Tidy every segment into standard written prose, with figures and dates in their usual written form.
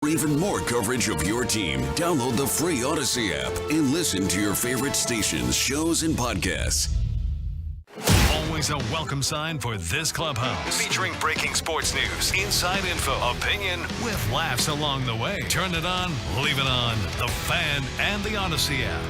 For even more coverage of your team, download the free Odyssey app and listen to your favorite stations, shows, and podcasts. Always a welcome sign for this clubhouse. Featuring breaking sports news, inside info, opinion, with laughs along the way. Turn it on, leave it on. The Fan and the Odyssey app.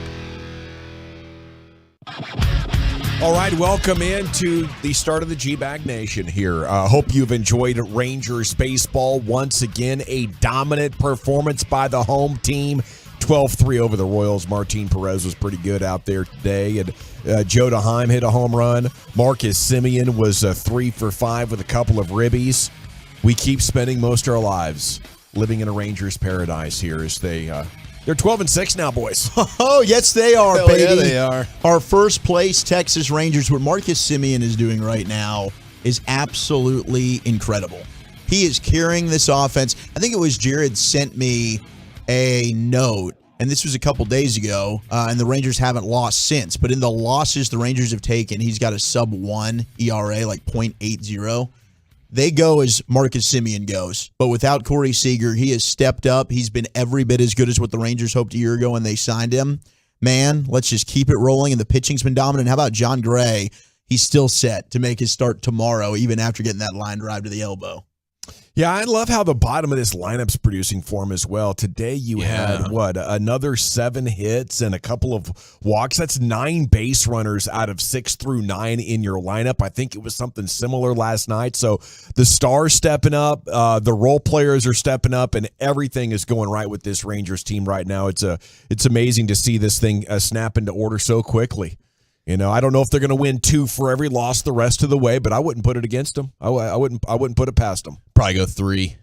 All right, welcome into the start of the G-Bag Nation here. Hope you've enjoyed Rangers baseball. Once again, a dominant performance by the home team. 12-3 over the Royals. Martin Perez was pretty good out there today. And Joe DeHeim hit a home run. Marcus Semien was 3 for 5 with a couple of ribbies. We keep spending most of our lives living in a Rangers paradise here as they're 12-6 now, boys. Oh, yes, they are, Hell baby. yeah, they are. Our first place Texas Rangers, what Marcus Semien is doing right now is absolutely incredible. He is carrying this offense. I think it was Jared sent me a note, and this was a couple days ago, and the Rangers haven't lost since. But in the losses the Rangers have taken, he's got a sub-1 ERA, like .80. They go as Marcus Semien goes. But without Corey Seager, he has stepped up. He's been every bit as good as what the Rangers hoped a year ago when they signed him. Man, let's just keep it rolling, and the pitching's been dominant. How about John Gray? He's still set to make his start tomorrow, even after getting that line drive to the elbow. Yeah, I love how the bottom of this lineup's producing for him as well. Today you had, another 7 hits and a couple of walks. That's 9 base runners out of 6 through 9 in your lineup. I think it was something similar last night. So the stars stepping up, the role players are stepping up, and everything is going right with this Rangers team right now. It's amazing to see this thing snap into order so quickly. You know, I don't know if they're going to win 2 for every loss the rest of the way, but I wouldn't put it against them. I wouldn't put it past them. Probably go 3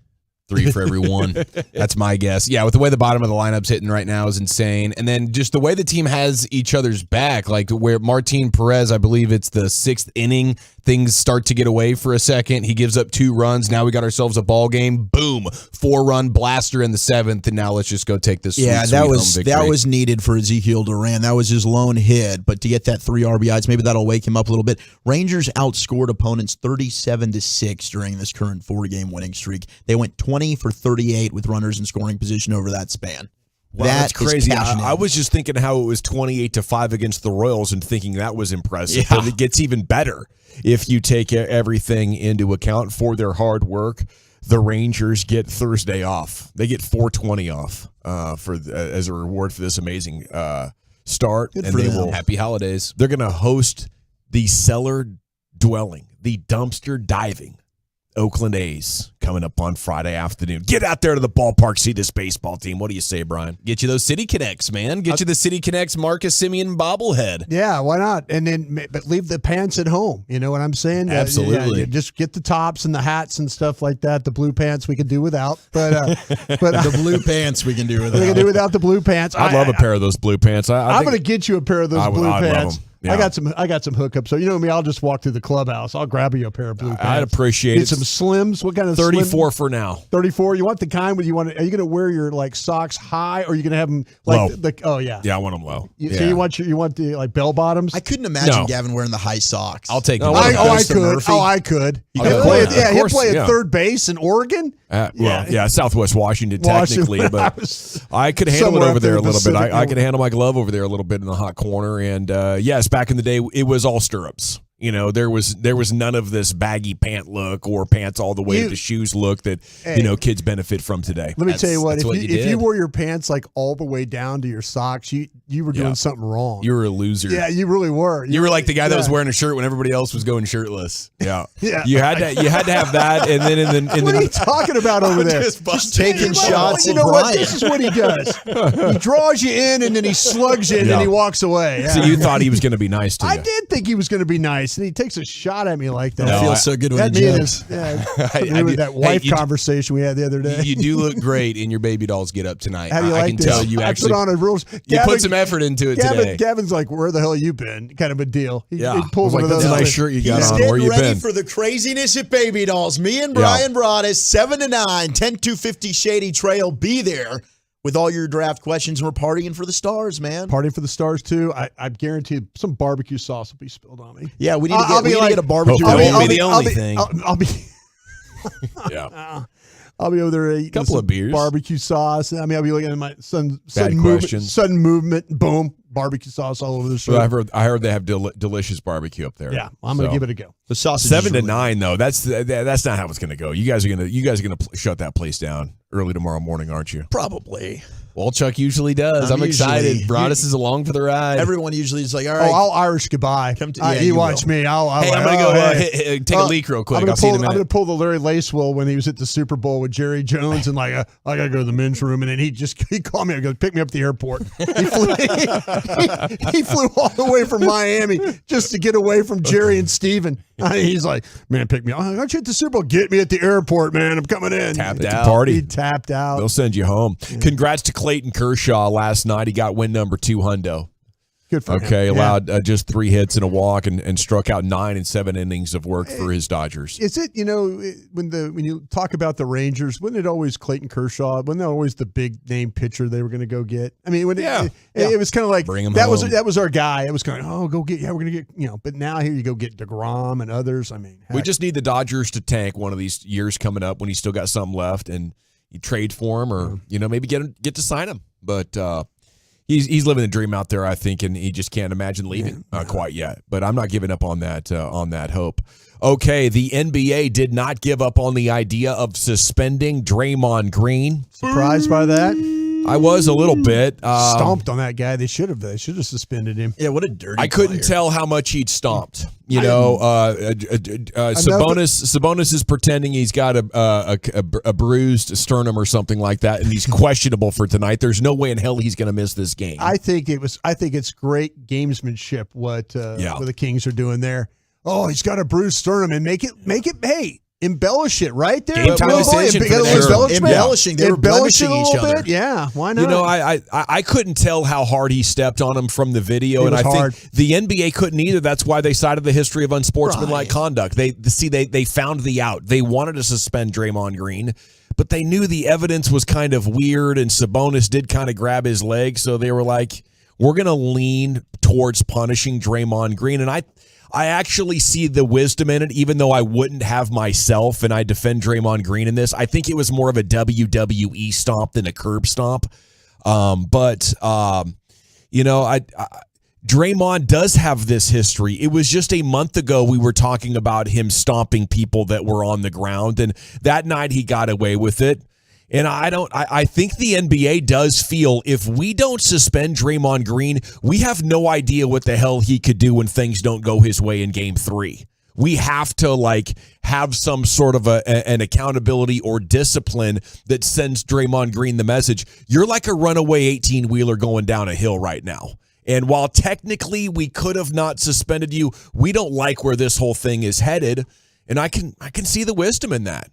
for every 1. That's my guess. Yeah, with the way the bottom of the lineup's hitting right now is insane. And then just the way the team has each other's back, like where Martin Perez, I believe it's the 6th inning, things start to get away for a second. He gives up 2 runs. Now we got ourselves a ball game. Boom. 4-run blaster in the 7th, and now let's just go take this sweet home victory. That was needed for Ezekiel Duran. That was his lone hit, but to get that 3 RBIs, maybe that'll wake him up a little bit. Rangers outscored opponents 37-6 during this current 4-game winning streak. They went 20 for 38 with runners in scoring position over that span. Wow, that's crazy. I was just thinking how it was 28-5 against the Royals and thinking that was impressive. Yeah. But it gets even better if you take everything into account for their hard work. The Rangers get Thursday off. They get 420 off as a reward for this amazing start. Good for them. Happy holidays. They're going to host the cellar dwelling, the dumpster diving Oakland A's coming up on Friday afternoon. Get out there to the ballpark, see this baseball team. What do you say, Brian? Get you those City Connects, man. Get you the City Connects Marcus Semien bobblehead. Yeah, why not? And then, but leave the pants at home. You know what I'm saying? Absolutely. Just get the tops and the hats and stuff like that. The blue pants we can do without, but the blue pants we can do without. We can do without the blue pants. I'd love a pair of those blue pants. I'm going to get you a pair of those blue I'd love pants. them. Yeah. I got some hookups. So you know me, I'll just walk through the clubhouse. I'll grab you a pair of blue pants. I'd appreciate Get it. some slims. What kind of 34 for now. 34. You want the kind where are you going to wear your like socks high, or are you going to have them like low? Oh yeah. Yeah, I want them low. So you want the like bell bottoms? I couldn't imagine Gavin wearing the high socks. I'll take No, them. I could. You He'll could. play at third base in Oregon. Southwest Washington technically, but I could handle it over there a little bit. I could handle my glove over there a little bit in the hot corner. And yes, back in the day, it was all stirrups. You know, there was none of this baggy pant look or pants all the way to the shoes look that kids benefit from today. Let me tell you what, if you wore your pants like all the way down to your socks, you were doing something wrong. You were a loser. Yeah, you really were. You were like the guy that was wearing a shirt when everybody else was going shirtless. Yeah. Yeah. You had to have that, and then what are you talking about over there? Just taking shots at Brian. Brian. This is what he does. He draws you in, and then he slugs you, and then he walks away. So you thought he was going to be nice to you? I did think he was going to be nice, and he takes a shot at me like that. It feels so good when That he me and jokes. that wife conversation we had the other day. You do look great in your baby dolls get up tonight. How do you like I can this? tell you I actually put on a real. you put some effort into it today. Gavin's like, where the hell you been? Kind of a deal. He pulls like, one of that's those. a nice shirt you got He's on. Where getting you ready been? for the craziness at Baby Dolls. Me and Brian Broaddus, 7 to 9, 10250 Shady Trail. Be there with all your draft questions, and we're partying for the stars, man. Partying for the stars too. I guarantee some barbecue sauce will be spilled on me. Yeah, we need to get a barbecue. That won't be the only thing. I'll be. Yeah. I'll be over there eating a couple of beers, barbecue sauce. I mean, I'll be looking at my sudden movement, boom, barbecue sauce all over the show. Well, I heard they have delicious barbecue up there. Yeah, I'm gonna give it a go. The sausage 7 to 9 though. That's not how it's gonna go. You guys are gonna shut that place down early tomorrow morning, aren't you? Probably. Well, Chuck usually does. I'm excited. Brought us along for the ride. Everyone usually is like, all right. I'll Irish goodbye. Come to, you watch me. I'm going to go take a leak real quick. I'm going to pull the Larry Lacewell when he was at the Super Bowl with Jerry Jones and I got to go to the men's room. And then he called me and goes, pick me up at the airport. He flew all the way from Miami just to get away from Jerry and Steven. He's like, man, pick me up. I got you at the Super Bowl. Get me at the airport, man. I'm coming in. Tapped out. Party. He tapped out. They'll send you home. Yeah. Congrats to Clayton Kershaw last night. He got win number 2 hundo. Good for him. Okay, allowed just 3 hits and a walk and struck out 9 in 7 innings of work for his Dodgers. Is it, when you talk about the Rangers, wasn't it always Clayton Kershaw? Wasn't that always the big name pitcher they were going to go get? I mean, it was kind of like bring him that home. was our guy. It was kind of, we're going to get, but now here you go get DeGrom and others. I mean, heck. We just need the Dodgers to tank one of these years coming up when he's still got something left and you trade for him or, maybe get to sign him. But, He's living the dream out there, I think, and he just can't imagine leaving quite yet. But I'm not giving up on that hope. Okay, the NBA did not give up on the idea of suspending Draymond Green. Surprised by that? I was a little bit. Stomped on that guy. They should have suspended him. Yeah, what a dirty. I couldn't tell how much he'd stomped. Sabonis is pretending he's got a bruised sternum or something like that, and he's questionable for tonight. There's no way in hell he's going to miss this game. I think it's great gamesmanship what the Kings are doing there. Oh, he's got a bruised sternum, and make it. Hey, embellish it right there. Game time decision for the embellishing. They were embellishing each other. Yeah, why not? I couldn't tell how hard he stepped on him from the video, and I think the NBA couldn't either. That's why they cited the history of unsportsmanlike conduct. They found the out. They wanted to suspend Draymond Green, but they knew the evidence was kind of weird, and Sabonis did kind of grab his leg, so they were like, we're going to lean towards punishing Draymond Green, and I actually see the wisdom in it, even though I wouldn't have myself, and I defend Draymond Green in this. I think it was more of a WWE stomp than a curb stomp. Draymond does have this history. It was just a month ago we were talking about him stomping people that were on the ground, and that night he got away with it. And I think the NBA does feel if we don't suspend Draymond Green, we have no idea what the hell he could do when things don't go his way in Game 3. We have to have some sort of an accountability or discipline that sends Draymond Green the message. You're like a runaway 18-wheeler going down a hill right now. And while technically we could have not suspended you, we don't like where this whole thing is headed. And I can see the wisdom in that.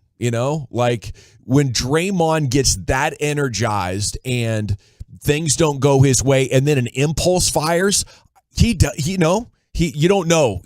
When Draymond gets that energized and things don't go his way and then an impulse fires, you don't know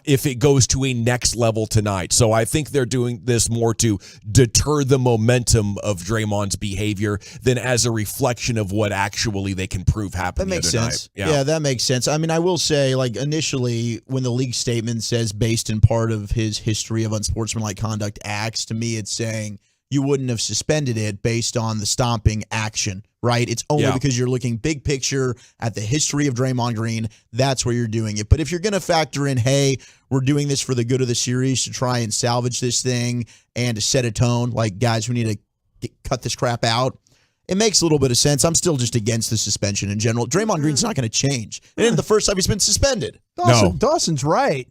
if it goes to a next level tonight. So I think they're doing this more to deter the momentum of Draymond's behavior than as a reflection of what actually they can prove happened. That makes sense. Night. Yeah, that makes sense. I mean, I will say, initially, when the league statement says based in part of his history of unsportsmanlike conduct acts, to me it's saying you wouldn't have suspended it based on the stomping action, right? It's only because you're looking big picture at the history of Draymond Green. That's where you're doing it. But if you're going to factor in, hey, we're doing this for the good of the series to try and salvage this thing and to set a tone, guys, we need to cut this crap out, it makes a little bit of sense. I'm still just against the suspension in general. Draymond Green's not going to change. It isn't the first time he's been suspended. Dawson's right.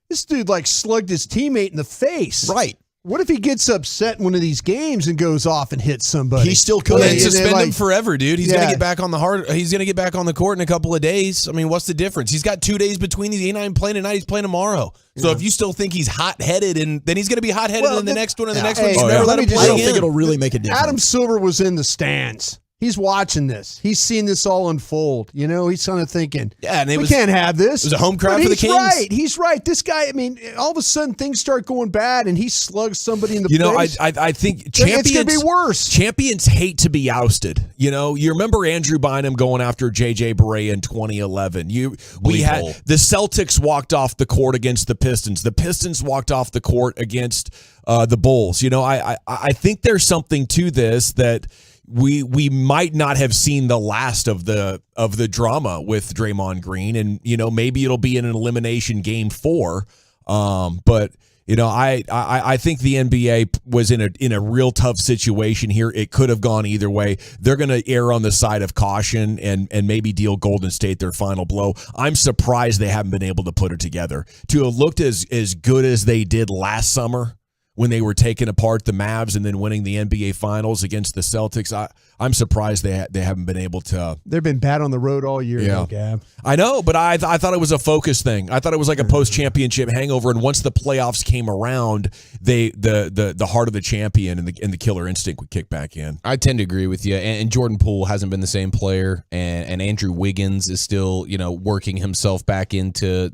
This dude slugged his teammate in the face. Right. What if he gets upset in one of these games and goes off and hits somebody? He still could. Well, suspend him forever, dude. He's gonna get back on He's gonna get back on the court in a couple of days. I mean, what's the difference? He's got 2 days between these. He's not even playing tonight. He's playing tomorrow. So if you still think he's hot-headed, and then he's gonna be hot-headed in the next one and the next one. I don't think it'll really make a difference. Adam Silver was in the stands. He's watching this. He's seen this all unfold. He's kind of thinking, we can't have this. It was a home crowd for the Kings. He's right. This guy, all of a sudden things start going bad and he slugs somebody in the face. I think champions, it's going to be worse. Champions hate to be ousted. You remember Andrew Bynum going after J.J. Barea in 2011. We had the Celtics walked off the court against the Pistons. The Pistons walked off the court against the Bulls. I think there's something to this that we might not have seen the last of the drama with Draymond Green, and maybe it'll be in an elimination game 4. But I think the NBA was in a real tough situation here. It could have gone either way. They're going to err on the side of caution and maybe deal Golden State their final blow. I'm surprised they haven't been able to put it together. To have looked as good as they did last summer, when they were taking apart the Mavs and then winning the NBA Finals against the Celtics, I'm surprised they haven't been able to. They've been bad on the road all year, though, Gab. I know, but I thought it was a focus thing. I thought it was like a post-championship hangover, and once the playoffs came around, the heart of the champion and the killer instinct would kick back in. I tend to agree with you, and Jordan Poole hasn't been the same player, and Andrew Wiggins is still working himself back into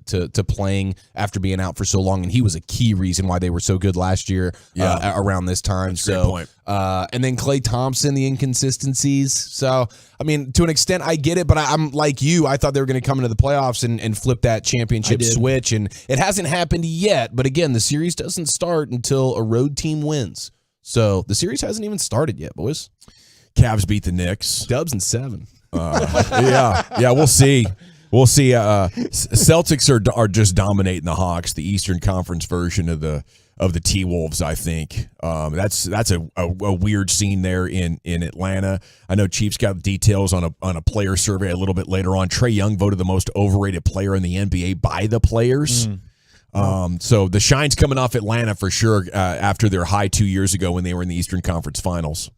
playing after being out for so long, and he was a key reason why they were so good last year. Around this time. That's a great point. And then Klay Thompson, the inconsistencies. So, to an extent, I get it, but I'm like you. I thought they were going to come into the playoffs and flip that championship switch, and it hasn't happened yet. But again, the series doesn't start until a road team wins. So the series hasn't even started yet, boys. Cavs beat the Knicks. Dubs in 7. Yeah, we'll see. We'll see. Celtics are just dominating the Hawks, the Eastern Conference version of the T-Wolves, I think. That's a weird scene there in Atlanta. I know Chiefs got details on a player survey a little bit later on. Trae Young voted the most overrated player in the NBA by the players. So the shine's coming off Atlanta for sure after their high 2 years ago when they were in the Eastern Conference Finals.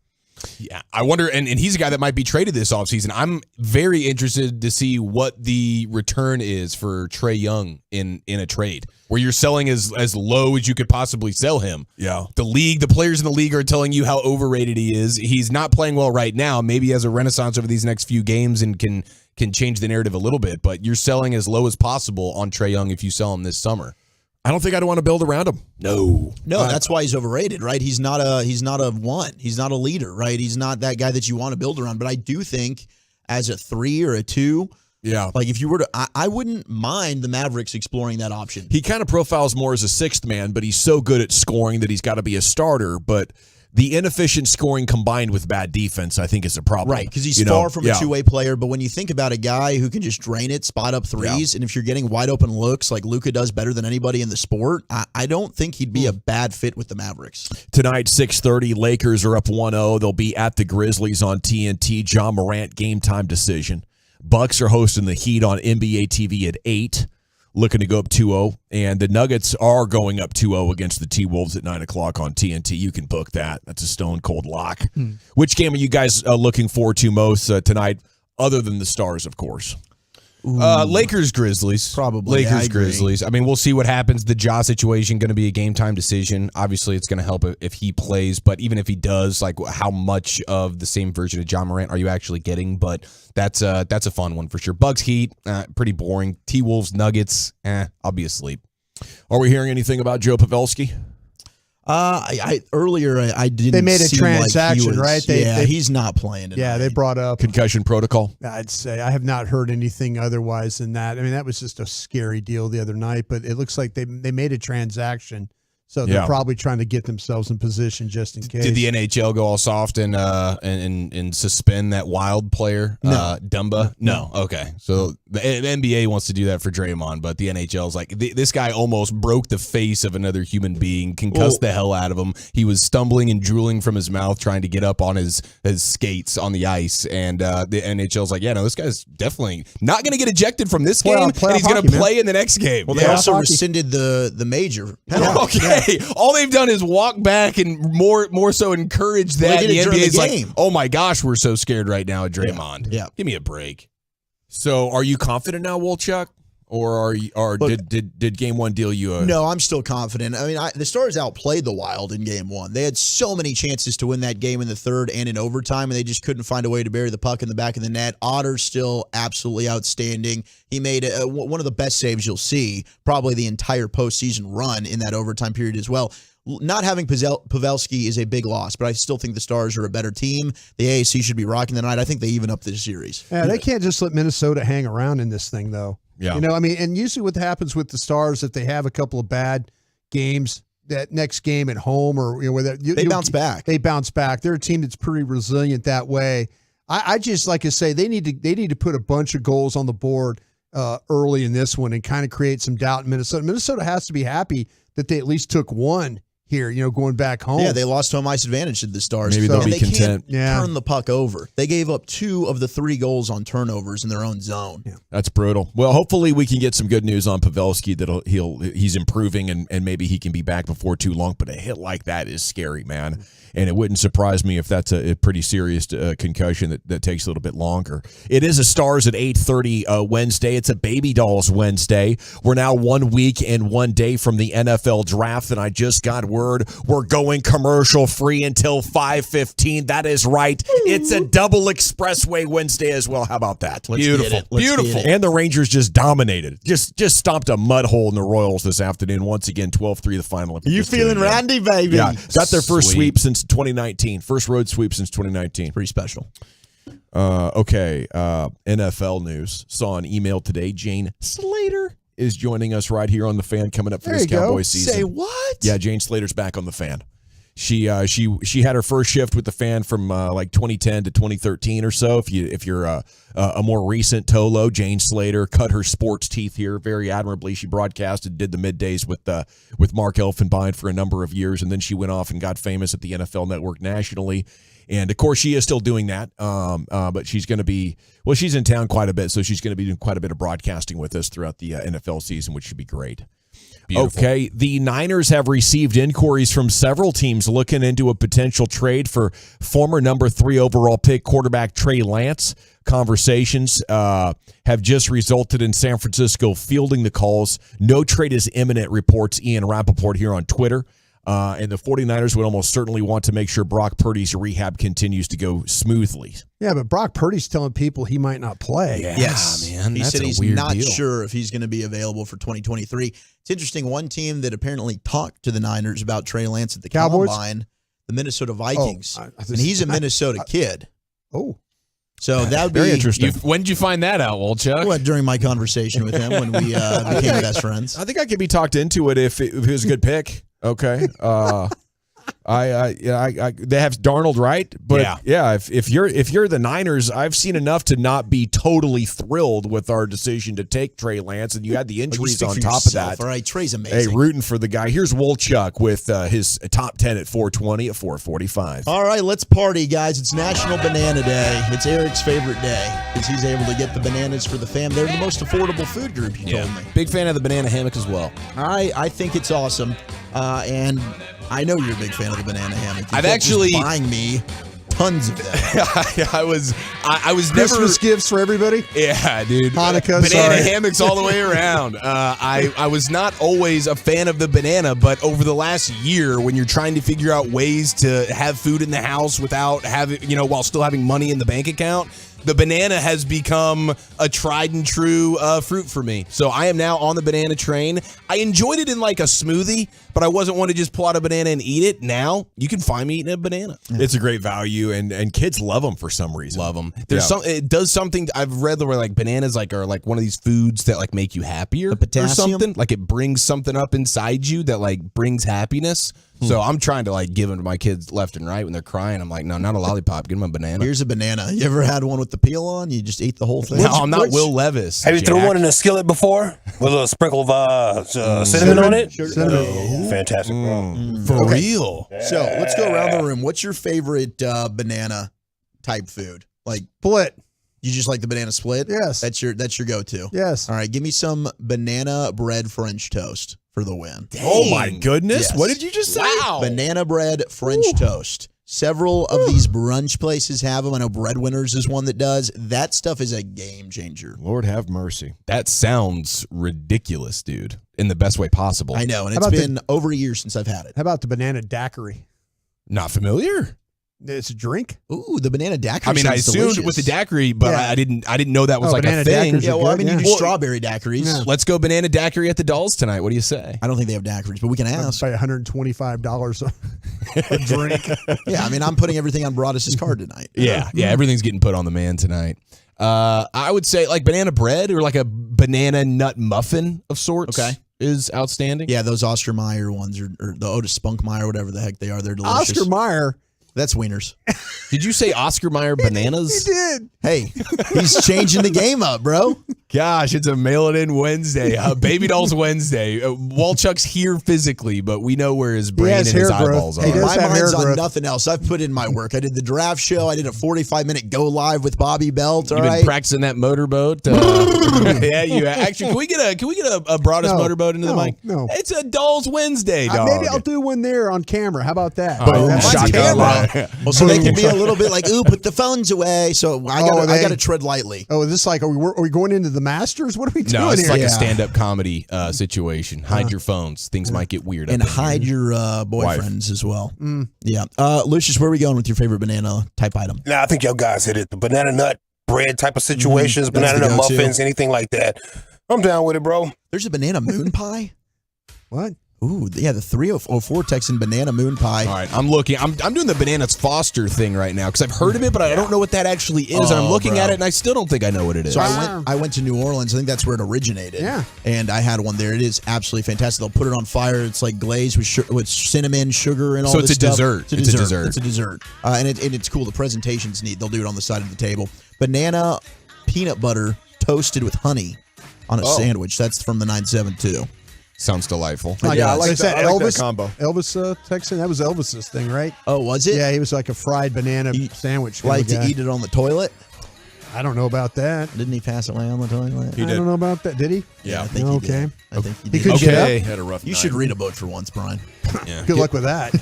Yeah, I wonder, and he's a guy that might be traded this offseason. I'm very interested to see what the return is for Trae Young in a trade where you're selling as low as you could possibly sell him. Yeah. The players in the league are telling you how overrated he is. He's not playing well right now. Maybe he has a renaissance over these next few games and can change the narrative a little bit, but you're selling as low as possible on Trae Young if you sell him this summer. I don't think I'd want to build around him. No, that's why he's overrated, right? He's not a one. He's not a leader, right? He's not that guy that you want to build around. But I do think as a 3 or a 2, like if you were to, I wouldn't mind the Mavericks exploring that option. He kind of profiles more as a 6th man, but he's so good at scoring that he's got to be a starter. But the inefficient scoring combined with bad defense, I think, is a problem. Right, because he's far from a two-way player. But when you think about a guy who can just drain it, spot up threes, and if you're getting wide open looks like Luka does better than anybody in the sport, I don't think he'd be a bad fit with the Mavericks. Tonight, 6:30, Lakers are up 1-0. They'll be at the Grizzlies on TNT. Ja Morant, game time decision. Bucks are hosting the Heat on NBA TV at 8. Looking to go up 2-0, and the Nuggets are going up 2-0 against the T-Wolves at 9 o'clock on TNT. You can book that. That's a stone-cold lock. Which game are you guys looking forward to most tonight, other than the Stars, of course? Lakers, Grizzlies. Probably. Lakers, Grizzlies. We'll see what happens. The Ja situation going to be a game-time decision. Obviously, it's going to help if he plays, but even if he does, like how much of the same version of Ja Morant are you actually getting? But that's a fun one for sure. Bucks, Heat, pretty boring. T-Wolves, Nuggets, I'll be asleep. Are we hearing anything about Joe Pavelski? Earlier I didn't. They made a transaction, right? He's not playing tonight. Yeah, they brought up concussion protocol. I'd say I have not heard anything otherwise than that. That was just a scary deal the other night, but it looks like they made a transaction. So they're probably trying to get themselves in position just in case. Did the NHL go all soft and suspend that Wild player, Dumba? No. Okay. So the NBA wants to do that for Draymond, but the NHL is like, this guy almost broke the face of another human being, concussed the hell out of him. He was stumbling and drooling from his mouth trying to get up on his skates on the ice, and the NHL's like, this guy's definitely not going to get ejected from this game, and he's going to play in the next game. Well, they also rescinded the major penalty. Okay. All they've done is walk back and more so encourage that. The NBA's like, oh my gosh, we're so scared right now at Draymond. Yeah. Give me a break. So are you confident now, Wolchuk? Or did game one deal you a... No, I'm still confident. I mean, the Stars outplayed the Wild in game one. They had so many chances to win that game in the third and in overtime, and they just couldn't find a way to bury the puck in the back of the net. Otter's still absolutely outstanding. He made one of the best saves you'll see, probably the entire postseason run in that overtime period as well. Not having Pavelski is a big loss, but I still think the Stars are a better team. The AAC should be rocking the night. I think they even up this series. Yeah, they can't just let Minnesota hang around in this thing, though. Yeah. You know, I mean, and usually what happens with the Stars, if they have a couple of bad games, that next game at home or they bounce back. They bounce back. They're a team that's pretty resilient that way. I just like to say they need to put a bunch of goals on the board early in this one and kind of create some doubt in Minnesota. Minnesota has to be happy that they at least took one here, going back home. Yeah, they lost home ice advantage to the Stars. Maybe they'll be content. Can't turn the puck over. They gave up 2 of the 3 goals on turnovers in their own zone. Yeah. That's brutal. Well, hopefully we can get some good news on Pavelski that he's improving and maybe he can be back before too long. But a hit like that is scary, man. And it wouldn't surprise me if that's a pretty serious concussion that takes a little bit longer. It is a Stars at 8:30 Wednesday. It's a Baby Dolls Wednesday. We're now 1 week and 1 day from the NFL draft, and I just got word we're going commercial free until 5:15. That is right. It's a double expressway Wednesday as well. How about that? Beautiful. Beautiful. And the Rangers just dominated. Just stomped a mud hole in the Royals this afternoon. Once again, 12-3 the final. You feeling randy, baby? Yeah. Got their first sweep since 2019. First road sweep since 2019. Pretty special. Okay. NFL news. Saw an email today. Jane Slater is joining us right here on The Fan coming up for this Cowboys season. Say what? Yeah, Jane Slater's back on The Fan. She had her first shift with The Fan from like 2010 to 2013 or so. If you're a more recent Tolo, Jane Slater cut her sports teeth here very admirably. She broadcasted, did the middays with Mark Elfenbein for a number of years, and then she went off and got famous at the NFL Network nationally. And, of course, she is still doing that, but she's going to be – well, she's in town quite a bit, so she's going to be doing quite a bit of broadcasting with us throughout the NFL season, which should be great. Beautiful. Okay, the Niners have received inquiries from several teams looking into a potential trade for former number 3 overall pick quarterback Trey Lance. Conversations have just resulted in San Francisco fielding the calls. No trade is imminent, reports Ian Rappaport here on Twitter. And the 49ers would almost certainly want to make sure Brock Purdy's rehab continues to go smoothly. Yeah, but Brock Purdy's telling people he might not play. Yeah, yes, man. He said he's weird not deal. sure if he's going to be available for 2023. It's interesting. One team that apparently talked to the Niners about Trey Lance at the Cowboys? Combine, the Minnesota Vikings. And he's a Minnesota kid. Oh. So that would be very interesting. When did you find that out, Wolchuk? Well, during my conversation with him when we became best friends. I think I could be talked into it if it was a good pick. Okay. They have Darnold, right? But if you're the Niners, I've seen enough to not be totally thrilled with our decision to take Trey Lance, and you had the injuries on top of that. All right, Trey's amazing. Hey, rooting for the guy. Here's Wolchuk with his top 10 at 420 at 445. All right, let's party, guys. It's National Banana Day. It's Eric's favorite day because he's able to get the bananas for the fam. They're the most affordable food group, you told me. Big fan of the banana hammock as well. I think it's awesome, and I know you're a big fan of the banana hammock. I've actually buying me tons of them. I was Christmas never gifts for everybody. Yeah, dude. Hanukkah, banana hammocks all the way around. I was not always a fan of the banana, but over the last year, when you're trying to figure out ways to have food in the house without having, while still having money in the bank account, the banana has become a tried and true fruit for me. So I am now on the banana train. I enjoyed it in like a smoothie, but I wasn't one to just pull out a banana and eat it. Now you can find me eating a banana. It's a great value, and kids love them for some reason. Love them. There's it does something. I've read where like bananas are like one of these foods that like make you happier the potassium? Or something. Like it brings something up inside you that like brings happiness. So I'm trying to like give them to my kids left and right when they're crying. I'm like, no, not a lollipop. Give them a banana. Here's a banana. You ever had one with the peel on? You just ate the whole thing? No, I'm not Will Levis. Have you thrown one in a skillet before with a little sprinkle of cinnamon on it? Cinnamon. Fantastic, bro. For real. So let's go around the room. What's your favorite banana type food? Like Split. You just like the banana split? Yes. That's your go-to? Yes. All right, give me some banana bread French toast for the win. Oh, my goodness. Yes. What did you just say? Wow. Banana bread French toast. Several of these brunch places have them. I know Breadwinners is one that does. That stuff is a game changer. Lord have mercy. That sounds ridiculous, dude, in the best way possible. I know, and it's been over a year since I've had it. How about the banana daiquiri? Not familiar. It's a drink. Ooh, the banana daiquiri. I mean, I assumed delicious. with the daiquiri, but I didn't know that was like a banana thing. daiquiris Yeah, well, I mean, you do Yeah. strawberry daiquiris. Yeah. Let's go banana daiquiri at the Dolls tonight. What do you say? I don't think they have daiquiris, but we can I'd ask. pay $125 a drink. Yeah, I mean, I'm putting everything on Broadus' card tonight. Yeah, everything's getting put on the man tonight. I would say like banana bread or like a banana nut muffin of sorts. Okay. Is outstanding. Yeah, those Oscar Mayer ones or the Otis Spunkmeyer, whatever the heck they are, they're delicious. Oscar Mayer. That's wieners. Did you say Oscar Mayer bananas? He did. Hey, he's changing the game up, bro. Gosh, it's a mail it in Wednesday, Baby Dolls Wednesday. Walchuk's here physically, but we know where his brain and has his hair growth. eyeballs He are. does My have mind's hair on growth. nothing else. I've put in my work. I did the draft show. I did a 45-minute go live with Bobby Belt. All You've been right. practicing that motorboat. Yeah, you actually. Can we get a broadest No, motorboat into the no, mic? no. It's a Dolls Wednesday, dog. Maybe I'll do one there on camera. How about that? Boom. That's Shotgun camera. line. Well, so they can be a little bit like, ooh, put the phones away. So I got to tread lightly. Oh, is this like, are we going into the Masters? What are we doing No, it's here? like a stand-up comedy situation. Hide your phones. Things might get weird. And up in hide here. your boyfriends as well. Yeah. Lucius, where are we going with your favorite banana type item? Nah, I think y'all guys hit it. The banana nut bread type of situations, banana the nut go-to. muffins, anything like that. I'm down with it, bro. There's a banana moon pie. What? Ooh, yeah, the 304 Texan banana moon pie. All right, I'm looking. I'm doing the Bananas Foster thing right now because I've heard of it, but I don't know what that actually is. And I'm looking at it, and I still don't think I know what it is. So I went to New Orleans. I think that's where it originated. Yeah. And I had one there. It is absolutely fantastic. They'll put it on fire. It's like glazed with cinnamon, sugar, and all So this it's a stuff. dessert. It's a It's a dessert. dessert. It's a dessert. And it's cool. The presentation's neat. They'll do it on the side of the table. Banana peanut butter toasted with honey on a sandwich. That's from the 972. Sounds delightful. Yeah, I like Is that. that I like Elvis that combo. Elvis Texan? That was Elvis's thing, right? Oh, was it? Yeah, he was like a fried banana sandwich. kind Like of to guy. eat it on the toilet? I don't know about that. Didn't he pass away on the toilet? I don't know about that. Did he? Yeah, I think he Okay. did. I think he He did. could get Okay, up. Had a rough You night. should read a book for once, Brian. Good luck with that.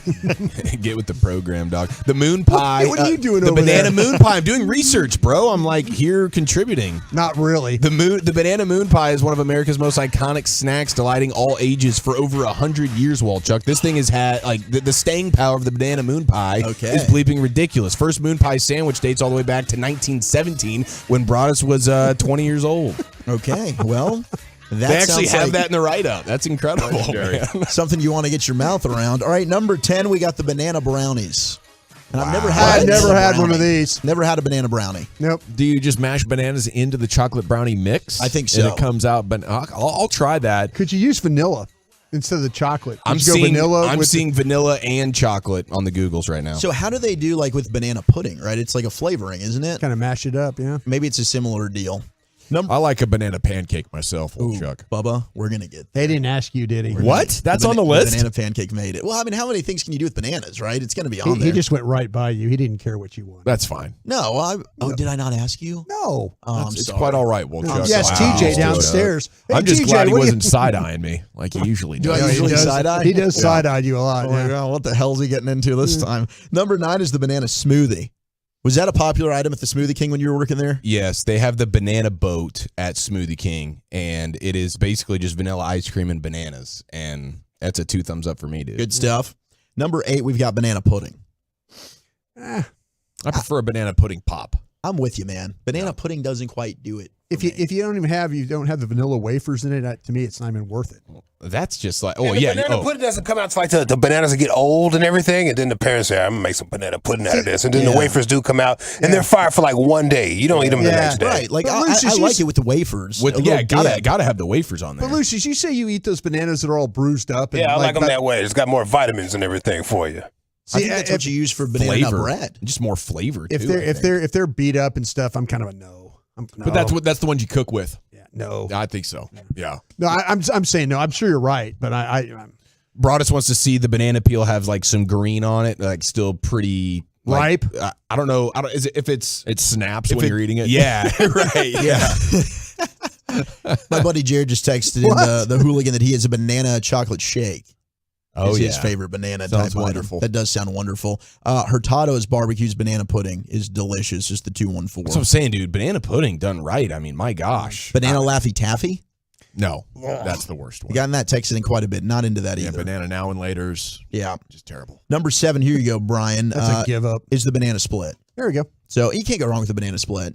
Get with the program, dog. The moon pie. What are you doing The over banana there? moon pie. I'm doing research, bro. I'm like here contributing. Not really. The banana moon pie is one of America's most iconic snacks, delighting all ages for over 100 years. Walchuk, this thing has had like the staying power of the banana moon pie Okay. is bleeping ridiculous. First moon pie sandwich dates all the way back to 1917 when Broadus was 20 years old. Okay, well, that They actually sounds have like that in the write-up. That's incredible. Man. something you want to get your mouth around. All right, number 10, we got the banana brownies. And I've never had. I've never a had one of brownie. these. Never had a banana brownie. Nope. Do you just mash bananas into the chocolate brownie mix? I think And so. it comes out, but I'll try that. Could you use vanilla instead of the chocolate? Could I'm you go seeing vanilla I'm with seeing vanilla and chocolate on the Googles right now. So how do they do like with banana pudding, right? It's like a flavoring, isn't it? kind of mash it up, yeah. Maybe it's a similar deal. I like a banana pancake myself, Chuck. Bubba, we're going to get They didn't ask you, did he? What? That's on the list? Banana pancake made it. Well, I mean, how many things can you do with bananas, right? It's going to be on He there. just went right by you. He didn't care what you wanted. That's fine. No, did I not ask you? No. Oh, I'm It's sorry. quite all right, Chuck. Yes, TJ downstairs. Hey, I'm just TJ, glad he what do you- wasn't side-eyeing me like he usually Do I does. usually side-eye? He does side-eye you a lot. Oh my yeah. God, what the hell is he getting into this time? Number 9 is the banana smoothie. Was that a popular item at the Smoothie King when you were working there? Yes, they have the banana boat at Smoothie King, and it is basically just vanilla ice cream and bananas, and that's a 2 thumbs up for me, dude. Good stuff. Number 8, we've got banana pudding. I prefer a banana pudding pop. I'm with you, man. Banana pudding doesn't quite do it. If you don't have the vanilla wafers in it, to me it's not even worth it. That's just like, The banana pudding doesn't come out till like the bananas that get old and everything, and then the parents say, "I'm gonna make some banana pudding out of this," and then the wafers do come out, and they're fired for like one day. You don't eat them the next day. Right. Like But I Lucius, like it with the wafers. With, A little dip. gotta have the wafers on there. But Lucius, you say you eat those bananas that are all bruised up. And Yeah, I like them but- that way. It's got more vitamins and everything for you. I think See, that's if- what you use for banana nut Flavor, bread. just more flavor. If too, they're I if think. they're if they're beat up and stuff, I'm kind of a no. But that's the ones you cook with. Yeah, no. I think so. Yeah. No, I'm saying no. I'm sure you're right, but I'm Broadus wants to see the banana peel have like some green on it, like still pretty like, ripe. I don't know. Is it if It snaps if when it- you're eating it. Yeah, right. Yeah. My buddy Jared just texted in the hooligan that he has a banana chocolate shake. is his favorite banana Sounds type wonderful. item. That does sound wonderful. Hurtado's barbecue's banana pudding is delicious. Just the 214. That's what I'm saying, dude. Banana pudding done right. I mean, my gosh. Banana Laffy Taffy? No, that's the worst one. You gotten that texted in quite a bit. Not into that either. Banana now and laters. Yeah. Just terrible. Number 7, here you go, Brian. That's a give up. Is the banana split. There we go. So you can't go wrong with a banana split.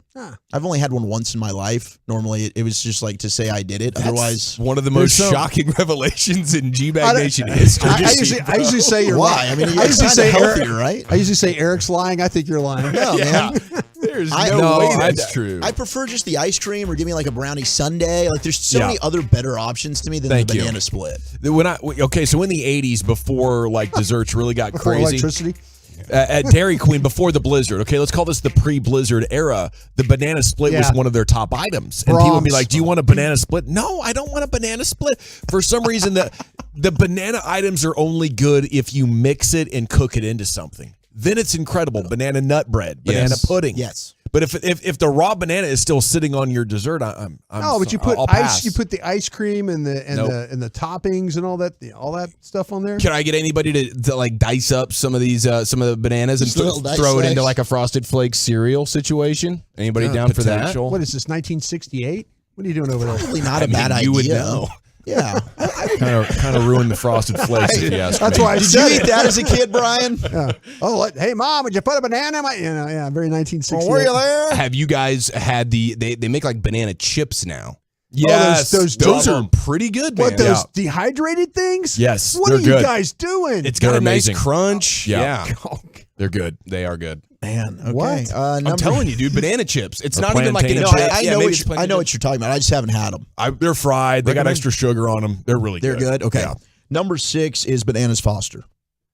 I've only had one once in my life. Normally, it was just like to say I did it. Otherwise, one of the most shocking revelations in G-Bag Nation history. I usually say you're why? lying. I mean, I usually say healthier, right? I usually say Eric's lying. I think you're lying. No, man. There's no way that's I, true. I prefer just the ice cream or give me like a brownie sundae. Like there's so many other better options to me than the banana split. So in the 80s, before like desserts really got Before crazy. electricity. At Dairy Queen, before the Blizzard, okay, let's call this the pre-Blizzard era, the banana split was one of their top items. And people would be like, do you want a banana split? No, I don't want a banana split. For some reason, the banana items are only good if you mix it and cook it into something. Then it's incredible. Banana nut bread, banana pudding. Yes. But if the raw banana is still sitting on your dessert, but you put I'll ice. pass. You put the ice cream and the toppings and all that stuff on there. Can I get anybody to like dice up some of the bananas and throw it into like a Frosted Flakes cereal situation? Anybody down for that? What is this? 1968? What are you doing over there? Probably not a bad idea. You would know. Yeah. Kind of ruined the Frosted Flakes. If you ask That's me. why I Did you said eat it. that as a kid, Brian? Yeah. Oh, hey mom, would you put a banana in my? Very 1968. Were you there? Have you guys had they make like banana chips now? Yes, those are pretty good, man. What, those dehydrated things? Yes, What they're are you good. guys doing? It's got They're a nice amazing. crunch. Yeah. They're good. They are good. Man, okay. What? I'm telling you, dude, banana chips. It's Or not even like in a plantain chip. chips. I know, maybe it's I know what you're talking about. I just haven't had them. They're fried. They got Recommend? extra sugar on them. They're really They're good? Okay. Yeah. Number 6 is Bananas Foster.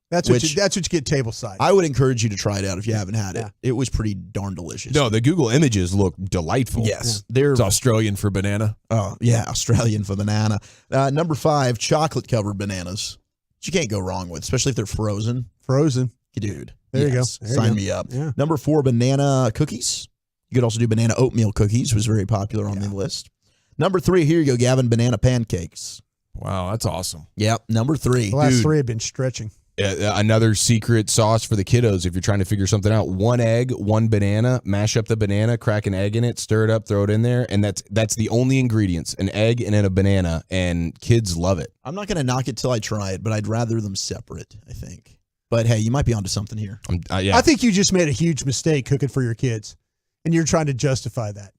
That's what you get table side. I would encourage you to try it out if you haven't had it. Yeah. It was pretty darn delicious. No, the Google images look delightful. Yes. They're It's Australian for banana. Australian for banana. Number 5, chocolate covered bananas. Which you can't go wrong with, especially if they're frozen. Frozen. Dude. There you go. Yes. There you Sign go. me up. Yeah. Number 4, banana cookies. You could also do banana oatmeal cookies, was very popular on the list. Number 3, here you go, Gavin, banana pancakes. Wow, that's awesome. Yep, number 3. The last 3 have been stretching. Another secret sauce for the kiddos if you're trying to figure something out. 1 egg, 1 banana, mash up the banana, crack an egg in it, stir it up, throw it in there, and that's the only ingredients, an egg and then a banana, and kids love it. I'm not going to knock it till I try it, but I'd rather them separate, I think. But hey, you might be onto something here. Yeah. I think you just made a huge mistake cooking for your kids, and you're trying to justify that.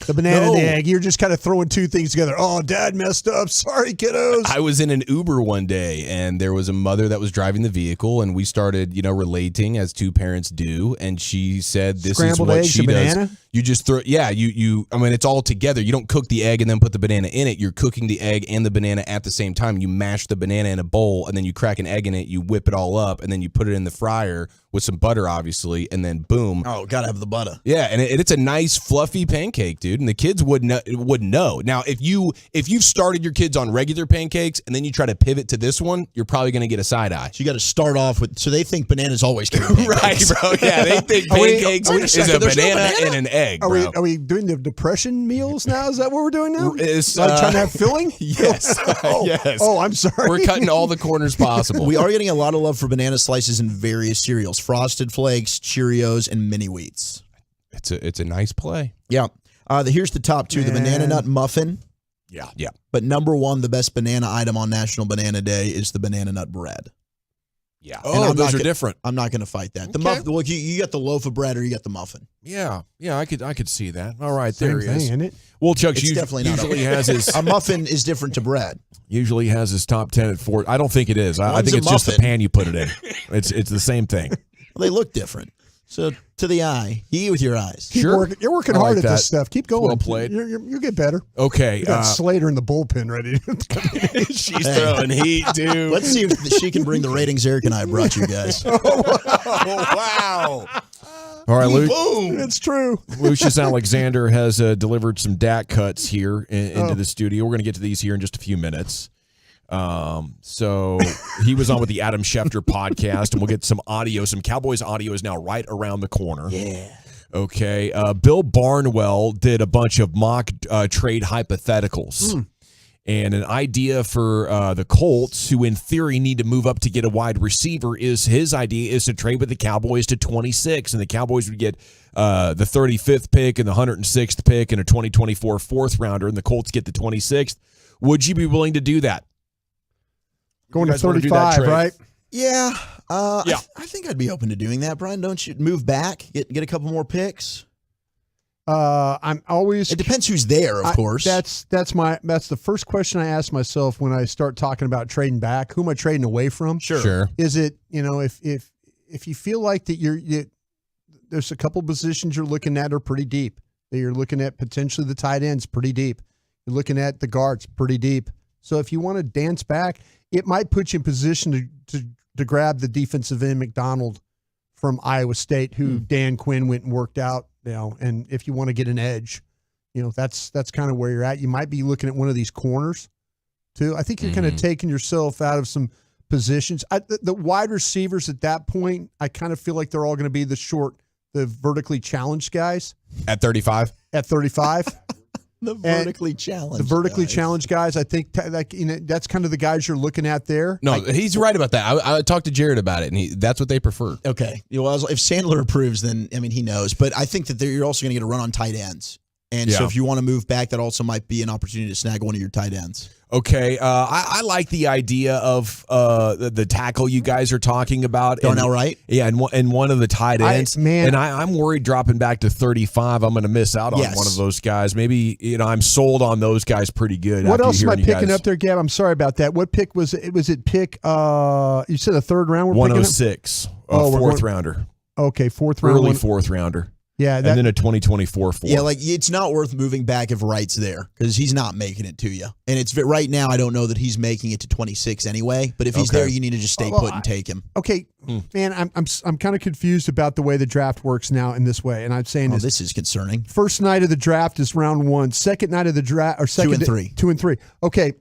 The banana and the egg, you're just kind of throwing two things together. Oh, Dad messed up. Sorry, kiddos. I was in an Uber one day, and there was a mother that was driving the vehicle, and we started, relating as two parents do. And she said, "This Scrambled is what eggs she and does. banana? You just throw, I mean, it's all together. You don't cook the egg and then put the banana in it. You're cooking the egg and the banana at the same time. You mash the banana in a bowl, and then you crack an egg in it. You whip it all up, and then you put it in the fryer with some butter, obviously, and then boom. Oh, gotta have the butter. Yeah, and it's a nice fluffy pancake, dude, and the kids would know. Now, if you've started your kids on regular pancakes and then you try to pivot to this one, you're probably going to get a side eye. So you got to start off with. So they think bananas always carry pancakes. Right, bro. Yeah, they think pancakes is a banana and an egg, bro. Are we doing the depression meals now? Is that what we're doing now? It's, Trying to have filling? Yes. Yes. Oh, I'm sorry. We're cutting all the corners possible. We are getting a lot of love for banana slices in various cereals: Frosted Flakes, Cheerios, and Mini Wheats. It's a nice play. Yeah. Here's the top two: the banana nut muffin. Yeah. But number one, the best banana item on National Banana Day is the banana nut bread. Yeah. Oh, those are different. I'm not going to fight that. The muffin. Look, you got the loaf of bread or you got the muffin. Yeah, I could see that. All right, Same there he thing, is. isn't it? Well, Chuck It's definitely not usually has his A muffin is different to bread. usually has his top 10 at 4. I don't think it is. I One's think a it's just the muffin. pan you put it in. It's the same thing. Well, they look different. So to the eye, you eat with your eyes. Sure. You're working I hard like at that. this stuff. Keep going. Well played. You'll get better. Okay. You got Slater in the bullpen ready. She's throwing heat, dude. Let's see if she can bring the ratings Eric and I brought you guys. Wow. All right, Luke. It's true. Lucius Alexander has delivered some Dak cuts here into the studio. We're going to get to these here in just a few minutes. So he was on with the Adam Schefter podcast, and we'll get some audio. Some Cowboys audio is now right around the corner. Yeah. Okay. Bill Barnwell did a bunch of mock trade hypotheticals. And an idea for the Colts, who in theory need to move up to get a wide receiver, his idea is to trade with the Cowboys to 26, and the Cowboys would get the 35th pick and the 106th pick and a 2024 fourth rounder, and the Colts get the 26th. Would you be willing to do that? Going to 35, right? Yeah. Yeah. I think I'd be open to doing that, Brian. Don't you move back, get a couple more picks? I'm always. It depends who's there, of course. That's the first question I ask myself when I start talking about trading back. Who am I trading away from? Sure. Is it, if you feel like that there's a couple positions you're looking at are pretty deep. That you're looking at potentially the tight ends pretty deep. You're looking at the guards pretty deep. So if you want to dance back, it might put you in position to grab the defensive end McDonald from Iowa State, who Dan Quinn went and worked out. And if you want to get an edge, that's kind of where you're at. You might be looking at one of these corners too. I think you're kind of taking yourself out of some positions. The wide receivers at that point, I kind of feel like they're all going to be the vertically challenged guys. At 35? At 35. The vertically challenged guys. I think that's kind of the guys you're looking at there. No, he's right about that. I talked to Jared about it, and that's what they prefer. Okay. Well, if Sandler approves, then, he knows. But I think that you're also going to get a run on tight ends. And so if you want to move back, that also might be an opportunity to snag one of your tight ends. Okay, I like the idea of the tackle you guys are talking about. Darnell Wright? Yeah, and one of the tight ends. I'm worried dropping back to 35, I'm going to miss out on one of those guys. Maybe, I'm sold on those guys pretty good. What else am I picking up there, Gab? I'm sorry about that. What pick was it? Was it pick, you said a third round? 106, fourth rounder. Okay, fourth round. Early fourth rounder. Yeah, and then a 2024 fourth. Yeah, it's not worth moving back if Wright's there because he's not making it to you. And it's right now, I don't know that he's making it to 26 anyway. But if he's there, you need to just stay put and take him. Okay, man, I'm kind of confused about the way the draft works now in this way. And I'm saying this is concerning. First night of the draft is round 1. Second night of the draft, or second 2 and 3. 2 and 3. Okay,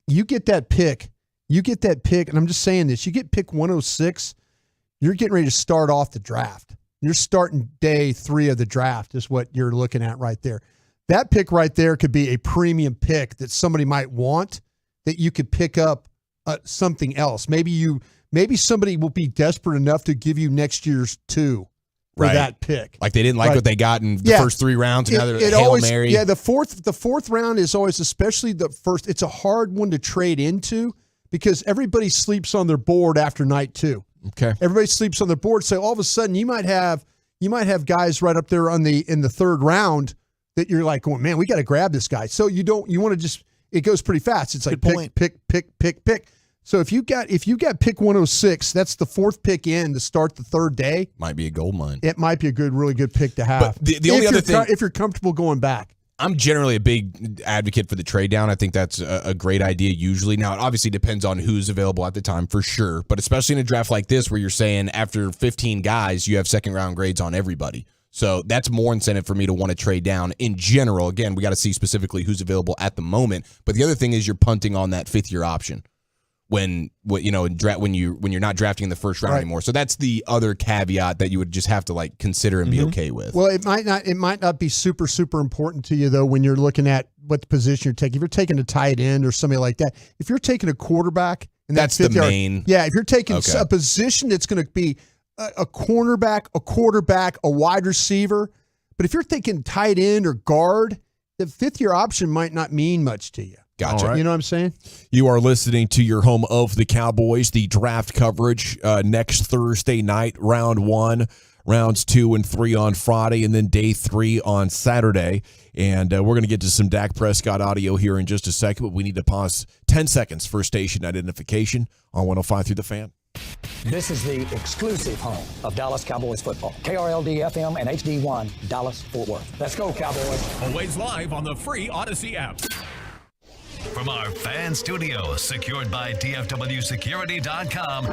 you get that pick. And I'm just saying this. You get pick 106. You're getting ready to start off the draft. You're starting day 3 of the draft is what you're looking at right there. That pick right there could be a premium pick that somebody might want that you could pick up something else. Maybe somebody will be desperate enough to give you next year's 2 for that pick. Like they didn't like what they got in the first 3 rounds. And now they're Hail Mary. Yeah, the fourth round is always, especially the first, it's a hard one to trade into because everybody sleeps on their board after night 2. Okay. Everybody sleeps on their board, so all of a sudden you might have guys right up there in the third round that you're like, oh man, we got to grab this guy. So you want to just, it goes pretty fast. It's like pick. So if you got pick 106, that's the 4th pick in to start the third day. Might be a gold mine. It might be a really good pick to have. But the only other thing, if you're comfortable going back. I'm generally a big advocate for the trade down. I think that's a great idea usually. Now, it obviously depends on who's available at the time for sure, but especially in a draft like this where you're saying after 15 guys, you have second-round grades on everybody. So that's more incentive for me to want to trade down in general. Again, we got to see specifically who's available at the moment, but the other thing is you're punting on that 5th-year option when you're not drafting in the first round anymore. So that's the other caveat that you would just have to consider and be okay with. Well, it might not be super, super important to you though when you're looking at what position you're taking. If you're taking a tight end or somebody like that, if you're taking a quarterback, and that's the main. Yeah, if you're taking a position that's going to be a cornerback, a quarterback, a wide receiver, but if you're thinking tight end or guard, the 5th-year option might not mean much to you. Gotcha. You know what I'm saying? You are listening to your home of the Cowboys, the draft coverage next Thursday night, round 1, rounds 2 and 3 on Friday, and then day 3 on Saturday. And we're going to get to some Dak Prescott audio here in just a second, but we need to pause 10 seconds for station identification on 105 through the Fan. This is the exclusive home of Dallas Cowboys football. KRLD FM and HD1, Dallas, Fort Worth. Let's go, Cowboys. Always live on the free Odyssey app. From our fan studio, secured by DFWsecurity.com,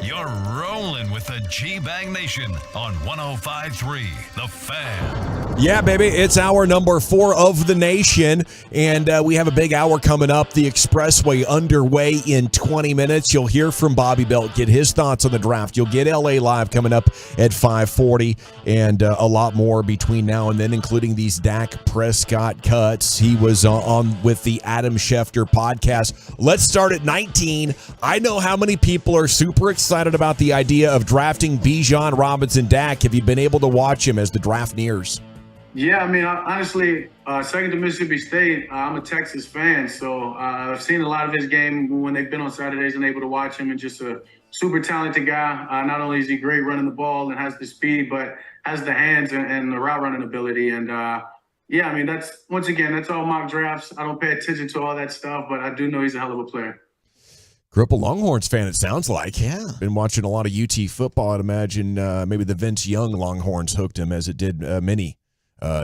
you're rolling with the G-Bang Nation on 105.3 The Fan. Yeah, baby. It's hour number 4 of the nation, and we have a big hour coming up. The Expressway underway in 20 minutes. You'll hear from Bobby Belt, get his thoughts on the draft. You'll get LA Live coming up at 5:40, and a lot more between now and then, including these Dak Prescott cuts. He was on with the Adam Schefter podcast. Let's start at 19. I know how many people are super excited about the idea of drafting Bijan Robinson. Dak, have you been able to watch him as the draft nears? Yeah, I mean, honestly, second to Mississippi State, I'm a Texas fan, so I've seen a lot of his game when they've been on Saturdays and able to watch him, and just a super talented guy. Not only is he great running the ball and has the speed, but has the hands and the route running ability. And, yeah, I mean, that's all mock drafts. I don't pay attention to all that stuff, but I do know he's a hell of a player. Grew up a Longhorns fan, it sounds like. Yeah. Been watching a lot of UT football. I'd imagine maybe the Vince Young Longhorns hooked him, as it did many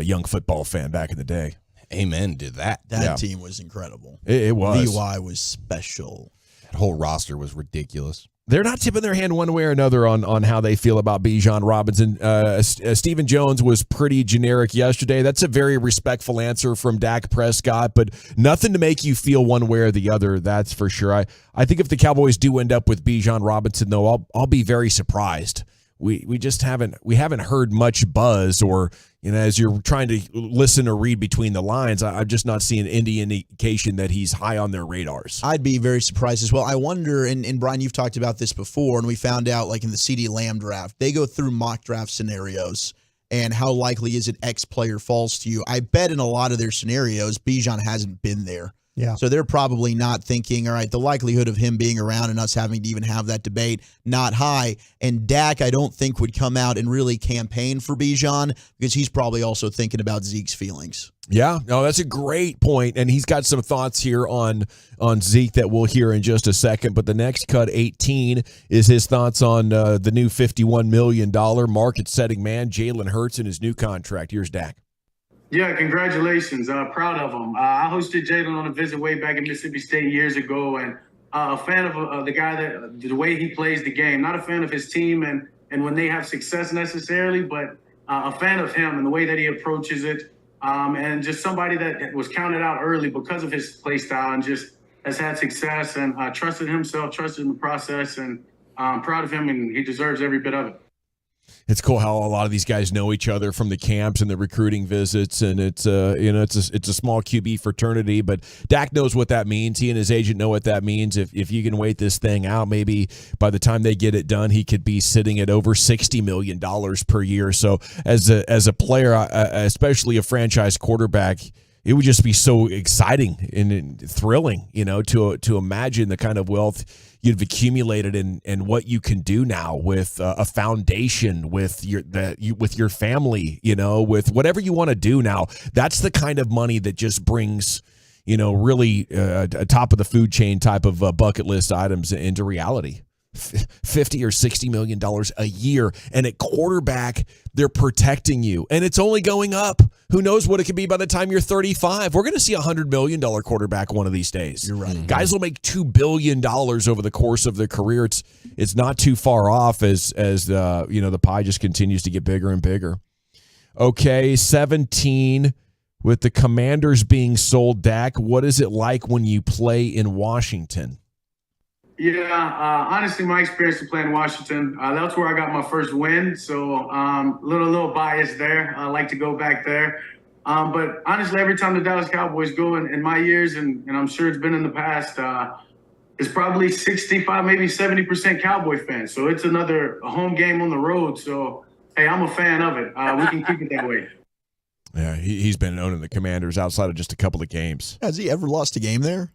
young football fan back in the day. Amen to that. That team was incredible. It was. VY was special. That whole roster was ridiculous. They're not tipping their hand one way or another on how they feel about Bijan Robinson. Stephen Jones was pretty generic yesterday. That's a very respectful answer from Dak Prescott, but nothing to make you feel one way or the other, that's for sure. I think if the Cowboys do end up with Bijan Robinson, though, I'll be very surprised. We just haven't heard much buzz, or as you're trying to listen or read between the lines, I'm just not seeing any indication that he's high on their radars. I'd be very surprised as well. I wonder, and Brian, you've talked about this before, and we found out like in the CeeDee Lamb draft, they go through mock draft scenarios and how likely is it X player falls to you. I bet in a lot of their scenarios, Bijan hasn't been there. Yeah. So they're probably not thinking, all right, the likelihood of him being around and us having to even have that debate, not high. And Dak, I don't think, would come out and really campaign for Bijan, because he's probably also thinking about Zeke's feelings. Yeah, no, that's a great point. And he's got some thoughts here on Zeke that we'll hear in just a second. But the next cut, 18, is his thoughts on the new $51 million market-setting man, Jalen Hurts, and his new contract. Here's Dak. Yeah, congratulations. Proud of him. I hosted Jalen on a visit way back in Mississippi State years ago, and a fan of the guy, the way he plays the game. Not a fan of his team and when they have success necessarily, but a fan of him and the way that he approaches it, and just somebody that was counted out early because of his play style and just has had success and trusted himself, trusted in the process, and I'm proud of him, and he deserves every bit of it. It's cool how a lot of these guys know each other from the camps and the recruiting visits, and it's a small QB fraternity. But Dak knows what that means. He and his agent know what that means. If you can wait this thing out, maybe by the time they get it done, he could be sitting at over $60 million per year. So as a player, especially a franchise quarterback, it would just be so exciting and thrilling, to imagine the kind of wealth you've accumulated and what you can do now with a foundation, with your family, with whatever you want to do now. That's the kind of money that just brings, really a top of the food chain type of bucket list items into reality. $50 or $60 million a year, and at quarterback, they're protecting you, and it's only going up. Who knows what it could be by the time you're 35? We're going to see a $100 million quarterback one of these days. You're right. Guys will make $2 billion over the course of their career. It's not too far off as the pie just continues to get bigger and bigger. Okay, 17 with the Commanders being sold. Dak, what is it like when you play in Washington? Yeah, honestly, my experience to play in Washington, that's where I got my first win. So little biased there. I like to go back there. But honestly, every time the Dallas Cowboys go in my years, and I'm sure it's been in the past, it's probably 65, maybe 70% Cowboy fans. So it's another home game on the road. So, hey, I'm a fan of it. We can keep it that way. Yeah, he's been owning the Commanders outside of just a couple of games. Has he ever lost a game there?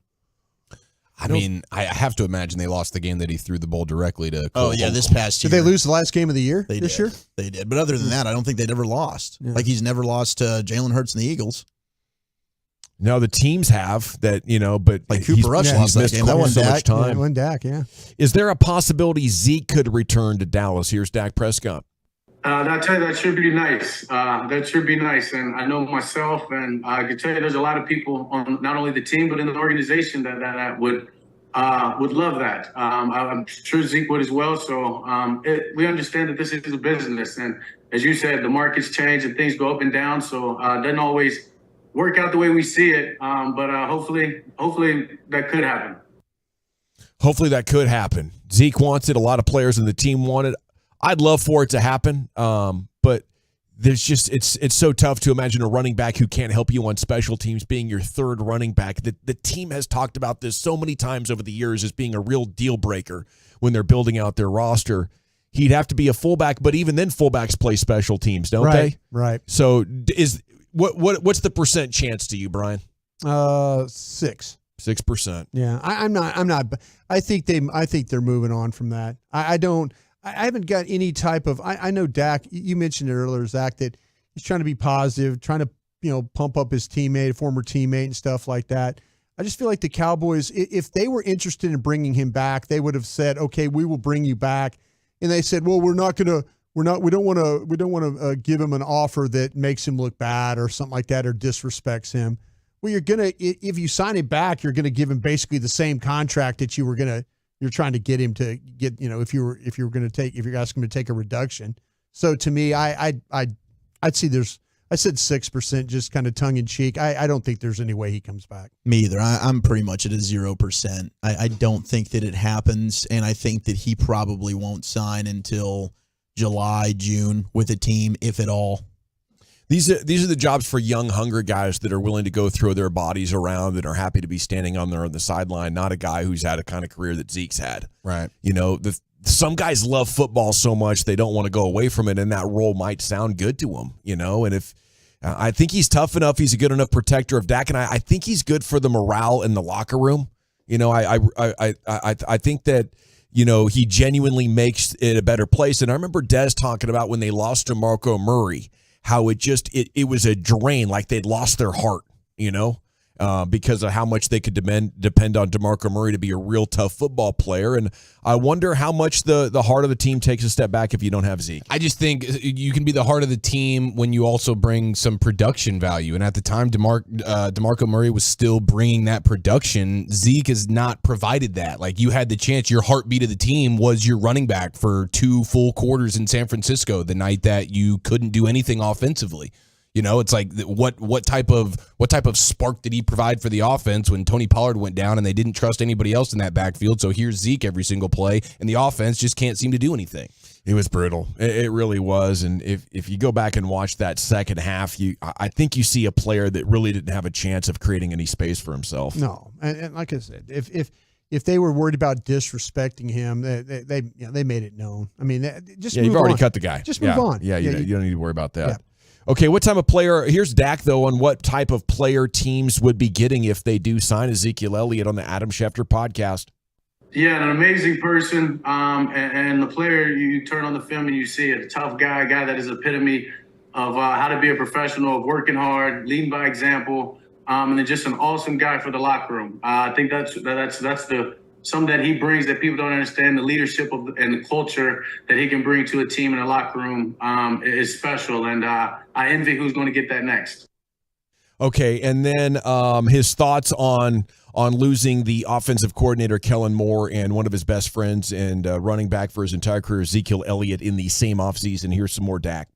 I mean, I have to imagine they lost the game that he threw the ball directly to. Oh, yeah, this past year. Did they lose the last game of the year this year? They did. But other than that, I don't think they'd ever lost. Yeah. Like he's never lost to Jalen Hurts and the Eagles. No, the teams have that, but like Cooper Rush lost that game. That one so much time. Yeah, one Dak, yeah. Is there a possibility Zeke could return to Dallas? Here's Dak Prescott. I'll tell you, that should be nice. That should be nice. And I know myself, and I can tell you there's a lot of people on not only the team, but in the organization that would love that. I'm sure Zeke would as well. So we understand that this is a business, and as you said, the markets change and things go up and down. So it doesn't always work out the way we see it. But hopefully that could happen. Hopefully that could happen. Zeke wants it. A lot of players in the team want it. I'd love for it to happen. But there's just it's so tough to imagine a running back who can't help you on special teams being your third running back. The team has talked about this so many times over the years as being a real deal breaker when they're building out their roster. He'd have to be a fullback, but even then fullbacks play special teams, don't they? Right. So what's the percent chance to you, Brian? 6%. Yeah. I'm not I think they're moving on from that. I haven't got any type of. I know Dak. You mentioned it earlier, Zach, that he's trying to be positive, trying to pump up his former teammate, and stuff like that. I just feel like the Cowboys, if they were interested in bringing him back, they would have said, "Okay, we will bring you back." And they said, "Well, we don't want to give him an offer that makes him look bad or something like that or disrespects him." Well, if you sign him back, you're gonna give him basically the same contract that you're trying to get him to get, if you're asking him to take a reduction. So to me, I'd see I said 6%, just kind of tongue in cheek. I don't think there's any way he comes back. Me either. I'm pretty much at a 0%. I don't think that it happens, and I think that he probably won't sign until July, June with a team, if at all. These are the jobs for young, hungry guys that are willing to go throw their bodies around and are happy to be standing on the sideline, not a guy who's had a kind of career that Zeke's had. Right. Some guys love football so much they don't want to go away from it, and that role might sound good to them, and if I think he's tough enough, he's a good enough protector of Dak, and I think he's good for the morale in the locker room. I think that he genuinely makes it a better place. And I remember Des talking about when they lost to DeMarco Murray, how it was a drain, like they'd lost their heart, because of how much they could depend on DeMarco Murray to be a real tough football player. And I wonder how much the heart of the team takes a step back if you don't have Zeke. I just think you can be the heart of the team when you also bring some production value. And at the time, DeMarco Murray was still bringing that production. Zeke has not provided that. Like, you had the chance. Your heartbeat of the team was your running back for 2 full quarters in San Francisco the night that you couldn't do anything offensively. It's like what type of spark did he provide for the offense when Tony Pollard went down and they didn't trust anybody else in that backfield? So here's Zeke every single play, and the offense just can't seem to do anything. It was brutal. It really was. And if you go back and watch that second half, I think you see a player that really didn't have a chance of creating any space for himself. No, and like I said, if they were worried about disrespecting him, they made it known. I mean, you've already cut the guy. Just move on. Yeah, you don't need to worry about that. Yeah. Okay, what type of player? Here's Dak, though, on what type of player teams would be getting if they do sign Ezekiel Elliott on the Adam Schefter podcast. Yeah, an amazing person. And the player, you turn on the film and you see a tough guy, a guy that is epitome of how to be a professional, of working hard, leading by example, and then just an awesome guy for the locker room. I think that's something that he brings that people don't understand. The leadership and the culture that he can bring to a team in a locker room is special, and I envy who's going to get that next. Okay, and then his thoughts on losing the offensive coordinator Kellen Moore and one of his best friends and running back for his entire career, Ezekiel Elliott, in the same offseason. Here's some more Dak.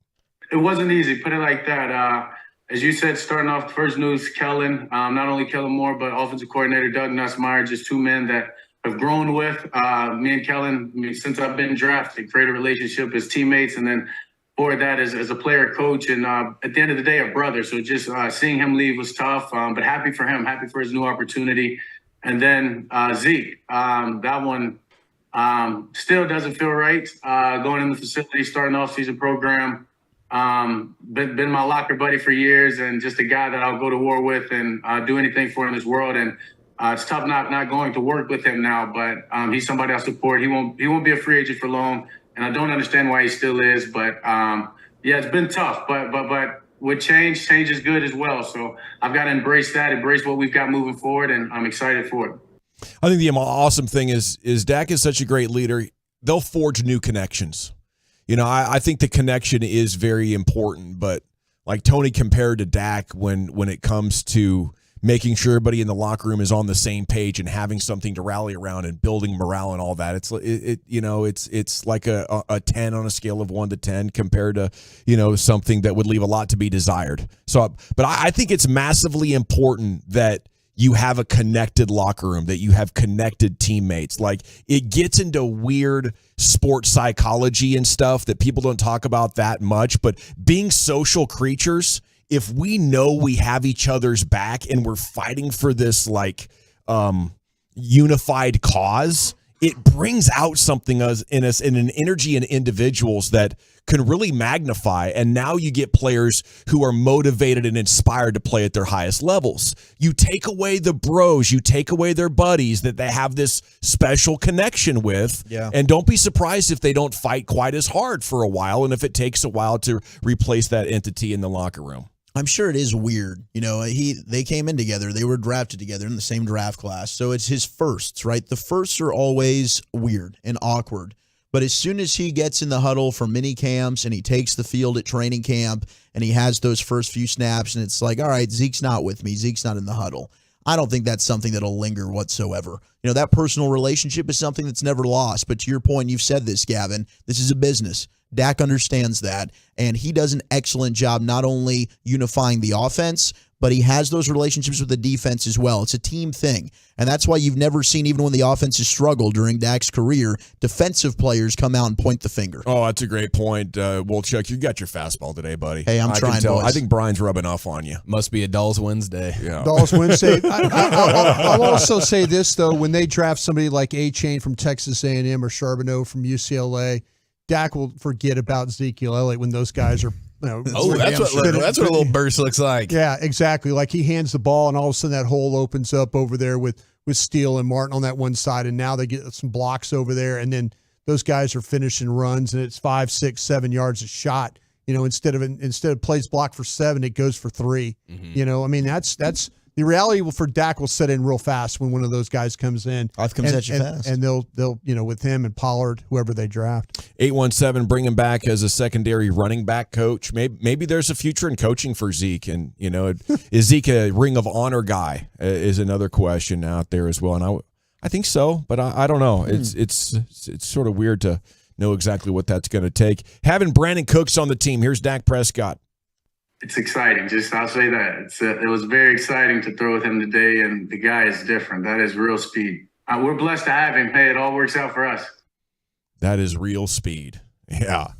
It wasn't easy, put it like that. As you said, starting off the first news, Kellen, not only Kellen Moore, but offensive coordinator Doug Nussmeier, just two men that have grown with. Me and Kellen, since I've been drafted, created a relationship as teammates, and then for that as a player, coach, and at the end of the day, a brother. So just seeing him leave was tough, but happy for him, happy for his new opportunity. And then Zeke, that one still doesn't feel right. Going in the facility, starting off-season program, been my locker buddy for years, and just a guy that I'll go to war with and do anything for in this world. And it's tough not going to work with him now, but he's somebody I support. He won't be a free agent for long, and I don't understand why he still is. But it's been tough. But with change is good as well. So I've got to embrace what we've got moving forward, and I'm excited for it. I think the awesome thing is Dak is such a great leader. They'll forge new connections. I think the connection is very important, but like Tony compared to Dak when it comes to making sure everybody in the locker room is on the same page and having something to rally around and building morale and all that. It's like a 10 on a scale of 1 to 10 compared to, something that would leave a lot to be desired. So, but I think it's massively important that you have a connected locker room, that you have connected teammates. Like, it gets into weird sports psychology and stuff that people don't talk about that much, but being social creatures, if we know we have each other's back and we're fighting for this unified cause, it brings out something in us in an energy in individuals that can really magnify. And now you get players who are motivated and inspired to play at their highest levels. You take away the bros, you take away their buddies that they have this special connection with. Yeah. And don't be surprised if they don't fight quite as hard for a while, and if it takes a while to replace that entity in the locker room. I'm sure it is weird. They came in together. They were drafted together in the same draft class. So it's his firsts, right? The firsts are always weird and awkward. But as soon as he gets in the huddle for mini camps and he takes the field at training camp and he has those first few snaps and it's like, all right, Zeke's not with me. Zeke's not in the huddle. I don't think that's something that'll linger whatsoever. That personal relationship is something that's never lost. But to your point, you've said this, Gavin, this is a business. Dak understands that, and he does an excellent job not only unifying the offense, but he has those relationships with the defense as well. It's a team thing, and that's why you've never seen, even when the offense has struggled during Dak's career, defensive players come out and point the finger. Oh, that's a great point. Well, Chuck, you got your fastball today, buddy. Hey, I'm trying, boys. I think Brian's rubbing off on you. Must be a Dolls Wednesday. Yeah. Dolls Wednesday. I'll also say this, though. When they draft somebody like A-Chain from Texas A&M or Charbonneau from UCLA, Dak will forget about Ezekiel Elliott when those guys are. That's what a little burst looks like. Yeah, exactly. Like, he hands the ball, and all of a sudden that hole opens up over there with Steele and Martin on that one side, and now they get some blocks over there, and then those guys are finishing runs, and it's 5, 6, 7 yards a shot. Instead of plays blocked for 7, it goes for 3. Mm-hmm. That's the reality for Dak will set in real fast when one of those guys comes in. Life comes at you fast. And they'll with him and Pollard, whoever they draft. 817, bring him back as a secondary running back coach. Maybe there's a future in coaching for Zeke. And, is Zeke a Ring of Honor guy is another question out there as well. And I think so, but I don't know. It's sort of weird to know exactly what that's going to take. Having Brandon Cooks on the team, here's Dak Prescott. It's exciting. I'll say that. It was very exciting to throw with him today, and the guy is different. That is real speed. We're blessed to have him. Hey, it all works out for us. That is real speed. Yeah.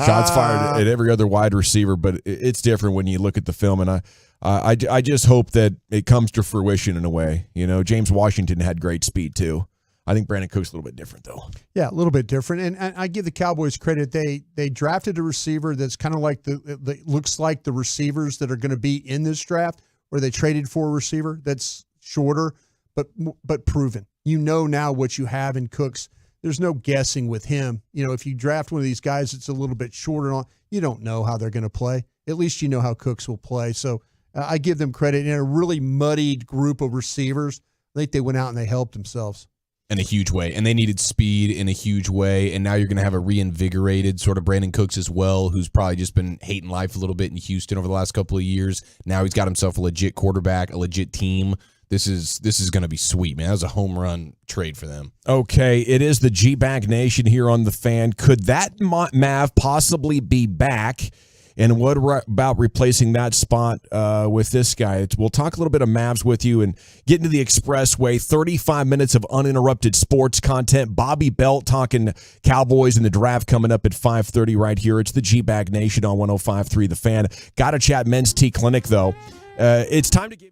Shots fired at every other wide receiver, but it's different when you look at the film, and I just hope that it comes to fruition in a way. James Washington had great speed too. I think Brandon Cook's a little bit different, though. Yeah, a little bit different. And I give the Cowboys credit. They drafted a receiver that's kind of like looks like the receivers that are going to be in this draft, where they traded for a receiver that's shorter but proven. Now what you have in Cooks. There's no guessing with him. If you draft one of these guys that's a little bit shorter, you don't know how they're going to play. At least you know how Cooks will play. So I give them credit. In a really muddied group of receivers, I think they went out and they helped themselves. In a huge way. And they needed speed in a huge way. And now you're going to have a reinvigorated sort of Brandon Cooks as well, who's probably just been hating life a little bit in Houston over the last couple of years. Now he's got himself a legit quarterback, a legit team. This is going to be sweet, man. That was a home run trade for them. Okay, it is the G-Bag Nation here on The Fan. Could that Mav possibly be back? And what about replacing that spot with this guy? We'll talk a little bit of Mavs with you and get into the Expressway. 35 minutes of uninterrupted sports content. Bobby Belt talking Cowboys and the draft coming up at 5:30 right here. It's the G-Bag Nation on 105.3 The Fan. Got to chat Men's T Clinic, though. It's time to give your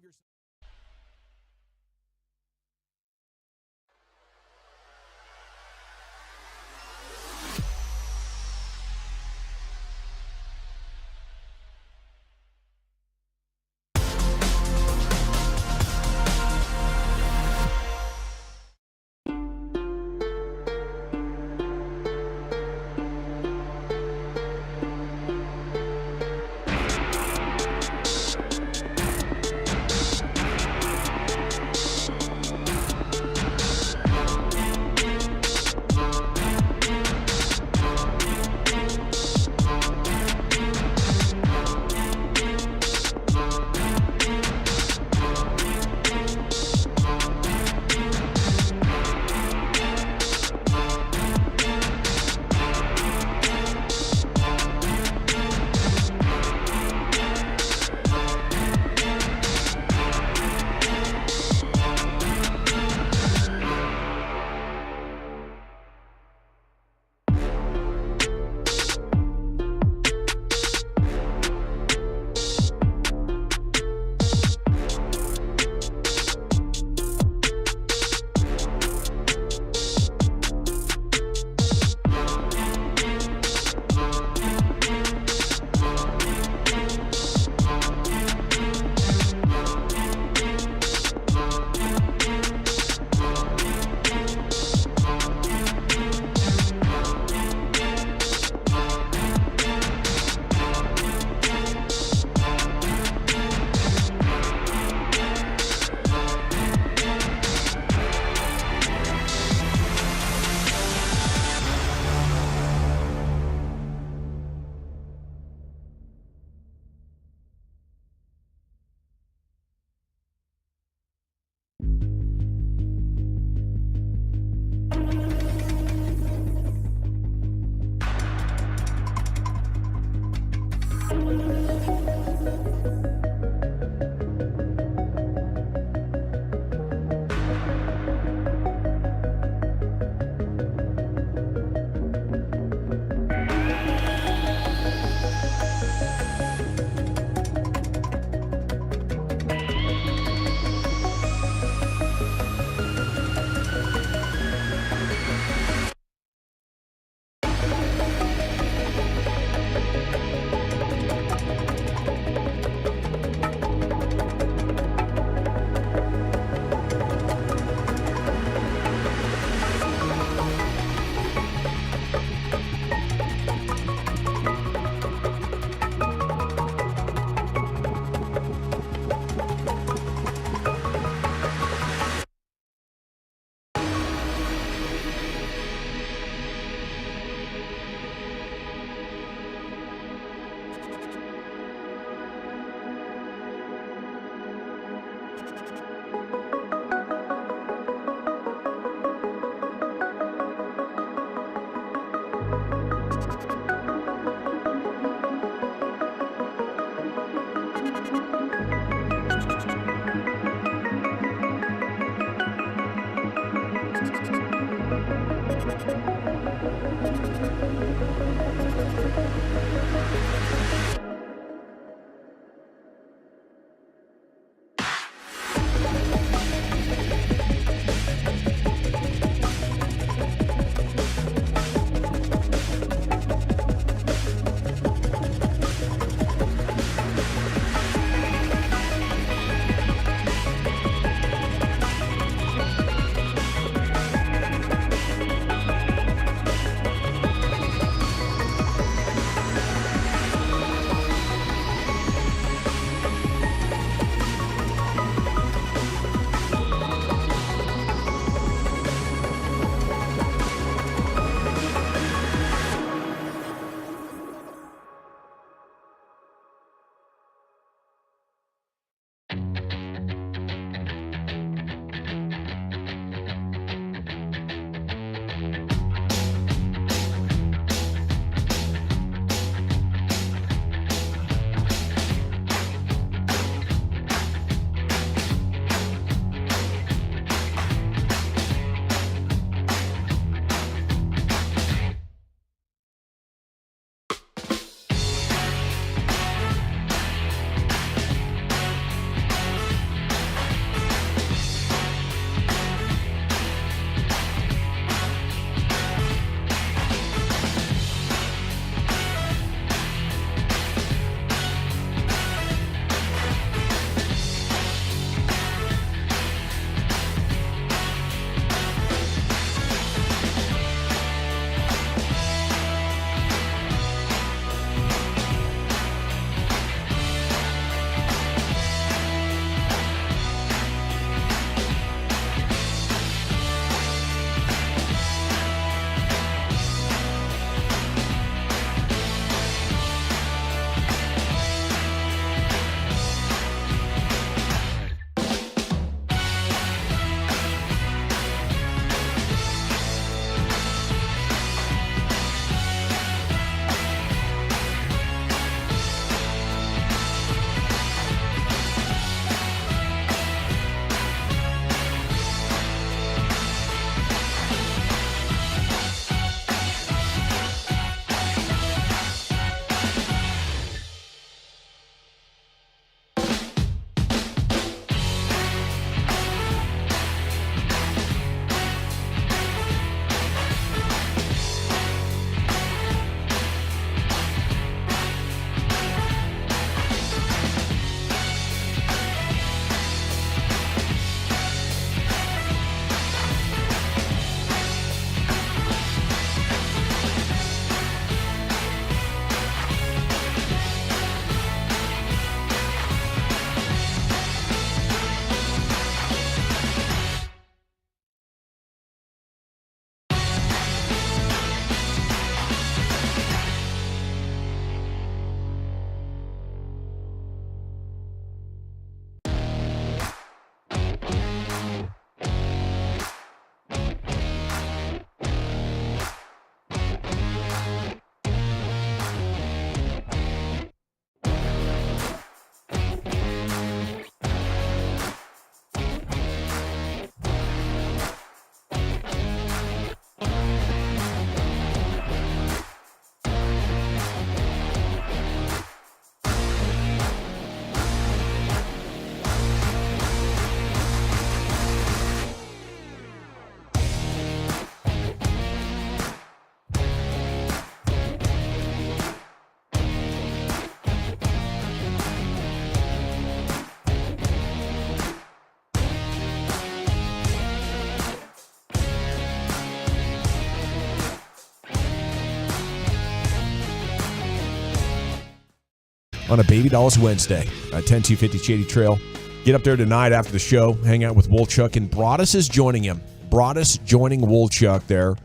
on a Baby Dolls Wednesday. 10250 Shady Trail. Get up there tonight after the show. Hang out with Woolchuck, and Broadus is joining him. Broadus joining Woolchuck there.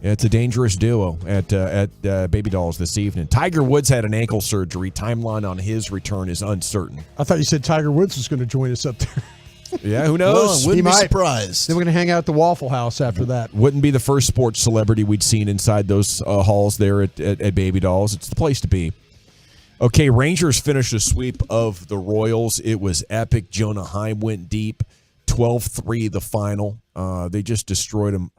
It's a dangerous duo at Baby Dolls this evening. Tiger Woods had an ankle surgery. Timeline on his return is uncertain. I thought you said Tiger Woods was going to join us up there. Yeah, who knows? Wouldn't be surprised. Then we're going to hang out at the Waffle House after that. Wouldn't be the first sports celebrity we'd seen inside those halls there at Baby Dolls. It's the place to be. Okay, Rangers finished a sweep of the Royals. It was epic. Jonah Heim went deep. 12-3 the final. They just destroyed him.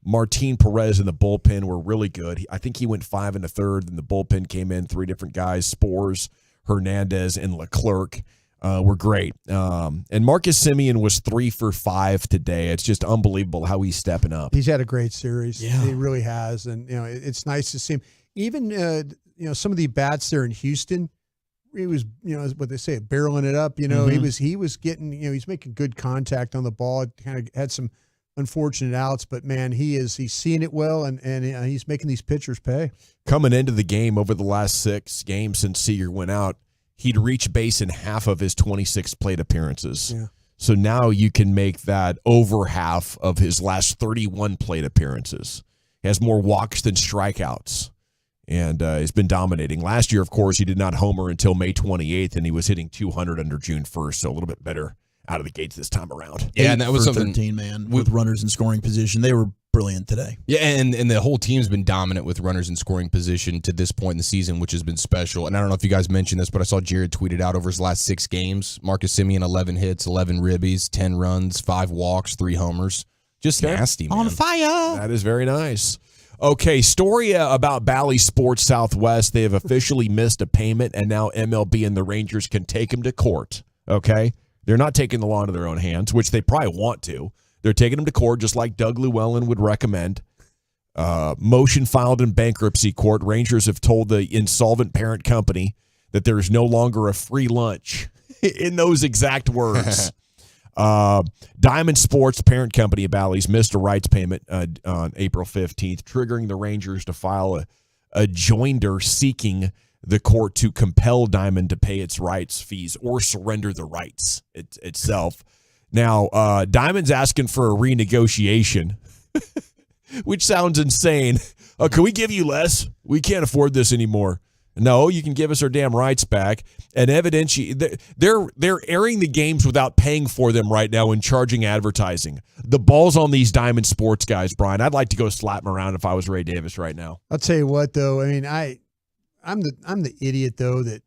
Martin Perez in the bullpen were really good. I think he went 5 1/3, and the bullpen came in 3 different guys. Spores, Hernandez, and Leclerc were great. And Marcus Semien was 3 for 5 today. It's just unbelievable how he's stepping up. He's had a great series. Yeah. He really has. And, it's nice to see him. Even, some of the bats there in Houston, he was, what they say, barreling it up. He was getting, he's making good contact on the ball. Kind of had some unfortunate outs, but man, he's seeing it well, and he's making these pitchers pay. Coming into the game over the last 6 games since Seager went out, he'd reached base in half of his 26 plate appearances. Yeah. So now you can make that over half of his last 31 plate appearances. He has more walks than strikeouts. And he's been dominating. Last year, of course, he did not homer until May 28th, and he was hitting 200 under June 1st, so a little bit better out of the gates this time around. Yeah, and that was something 13, man, with runners in scoring position. They were brilliant today. Yeah, and the whole team's been dominant with runners in scoring position to this point in the season, which has been special. And I don't know if you guys mentioned this, but I saw Jared tweeted out over his last 6 games. Marcus Semien, 11 hits, 11 ribbies, 10 runs, 5 walks, 3 homers. Just nasty, man. On fire. That is very nice. Okay, story about Bally Sports Southwest. They have officially missed a payment, and now MLB and the Rangers can take him to court. Okay? They're not taking the law into their own hands, which they probably want to. They're taking him to court just like Doug Llewellyn would recommend. Motion filed in bankruptcy court. Rangers have told the insolvent parent company that there is no longer a free lunch in those exact words. Diamond Sports, parent company of Bally's, missed a rights payment on April 15th, triggering the Rangers to file a joinder seeking the court to compel Diamond to pay its rights fees or surrender the rights itself. Now, Diamond's asking for a renegotiation, which sounds insane. Can we give you less? We can't afford this anymore. No, you can give us our damn rights back. And evidently, they're airing the games without paying for them right now and charging advertising. The ball's on these Diamond Sports guys, Brian. I'd like to go slap them around if I was Ray Davis right now. I'll tell you what, though. I mean, I'm the idiot though that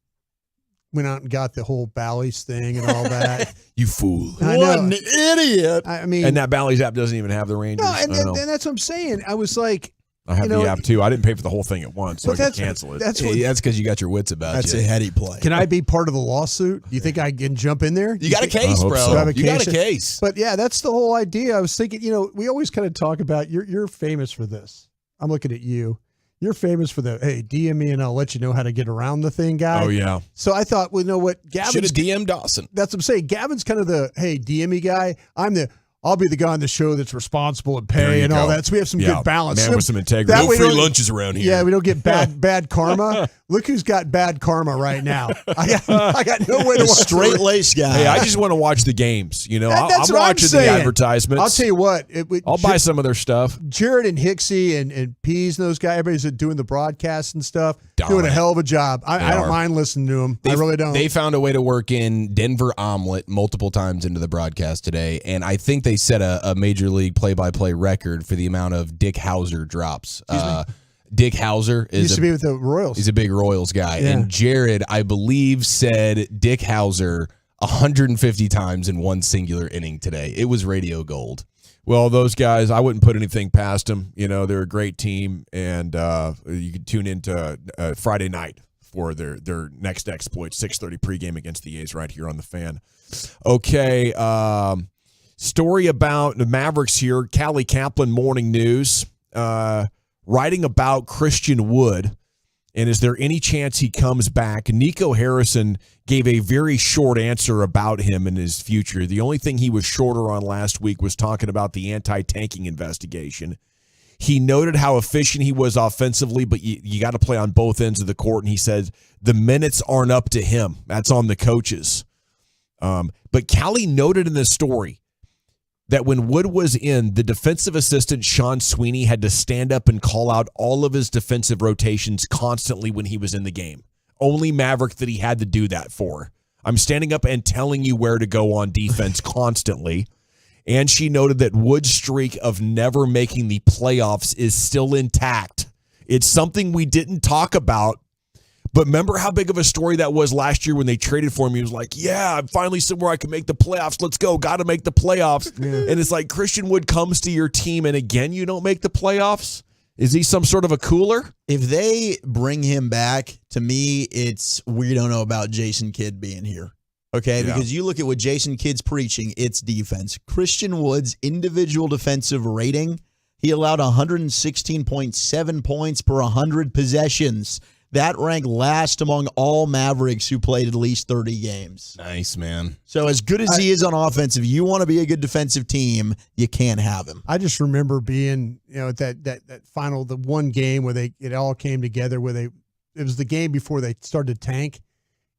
went out and got the whole Bally's thing and all that. You fool! I What know. an idiot! I mean, And that Bally's app doesn't even have the Rangers. no, and that's what I'm saying. I was like, I have the app too. I didn't pay for the whole thing at once, so I But could cancel it. That's what. That's because you got your wits about That's you. a heady play. Can I be part of the lawsuit? Do you think I can jump in there? You got a think- case, I hope bro. so. I have a You got a case. case. But yeah, that's the whole idea. I was thinking, we always kind of talk about you're famous for this. I'm looking at you. You're famous for the, hey, DM me and I'll let you know how to get around the thing guy. Oh, yeah. So I thought, well, you know what? Should have Gavin's, DM Dawson. that's what I'm saying. Gavin's kind of the, hey, DM me guy. I'll be the guy on the show that's responsible and There pay you and all go. that. So we have some Yeah, good balance. man So with some integrity. that No way free we don't- lunches around here. Yeah, we don't get bad karma. Look who's got bad karma right now. I got no way to A watch straight laced guy. Hey, I just want to watch the games. That's I'm what watching the saying. advertisements. I'll tell you what. I'll buy some of their stuff. Jared and Hixie and Pease and those guys, everybody's doing the broadcast and stuff, doing a Dominant. hell of a job. I don't are. mind listening to them. I really don't. They found a way to work in Denver omelet multiple times into the broadcast today, and I think they set a major league play-by-play record for the amount of Dick Hauser drops. Dick Hauser used is to be with the Royals. he's a big Royals guy, Yeah. and Jared, I believe, said Dick Hauser 150 times in one singular inning today. It was radio gold. Well, those guys, I wouldn't put anything past them. They're a great team, and you can tune into Friday night for their next exploit, 6:30 pregame against the A's right here on the Fan. Okay, story about the Mavericks here. Callie Kaplan, Morning News, writing about Christian Wood, and is there any chance he comes back? Nico Harrison gave a very short answer about him and his future. The only thing he was shorter on last week was talking about the anti-tanking investigation. He noted how efficient he was offensively, but you got to play on both ends of the court. And he said the minutes aren't up to him. That's on the coaches. But Callie noted in the story that when Wood was in, the defensive assistant, Sean Sweeney, had to stand up and call out all of his defensive rotations constantly when he was in the game. Only Maverick that he had to do that for. I'm standing up and telling you where to go on defense constantly. And she noted that Wood's streak of never making the playoffs is still intact. It's something we didn't talk about. But remember how big of a story that was last year when they traded for him? He was like, yeah, I'm finally somewhere I can make the playoffs. Let's go. Got to make the playoffs. Yeah. And it's like Christian Wood comes to your team, and again, you don't make the playoffs? Is he some sort of a cooler? If they bring him back, to me, it's we don't know about Jason Kidd being here. Okay, because you look at what Jason Kidd's preaching, it's defense. Christian Wood's individual defensive rating, he allowed 116.7 points per 100 possessions. That ranked last among all Mavericks who played at least 30 games. Nice, man. So as good as he is on offense, if you want to be a good defensive team, you can't have him. I just remember being, at that final, the one game where it all came together, where it was the game before they started to tank.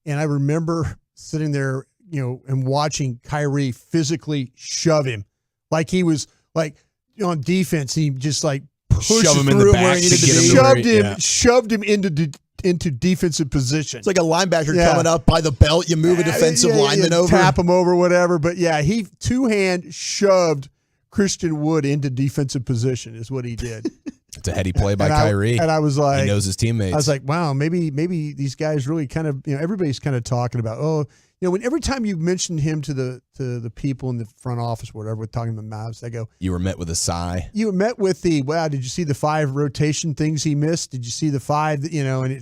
And I remember sitting there, and watching Kyrie physically shove him. Like he was on defense, he just pushed shove him through in the him back where he needed to be. Shoved him into defensive position. It's like a linebacker coming up by the belt. You move a defensive lineman over. Tap him over, whatever. But, he two-hand shoved Christian Wood into defensive position is what he did. It's a heady play by Kyrie. And I was like, he knows his teammates. I was like, wow, maybe these guys really kind of, everybody's kind of talking about, when every time you mention him to the people in the front office, or whatever, we're talking about Mavs, they go, you were met with a sigh. You were met with did you see the 5 rotation things he missed? Did you see the 5 and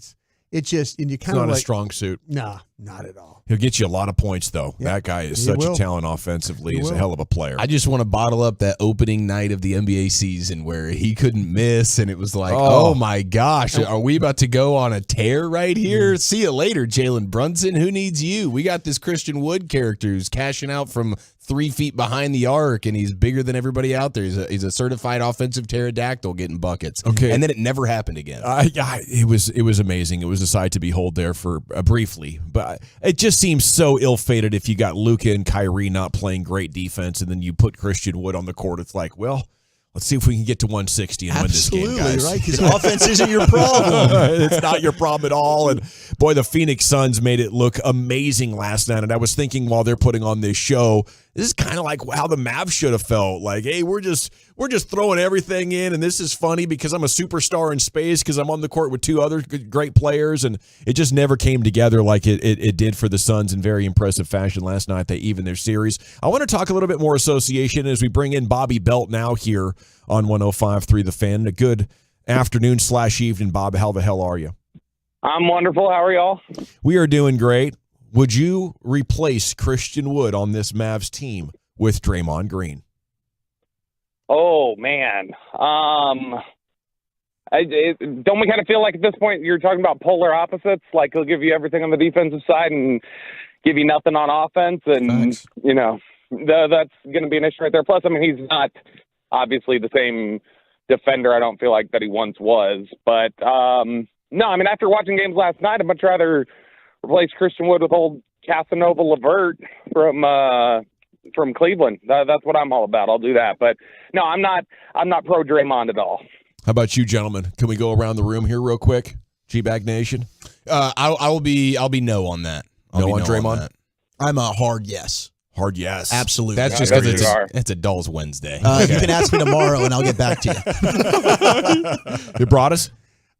it's just, and you kind of not a strong suit. Nah, not at all. He'll get you a lot of points, though. Yeah. That guy is such a talent offensively. He's a hell of a player. I just want to bottle up that opening night of the NBA season where he couldn't miss, and it was like, oh my gosh, are we about to go on a tear right here? See you later, Jalen Brunson. Who needs you? We got this Christian Wood character who's cashing out from 3 feet behind the arc, and he's bigger than everybody out there. He's a certified offensive pterodactyl getting buckets. Okay. And then it never happened again. It was amazing. It was a sight to behold there for briefly, but it just seems so ill-fated if you got Luka and Kyrie not playing great defense, and then you put Christian Wood on the court. It's like, well, let's see if we can get to 160 and win this game, guys. Right? Because offense isn't your problem. It's not your problem at all. And boy, the Phoenix Suns made it look amazing last night. And I was thinking while they're putting on this show, this is kind of like how the Mavs should have felt. Like, hey, we're just throwing everything in, and this is funny because I'm a superstar in space because I'm on the court with 2 other great players, and it just never came together like it did for the Suns in very impressive fashion last night. They even their series. I want to talk a little bit more association as we bring in Bobby Belt now here on 105.3 The Fan. A good afternoon/evening, Bob. How the hell are you? I'm wonderful. How are y'all? We are doing great. Would you replace Christian Wood on this Mavs team with Draymond Green? Oh, man. Don't we kind of feel like at this point you're talking about polar opposites? Like he'll give you everything on the defensive side and give you nothing on offense. And, that's going to be an issue right there. Plus, he's not obviously the same defender I don't feel like that he once was. But, no, after watching games last night, I'd much rather replace Christian Wood with old Casanova LeVert from Cleveland. That's what I'm all about. I'll do that. But no, I'm not pro Draymond at all. How about you, gentlemen? Can we go around the room here real quick? G-Bag Nation. I'll be no on that. No on Draymond. I'm a hard yes. Hard yes. Absolutely. That's just because it's a Dulls Wednesday. You can ask me tomorrow, and I'll get back to you. You brought us?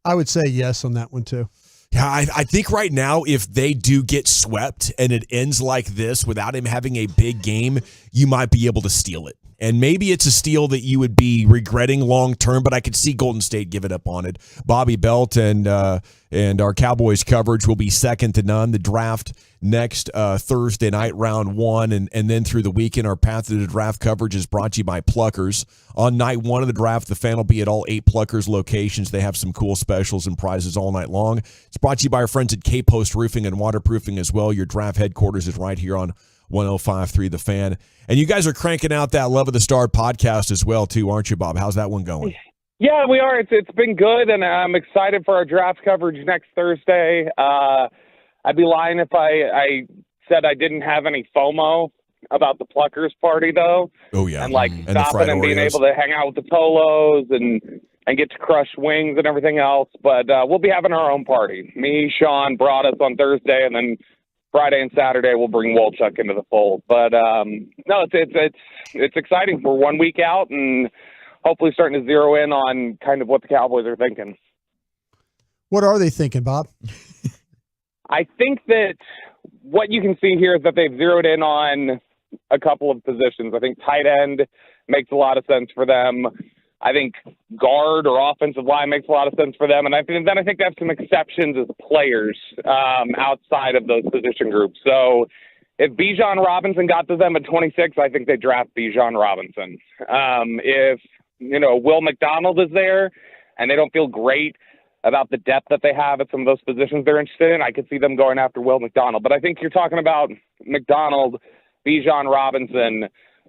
I would say yes on that one, too. Yeah, I think right now, if they do get swept and it ends like this without him having a big game, you might be able to steal it. And maybe it's a steal that you would be regretting long term, but I could see Golden State giving up on it. Bobby Belt and our Cowboys coverage will be second to none. The draft next Thursday night, round 1, and then through the weekend, our Path to the Draft coverage is brought to you by Pluckers. On night 1 of the draft, the fan will be at all 8 Pluckers locations. They have some cool specials and prizes all night long. It's brought to you by our friends at K-Post Roofing and Waterproofing as well. Your draft headquarters is right here on 105.3 The Fan. And you guys are cranking out that Love of the Star podcast as well, too, aren't you, Bob? How's that one going? Yeah, we are. It's been good, and I'm excited for our draft coverage next Thursday. I'd be lying if I said I didn't have any FOMO about the Pluckers party, though. Oh, yeah. And, like, stopping and being able to hang out with the Polos and get to crush wings and everything else. But we'll be having our own party. Me, Sean, brought us on Thursday, and then Friday and Saturday we'll bring Wolchuk into the fold. But, no, it's exciting. We're 1 week out and hopefully starting to zero in on kind of what the Cowboys are thinking. What are they thinking, Bob? I think that what you can see here is that they've zeroed in on a couple of positions. I think tight end makes a lot of sense for them. I think guard or offensive line makes a lot of sense for them. And I think they have some exceptions as players outside of those position groups. So if Bijan Robinson got to them at 26, I think they draft Bijan Robinson. If, Will McDonald is there and they don't feel great about the depth that they have at some of those positions they're interested in, I could see them going after Will McDonald. But I think you're talking about McDonald, Bijan Robinson,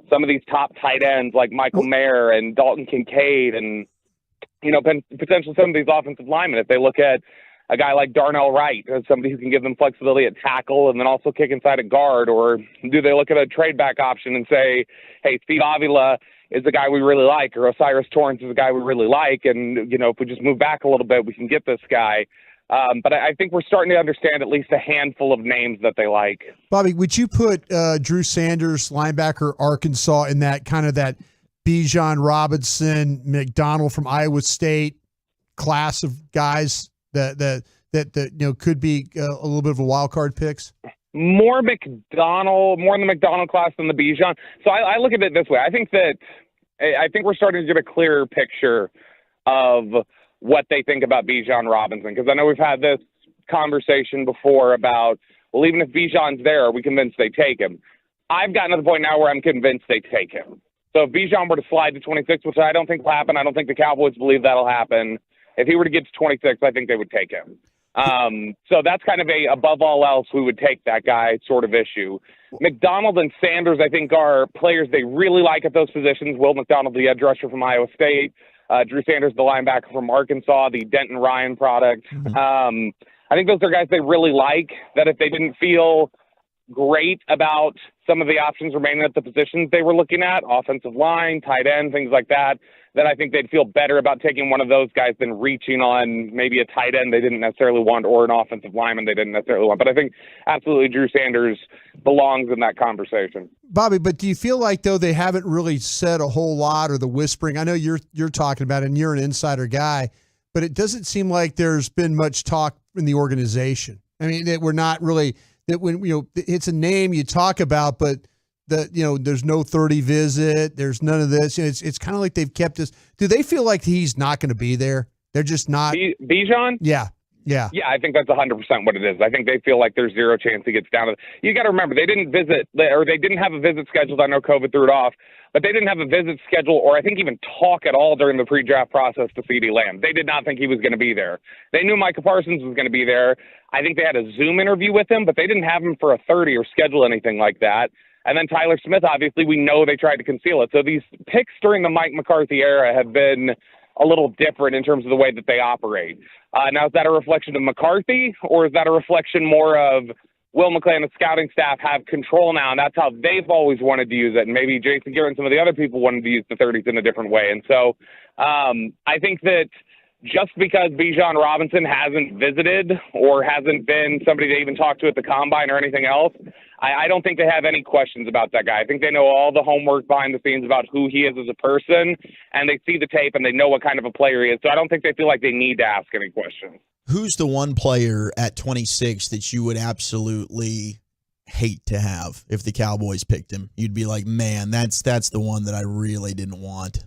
some of these top tight ends like Michael Mayer and Dalton Kincaid and, potentially some of these offensive linemen. If they look at a guy like Darnell Wright as somebody who can give them flexibility at tackle and then also kick inside at guard, or do they look at a trade back option and say, hey, Steve Avila is the guy we really like, or Osiris Torrance is the guy we really like, and, if we just move back a little bit, we can get this guy. But I think we're starting to understand at least a handful of names that they like. Bobby, would you put Drew Sanders, linebacker, Arkansas, in that kind of that Bijan Robinson, McDonald from Iowa State class of guys that could be a little bit of a wild card picks? More in the McDonald class than the Bijan. So I look at it this way. I think we're starting to get a clearer picture of what they think about Bijan Robinson, because I know we've had this conversation before about, well, even if Bijan's there, are we convinced they take him? I've gotten to the point now where I'm convinced they take him. So if Bijan were to slide to 26, which I don't think will happen, I don't think the Cowboys believe that'll happen. If he were to get to 26, I think they would take him. So that's kind of above all else, we would take that guy sort of issue. McDonald and Sanders, I think, are players they really like at those positions. Will McDonald, the edge rusher from Iowa State. Drew Sanders, the linebacker from Arkansas, the Denton Ryan product. I think those are guys they really like, that if they didn't feel great about some of the options remaining at the positions they were looking at, offensive line, tight end, things like that, then I think they'd feel better about taking one of those guys than reaching on maybe a tight end they didn't necessarily want or an offensive lineman they didn't necessarily want. But I think absolutely Drew Sanders belongs in that conversation. Bobby, but do you feel like, though, they haven't really said a whole lot, or the whispering? I know you're talking about it and you're an insider guy, but it doesn't seem like there's been much talk in the organization. I mean, that we're not really – that when, it's a name you talk about, but there's no 30 visit, there's none of this. It's kind of like they've kept this. Do they feel like he's not going to be there? They're just not. Bijan? Yeah. Yeah, I think that's 100% what it is. I think they feel like there's zero chance he gets down to. You got to remember, they didn't have a visit scheduled. I know COVID threw it off, but they didn't have a visit schedule, or I think even talk at all during the pre-draft process to CeeDee Lamb. They did not think he was going to be there. They knew Micah Parsons was going to be there. I think they had a Zoom interview with him, but they didn't have him for a 30 or schedule anything like that. And then Tyler Smith, obviously, we know they tried to conceal it. So these picks during the Mike McCarthy era have been a little different in terms of the way that they operate. Now, is that a reflection of McCarthy, or is that a reflection more of Will McClay and the scouting staff have control now, and that's how they've always wanted to use it? And maybe Jason Garrett and some of the other people wanted to use the 30s in a different way. And so I think that just because Bijan Robinson hasn't visited or hasn't been somebody they even talked to at the Combine or anything else, I don't think they have any questions about that guy. I think they know all the homework behind the scenes about who he is as a person, and they see the tape and they know what kind of a player he is. So I don't think they feel like they need to ask any questions. Who's the one player at 26 that you would absolutely hate to have if the Cowboys picked him? You'd be like, man, that's the one that I really didn't want.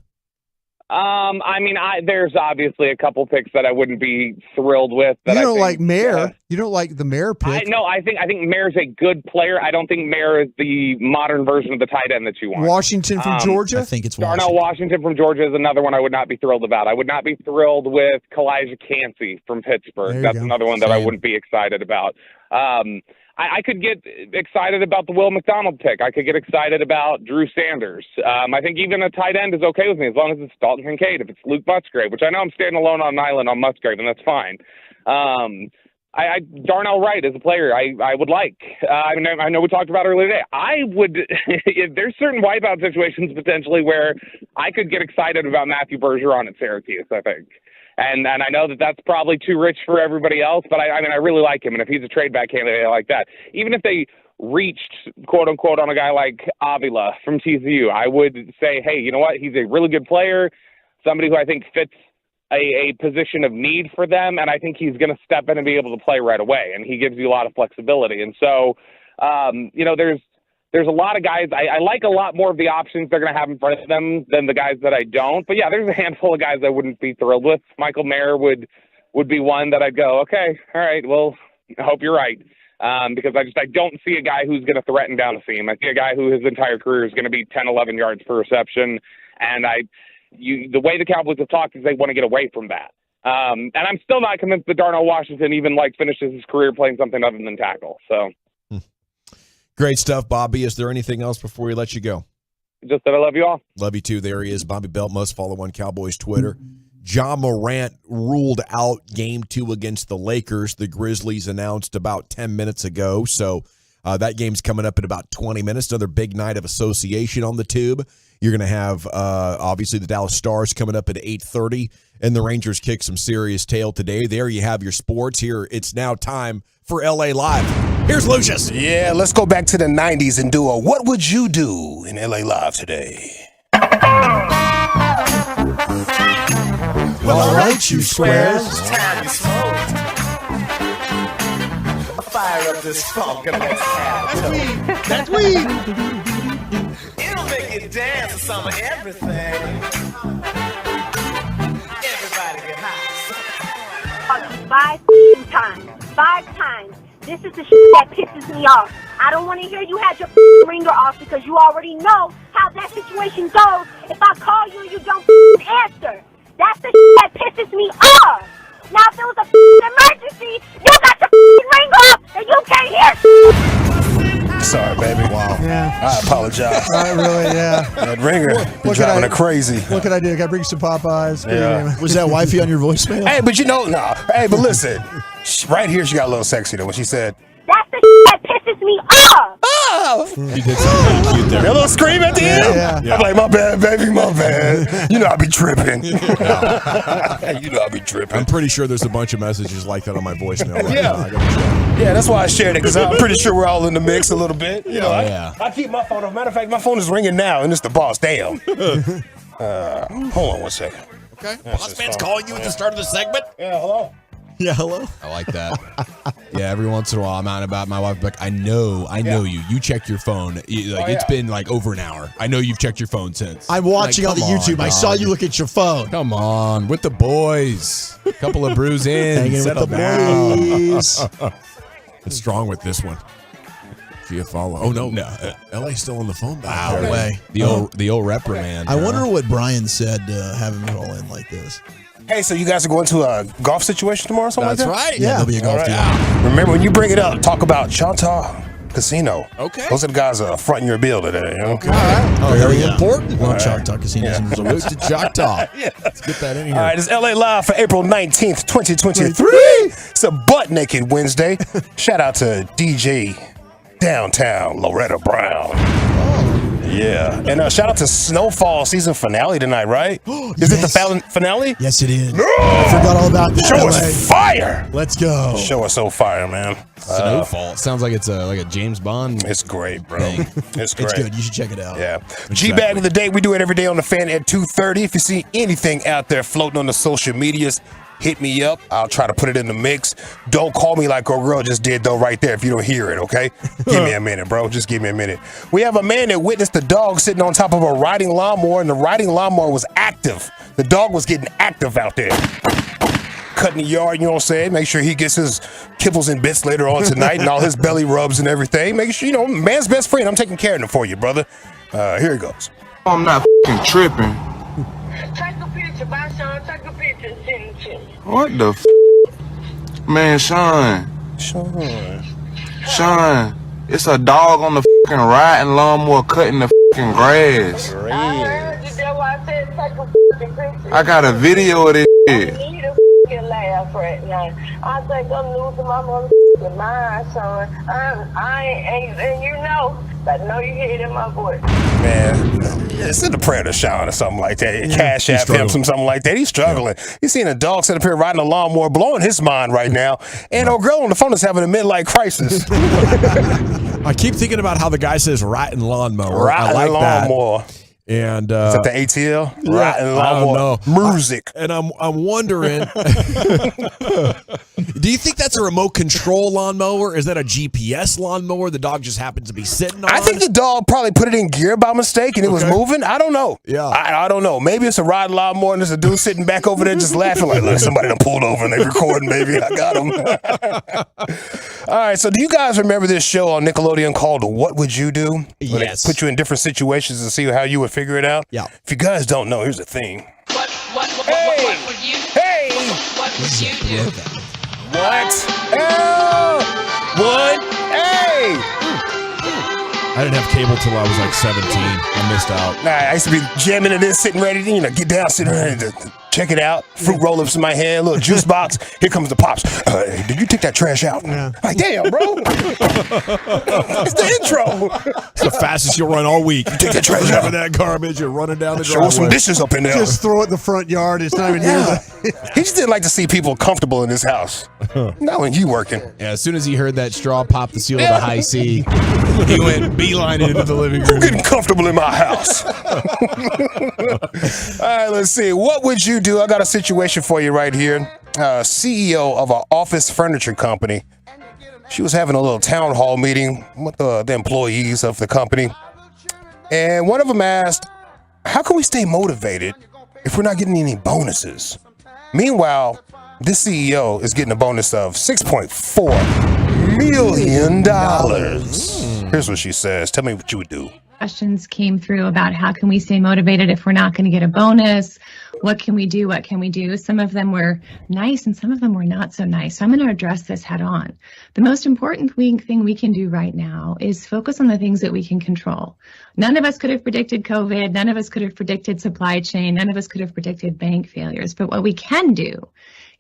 I mean, there's obviously a couple picks that I wouldn't be thrilled with. You don't like Mayer. You don't like the Mayer pick. I think Mayer's a good player. I don't think Mayer is the modern version of the tight end that you want. Washington from Georgia? I think it's Darnell Washington from Georgia is another one I would not be thrilled about. I would not be thrilled with Kalijah Cansey from Pittsburgh. That's another one that I wouldn't be excited about. I could get excited about the Will McDonald pick. I could get excited about Drew Sanders. I think even a tight end is okay with me as long as it's Dalton Kincaid. If it's Luke Musgrave, which I know I'm standing alone on an island on Musgrave, and that's fine. Darnell Wright is a player I would like. I know we talked about earlier today. I would. There's certain wipeout situations potentially where I could get excited about Matthew Bergeron at Syracuse, I think. And I know that that's probably too rich for everybody else, but I really like him. And if he's a trade back candidate, I like that. Even if they reached, quote unquote, on a guy like Avila from TCU, I would say, hey, you know what? He's a really good player, somebody who I think fits a position of need for them. And I think he's going to step in and be able to play right away. And he gives you a lot of flexibility. And so, there's a lot of guys. I like a lot more of the options they're going to have in front of them than the guys that I don't. But yeah, there's a handful of guys I wouldn't be thrilled with. Michael Mayer would be one that I'd go, okay, all right, well, I hope you're right. Because I don't see a guy who's going to threaten down a seam. I see a guy who his entire career is going to be 10, 11 yards per reception. And the way the Cowboys have talked is they want to get away from that. And I'm still not convinced that Darnell Washington even finishes his career playing something other than tackle. So. Great stuff, Bobby. Is there anything else before we let you go? Just that I love you all. Love you too. There he is, Bobby Belt. Must follow on Cowboys Twitter. Ja Morant ruled out Game 2 against the Lakers. The Grizzlies announced about 10 minutes ago. So that game's coming up in about 20 minutes. Another big night of association on the tube. You're going to have, obviously, the Dallas Stars coming up at 8:30, and the Rangers kick some serious tail today. There you have your sports. Here, it's now time for LA Live. Here's Lucius. Yeah, let's go back to the 90s and do a What Would You Do in LA Live today? Well, all right, you squares. It's time you smoke. Fire up this funk and let's have it. That's weed. It'll make you dance to some of everything. Everybody get high. 5 times. This is the shit that pisses me off. I don't want to hear you had your ringer off because you already know how that situation goes if I call you and you don't answer. That's the shit that pisses me off. Now, if there was a emergency, you got your ring off and you can't hear. Sorry, baby. Wow. Yeah. I apologize. Really, yeah. That ringer was driving her crazy. What can I do? Can I bring some Popeyes? Yeah. Was that wifey on your voicemail? Hey, but Hey, but listen. Right here, she got a little sexy, though, when she said, that's the shit that pisses me off. Oh! He did something cute there. A little scream at the end. Yeah. I'm like, my bad, baby, my bad. You know I be tripping. You know I be tripping. I'm pretty sure there's a bunch of messages like that on my voicemail right now. I gotta check. Yeah, that's why I shared it, because I'm pretty sure we're all in the mix a little bit. You know, I keep my phone off. Matter of fact, my phone is ringing now, and it's the boss. Damn. Hold on one second. Okay. Boss man's calling you at the start of the segment? Yeah, hello? Yeah, hello? I like that. Yeah, every once in a while I'm out and about. My wife's like, I know you. You check your phone. It's been like over an hour. I know you've checked your phone since. I'm watching on the YouTube. I saw you look at your phone. Come on, with the boys. A couple of brews in. Hanging with the boys. What's strong with this one? Giafalo. Oh, no. LA's still on the phone back there. Way. The old reprimand. I wonder what Brian said to have him roll in like this. Hey, so you guys are going to a golf situation tomorrow or something like that? That's right. Yeah, there'll be a golf deal. Remember, when you bring it up, talk about Choctaw Casino. Okay. Those are the guys fronting your bill today. You know? Okay. All right. Oh, very important. All right. Choctaw Casinos and Resorts. To Choctaw. Yeah. Let's get that in here. All right, it's LA Live for April 19th, 2023. It's a butt naked Wednesday. Shout out to DJ Downtown Loretta Brown. Yeah. And shout out to Snowfall season finale tonight, right? Is it the finale? Yes, it is. No! I forgot all about that. Show us fire. Let's go. Show us so fire, man. Snowfall. Sounds like it's like a James Bond. It's great, bro. Thing. It's great. It's good. You should check it out. Yeah. G-Bag of the day. We do it every day on the Fan at 2:30. If you see anything out there floating on the social medias, hit me up. I'll try to put it in the mix. Don't call me like a girl just did, though, right there if you don't hear it, okay? Give me a minute, bro. Just give me a minute. We have a man that witnessed a dog sitting on top of a riding lawnmower, and the riding lawnmower was active. The dog was getting active out there. Cutting the yard, you know what I'm saying? Make sure he gets his kibbles and bits later on tonight and all his belly rubs and everything. Make sure, man's best friend. I'm taking care of him for you, brother. Here he goes. I'm not tripping. Take a picture, bye, Sean. Take a picture and send it to me. What the man, Sean? Sean, it's a dog on the fucking riding lawnmower cutting the fucking grass. I got a video of this shit. I need a laugh right now. I think I'm losing my motherfucking mind, son. And you know, I know you hear it in my voice. Man, send a prayer to Sean or something like that. Cash app him something like that. He's struggling. He's seeing a dog sit up here riding a lawnmower, blowing his mind right now. And old girl on the phone is having a midlife crisis. I keep thinking about how the guy says riding lawnmower. Riding I like lawnmower. That. And is that the ATL? Yeah, Riding lawnmower music. And I'm wondering, do you think that's a remote control lawnmower? Is that a GPS lawnmower the dog just happens to be sitting on? I think the dog probably put it in gear by mistake and it was moving. I don't know. Yeah. I don't know. Maybe it's a riding lawnmower and there's a dude sitting back over there just laughing like, look, somebody done pulled over and they recording, baby. I got him. All right, so do you guys remember this show on Nickelodeon called What Would You Do? Where Yes. they put you in different situations to see how you would figure it out? Yeah. If you guys don't know, here's the thing. What would you do? Hey! What would you do? What? What? Hey! I didn't have cable till I was like 17. I missed out. Nah, I used to be jamming to this, sitting ready to, get down, sitting ready to check it out. Fruit roll-ups in my hand, little juice box. Here comes the pops. Did you take that trash out? Yeah. Like, damn, bro. It's the intro. It's the fastest you'll run all week. You take that trash out. That garbage, you're running down the driveway. Show some driveway. dishes up in there. Just throw it in the front yard. It's not even near the. He just didn't like to see people comfortable in his house. Not when you working. Yeah, as soon as he heard that straw pop the seal of the high C, he went beelining into the living room. I'm getting comfortable in my house. All right, let's see. What would you do? I got a situation for you right here. CEO of an office furniture company. She was having a little town hall meeting with the employees of the company. And one of them asked, how can we stay motivated if we're not getting any bonuses? Meanwhile, this CEO is getting a bonus of $6.4 million. Here's what she says. Tell me what you would do. Questions came through about how can we stay motivated if we're not going to get a bonus? What can we do? What can we do? Some of them were nice and some of them were not so nice. So I'm going to address this head on. The most important thing we can do right now is focus on the things that we can control. None of us could have predicted COVID. None of us could have predicted supply chain. None of us could have predicted bank failures. But what we can do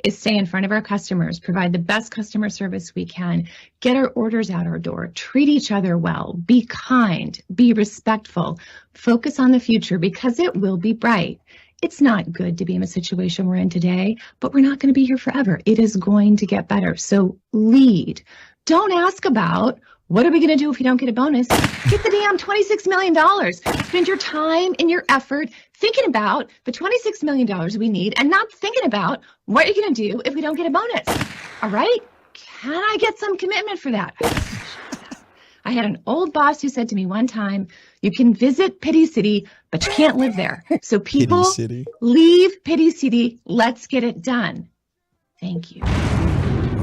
is stay in front of our customers, provide the best customer service we can, get our orders out our door, treat each other well, be kind, be respectful, focus on the future because it will be bright. It's not good to be in a situation we're in today, but we're not going to be here forever. It is going to get better. So lead. Don't ask about what are we going to do if we don't get a bonus? Get the damn $26 million. Spend your time and your effort thinking about the $26 million we need and not thinking about what you're going to do if we don't get a bonus. All right? Can I get some commitment for that? I had an old boss who said to me one time, you can visit Pity City, but you can't live there. So people, leave Pity City. Let's get it done. Thank you.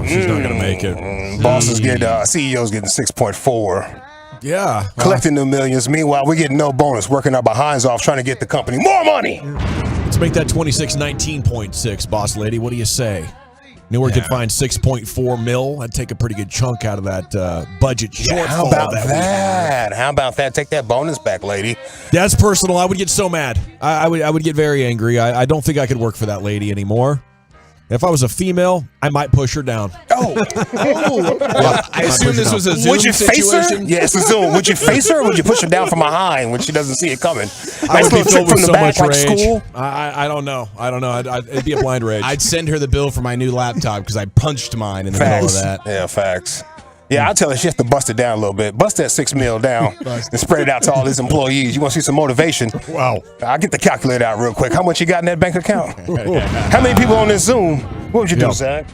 She's not going to make it. Bosses get, CEO's getting 6.4. Yeah. Collecting the millions. Meanwhile, we're getting no bonus, working our behinds off, trying to get the company more money. Let's make that 19.6, boss lady. What do you say? Newark could find 6.4 mil. That'd take a pretty good chunk out of that budget shortfall. How about that? How about that? Take that bonus back, lady. That's personal. I would get so mad. I would get very angry. I don't think I could work for that lady anymore. If I was a female, I might push her down. Oh. Well, I assume this was a Zoom Would you face situation. her? Yeah, it's a Zoom. Would you face her or would you push her down from behind when she doesn't see it coming? I Nice would be little filled trick with from the so back much like rage. school. I don't know. It'd be a blind rage. I'd send her the bill for my new laptop because I punched mine in the middle of that. Yeah, facts. Yeah, I'll tell her she has to bust it down a little bit. Bust that $6 million down and spread it out to all his employees. You want to see some motivation? Wow. I'll get the calculator out real quick. How much you got in that bank account? How many people on this Zoom? What would you do, Zach?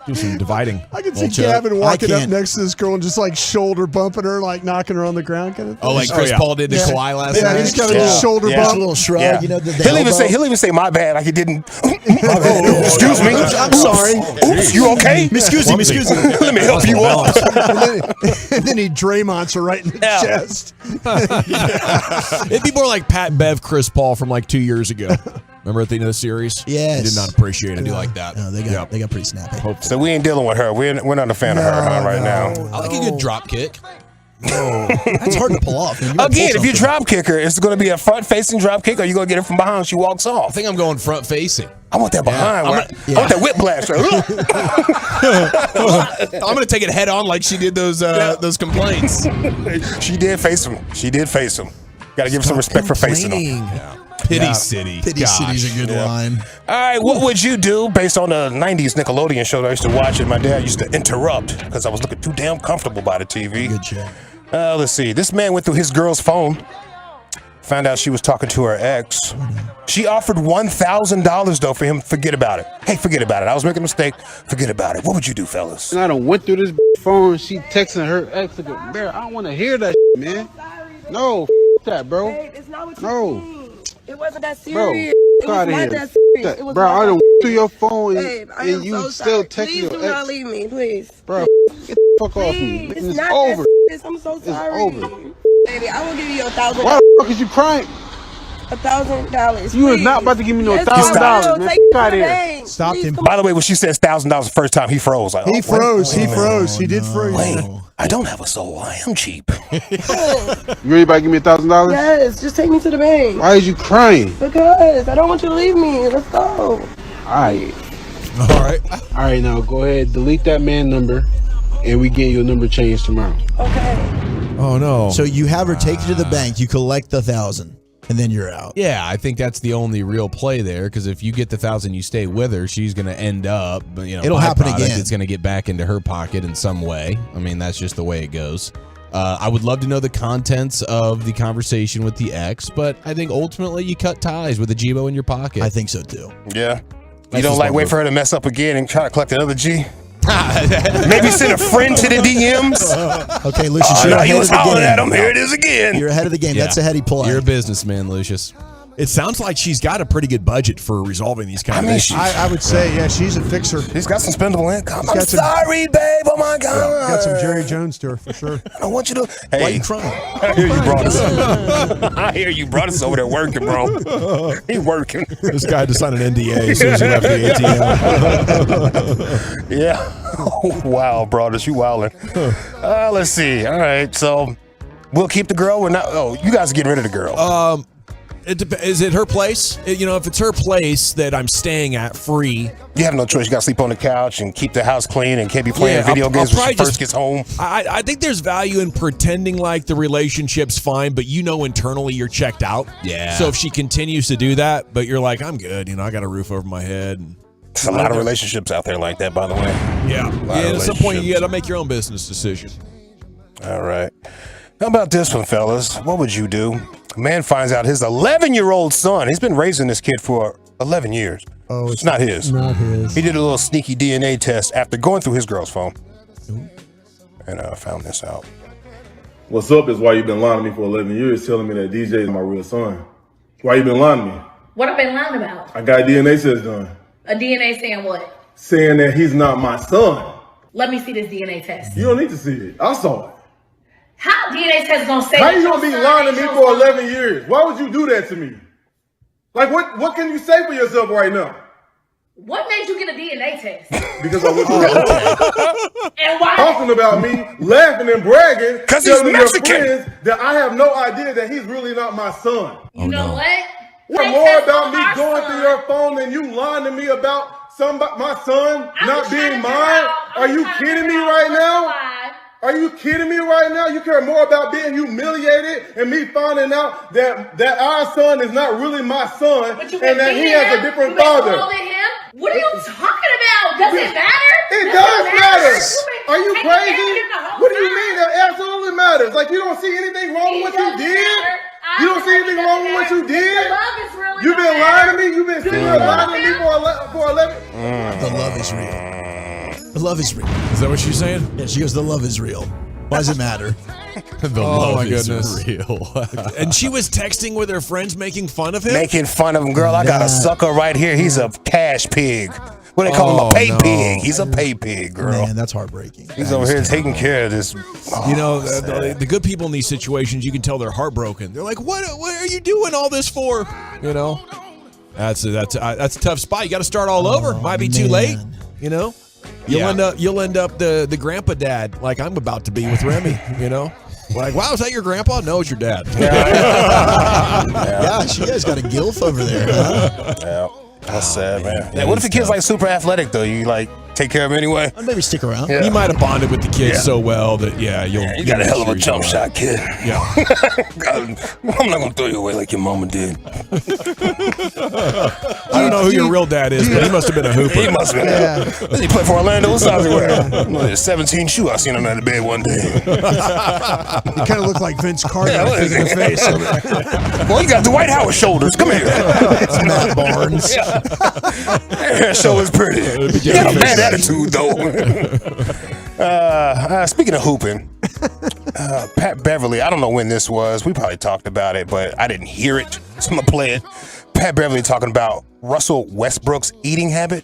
Do some dividing. I can see Gavin walking up next to this girl and just like shoulder bumping her, like knocking her on the ground kind of thing. Oh, like Chris Paul did to Kawhi last night? Yeah, he's got a little shoulder bump. A little shrug, Yeah. you know. He'll even say my bad, like he didn't. Excuse me. I'm sorry. Oops, you okay? Excuse me. Let me help you up. And then he Draymond's her right in the chest. It'd be more like Pat Bev, Chris Paul from like 2 years ago. Remember at the end of the series? Yes. I did not appreciate it. I do like that. No, they got pretty snappy. So we ain't dealing with her. We're not a fan of her right now. I like a good drop kick. That's hard to pull off. Again, if you drop kick her, it's going to be a front-facing drop kick, or you going to get her from behind when she walks off? I think I'm going front-facing. I want that behind. I want that whiplash. I'm going to take it head on like she did those complaints. She did face him. Got to give her some respect for facing him. Yeah. Pity City. Pity City's a good line. All right, what would you do based on the 90s Nickelodeon show that I used to watch and my dad used to interrupt because I was looking too damn comfortable by the TV? Good shit. Let's see. This man went through his girl's phone, found out she was talking to her ex. She offered $1,000, though, for him. Forget about it. Hey, forget about it. I was making a mistake. Forget about it. What would you do, fellas? And I done went through this phone. She texting her ex. Like, I don't want to hear that man. No, that, bro. Babe, it's not what you No. mean. It wasn't that Bro, serious. It was not that serious. It was bro, not I done that went through your phone Babe, I and am you so still sorry. texting Please your do ex. not leave me, please. Bro, get the fuck off me. It's It's not over. that serious. I'm so sorry. over. Baby, I will give you $1,000. Why the fuck is you crying? $1,000. You is not about to give me no Yes, $1,000, I will. man. Take Fuck out it of to the here. bank. Stopped him. By the way, when she says $1,000 the first time, he froze. Like, He froze. He froze. He did no. freeze. Wait, I don't have a soul. I am cheap. You really about to give me $1,000? Yes, just take me to the bank. Why is you crying? Because I don't want you to leave me. Let's go. All right. All right. All right, now go ahead, delete that man number, and we get your number changed tomorrow. Okay. Oh, no. So you have her take you to the bank, you collect the $1,000, and then you're out. Yeah, I think that's the only real play there because if you get the $1,000, you stay with her, she's going to end up, It'll happen again. It's going to get back into her pocket in some way. I mean, that's just the way it goes. I would love to know the contents of the conversation with the ex, but I think ultimately you cut ties with a G-Bo in your pocket. I think so too. Yeah. You don't wait for her to mess up again and try to collect another G? Maybe send a friend to the DMs. Okay, Lucius, you're ahead of the game. At him. Here it is again. You're ahead of the game. Yeah. That's a heady play. You're a businessman, Lucius. It sounds like she's got a pretty good budget for resolving these kind of issues. I would say, yeah, she's a fixer. He's got some spendable income. He's I'm got some- sorry, babe. Oh, my God. Got some Jerry Jones to her for sure. I don't want you to. Hey, Why are you crying? I hear you brought us. I hear you brought us over there working, bro. He working. This guy had to sign an NDA as soon as he left the ATM. Yeah. Oh, wow, brought us. You wildin'. Let's see. All right. So we'll keep the girl. We're not. Oh, you guys are getting rid of the girl. Is it her place? If it's her place that I'm staying at free. You have no choice. You got to sleep on the couch and keep the house clean and can't be playing video games when she first gets home. I think there's value in pretending like the relationship's fine, but internally you're checked out. Yeah. So if she continues to do that, but you're like, I'm good. I got a roof over my head. There's a lot of relationships out there like that, by the way. Yeah. At some point, you got to make your own business decision. All right. How about this one, fellas? What would you do? A man finds out his 11-year-old son, he's been raising this kid for 11 years. Oh, it's not his. Not his. He did a little sneaky DNA test after going through his girl's phone. And found this out. What's up is why you've been lying to me for 11 years, telling me that DJ is my real son. Why you been lying to me? What I've been lying about? I got a DNA test done. A DNA saying what? Saying that he's not my son. Let me see this DNA test. You don't need to see it. I saw it. How DNA test gonna say? How that you gonna be your son lying to ain't me your for son? 11 years? Why would you do that to me? Like, what can you say for yourself right now? What made you get a DNA test? Because I went through it. And why? Talking about me, laughing and bragging, 'Cause he's telling your Mexican. friends that I have no idea that he's really not my son. You know what? You're Take more test about on me our going son. through your phone than you lying to me about my son I'm not just trying being to mine. figure out- I'm Are just you trying to kidding me figure out right what's now? why. Are you kidding me right now? You care more about being humiliated and me finding out that our son is not really my son But you and been that he beating has him? a different You been father. calling him? What are you talking about? Does it matter? It Does does matter. been Are you taking care of crazy? him the whole What do you time? mean that absolutely matters? Like you don't see anything wrong with what you doesn't did? matter. You don't see anything wrong with what you did? The love is really You've been lying to me? You've been sitting here lying to me for 11? The love is real. The love is real. Is that what she's saying? Yeah, she goes, the love is real. Why does it matter? The Oh, love my is goodness. real. And she was texting with her friends making fun of him? Making fun of him. Girl, I got a sucker right here. He's a cash pig. What do they call him? A pay pig. He's a pay pig, girl. Man, that's heartbreaking. He's over here taking care of this. The good people in these situations, you can tell they're heartbroken. They're like, what are you doing all this for? That's a tough spot. You got to start all over. Might be too late. You know, you'll end up the grandpa dad like I'm about to be with Remy. You know, like, wow, is that your grandpa? No, it's your dad. Gosh, you guys got a gilf over there. Huh? Yeah, that's sad, man. Yeah, what if the kid's like super athletic though? You like take care of him anyway? I'd maybe stick around. You might have bonded with the kids so well that you got a hell of a jump shot, kid. Yeah, I'm not gonna throw you away like your mama did. I don't know who your real dad is, but he must have been a hooper. He must have been. Yeah. He played for Orlando. What size he wear? 17 shoe. I seen him under the bed one day. He kind of looked like Vince Carter. In the face. Boy, you got Dwight Howard shoulders. Come here. It's Matt Barnes. That show is pretty. You got a bad attitude though. Speaking of hooping, Pat Beverly, I don't know when this was. We probably talked about it, but I didn't hear it, so I'm gonna play it. Pat Beverly talking about Russell Westbrook's eating habit.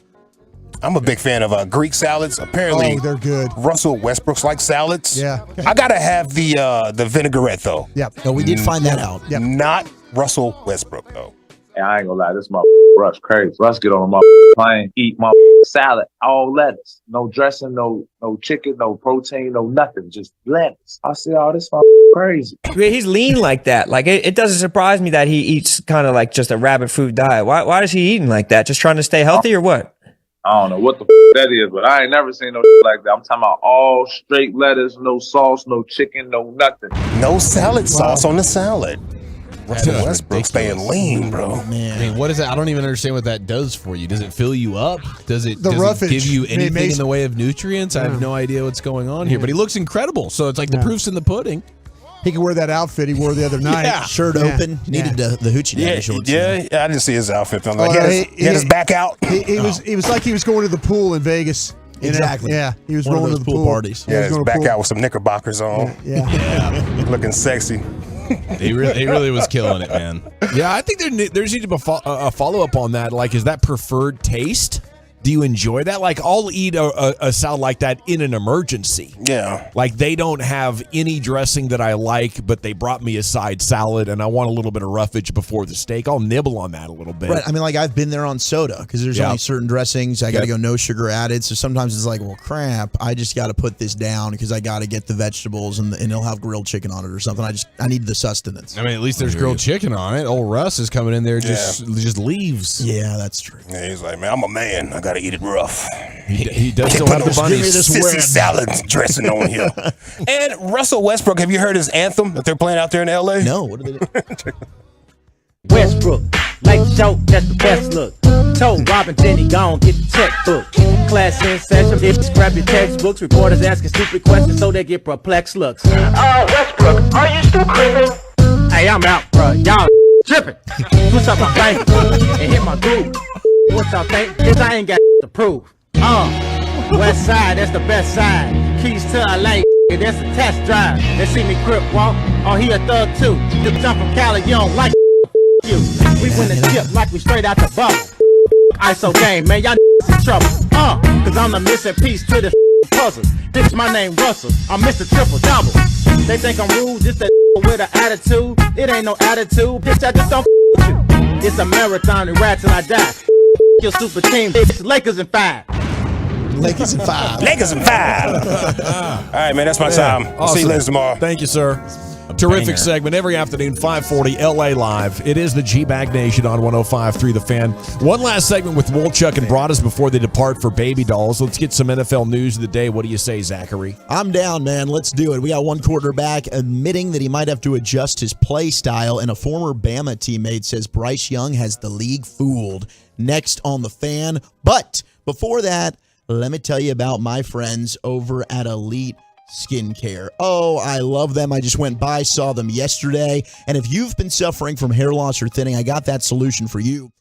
I'm a big fan of Greek salads. Apparently, they're good. Russell Westbrook's like salads. Yeah. I gotta have the vinaigrette though. Yep. No, we did find that out. Yep. Not Russell Westbrook though. And I ain't gonna lie, this Russ crazy. Russ get on a plane, eat salad, all lettuce, no dressing, no chicken, no protein, no nothing, just lettuce. I said, oh, this crazy. He's lean like that. Like it doesn't surprise me that he eats kind of like just a rabbit food diet. Why is he eating like that? Just trying to stay healthy or what? I don't know what the that is, but I ain't never seen no like that. I'm talking about all straight lettuce, no sauce, no chicken, no nothing. No salad sauce on the salad. Russell Westbrook staying lean, bro. Man. I mean, what is that? I don't even understand what that does for you. Does it fill you up? Does it give you anything in the way of nutrients? I have no idea what's going on here, but he looks incredible. So it's like the proof's in the pudding. He can wear that outfit he wore the other night. Shirt open. Needed the hoochie daddy shorts. Yeah, I didn't see his outfit. Like, he had his back out. He was like he was going to the pool in Vegas. Exactly. Yeah, he was One rolling of to those the pool parties. Yeah, his back out with some knickerbockers on. Yeah. Looking sexy. He really was killing it, man. Yeah, I think there's need to be a follow-up on that. Like, is that preferred taste? Do you enjoy that? Like, I'll eat a salad like that in an emergency. Yeah. Like, they don't have any dressing that I like, but they brought me a side salad, and I want a little bit of roughage before the steak. I'll nibble on that a little bit. Right. I mean, like, I've been there on soda because there's only certain dressings. I got to go no sugar added. So sometimes it's like, well, crap, I just got to put this down because I got to get the vegetables and it'll have grilled chicken on it or something. I need the sustenance. I mean, at least there's grilled chicken on it. Old Russ is coming in there just leaves. Yeah, that's true. Yeah, he's like, man, I'm a man. I got to eat it rough. He does still have the bunny. Sissy salad dressing on here. And Russell Westbrook, have you heard his anthem that they're playing out there in L.A.? No, what are they doing? Westbrook, like Joe, that's the best look. Told Robin, then he gone, get the checkbook. Class in session, if you grab your textbooks, reporters asking stupid questions so they get perplexed looks. Westbrook, are you still creeping? Hey, I'm out, bro. Y'all tripping. Push up my bank and hit my groove. What y'all think? Cause I ain't got to prove. West side, that's the best side. Keys to LA, that's a test drive. They see me crip walk, oh he a thug too. Just jump from Cali, you don't like you. We win the chip like we straight out the bubble. ISO game, man, y'all in trouble. Cause I'm the missing piece to this puzzle. Bitch, my name Russell, I'm Mr. Triple Double. They think I'm rude, just a with an attitude. It ain't no attitude, bitch, I just don't you. It's a marathon and rats till I die. Your super team, it's Lakers in 5. Lakers in 5. Lakers in 5. All right, man, that's my time. I'll see you ladies tomorrow. Thank you, sir. Terrific segment every afternoon, 540 LA Live. It is the G-Bag Nation on 105.3 The Fan. One last segment with Wolchuk and Broaddus before they depart for Baby Dolls. Let's get some NFL news of the day. What do you say, Zachary? I'm down, man. Let's do it. We got one quarterback admitting that he might have to adjust his play style, and a former Bama teammate says Bryce Young has the league fooled. Next on The Fan. But before that, let me tell you about my friends over at Elite Skincare. Oh, I love them. I just went by, saw them yesterday. And if you've been suffering from hair loss or thinning, I got that solution for you.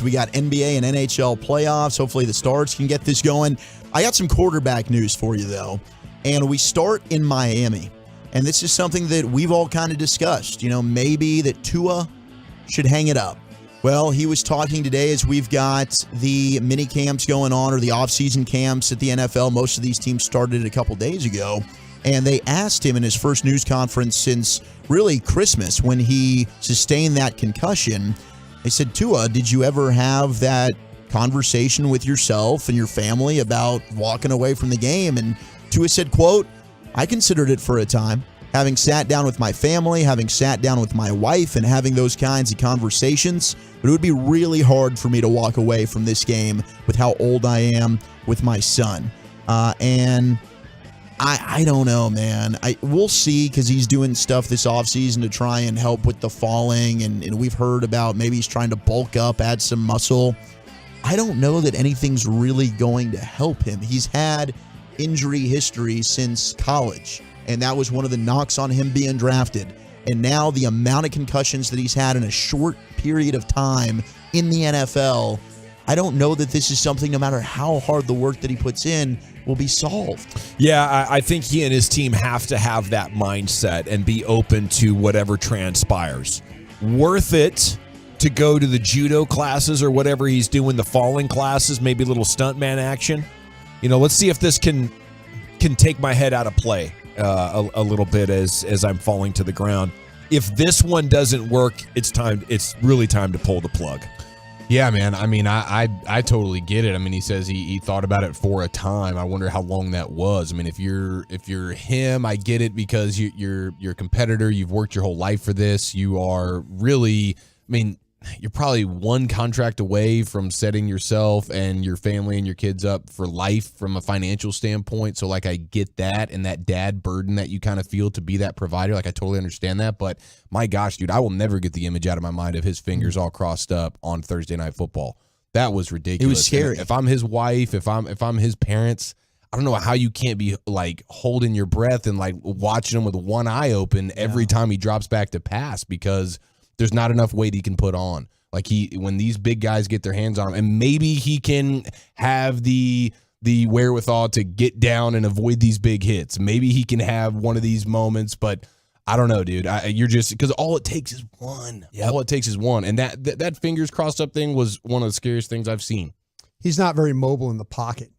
We got NBA and NHL playoffs. Hopefully the Stars can get this going. I got some quarterback news for you, though. And we start in Miami. And this is something that we've all kind of discussed. Maybe that Tua should hang it up. Well, he was talking today as we've got the mini camps going on, or the offseason camps at the NFL. Most of these teams started a couple days ago. And they asked him in his first news conference since really Christmas, when he sustained that concussion. They said, Tua, did you ever have that conversation with yourself and your family about walking away from the game? And Tua said, quote, I considered it for a time. Having sat down with my family, having sat down with my wife, and having those kinds of conversations, but it would be really hard for me to walk away from this game with how old I am with my son. And I don't know, man. We'll see, because he's doing stuff this offseason to try and help with the falling, and we've heard about maybe he's trying to bulk up, add some muscle. I don't know that anything's really going to help him. He's had injury history since college, and that was one of the knocks on him being drafted. And now the amount of concussions that he's had in a short period of time in the NFL, I don't know that this is something, no matter how hard the work that he puts in, will be solved. Yeah, I think he and his team have to have that mindset and be open to whatever transpires. Worth it to go to the judo classes or whatever he's doing, the falling classes, maybe a little stuntman action. Let's see if this can take my head out of play a little bit as I'm falling to the ground. If this one doesn't work, it's really time to pull the plug. Yeah, man. I mean, I totally get it. I mean, he says he thought about it for a time. I wonder how long that was. I mean, if you're him, I get it, because you're a competitor. You've worked your whole life for this. You are really, you're probably one contract away from setting yourself and your family and your kids up for life from a financial standpoint. So, I get that, and that dad burden that you kind of feel to be that provider. I totally understand that. But my gosh, dude, I will never get the image out of my mind of his fingers all crossed up on Thursday Night Football. That was ridiculous. It was scary. And if I'm his wife, if I'm his parents, I don't know how you can't be holding your breath and watching him with one eye open every time he drops back to pass, because there's not enough weight he can put on. When these big guys get their hands on him, and maybe he can have the wherewithal to get down and avoid these big hits. Maybe he can have one of these moments, but I don't know, dude. You're just, because all it takes is one. Yep. All it takes is one, and that fingers crossed up thing was one of the scariest things I've seen. He's not very mobile in the pocket.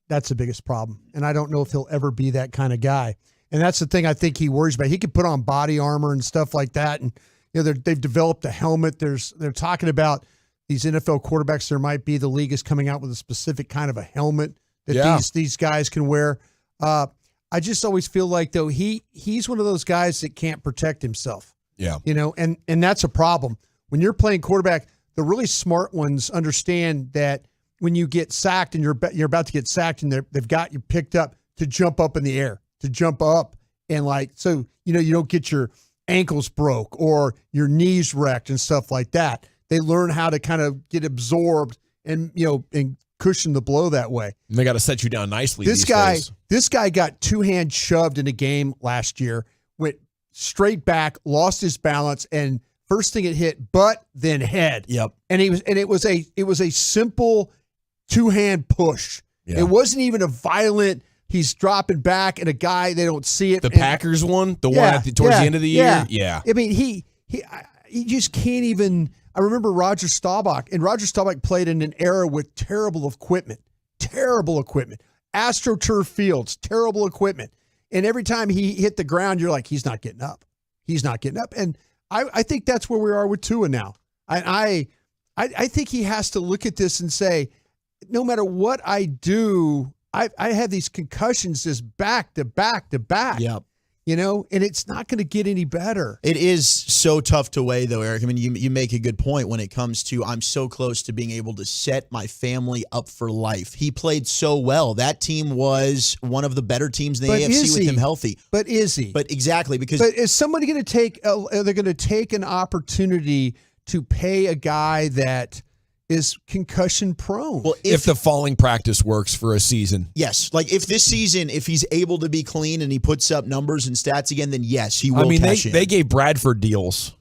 That's the biggest problem, and I don't know if he'll ever be that kind of guy. And that's the thing I think he worries about. He could put on body armor and stuff like that, and they've developed a helmet. They're talking about these NFL quarterbacks. There might be, the league is coming out with a specific kind of a helmet that these guys can wear. I just always feel like, though, he's one of those guys that can't protect himself. Yeah. And that's a problem. When you're playing quarterback, the really smart ones understand that when you get sacked and you're about to get sacked and they've got you picked up, to jump up in the air, to jump up and so you don't get your ankles broke or your knees wrecked and stuff like that. They learn how to kind of get absorbed and cushion the blow that way. And they got to set you down nicely. This guy got two-hand shoved in a game last year, went straight back, lost his balance, and first thing it hit butt, then head. Yep. And it was a simple two-hand push. Yeah. It wasn't even a violent, he's dropping back, and a guy, they don't see it. The Packers one? The one towards the end of the year? Yeah. I mean, he just can't even. I remember Roger Staubach, and Roger Staubach played in an era with terrible equipment. AstroTurf fields, terrible equipment. And every time he hit the ground, you're like, he's not getting up. And I think that's where we are with Tua now. I think he has to look at this and say, no matter what I do, I have these concussions just back to back to back. Yep. And it's not going to get any better. It is so tough to weigh, though, Eric. I mean, you make a good point when it comes to, I'm so close to being able to set my family up for life. He played so well. That team was one of the better teams in the AFC with him healthy. But is he? But exactly. But is somebody going to take, they're going to take an opportunity to pay a guy that is concussion prone? Well, if the falling practice works for a season. Yes. Like if this season, if he's able to be clean and he puts up numbers and stats again, then yes, he will cash in. They gave Bradford deals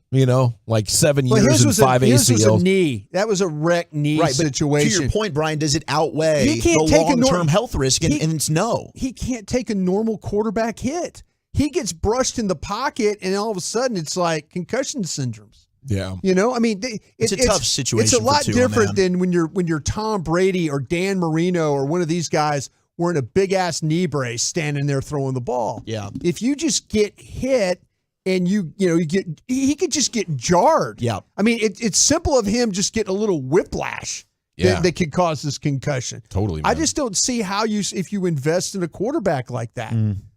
like 7 Well, years and 5 his was a ACLs. knee. That was a wreck knee situation. To your point, Brian, does it outweigh He can't the take a long-term health risk? And it's no. He can't take a normal quarterback hit. He gets brushed in the pocket, and all of a sudden it's like concussion syndromes. Yeah. I mean, it's a tough situation. It's a lot for Tua, different man. than when you're Tom Brady or Dan Marino or one of these guys wearing a big ass knee brace standing there throwing the ball. Yeah. If you just get hit and he could just get jarred. Yeah. I mean, it's simple of him just getting a little whiplash that could cause this concussion. Totally. I Man. just don't see how if you invest in a quarterback like that.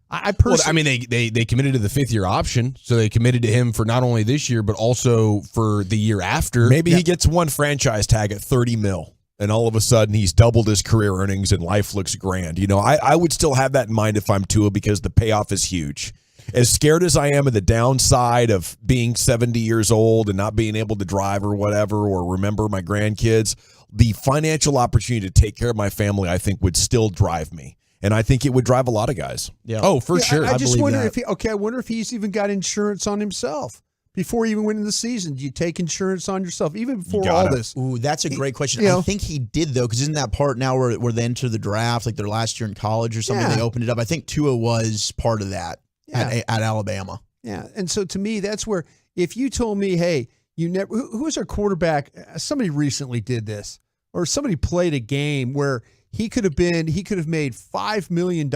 I personally, they committed to the 5th-year option, so they committed to him for not only this year but also for the year after. Maybe he gets one franchise tag at $30 million, and all of a sudden he's doubled his career earnings and life looks grand. I would still have that in mind if I'm Tua because the payoff is huge. As scared as I am of the downside of being 70 years old and not being able to drive or whatever or remember my grandkids, the financial opportunity to take care of my family I think would still drive me. And I think it would drive a lot of guys. Yeah. Oh, for sure. I just wonder that. I wonder if he's even got insurance on himself before he even went in the season. Do you take insurance on yourself even before all this? Ooh, that's a great question. I think he did, though, because isn't that part now where they enter the draft, like their last year in college or something, they opened it up. I think Tua was part of that at Alabama. Yeah, and so to me, that's where if you told me, hey, you never, who was our quarterback? Somebody recently did this, or somebody played a game where he could have made $5 million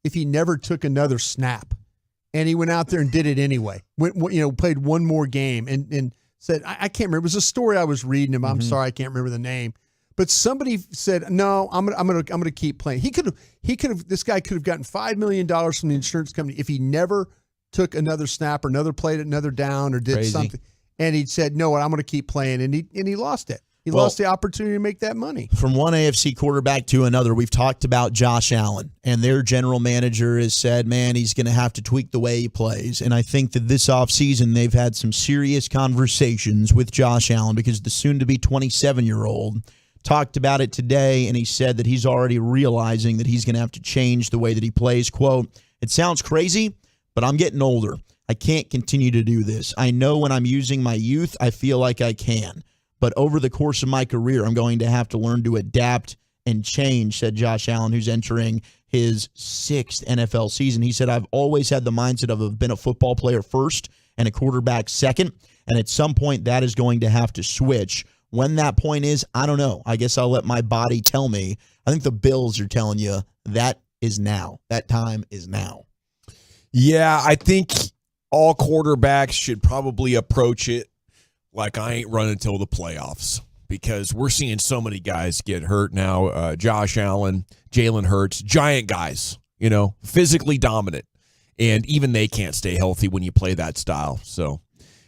if he never took another snap, and he went out there and did it anyway. Played one more game and said, I can't remember. It was a story I was reading him. I'm sorry, I can't remember the name. But somebody said, no, I'm gonna keep playing. This guy could have gotten $5 million from the insurance company if he never took another snap or another played another down or did something. And he said, no, I'm gonna keep playing, and he lost it. He lost the opportunity to make that money. From one AFC quarterback to another, we've talked about Josh Allen, and their general manager has said, man, he's going to have to tweak the way he plays. And I think that this offseason they've had some serious conversations with Josh Allen because the soon-to-be 27-year-old talked about it today, and he said that he's already realizing that he's going to have to change the way that he plays. Quote, it sounds crazy, but I'm getting older. I can't continue to do this. I know when I'm using my youth, I feel like I can. But over the course of my career, I'm going to have to learn to adapt and change, said Josh Allen, who's entering his 6th NFL season. He said, I've always had the mindset of I've been a football player first and a quarterback second, and at some point that is going to have to switch. When that point is, I don't know. I guess I'll let my body tell me. I think the Bills are telling you that is now. That time is now. Yeah, I think all quarterbacks should probably approach it like I ain't running until the playoffs because we're seeing so many guys get hurt now. Josh Allen, Jalen Hurts, giant guys, physically dominant. And even they can't stay healthy when you play that style. So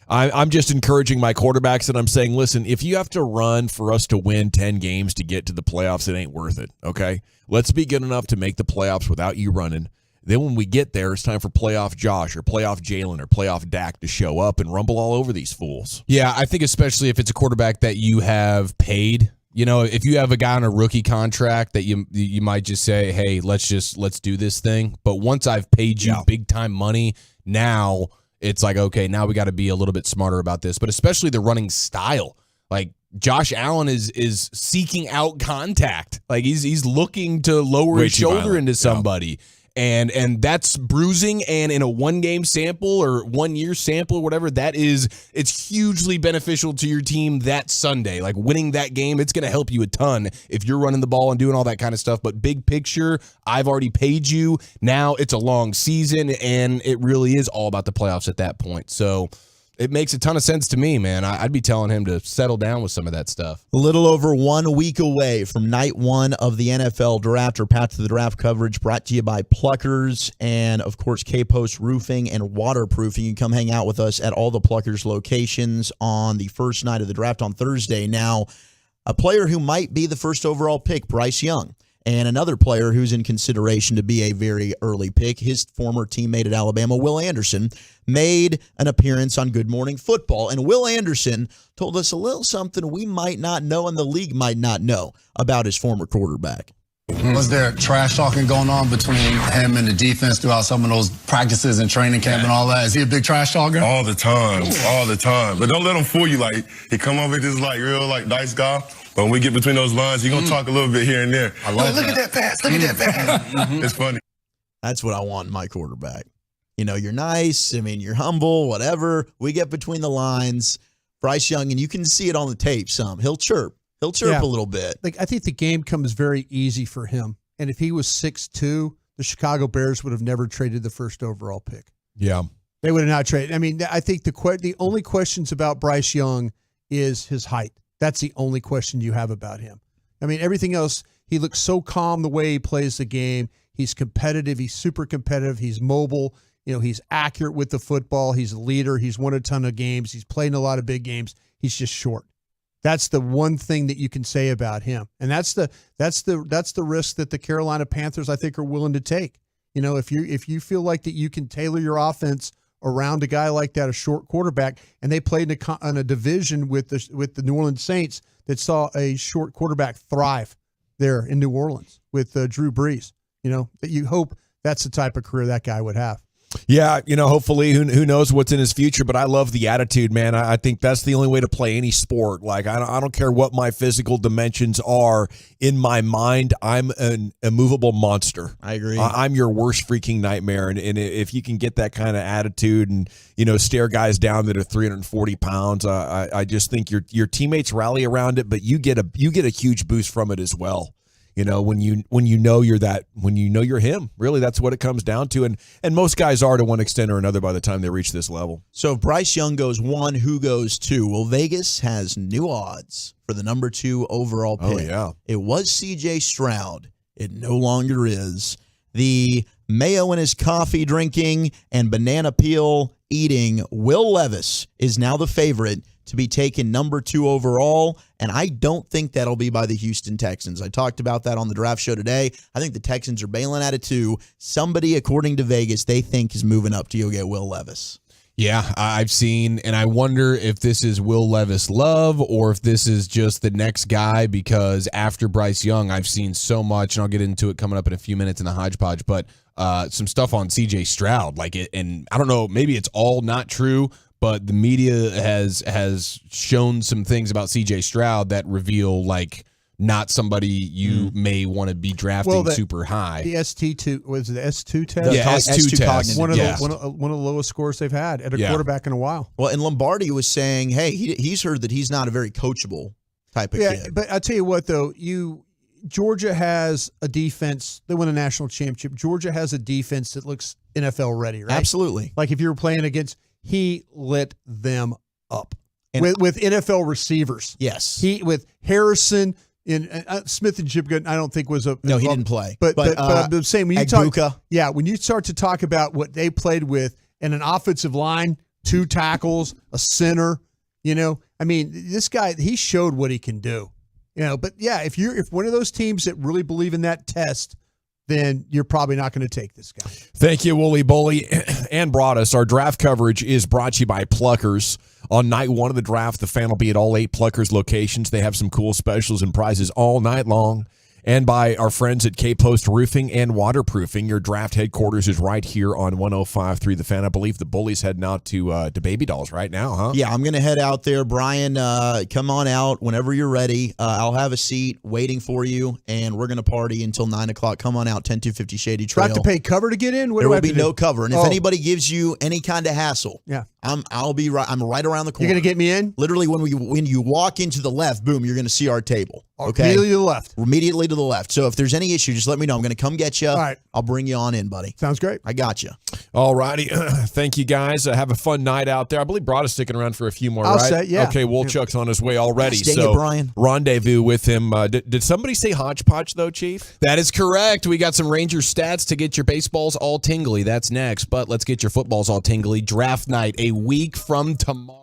I'm just encouraging my quarterbacks and I'm saying, listen, if you have to run for us to win 10 games to get to the playoffs, it ain't worth it, okay? Let's be good enough to make the playoffs without you running. Then when we get there, it's time for playoff Josh or playoff Jalen or playoff Dak to show up and rumble all over these fools. Yeah, I think especially if it's a quarterback that you have paid. If you have a guy on a rookie contract that you might just say, hey, let's do this thing. But once I've paid you big time money, now it's like, okay, now we got to be a little bit smarter about this. But especially the running style. Like Josh Allen is seeking out contact. Like he's looking to lower his shoulder into somebody. Yeah. And that's bruising, and in a 1-game sample or 1-year sample or whatever, it's hugely beneficial to your team that Sunday. Like winning that game, it's going to help you a ton if you're running the ball and doing all that kind of stuff. But big picture, I've already paid you. Now it's a long season, and it really is all about the playoffs at that point. So it makes a ton of sense to me, man. I'd be telling him to settle down with some of that stuff. A little over 1 week away from night 1 of the NFL Draft, or Path to the Draft coverage brought to you by Pluckers and, of course, K-Post Roofing and Waterproofing. You can come hang out with us at all the Pluckers locations on the first night of the draft on Thursday. Now, a player who might be the first overall pick, Bryce Young, and another player who's in consideration to be a very early pick, his former teammate at Alabama, Will Anderson, made an appearance on Good Morning Football. And Will Anderson told us a little something we might not know and the league might not know about his former quarterback. Was there trash talking going on between him and the defense throughout some of those practices and training camp and all that? Is he a big trash talker? All the time. But don't let him fool you. Like, he come over just like real, like, nice guy. But when we get between those lines, he gonna talk a little bit here and there. Look at that pass. Look at that pass. It's funny. That's what I want in my quarterback. You know, you're nice. I mean, you're humble, whatever. We get between the lines. Bryce Young, and you can see it on the tape some. He'll chirp. He'll chirp a little bit. Like, I think the game comes very easy for him. And if he was 6'2", the Chicago Bears would have never traded the first overall pick. Yeah. They would have not traded. I mean, I think the only questions about Bryce Young is his height. That's the only question you have about him. I mean, everything else, he looks so calm the way he plays the game. He's competitive. He's super competitive. He's mobile. You know, he's accurate with the football. He's a leader. He's won a ton of games. He's played in a lot of big games. He's just short. That's the one thing that you can say about him. And that's the risk that the Carolina Panthers, I think, are willing to take. You know, if you feel like that you can tailor your offense around a guy like that, a short quarterback, and they played in a division with the New Orleans Saints that saw a short quarterback thrive there in New Orleans with Drew Brees. You know, that you hope that's the type of career that guy would have. Yeah, you know, hopefully, who knows what's in his future, but I love the attitude, man. I think that's the only way to play any sport. Like, I don't care what my physical dimensions are. In my mind, I'm an immovable monster. I agree. I'm your worst freaking nightmare, and if you can get that kind of attitude and, you know, stare guys down that are 340 pounds, I just think your teammates rally around it, but you get a huge boost from it as well. You know, when you know you're him, really, that's what it comes down to. And most guys are to one extent or another by the time they reach this level. So if Bryce Young goes 1, who goes 2? Well, Vegas has new odds for the number 2 overall pick. Oh, yeah. It was C.J. Stroud. It no longer is. The mayo in his coffee drinking and banana peel eating Will Levis is now the favorite to be taken number 2 overall, and I don't think that'll be by the Houston Texans. I talked about that on the draft show today. I think the Texans are bailing out of 2. Somebody, according to Vegas, they think is moving up to go get Will Levis. Yeah, I've seen, and I wonder if this is Will Levis love or if this is just the next guy, because after Bryce Young, I've seen so much, and I'll get into it coming up in a few minutes in the hodgepodge, but some stuff on C.J. Stroud, like it, and I don't know, maybe it's all not true, but the media has shown some things about C.J. Stroud that reveal, like, not somebody you may want to be drafting super high. The ST2, was it the S2 test? Yeah, S2 test. One of the lowest scores they've had at a quarterback in a while. Well, and Lombardi was saying, hey, he's heard that he's not a very coachable type of kid. But I'll tell you what, though, Georgia has a defense. They won a national championship. Georgia has a defense that looks NFL ready, right? Absolutely. Like if you were playing against, he lit them up with NFL receivers. Yes. With Harrison and Smith and Jibgood, I don't think was a no. He didn't play. But I'm saying when you Agbuka. when you start to talk about what they played with and an offensive line, 2 tackles, a center, you know, I mean, this guy, he showed what he can do. You know, but yeah, if one of those teams that really believe in that test, then you're probably not going to take this guy. Thank you, Wooly Bully and Broadus. Our draft coverage is brought to you by Pluckers. On night 1 of the draft, the fan will be at all 8 Pluckers locations. They have some cool specials and prizes all night long. And by our friends at K-Post Roofing and Waterproofing. Your draft headquarters is right here on 105.3 The Fan. I believe the Bully's heading out to Baby Dolls right now, huh? Yeah, I'm going to head out there. Brian, come on out whenever you're ready. I'll have a seat waiting for you, and we're going to party until 9 o'clock. Come on out, 10250 Shady Trail. Do I have to pay cover to get in? There will be no cover. And if anybody gives you any kind of hassle, I'll be right. I'm right around the corner. You're going to get me in? Literally, when you walk into the left, boom, you're going to see our table. Okay, immediately to the left. Immediately to the left. So if there's any issue, just let me know. I'm going to come get you. All right. I'll bring you on in, buddy. Sounds great. I got you. All righty. Thank you, guys. Have a fun night out there. I believe Broad is sticking around for a few more, I'll right? say, yeah. Okay, Wolchuk's on his way already. Dang it, Brian. Rendezvous with him. Did somebody say hodgepodge, though, Chief? That is correct. We got some Rangers stats to get your baseballs all tingly. That's next. But let's get your footballs all tingly. Draft night, a week from tomorrow.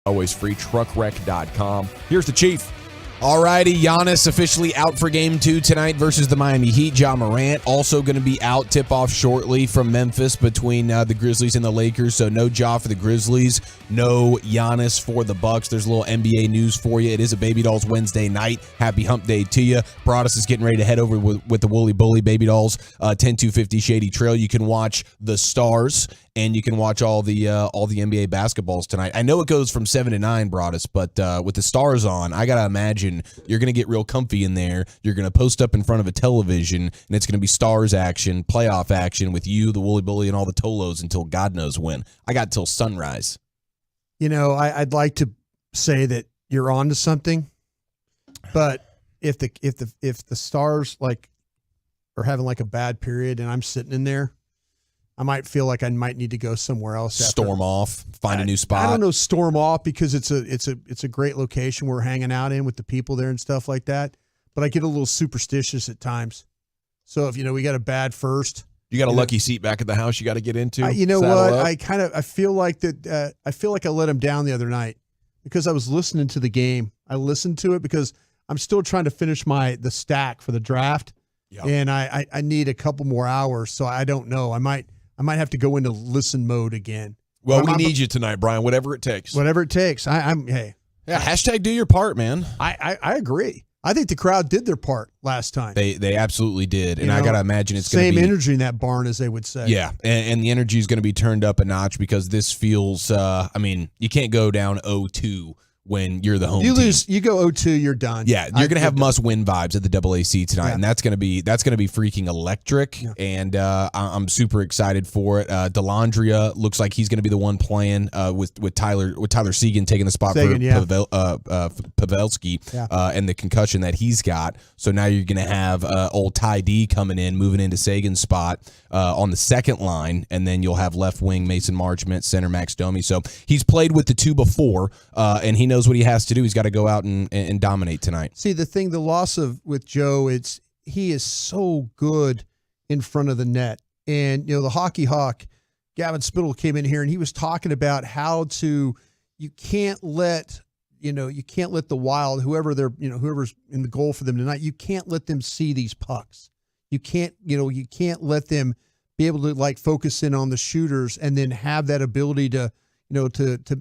Always free, truckwreck.com. Here's the Chief. All righty, Giannis officially out for Game 2 tonight versus the Miami Heat. Ja Morant also going to be out. Tip-off shortly from Memphis between the Grizzlies and the Lakers. So no Ja for the Grizzlies, no Giannis for the Bucks. There's a little NBA news for you. It is a Baby Dolls Wednesday night. Happy Hump Day to you. Broadus is getting ready to head over with the Wooly Bully Baby Dolls 10250 Shady Trail. You can watch the Stars and you can watch all the NBA basketballs tonight. I know it goes from 7 to 9, Broadus, but with the Stars on, I gotta imagine you're gonna get real comfy in there. You're gonna post up in front of a television, and it's gonna be Stars action, playoff action with you, the Wooly Bully, and all the Tolos until God knows when. I got till sunrise. You know, I'd like to say that you're on to something, but if the Stars like are having like a bad period, and I'm sitting in there, I might feel like I might need to go somewhere else. Storm off, find a new spot. I don't know, storm off, because it's a great location we're hanging out in with the people there and stuff like that. But I get a little superstitious at times. So if we got a bad first, you got a lucky seat back at the house you got to get into. You know what? I feel like that. I feel like I let him down the other night because I was listening to the game. I listened to it because I'm still trying to finish the stack for the draft, and I need a couple more hours. So I don't know. I might have to go into listen mode again. Well, we need you tonight, Brian, whatever it takes. Whatever it takes. Hey. Yeah, hashtag do your part, man. I agree. I think the crowd did their part last time. They absolutely did. And I got to imagine it's going to be same energy in that barn, as they would say. Yeah. And the energy is going to be turned up a notch because this feels, you can't go down 0-2 when you're the home team. You go 0-2, you're done. Yeah, you're gonna have must-win vibes at the AAC tonight, and that's gonna be freaking electric. Yeah. And I'm super excited for it. Delandria looks like he's gonna be the one playing with Tyler Seguin taking the spot for Pavelski and the concussion that he's got. So now you're gonna have old Ty D coming in, moving into Sagan's spot on the second line, and then you'll have left wing Mason Marchment, center Max Domi. So he's played with the two before, and he knows what he has to do. He's got to go out and dominate tonight. See, the loss with Joe, he is so good in front of the net. And, the hockey hawk, Gavin Spittle, came in here and he was talking about how you can't let the Wild, whoever's in the goal for them tonight, you can't let them see these pucks. You can't let them be able to focus in on the shooters and then have that ability to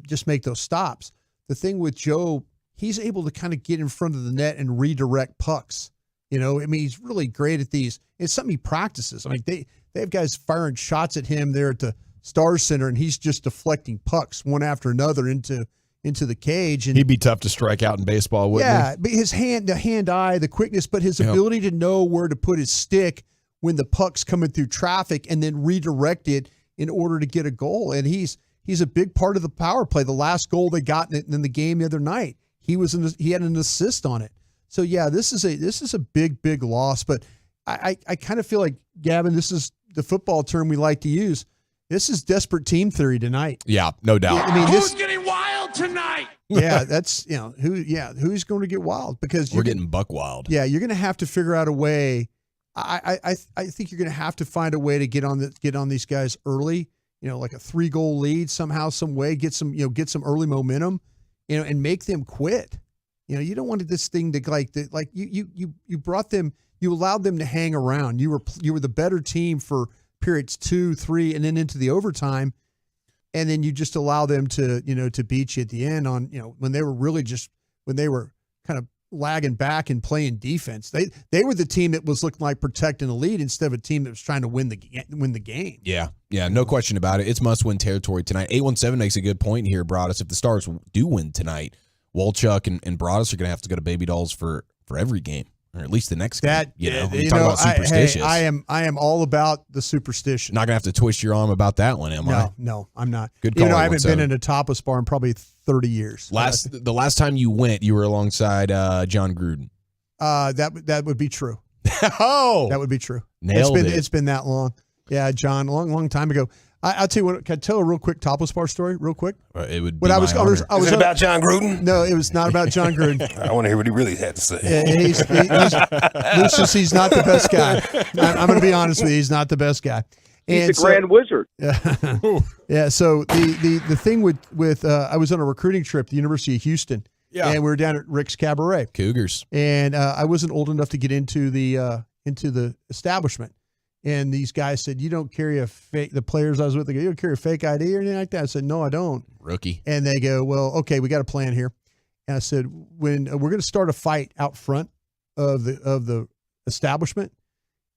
just make those stops. The thing with Joe, he's able to kind of get in front of the net and redirect pucks. He's really great at these. It's something he practices. They have guys firing shots at him there at the Stars Center, and he's just deflecting pucks one after another into the cage. And he'd be tough to strike out in baseball, wouldn't he? Yeah, but his hand-eye, the quickness, but his ability to know where to put his stick when the puck's coming through traffic and then redirect it in order to get a goal. And he's a big part of the power play. The last goal they got in the game the other night, he had an assist on it. So yeah, this is a big loss. But I kind of feel like, Gavin, this is the football term we like to use. This is desperate team theory tonight. Yeah, no doubt. Who's getting wild tonight? Yeah, that's who's going to get wild, because we're getting buck wild. Yeah, you're going to have to figure out a way. I think you're going to have to find a way to get on these guys early. Like a 3-goal lead somehow, some way, get some early momentum, and make them quit. You don't want this thing to you brought them, you allowed them to hang around. You were the better team for periods 2, 3, and then into the overtime, and then you just allow them to beat you at the end on when they were kind of lagging back and playing defense. They were the team that was looking like protecting the lead instead of a team that was trying to win the game. Yeah, no question about it. It's must-win territory tonight. 817 makes a good point here, Broadus. If the Stars do win tonight, Walchuk and Broadus are going to have to go to Baby Dolls for every game. or at least the next That game. you talk know, about superstitious. I am all about the superstition. Not gonna have to twist your arm about that one, am I? No, I'm not. Good Even call, though I haven't been 1-7. in a topless bar in probably 30 years. The last time you went, you were alongside John Gruden. That would be true. Oh, that would be true. Nailed it. It's been that long. Yeah, John, long time ago. I'll tell you what. Can I tell a real quick topless bar story, real quick? It would be When I was Is it about John Gruden? No, it was not about John Gruden. I want to hear what he really had to say. Lucius, he's not the best guy. I'm going to be honest with you. He's not the best guy. He's the Grand Wizard. Yeah. So the thing with I was on a recruiting trip at the University of Houston. Yeah. And we were down at Rick's Cabaret. Cougars. And I wasn't old enough to get into the establishment. And these guys said, "You don't carry a fake." The players I was with, they go, "You don't carry a fake ID or anything like that?" I said, "No, I don't." Rookie. And they go, "Well, okay, we got a plan here." And I said, "When we're going to start a fight out front of the establishment,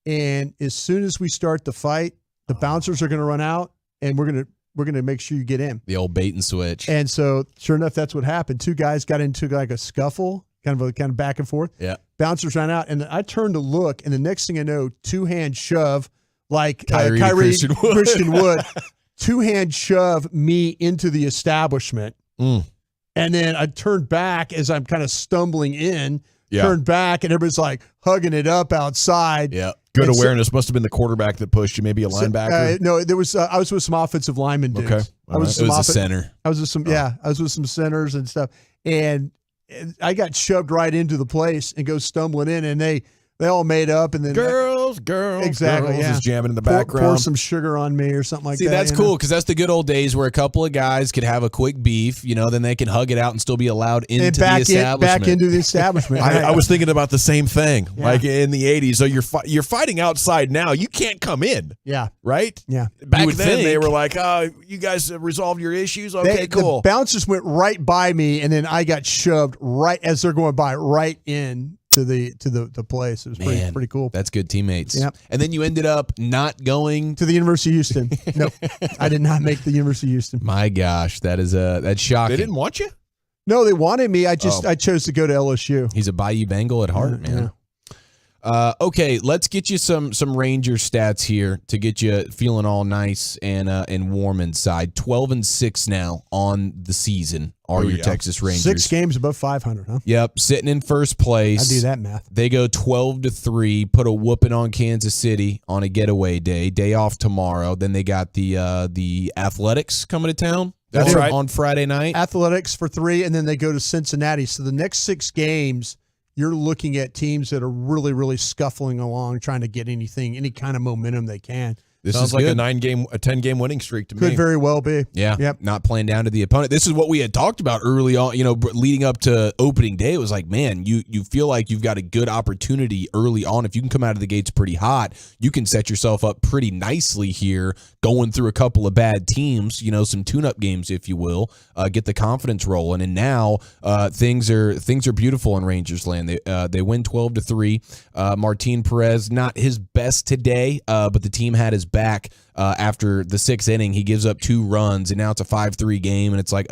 and as soon as we start the fight, the bouncers are going to run out, and we're going to make sure you get in." The old bait and switch. And so, sure enough, that's what happened. Two guys got into like a scuffle, kind of back and forth. Yeah. Bouncers ran out, and I turned to look, and the next thing I know, two-hand shove, like Kyrie Christian Christian Wood, two-hand shove me into the establishment. Mm. And then I turned back as I'm kind of stumbling in, Yeah. turned back, and everybody's like hugging it up outside. Yeah. Good And so- awareness. Must have been the quarterback that pushed you, maybe a linebacker. no, there was. I was with some offensive linemen dudes. Okay. I was. It Some was a center. I was with some. Yeah, I was with some centers and stuff, and I got shoved right into the place and go stumbling in, and they all made up, and then Girls, exactly, girls yeah. is jamming in the pour background. some sugar on me or something like See, that. that's you cool know? because that's the good old days where a couple of guys could have a quick beef, then they can hug it out and still be allowed into And the establishment. back into the establishment. I was thinking about the same thing. Yeah. Like in the 80s, so you're fighting outside now. You can't come in, Yeah, right? yeah. Back would then, they think. were like, "Oh, you guys have resolved your issues. Okay, cool." The bouncers went right by me, and then I got shoved right as they're going by, right in to the place. It was Man, pretty cool. That's good teammates. Yep. And then you ended up not going To the University of Houston. No, I did not make the University of Houston. My gosh, that's shocking. They didn't want you. No, they wanted me. I chose to go to LSU. He's a Bayou Bengal at heart, man. Okay, let's get you some Ranger stats here to get you feeling all nice and warm inside. 12-6 now on the season are your Texas Rangers. 6 games above 500, huh? Yep, sitting in first place. I do that math. They go 12-3, put a whooping on Kansas City on a getaway day off tomorrow. Then they got the Athletics coming to town. That's right. On Friday night. Athletics for 3, and then they go to Cincinnati. So the next 6 games, you're looking at teams that are really, really scuffling along, trying to get any kind of momentum they can. This Sounds is like good. a 10-game winning streak to Could me. very well be. Yeah. Yep. Not playing down to the opponent. This is what we had talked about early on, leading up to opening day. It was like, man, you feel like you've got a good opportunity early on. If you can come out of the gates pretty hot, you can set yourself up pretty nicely here going through a couple of bad teams, some tune-up games, if you will, get the confidence rolling. And now things are beautiful in Rangers land. They win 12-3. Martin Perez, not his best today, but the team had his back. After the 6th inning, he gives up 2 runs, and now it's a 5-3 game, and it's like,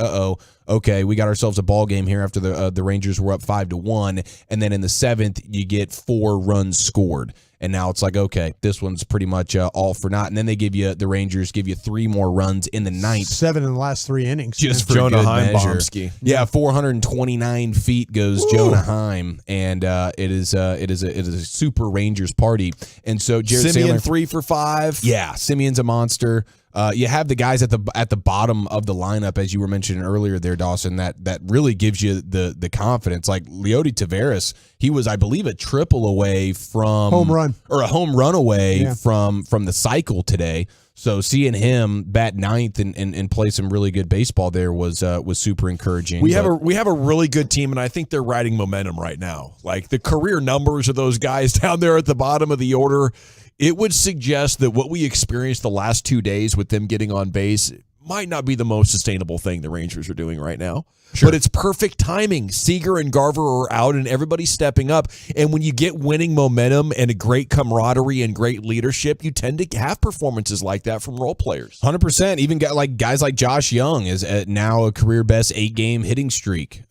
okay, we got ourselves a ball game here after the Rangers were up 5-1, and then in the 7th, you get 4 runs scored. And now it's like, okay, this one's pretty much all for naught. And then the Rangers give you 3 more runs in the 9th. 7 in the last 3 innings. Just for Jonah good Heimbombski. measure. Yeah, 429 feet goes Jonah Heim, and it is a super Rangers party. And so Jared Simeon Sandler, 3 for 5. yeah, Simeon's a monster. You have the guys at the bottom of the lineup, as you were mentioning earlier there, Dawson, that really gives you the confidence. Like Leody Taveras, he was, I believe, a triple away from Home run. or a home run away Yeah. from the cycle today. So seeing him bat 9th and play some really good baseball there was super encouraging. We have a really good team, and I think they're riding momentum right now. Like the career numbers of those guys down there at the bottom of the order, it would suggest that what we experienced the last 2 days with them getting on base might not be the most sustainable thing the Rangers are doing right now. Sure. But it's perfect timing. Seager and Garver are out and everybody's stepping up. And when you get winning momentum and a great camaraderie and great leadership, you tend to have performances like that from role players. 100%. Even guys like Josh Young is at now a career best 8-game hitting streak.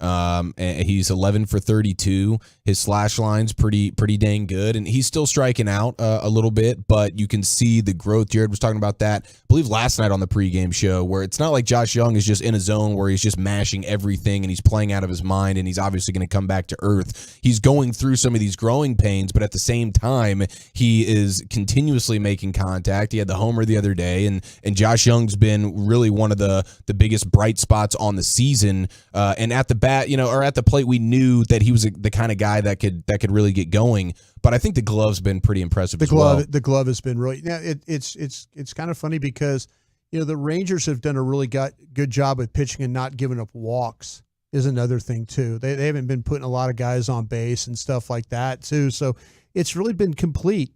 He's 11 for 32. His slash line's pretty dang good. And he's still striking out a little bit, but you can see the growth. Jared was talking about that, I believe, last night on the pregame show, where it's not like Josh Young is just in a zone where he's just mashing everything and he's playing out of his mind and he's obviously going to come back to earth. He's going through some of these growing pains, but at the same time, he is continuously making contact. He had the homer the other day, and Josh Young's been really one of the biggest bright spots on the season. And at the bat, or at the plate, we knew that he was the kind of guy that could really get going. But I think the glove's been pretty impressive as well. The glove has been really. Now it's kind of funny because the Rangers have done a really good job with pitching and not giving up walks is another thing too. They haven't been putting a lot of guys on base and stuff like that too. So it's really been complete.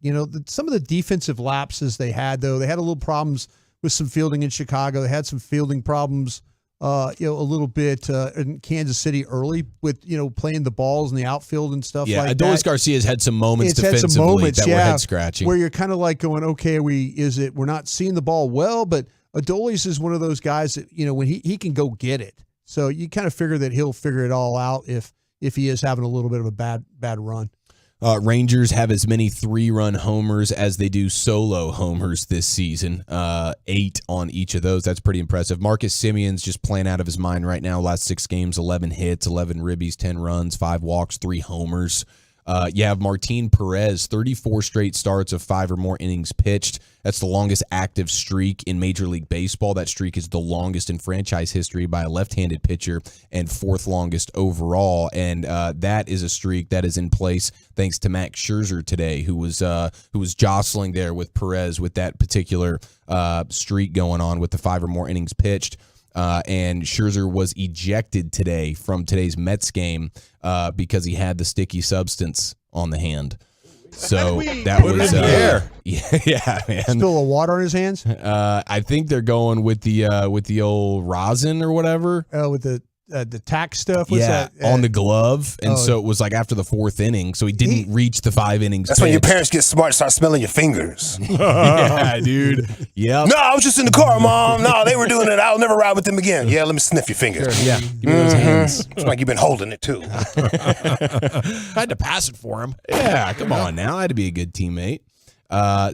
Some of the defensive lapses they had, though, they had a little problems with some fielding in Chicago. They had some fielding problems, a little bit in Kansas City early with playing the balls in the outfield and stuff like that. Adolis Garcia's had some moments defensively that were head scratching, where you're kind of like going, okay, we're not seeing the ball well, but Adolis is one of those guys that when he can go get it. So you kind of figure that he'll figure it all out if he is having a little bit of a bad run. Rangers have as many 3-run homers as they do solo homers this season. 8 on each of those. That's pretty impressive. Marcus Semion's just playing out of his mind right now. Last 6 games, 11 hits, 11 ribbies, 10 runs, 5 walks, 3 homers. You have Martin Perez, 34 straight starts of 5 or more innings pitched. That's the longest active streak in Major League Baseball. That streak is the longest in franchise history by a left-handed pitcher and 4th longest overall. And that is a streak that is in place thanks to Max Scherzer today, who was jostling there with Perez with that particular streak going on with the 5 or more innings pitched. And Scherzer was ejected today from today's Mets game because he had the sticky substance on the hand. So that was yeah, man. Still a water on his hands. I think they're going with the old rosin or whatever. With the tack stuff. What's that? On the glove, and so it was like after the 4th inning, so he didn't reach the 5 innings. That's when your parents get smart, and start smelling your fingers. Yeah, dude. Yeah. No, I was just in the car, Mom. No, they were doing it. I'll never ride with them again. Yeah, let me sniff your fingers. Sure, yeah, give me those hands. It's like you've been holding it too. I had to pass it for him. Yeah, come on now. I had to be a good teammate.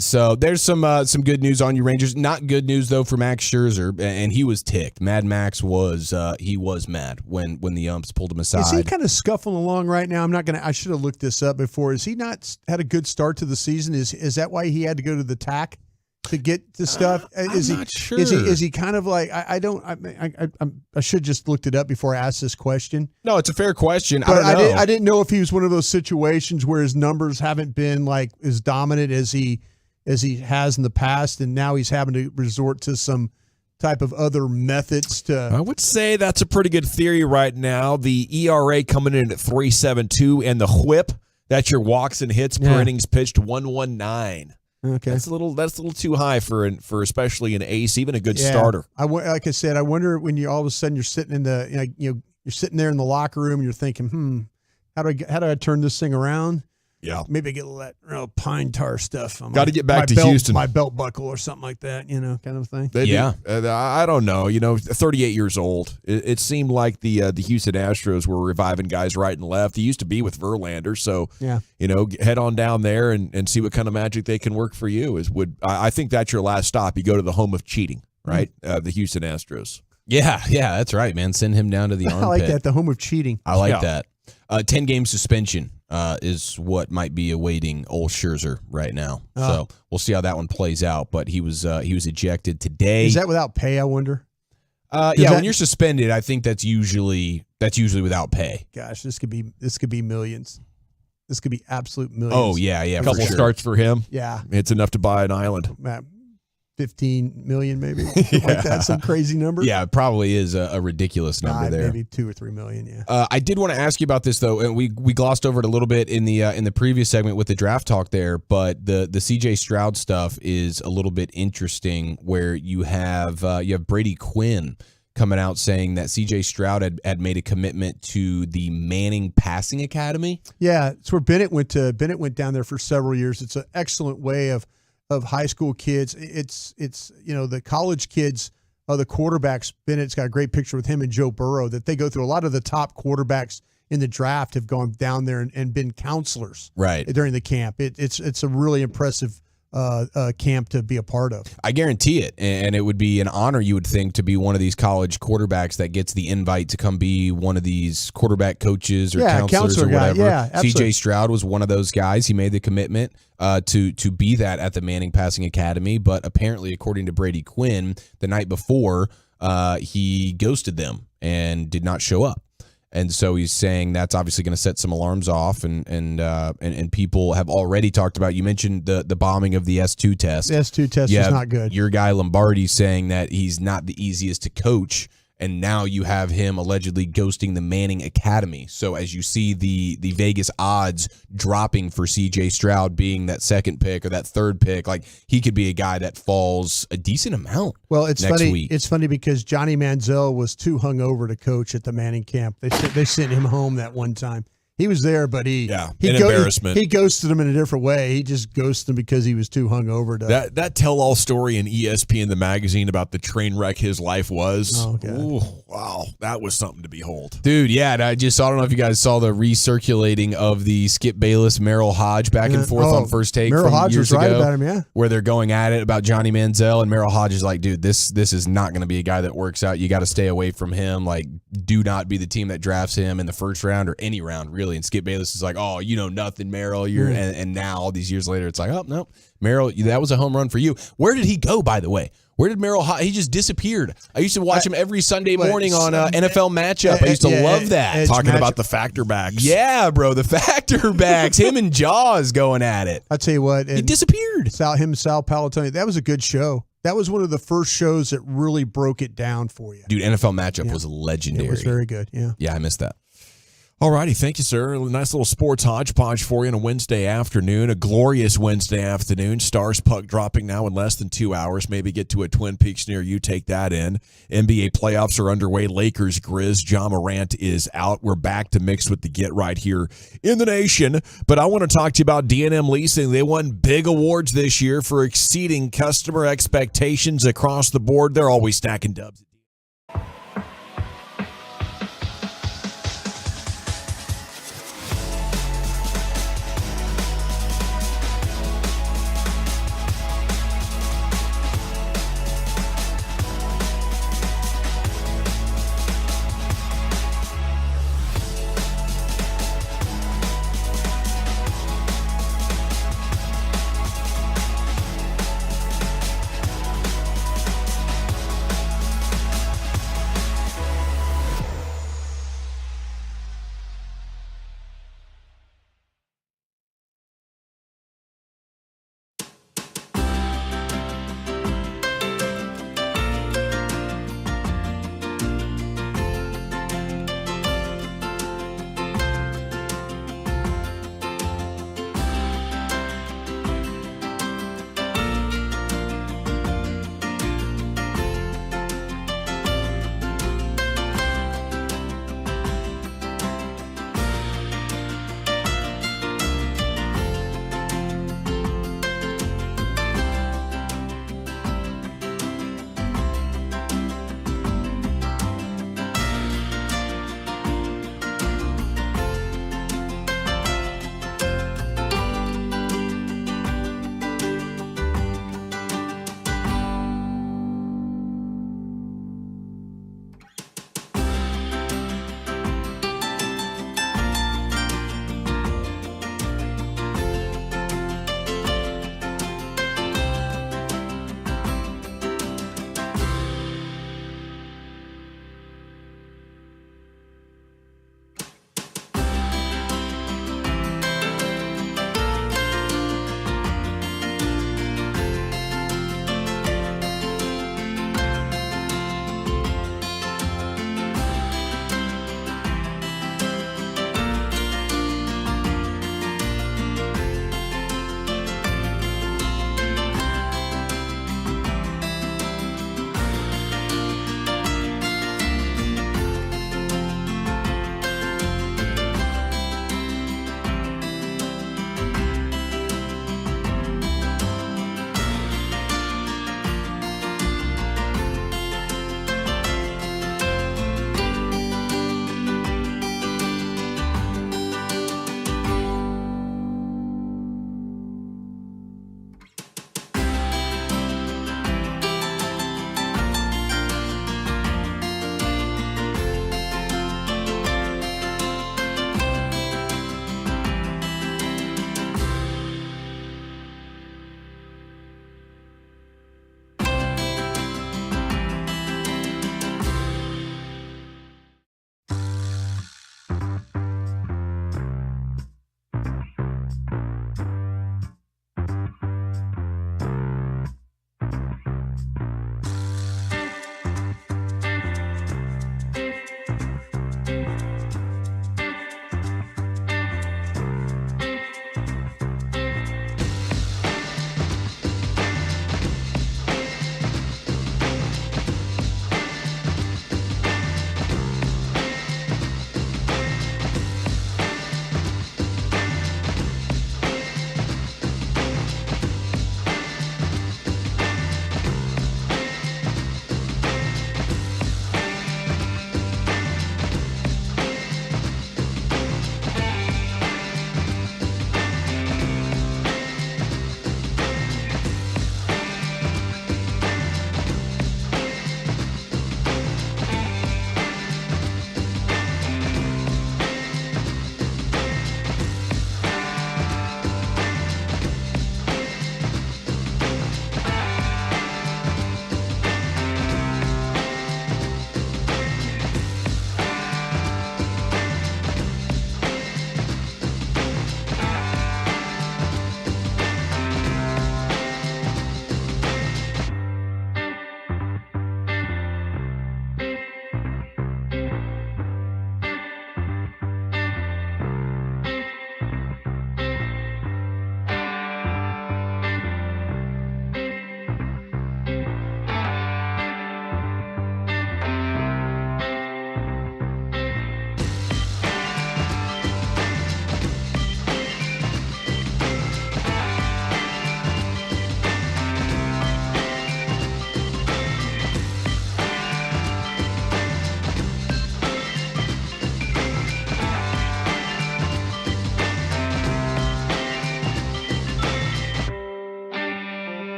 So there's some good news on you Rangers. Not good news though for Max Scherzer, and he was ticked. Mad Max was mad when the umps pulled him aside. Is he kind of scuffling along right now? I should have looked this up before. Is he not had a good start to the season? Is that why he had to go to the tack to get the stuff? Not sure. Is he kind of like I should just looked it up before I asked this question. No, it's a fair question. But I don't know. I didn't know if he was one of those situations where his numbers haven't been like as dominant as he has in the past, and now he's having to resort to some type of other methods to. I would say that's a pretty good theory right now. The ERA coming in at 3.72, and the WHIP, that's your walks and hits per innings pitched, 1.19. Okay, that's a little too high for especially an ace, even a good starter. Like I said, I wonder when you all of a sudden you're sitting in the you're sitting there in the locker room and you're thinking, how do I turn this thing around? Yeah, maybe get a little that pine tar stuff. Got to get back to Houston, my belt buckle or something like that, kind of thing. I don't know. 38 years old. It seemed like the Houston Astros were reviving guys right and left. He used to be with Verlander, so head on down there and see what kind of magic they can work for you. I think that's your last stop. You go to the home of cheating, right? The Houston Astros. Yeah, that's right, man. Send him down to the armpit. I like that. The home of cheating. I like that. 10-game suspension is what might be awaiting old Scherzer right now. So we'll see how that one plays out. But he was ejected today. Is that without pay, I wonder? When you're suspended, I think that's usually without pay. Gosh, this could be millions. This could be absolute millions. Oh yeah, a couple starts for him. Yeah, it's enough to buy an island. $15 million, maybe something like that, some crazy number. Yeah, it probably is a ridiculous number there. Maybe $2 or $3 million. Yeah. I did want to ask you about this though, and we glossed over it a little bit in the previous segment with the draft talk there. But the CJ Stroud stuff is a little bit interesting, where you have Brady Quinn coming out saying that CJ Stroud had made a commitment to the Manning Passing Academy. Yeah, it's where Bennett went to. Bennett went down there for several years. It's an excellent way of high school kids. It's the college kids, the quarterbacks. Bennett's got a great picture with him and Joe Burrow that they go through. A lot of the top quarterbacks in the draft have gone down there and been counselors during the camp. It's a really impressive camp to be a part of. I guarantee it, and it would be an honor, you would think, to be one of these college quarterbacks that gets the invite to come be one of these quarterback coaches or counselors or whatever. Yeah, CJ Stroud was one of those guys. He made the commitment to be that at the Manning Passing Academy, but apparently, according to Brady Quinn, the night before, he ghosted them and did not show up. And so he's saying that's obviously going to set some alarms off, and people have already talked about. You mentioned the bombing of the S2 test. The S2 test is not good. Your guy Lombardi saying that he's not the easiest to coach, and now you have him allegedly ghosting the Manning Academy. So as you see the Vegas odds dropping for CJ Stroud being that second pick or that third pick, like he could be a guy that falls a decent amount. Well, it's next funny. week. It's funny because Johnny Manziel was too hungover to coach at the Manning camp. They sent him home that one time. He was there, but embarrassment. He ghosted him in a different way. He just ghosted him because he was too hungover to. That tell-all story in ESPN, the magazine, about the train wreck his life was. Oh, God. Ooh, wow, that was something to behold, dude. Yeah, and I don't know if you guys saw the recirculating of the Skip Bayless, Merrill Hodge back and forth on First Take. Merrill from Hodge years was right ago, about him, yeah. where they're going at it about Johnny Manziel, and Merrill Hodge is like, dude, this is not going to be a guy that works out. You got to stay away from him. Like, do not be the team that drafts him in the first round or any round, really. And Skip Bayless is like, oh, you know nothing, Merrill. And now all these years later, it's like, oh no, Merrill, that was a home run for you. Where did he go, by the way? Where did Merrill? He just disappeared. I used to watch him every Sunday morning on NFL Matchup. I used to love that. Talking about the factor backs. Yeah, bro, the factor backs. Him and Jaws going at it. I tell you what, he disappeared. Sal Palatoni. That was a good show. That was one of the first shows that really broke it down for you. Dude, NFL Matchup was legendary. It was very good. Yeah. Yeah, I missed that. All righty, thank you, sir. A nice little sports hodgepodge for you on a Wednesday afternoon, a glorious Wednesday afternoon. Stars puck dropping now in less than 2 hours. Maybe get to a Twin Peaks near you. Take that in. NBA playoffs are underway. Lakers, Grizz. Ja Morant is out. We're back to mix with the get right here in the nation. But I want to talk to you about D&M Leasing. They won big awards this year for exceeding customer expectations across the board. They're always stacking dubs.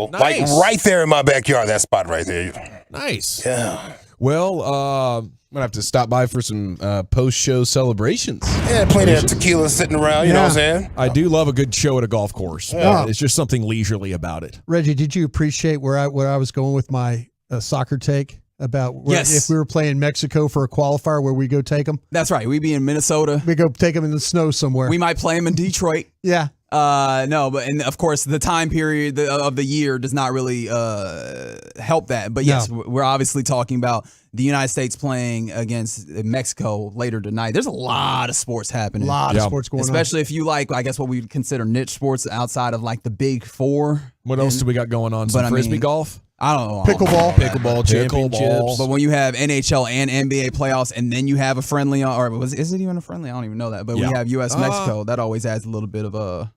bro. Nice. Like right there in my backyard, that spot right there. Nice. Yeah. Well, I'm gonna have to stop by for some post-show celebrations. Yeah, plenty of tequila sitting around. You know what I'm saying? I do love a good show at a golf course. Yeah. It's just something leisurely about it. Reggie, did you appreciate where I was going with my soccer take about if we were playing Mexico for a qualifier, where we go take them? That's right. We'd be in Minnesota. We go take them in the snow somewhere. We might play them in Detroit. Yeah. No, but and of course the time period of the year does not really help that. But yes, we're obviously talking about the United States playing against Mexico later tonight. There's a lot of sports happening. A lot of sports going on. Especially if you like, I guess, what we would consider niche sports outside of like the big four. What else do we got going on? Some Frisbee golf? I don't know. Pickleball championships. But when you have NHL and NBA playoffs, and then you have a friendly, is it even a friendly? I don't even know that. But we have U.S. Mexico. That always adds a little bit of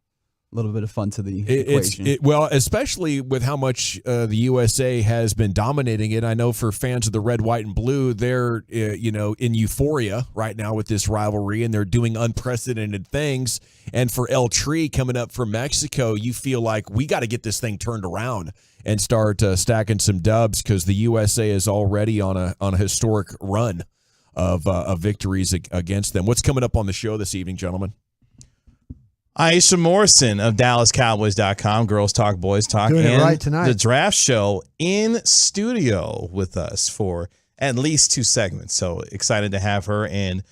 fun to the equation. Well, especially with how much the USA has been dominating it. I know for fans of the red, white, and blue, they're in euphoria right now with this rivalry, and they're doing unprecedented things. And for El Tri coming up from Mexico, you feel like we got to get this thing turned around and start stacking some dubs, because the USA is already on a historic run of victories against them. What's coming up on the show this evening, gentlemen? Aisha Morrison of DallasCowboys.com, Girls Talk, Boys Talk, doing and it right tonight. The draft show in studio with us for at least 2 segments. So excited to have her, and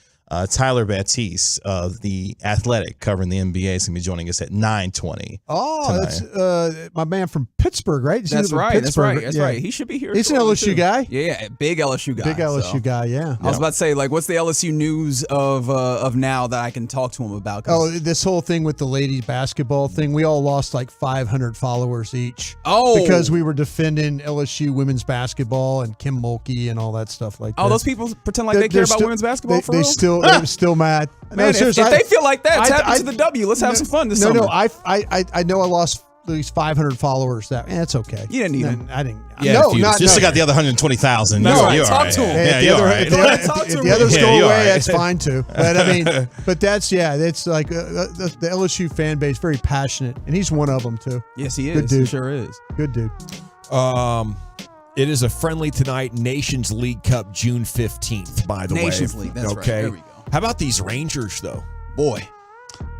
Tyler Batiste of The Athletic covering the NBA is going to be joining us at 9:20. Oh, tonight. that's my man from Pittsburgh, right? That's right. That's right. He should be here. He's an LSU guy. Yeah, big LSU guy. Big LSU guy, yeah. I was about to say, like, what's the LSU news of now that I can talk to him about? Oh, this whole thing with the ladies basketball thing, we all lost like 500 followers each. Oh. Because we were defending LSU women's basketball and Kim Mulkey and all that stuff like that. Oh, those people pretend like they care about women's basketball for real? They're still mad. Man, if they feel like that, tap into the W. Let's have some fun this summer. No, I know I lost at least 500 followers. That's okay. You didn't even. I didn't. Yeah, no, not. Just got the other 120,000. No, talk to him. Yeah, you're all right. If the others go away, that's fine too. But I mean, it's like the LSU fan base, very passionate, and he's one of them too. Yes, he is. Good dude. He sure is. Good dude. It is a friendly tonight, Nations League Cup, June 15th, by the way. Nations League, that's right. There we go. How about these Rangers, though? Boy.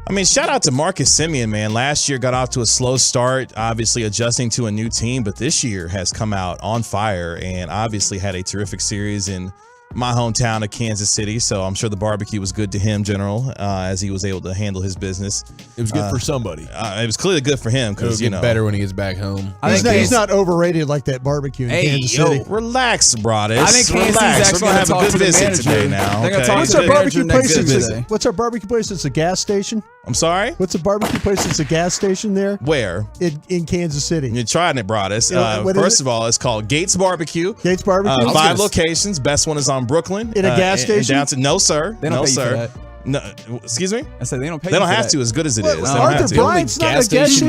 I mean, shout out to Marcus Semien, man. Last year got off to a slow start, obviously adjusting to a new team, but this year has come out on fire and obviously had a terrific series in my hometown of Kansas City. So I'm sure the barbecue was good to him, General, as he was able to handle his business. It was good for somebody. It was clearly good for him because, better when he gets back home. He's not overrated like that barbecue in Kansas City. Relax, Broadus. I think Relax. We're going to have a good visit today now. Okay? What's our barbecue place? What's our barbecue place? It's a gas station. I'm sorry? What's a barbecue place? It's a gas station there. Where? In Kansas City. You're trying it, Broadus. First of all, it's called Gates Barbecue. Gates Barbecue. 5 locations. Best one is on Brooklyn. In a gas station? No, sir. They don't no, pay sir. You for that. No, excuse me? I said they don't pay. They don't for have that. to, as good as it is. Arthur Bryant's not a gas station.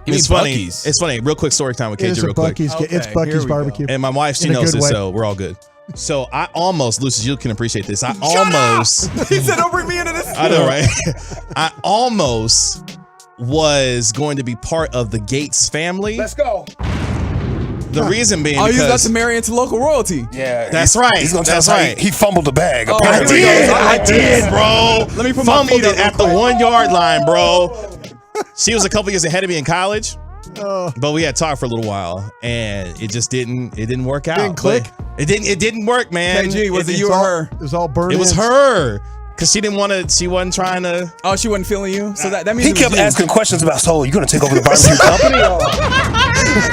It's funny. It's funny. Real quick story time with KJ. Real quick. It's Bucky's barbecue. And my wife, she knows this, so we're all good. So I almost, Lucy, you can appreciate this. I almost. He said, "Don't bring me into this." I know, right? I almost was going to be part of the Gates family. Let's go. The reason being, use that to marry into local royalty. Yeah, that's right. He's gonna tell That's us how right. he fumbled the bag. I did, bro. Let me put Fumbled it at the 1 yard line, bro. She was a couple years ahead of me in college, but we had talked for a little while, and it just didn't work out. Didn't click. It didn't work, man. KG, was it you or her? It was all burned. It was her. Because she didn't want to, she wasn't trying to. Oh, she wasn't feeling you? So that means He kept asking questions about, so you going to take over the barbecue company?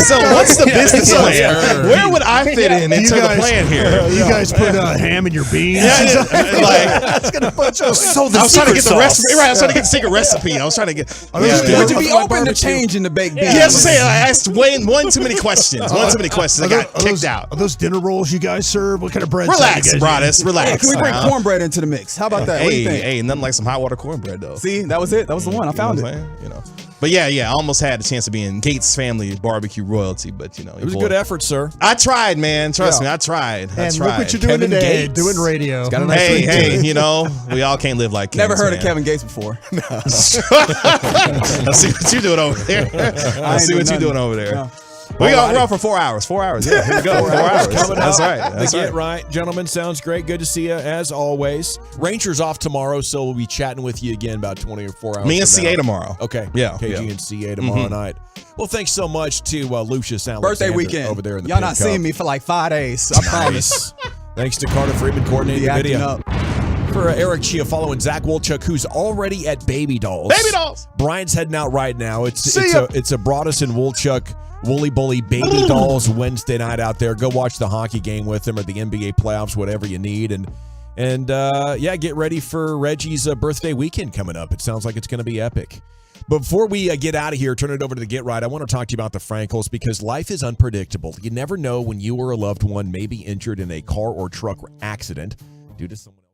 So what's the business plan? Where would I fit in into the plan here? You guys put ham in your beans. Yeah, that's gonna put you. So I was trying to get the recipe. Right, I was trying to get the secret recipe. I was trying to get. Would you be open to changing the baked beans? Yeah, I was saying I asked one too many questions. One too many questions. I got kicked out. Are those dinner rolls you guys serve? What kind of bread? Relax, Broadus. Relax. Can we bring cornbread into the mix? How about that? What do you think? Hey, nothing like some hot water cornbread though. See, that was it. That was the one. I found it. You know. But yeah, I almost had a chance to be in Gates family barbecue royalty, but you know, it was a good effort, sir. I tried, man. Trust me, I tried. And look what you're doing today, doing radio. Got a nice hey, you know, we all can't live like Kevin. Never heard of Kevin Gates before. No. I see what you're doing over there. I see what you're doing over there. No. We're on for 4 hours. 4 hours. Yeah, here we go. 4 hours. That's right. That's Get right. Gentlemen, sounds great. Good to see you as always. Rangers off tomorrow, so we'll be chatting with you again about 24 hours. Me and CA tomorrow. Okay. Yeah. KG and CA tomorrow night. Well, thanks so much to Lucius Alexander birthday weekend over there in the Y'all Pin not Cup. seeing me for like 5 days. I promise. Thanks to Carter Freeman coordinating the video. Up. For Eric Chiafalo and Zach Wolchuk, who's already at Baby Dolls. Baby Dolls. Brian's heading out right now. It's a Broadus and Wolchuk Wooly Bully Baby Dolls Wednesday night out there. Go watch the hockey game with them or the NBA playoffs, whatever you need. And get ready for Reggie's birthday weekend coming up. It sounds like it's going to be epic. But before we get out of here, turn it over to the Get Right, I want to talk to you about the Frankels because life is unpredictable. You never know when you or a loved one may be injured in a car or truck accident due to someone else.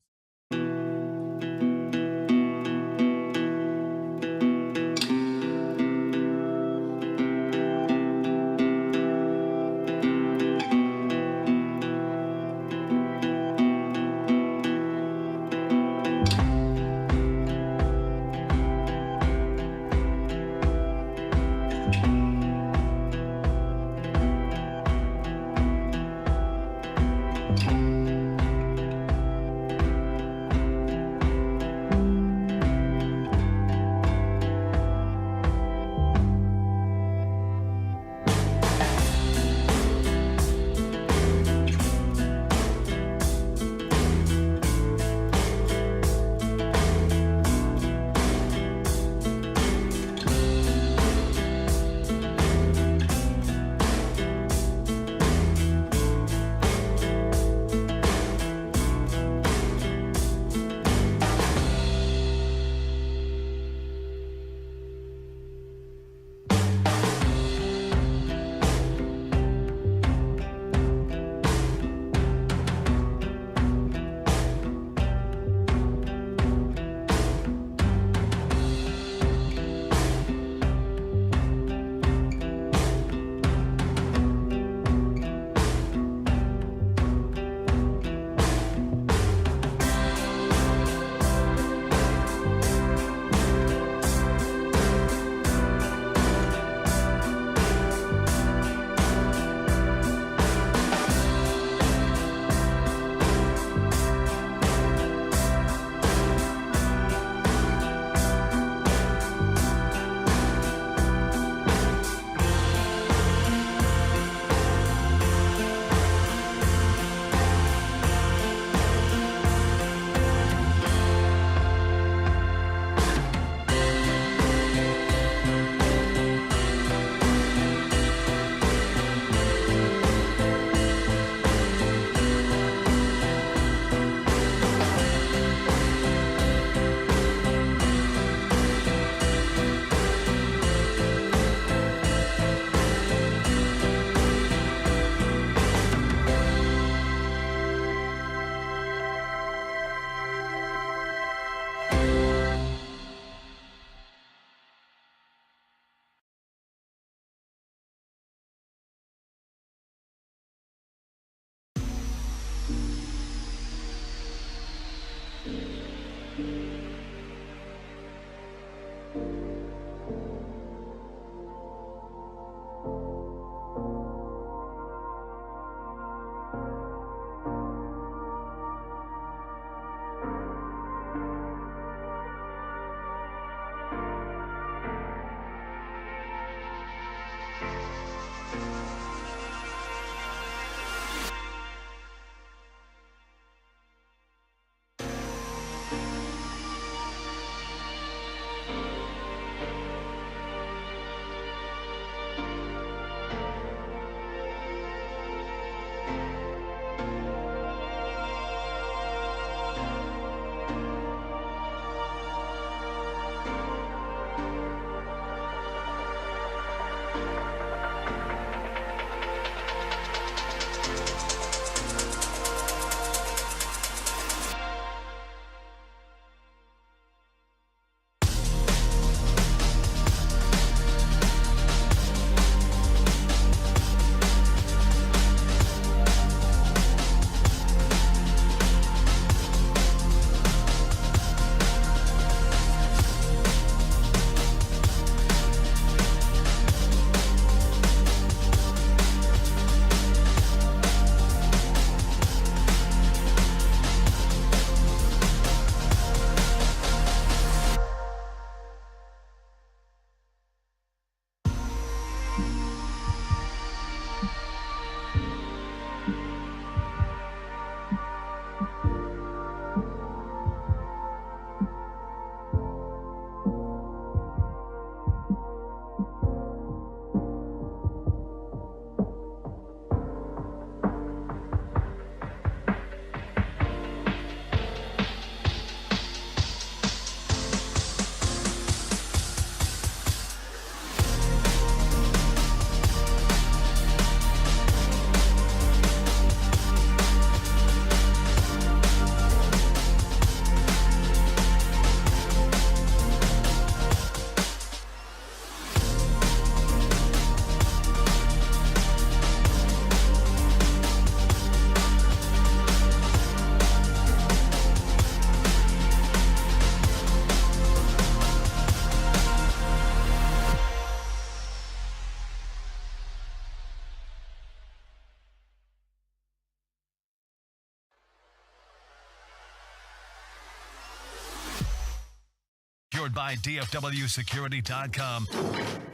Powered by DFWSecurity.com.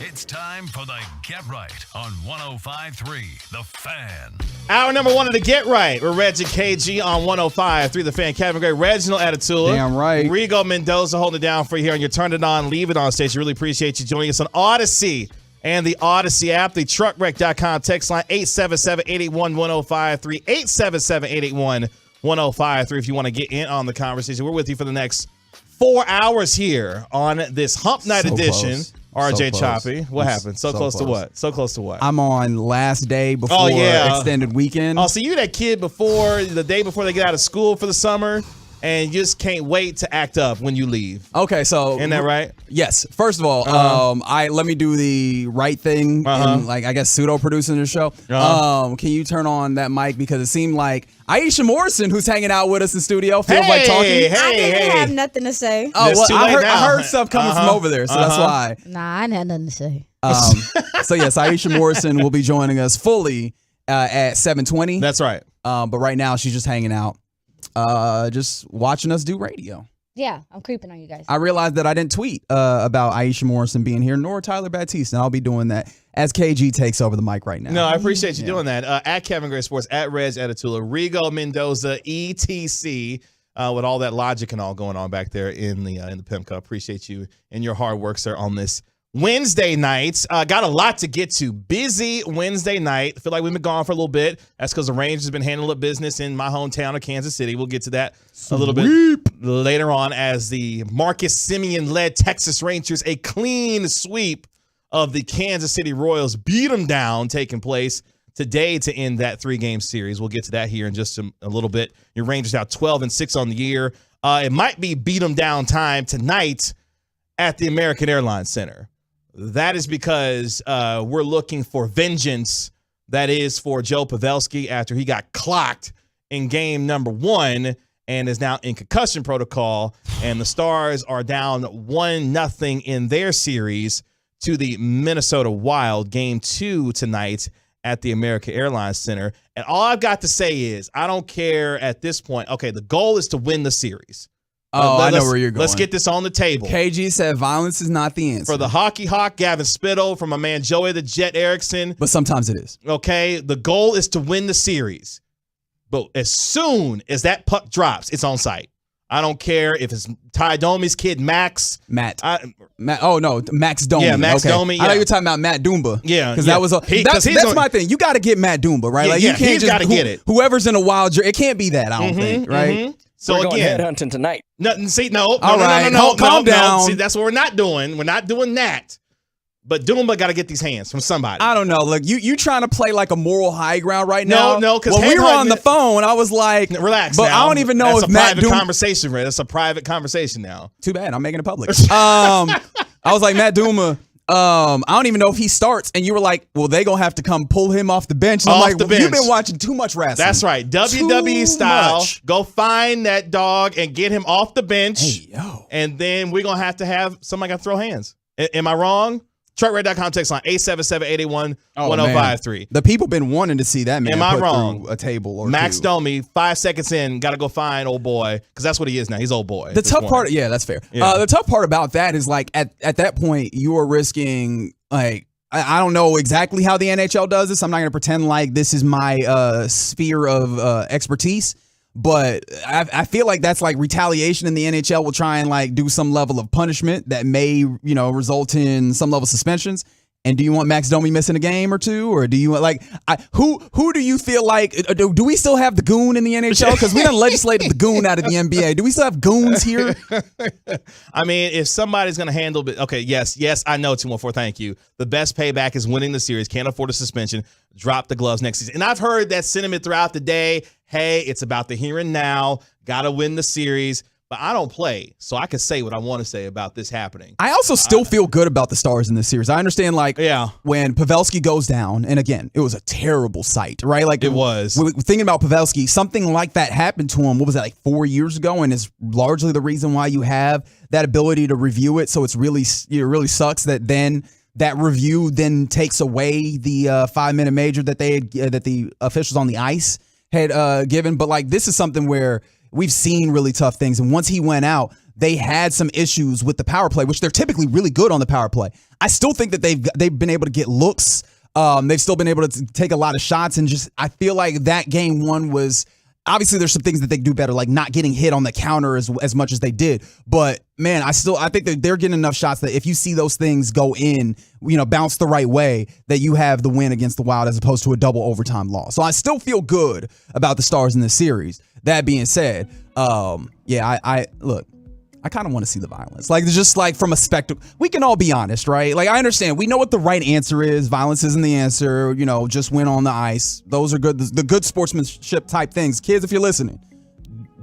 It's time for the Get Right on 105.3 The Fan. Hour number 1 of the Get Right. We're Reg and KG on 105.3 The Fan. Kevin Gray, Reginald Atatula. Damn right. Rigo Mendoza holding it down for you here on your Turn It On, Leave It On station. Really appreciate you joining us on Odyssey and the Odyssey app. The truckwreck.com text line 877-881-1053. 877-881-1053 if you want to get in on the conversation. We're with you for the next 4 hours here on this Hump Night edition. Close. RJ So Choppy. What happened? So close to what? So close to what? I'm on last day before extended weekend. Oh, so you that kid before the day before they get out of school for the summer, and you just can't wait to act up when you leave. Okay, so isn't that right? Yes. First of all, let me do the right thing, and like I guess pseudo producing the show. Can you turn on that mic because it seemed like Aisha Morrison, who's hanging out with us in studio, feels like talking. I didn't have nothing to say. Oh, well, I heard stuff coming from over there, so that's why. Nah, I didn't have nothing to say. So yes, Aisha Morrison will be joining us fully at 7:20. That's right. But right now she's just hanging out, just watching us do radio. Yeah, I'm creeping on you guys. I realized that I didn't tweet about Aisha Morrison being here, nor Tyler Batiste, and I'll be doing that as KG takes over the mic right now. No, I appreciate you doing that. At Kevin Gray Sports, at Reg Atatula, Rigo Mendoza, ETC, with all that logic and all going on back there in the Pimp Cup. Appreciate you and your hard work, sir, on this Wednesday night. Got a lot to get to. Busy Wednesday night. I feel like we've been gone for a little bit. That's because the Rangers have been handling business in my hometown of Kansas City. We'll get to that a little bit later on as the Marcus Semien-led Texas Rangers, a clean sweep of the Kansas City Royals, beat them down, taking place today to end that 3-game series. We'll get to that here in just a little bit. Your Rangers now 12-6 on the year. It might be beat them down time tonight at the American Airlines Center. That is because we're looking for vengeance. That is for Joe Pavelski after he got clocked in game number 1 and is now in concussion protocol. And the Stars are down 1-0 in their series to the Minnesota Wild. Game 2 tonight at the American Airlines Center. And all I've got to say is I don't care at this point. Okay, the goal is to win the series. I know where you're going. Let's get this on the table. KG said violence is not the answer. For the hockey hawk, Gavin Spittle, from my man Joey the Jet Erickson. But sometimes it is. Okay, the goal is to win the series. But as soon as that puck drops, it's on site. I don't care if it's Ty Domi's kid, Max. Matt. Oh, no, Max Domi. Yeah, Max Domi. I know you're talking about Matt Doomba. Yeah. Because that was that's my thing. You got to get Matt Doomba, right? Yeah, like you can't he's got to get it. Whoever's in a wild jersey, it can't be that, I don't think, right? So we're again, going headhunting tonight. Nothing. See, no. All right, calm down. See, that's what we're not doing. We're not doing that. But Doomba got to get these hands from somebody. I don't know. Look, you trying to play like a moral high ground right now? No, because when we were on the phone, I was like, relax. But now. I don't even know that's if a Matt private conversation, Red. That's a private conversation now. Too bad. I'm making it public. I was like, Matt Doomba. I don't even know if he starts. And you were like, well, they going to have to come pull him off the bench. And I'm like, well, you've been watching too much wrestling. That's right. WWE style. Go find that dog and get him off the bench. Hey, yo. And then we're going to have somebody got to throw hands. Am I wrong? Truckred.com text line 877-881-1053. The people been wanting to see that man. Am I wrong? A table or Max two. Domi, 5 seconds in, got to go find old boy because that's what he is now. He's old boy. The tough part, yeah, that's fair. Yeah. The tough part about that is like at that point you are risking like I don't know exactly how the NHL does this. I'm not going to pretend like this is my sphere of expertise. But I feel like that's like retaliation, and the NHL will try and like do some level of punishment that may, result in some level of suspensions. And do you want Max Domi missing a game or two, or do you want who do you feel like do we still have the goon in the NHL? Because we done legislated the goon out of the NBA. Do we still have goons here? I mean, if somebody's going to handle it, okay, yes, I know 214. Thank you. The best payback is winning the series. Can't afford a suspension. Drop the gloves next season. And I've heard that sentiment throughout the day. Hey, it's about the here and now. Got to win the series. But I don't play, so I can say what I want to say about this happening. I also still feel good about the Stars in this series. I understand, when Pavelski goes down, and again, it was a terrible sight, right? Like it was. Thinking about Pavelski, something like that happened to him. What was that, like 4 years ago? And it's largely the reason why you have that ability to review it. So it really sucks that then that review then takes away the 5-minute major that that the officials on the ice had given. But like this is something where we've seen really tough things. And once he went out, they had some issues with the power play, which they're typically really good on the power play. I still think that they've been able to get looks. They've still been able to take a lot of shots, and just I feel like that game one was obviously there's some things that they do better, like not getting hit on the counter as much as they did. But man, I think that they're getting enough shots that if you see those things go in, bounce the right way, that you have the win against the Wild as opposed to a double overtime loss. So I still feel good about the Stars in this series. That being said, I look. I kind of want to see the violence. Like, just like from a spectacle, we can all be honest, right? Like, I understand. We know what the right answer is. Violence isn't the answer. Just win on the ice. Those are good. The good sportsmanship type things. Kids, if you're listening,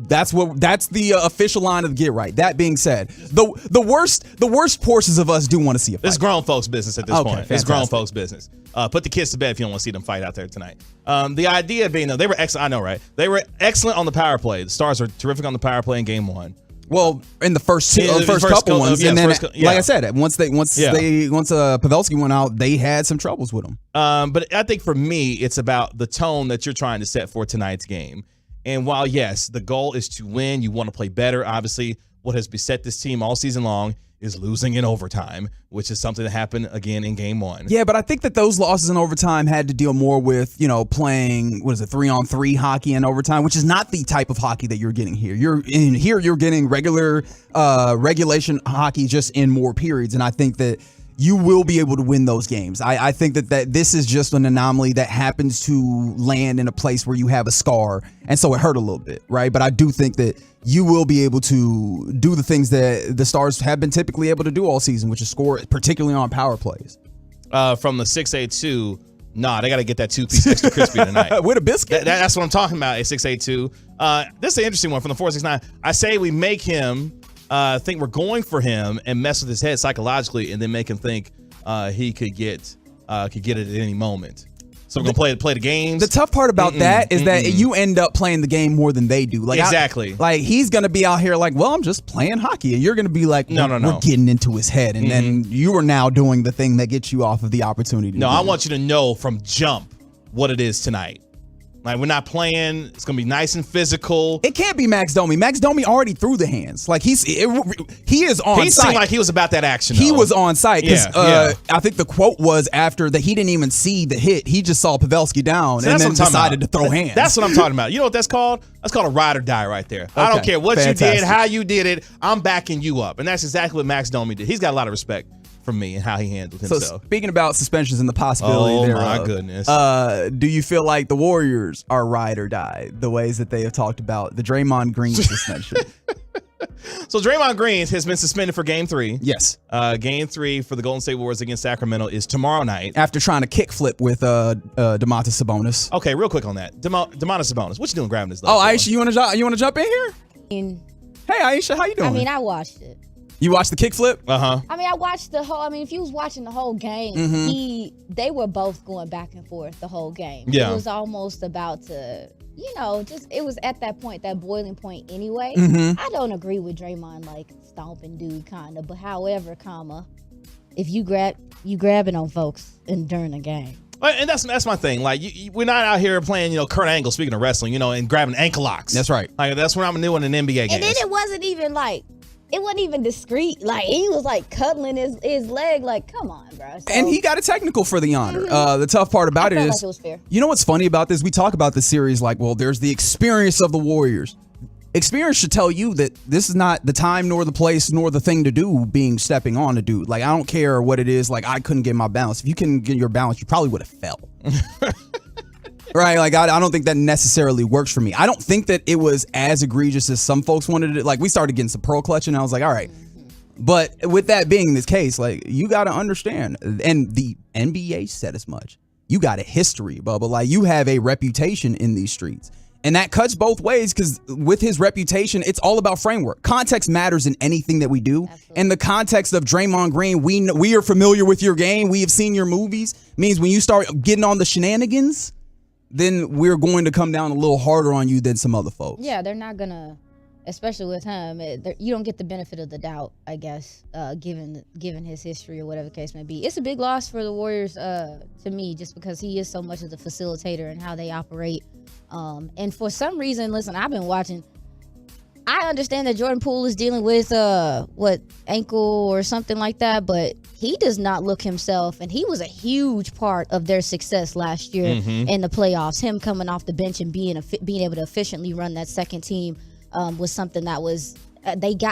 that's the official line of Get Right. That being said, the worst portions of us do want to see a fight. It's grown folks' business at this point. Fantastic. It's grown folks' business. Put the kids to bed if you don't want to see them fight out there tonight. The idea being, though, they were excellent. I know, right? They were excellent on the power play. The Stars were terrific on the power play in game one. Well, in the first couple ones, and then like I said, once Pavelski went out, they had some troubles with him. But I think for me, it's about the tone that you're trying to set for tonight's game. And while yes, the goal is to win, you want to play better. Obviously, what has beset this team all season long is losing in overtime, which is something that happened again in game one. Yeah, but I think that those losses in overtime had to deal more with, playing, 3-on-3 hockey in overtime, which is not the type of hockey that you're getting here. You're getting regular regulation hockey just in more periods. And I think that you will be able to win those games. I think that this is just an anomaly that happens to land in a place where you have a scar, and so it hurt a little bit, right? But I do think that you will be able to do the things that the Stars have been typically able to do all season, which is score, particularly on power plays. From the 682, they got to get that 2-piece extra crispy tonight. With a biscuit. That's what I'm talking about, a 682. This is an interesting one from the 469. I say we make him think we're going for him and mess with his head psychologically, and then make him think he could get it at any moment. So we're going to play the games. The tough part about that is that you end up playing the game more than they do. Like exactly. He's going to be out here like, well, I'm just playing hockey. And you're going to be like, no. We're getting into his head. And then you are now doing the thing that gets you off of the opportunity. No, I want you to know from jump what it is tonight. Like, we're not playing. It's going to be nice and physical. It can't be Max Domi. Max Domi already threw the hands. Like, he is on site. He seemed like he was about that action, though. He was on site. Yeah. I think the quote was after that he didn't even see the hit. He just saw Pavelski down and then decided to throw hands. That's what I'm talking about. You know what that's called? That's called a ride or die right there. Okay. I don't care what you did, how you did it. I'm backing you up. And that's exactly what Max Domi did. He's got a lot of respect from me and how he handled himself. So speaking about suspensions and the possibility my goodness. Do you feel like the Warriors are ride or die the ways that they have talked about the Draymond Green suspension? So Draymond Green has been suspended for Game 3. Yes. Game 3 for the Golden State Warriors against Sacramento is tomorrow night. After trying to kick flip with Domantas Sabonis. Okay, real quick on that. Domantas Sabonis, what you doing grabbing this? Aisha, you want to jump in here? Hey, Aisha, how you doing? I watched it. You watched the kickflip? Uh-huh. I watched the whole. If you was watching the whole game, they were both going back and forth the whole game. Yeah. It was almost about to, it was at that point, that boiling point anyway. I don't agree with Draymond stomping dude kind of, but however, if you grabbing on folks during the game. And that's my thing. Like, we're not out here playing, Kurt Angle, speaking of wrestling, and grabbing ankle locks. That's right. Like, that's what I'm doing in NBA games. And then it wasn't even discreet. Like, he was cuddling his leg. Like, come on, bro. So, and he got a technical for the honor. The tough part about it is, like it was fair. You know what's funny about this? We talk about the series like, well, there's the experience of the Warriors. Experience should tell you that this is not the time nor the place nor the thing to do stepping on a dude. Like, I don't care what it is. Like, I couldn't get my balance. If you couldn't get your balance, you probably would have fell. Right, like I don't think that necessarily works for me. I don't think that it was as egregious as some folks wanted it. Like, we started getting some pearl clutching, and I was like, all right. But with that being this case, like, you got to understand, and the NBA said as much. You got a history, Bubba. Like, you have a reputation in these streets, and that cuts both ways because with his reputation, it's all about framework. Context matters in anything that we do. Absolutely. In the context of Draymond Green, we are familiar with your game. We have seen your movies. Means when you start getting on the shenanigans, then we're going to come down a little harder on you than some other folks. Yeah, they're not going to, especially with him, you don't get the benefit of the doubt, I guess, given his history or whatever the case may be. It's a big loss for the Warriors to me, just because he is so much of the facilitator and how they operate. And for some reason, listen, I've been watching I understand that Jordan Poole is dealing with ankle or something like that, but he does not look himself, and he was a huge part of their success last year in the playoffs. Him coming off the bench and being able to efficiently run that second team was something that was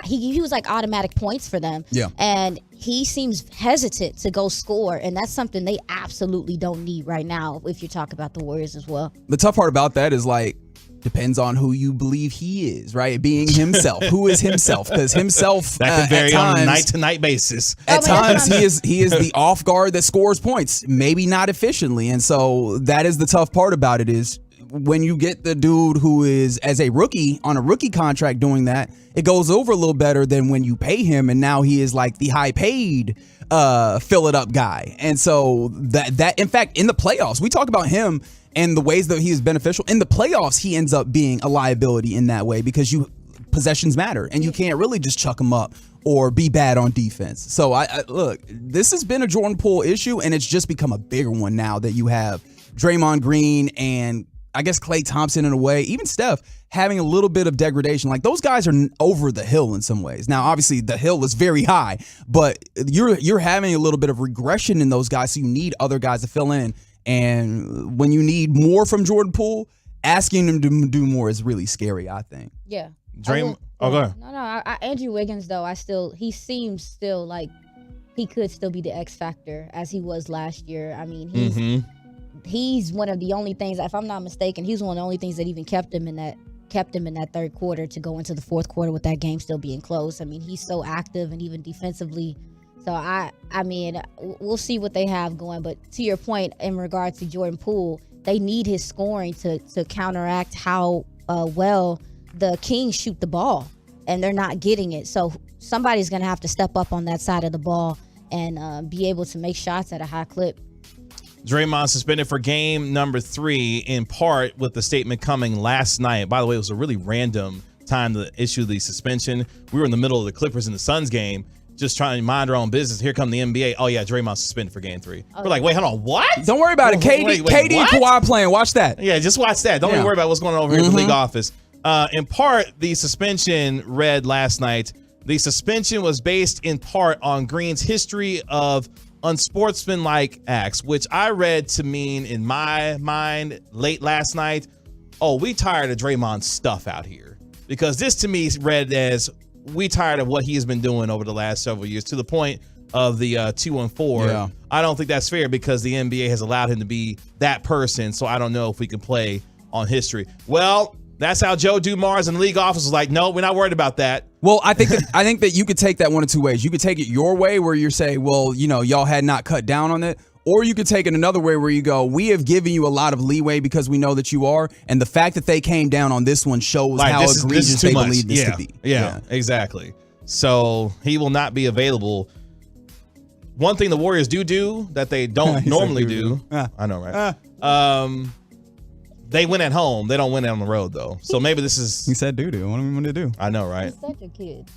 he was like automatic points for them. Yeah. And he seems hesitant to go score, and that's something they absolutely don't need right now if you talk about the Warriors as well. The tough part about that is depends on who you believe he is, right? Being himself. Who is himself? Because himself that can vary on a night-to-night basis. At times, he is the off guard that scores points, maybe not efficiently. And so that is the tough part about it is when you get the dude who is as a rookie on a rookie contract doing that, it goes over a little better than when you pay him, and now he is like the high-paid fill it up guy. And so that in fact in the playoffs, we talk about him and the ways that he is beneficial. In the playoffs, he ends up being a liability in that way because possessions matter, and you can't really just chuck him up or be bad on defense. So I look, this has been a Jordan Poole issue, and it's just become a bigger one now that you have Draymond Green and I guess Klay Thompson in a way, even Steph having a little bit of degradation. Like those guys are over the hill in some ways. Now, obviously the hill is very high, but you're having a little bit of regression in those guys. So you need other guys to fill in. And when you need more from Jordan Poole, asking him to do more is really scary, I think. Yeah. Go ahead. No. Andrew Wiggins, though, he seems still like he could still be the X factor as he was last year. I mean, he's one of the only things, if I'm not mistaken, he's one of the only things that even kept him in that third quarter to go into the fourth quarter with that game still being close. I mean, he's so active and even defensively. So I mean, we'll see what they have going. But to your point in regards to Jordan Poole, they need his scoring to counteract how well the Kings shoot the ball, and they're not getting it. So somebody's going to have to step up on that side of the ball and be able to make shots at a high clip. Draymond suspended for game number 3, in part with the statement coming last night. By the way, it was a really random time to issue the suspension. We were in the middle of the Clippers and the Suns game, just trying to mind our own business. Here come the NBA. Oh, yeah, Draymond suspended for game 3. We're like, wait, hold on, what? Don't worry about it. KD and Kawhi playing. Watch that. Yeah, just watch that. Don't even worry about what's going on over here at the league office. In part, the suspension read last night. The suspension was based in part on Green's history of unsportsmanlike acts, which I read to mean in my mind late last night, we tired of Draymond's stuff out here. Because this to me read as we tired of what he has been doing over the last several years, to the point of the 2-on-4. Yeah. I don't think that's fair because the NBA has allowed him to be that person, so I don't know if we can play on history. Well, that's how Joe Dumars in the league office was like, no, we're not worried about that. Well, I think that you could take that one of two ways. You could take it your way where you say, well, y'all had not cut down on it. Or you could take it another way where you go, we have given you a lot of leeway because we know that you are. And the fact that they came down on this one shows how egregious they believe this to be. Yeah, exactly. So he will not be available. One thing the Warriors do that they don't normally do. I know, right? They win at home. They don't win on the road, though. So maybe this is... He said doo-doo. What do we want to do? I know, right? He's such a kid.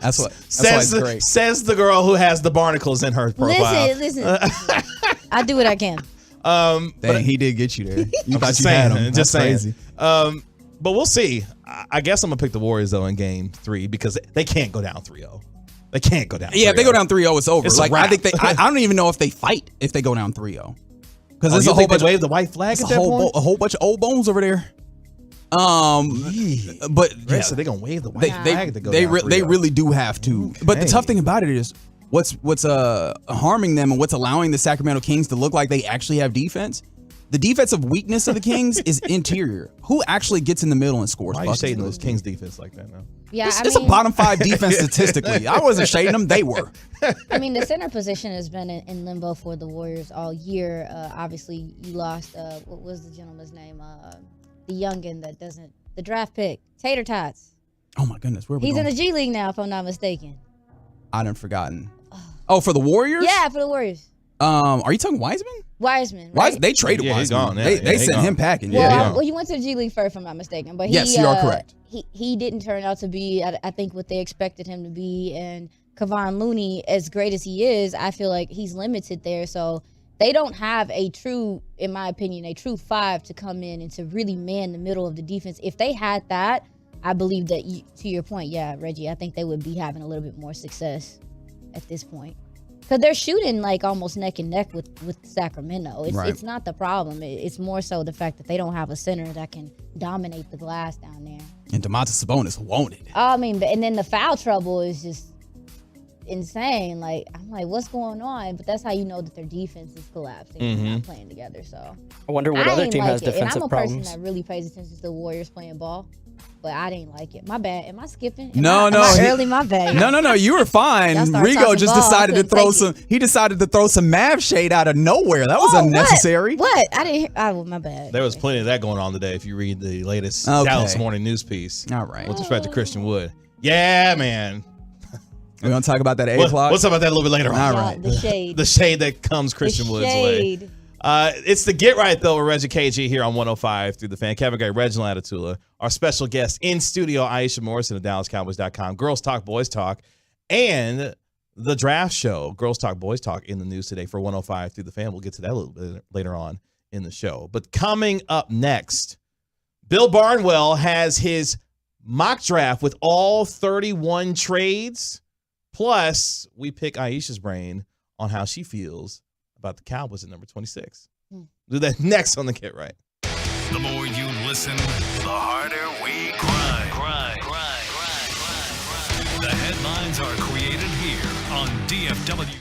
That's why it's great. Says the girl who has the barnacles in her profile. Listen. I do what I can. Dang, he did get you there. You thought you had him. That's crazy. But we'll see. I guess I'm going to pick the Warriors, though, in game 3 because they can't go down 3-0. They can't go down 3-0. Yeah, if they go down 3-0, it's over. It's like, I think I don't even know if they fight if they go down 3-0. Because there's a whole bunch. Wave the white flag at that point? A whole bunch of old bones over there. But yeah, so they're gonna wave the white flag to go they down 3-0. They really do have to. Okay. But the tough thing about it is what's harming them and what's allowing the Sacramento Kings to look like they actually have defense. The defensive weakness of the Kings is interior. Who actually gets in the middle and scores? Why are you shading those Kings defense like that now? Yeah, it's a bottom 5 defense statistically. I wasn't shading them; they were. I mean, the center position has been in limbo for the Warriors all year. Obviously, you lost. What was the gentleman's name? The youngin that doesn't. The draft pick, Tater Tots. Oh my goodness, where are we He's going? in the G League now, if I'm not mistaken. I done forgotten. Oh, for the Warriors? Yeah, for the Warriors. Are you talking Wiseman? Wiseman, right? They traded Wiseman. He's gone. They sent him packing. Well, he went to the G League first, if I'm not mistaken. But yes, you are correct. He didn't turn out to be, I think, what they expected him to be. And Kevon Looney, as great as he is, I feel like he's limited there. So they don't have a true, in my opinion, a true 5 to come in and to really man the middle of the defense. If they had that, I believe that, to your point, yeah, Reggie, I think they would be having a little bit more success at this point. Because they're shooting like almost neck and neck with Sacramento. It's not the problem. It's more so the fact that they don't have a center that can dominate the glass down there. And Domantas Sabonis won't it. I mean, and then the foul trouble is just insane. Like, I'm like, what's going on? But that's how you know that their defense is collapsing and not playing together. So I wonder what other team has defensive and I'm a problems. person that really pays attention to the Warriors playing ball. But I didn't like it. My bad. Am I skipping? No. Early, my bad. No. You were fine. Y'all start Rigo talking just ball, decided I to throw couldn't some. He decided to throw some Mav shade out of nowhere. That was unnecessary. What? I didn't hear. Oh, my bad. There was plenty of that going on today if you read the latest Okay. Dallas Morning News piece. All right. With respect to Christian Wood. Yeah, man. We're going to talk about that at 8 o'clock? We'll talk about that a little bit later on. All right. The shade. The shade that comes Christian Wood's way. It's the Get Right, though, with Reggie KG here on 105 through the Fan. Kevin Gray, Reginald Atatula. Our special guest in studio, Aisha Morrison of DallasCowboys.com. Girls Talk, Boys Talk. And the draft show, Girls Talk, Boys Talk, in the news today for 105 through the Fan. We'll get to that a little bit later on in the show. But coming up next, Bill Barnwell has his mock draft with all 31 trades. Plus, we pick Aisha's brain on how she feels about the Cowboys at number 26. Do that next on the Get Right. The more you listen, the harder we grind. The headlines are created here on DFW.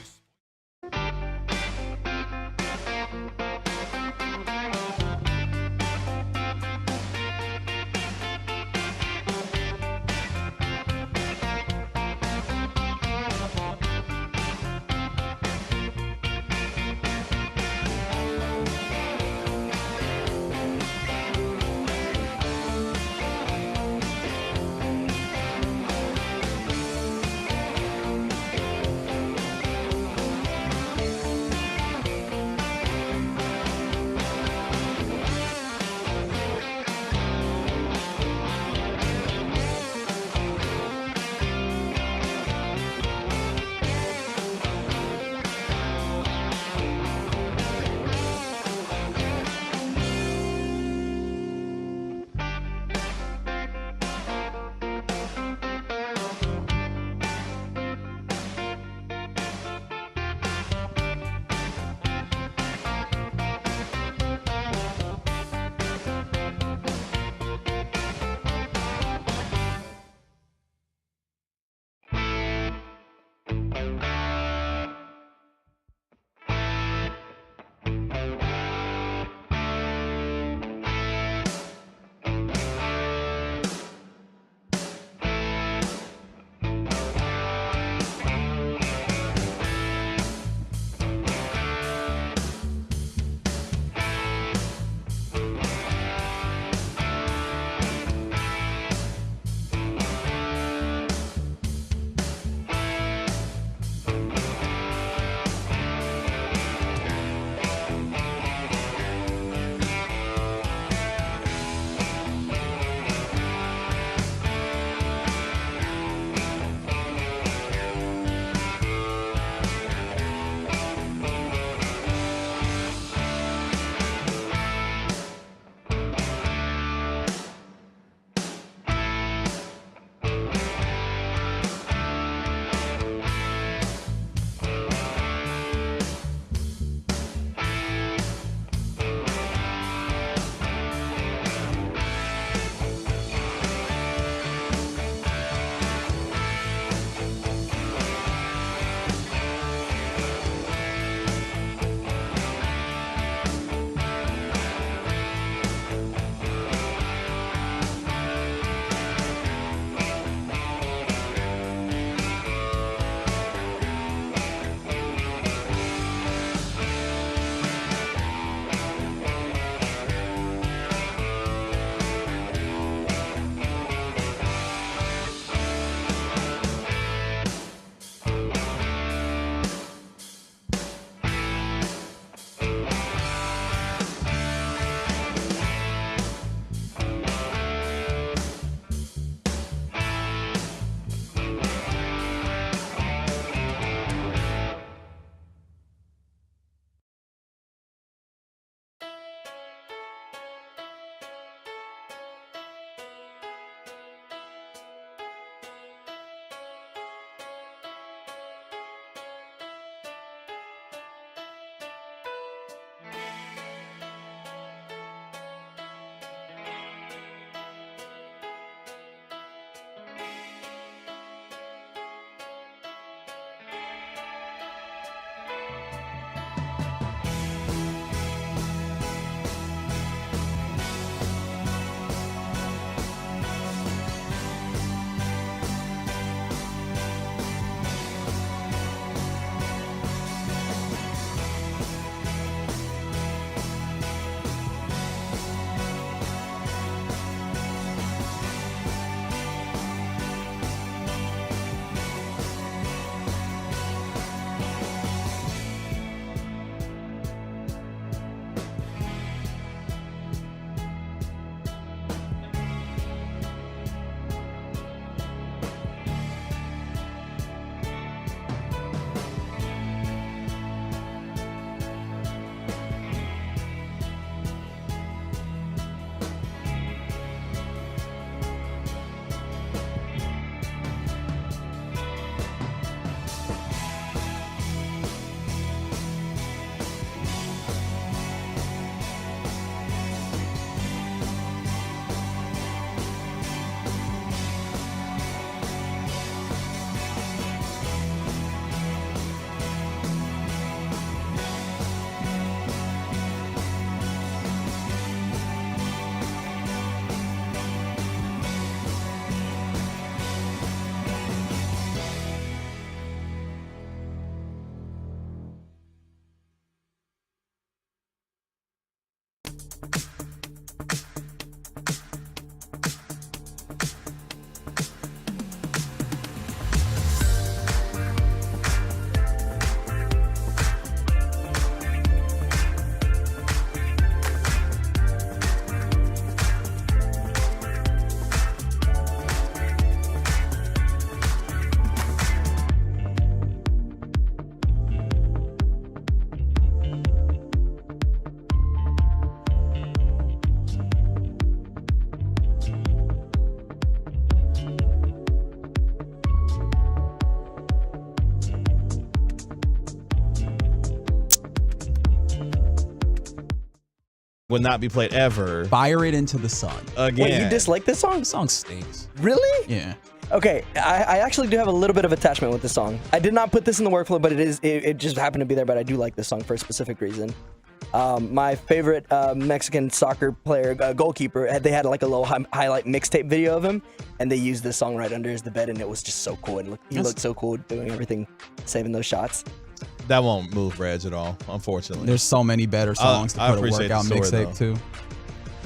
would not be played ever. Fire it into the sun. Again. Wait, you dislike this song? The song stinks. Really? Yeah. Okay, I actually do have a little bit of attachment with this song. I did not put this in the workflow, but it just happened to be there, but I do like this song for a specific reason. My favorite Mexican soccer player, goalkeeper, they had like a little highlight mixtape video of him, and they used this song right under the bed, and it was just so cool. He looked so cool doing everything, saving those shots. That won't move Reg at all, unfortunately. There's so many better songs to put a workout mixtape too.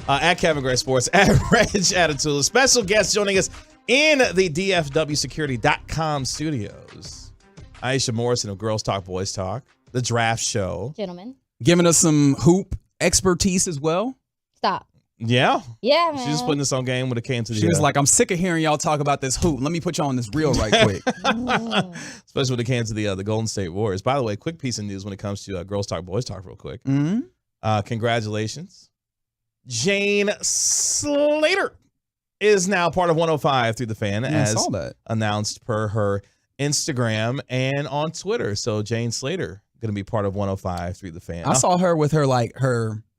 At Kevin Gray Sports, at Reg Attitude, special guest joining us in the DFWsecurity.com studios. Aisha Morrison of Girls Talk, Boys Talk, the draft show. Gentlemen. Giving us some hoop expertise as well. Stop. Yeah. Yeah, man. She's just putting this on game when it came to the. She was like, I'm sick of hearing y'all talk about this hoop. Let me put y'all on this reel right quick. Especially when it came to the Golden State Warriors. By the way, quick piece of news when it comes to Girls Talk, Boys Talk real quick. Congratulations. Jane Slater is now part of 105 through the fan, as I saw that. Announced per her Instagram and on Twitter. So Jane Slater going to be part of 105 through the fan. I saw her with her badge.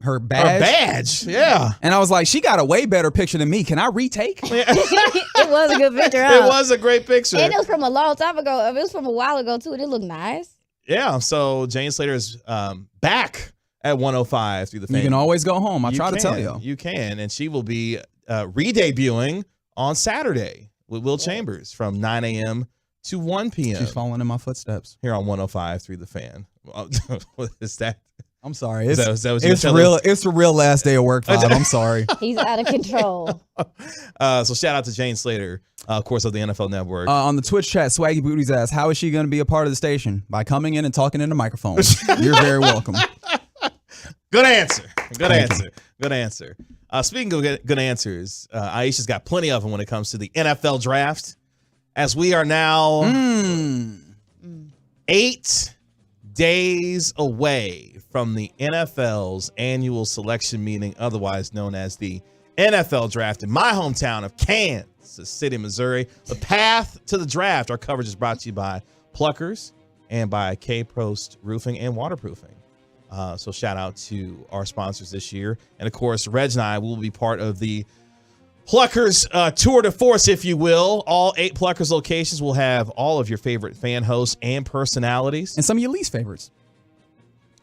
Her badge, yeah. And I was like, she got a way better picture than me. Can I retake? It was a good picture, huh? It was a great picture. And it was from a long time ago. It was from a while ago, too, and it looked nice. Yeah, so Jane Slater is back at 105 through the fan. You can always go home. I try to tell you. You can, and she will be re-debuting on Saturday with Will Chambers from 9 a.m. to 1 p.m. She's following in my footsteps. Here on 105 through the fan. What is that? I'm sorry. It's real. It's a real last day of work vibe. I'm sorry. He's out of control. So shout out to Jane Slater, of course, of the NFL Network. On the Twitch chat, Swaggy Booties asks, how is she going to be a part of the station? By coming in and talking into microphones. You're very welcome. Good answer. Good answer. Good answer. Speaking of good answers, Aisha's got plenty of them when it comes to the NFL draft. As we are now 8 days away from the NFL's annual selection meeting, otherwise known as the NFL draft in my hometown of Kansas City, Missouri. The path to the draft. Our coverage is brought to you by Pluckers and by K-Prost Roofing and Waterproofing. So shout out to our sponsors this year. And of course, Reg and I will be part of the Pluckers tour de force, if you will. All 8 Pluckers locations will have all of your favorite fan hosts and personalities. And some of your least favorites.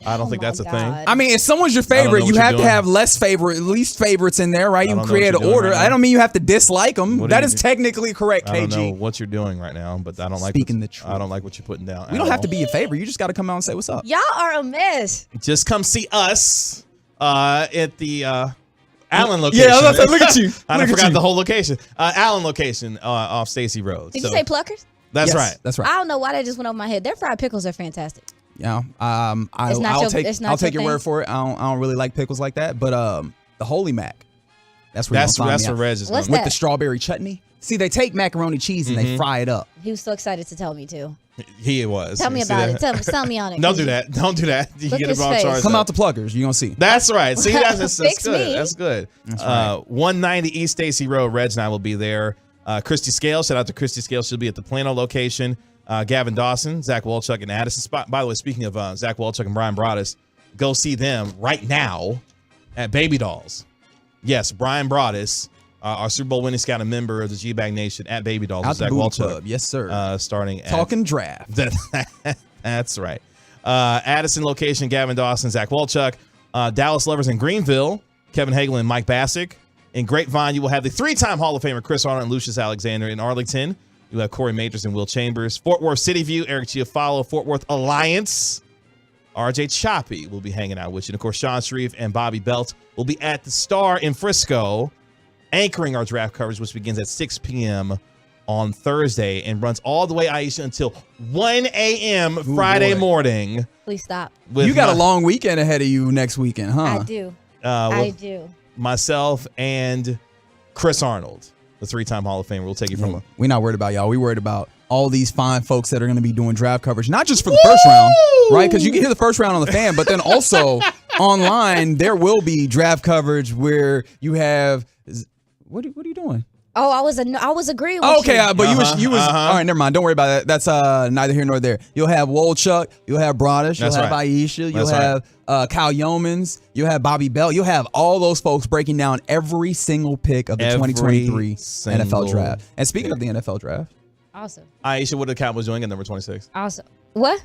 I don't think that's a thing. I mean, if someone's your favorite, you have to have least favorites in there, right? You can create an order. I don't mean you have to dislike them. That is technically correct, KG. I don't know what you're doing right now, but I don't like speaking the truth. I don't like what you're putting down. We don't have to be your favorite. You just got to come out and say what's up. Y'all are a mess. Just come see us at the Allen location. Yeah, I was about to say, look at you. I forgot the whole location. Allen location off Stacy Road. Did you say Pluckers? That's right. That's right. I don't know why that just went over my head. Their fried pickles are fantastic. Yeah, I'll take your word for it. I don't really like pickles like that, but the Holy Mac, that's where Reg is What's with that? the strawberry chutney. See, they take macaroni cheese and they fry it up. He was so excited to tell me too. He was. Tell me about it. Tell me on it. Don't do that. Don't do that. You get about charged. Come out to Pluckers. You're gonna see. That's right. See, that's Fix good. me. That's good. That's right. 190 East Stacy Road. Reg and I will be there. Christy Scales. Shout out to Christy Scales. She'll be at the Plano location. Gavin Dawson, Zach Walchuk, and Addison. By the way, speaking of Zach Walchuk and Brian Broaddus, go see them right now at Baby Dolls. Yes, Brian Broaddus, our Super Bowl winning scout and member of the G-Bag Nation at Baby Dolls. Out Zach the Walchuk. Club. Yes, sir. Starting Talking draft. That's right. Addison location, Gavin Dawson, Zach Walchuk. Dallas Lovers in Greenville, Kevin Hagel and Mike Bassick. In Grapevine, you will have the 3-time Hall of Famer Chris Arnold and Lucius Alexander. In Arlington, you have Corey Majors and Will Chambers. Fort Worth City View, Eric Chiafalo. Fort Worth Alliance, RJ Choppy will be hanging out with you. And of course, Sean Sharif and Bobby Belt will be at the Star in Frisco, anchoring our draft coverage, which begins at 6 p.m. on Thursday and runs all the way, Aisha, until 1 a.m. Friday morning. Please stop. You got a long weekend ahead of you next weekend, huh? I do. I do. Myself and Chris Arnold, the 3-time Hall of Famer. We'll take you from We're not worried about y'all. We're worried about all these fine folks that are going to be doing draft coverage, not just for the first round, right? Because you can hear the first round on the fan, but then also online, there will be draft coverage where you have. What are you doing? Oh, I was agreeing with you. Okay, but you was all right. Never mind. Don't worry about that. That's neither here nor there. You'll have Wolchuk. You'll have Brodish. You'll have Aisha. You'll have Kyle Yeomans. You'll have Bobby Bell. You'll have all those folks breaking down every single pick of the 2023 NFL draft. And speaking of the NFL draft, awesome. Aisha, what are the Cowboys doing at number 26? Awesome. What?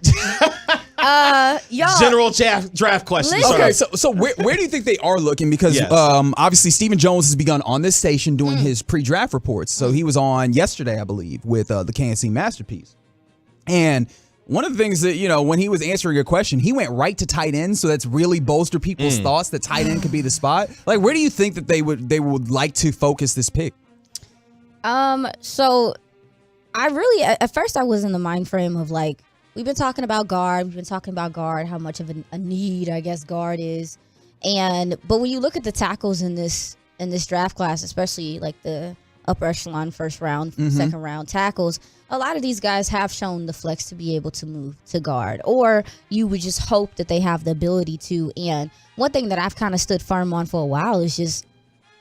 Y'all. General draft question. Okay, so where do you think they are looking? Because obviously Stephen Jones has begun on this station doing his pre-draft reports. So he was on yesterday, I believe, with the KNC Masterpiece. And one of the things that, when he was answering a question, he went right to tight end. So that's really bolstered people's thoughts that tight end could be the spot. Like, where do you think that they would like to focus this pick? So I really, at first I was in the mind frame of like, we've been talking about guard. How much of a need, I guess, guard is. But when you look at the tackles in this draft class, especially like the upper echelon first round, second round tackles, a lot of these guys have shown the flex to be able to move to guard, or you would just hope that they have the ability to. And one thing that I've kind of stood firm on for a while is just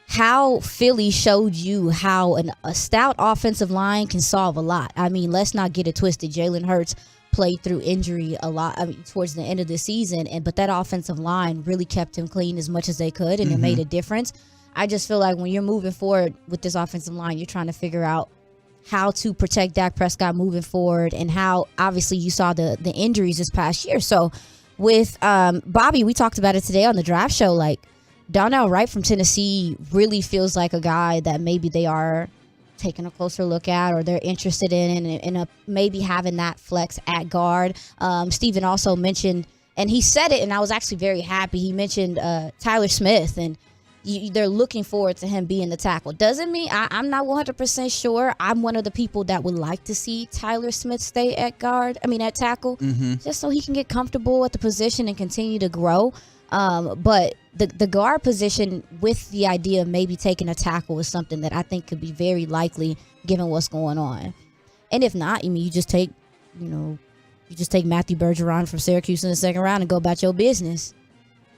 how Philly showed you how a stout offensive line can solve a lot. I mean, let's not get it twisted. Jalen Hurts played through injury a lot towards the end of the season, but that offensive line really kept him clean as much as they could, and it made a difference. I just feel like when you're moving forward with this offensive line, you're trying to figure out how to protect Dak Prescott moving forward, and how obviously you saw the injuries this past year. So with Bobby, we talked about it today on the draft show, like Donnell Wright from Tennessee really feels like a guy that maybe they are taking a closer look at, or they're interested in maybe having that flex at guard. Steven also mentioned, and he said it, and I was actually very happy, he mentioned Tyler Smith, and they're looking forward to him being the tackle. Doesn't mean I'm not 100% sure. I'm one of the people that would like to see Tyler Smith stay at tackle, just so he can get comfortable at the position and continue to grow. But the guard position, with the idea of maybe taking a tackle, is something that I think could be very likely given what's going on. And if not, you just take Matthew Bergeron from Syracuse in the second round and go about your business.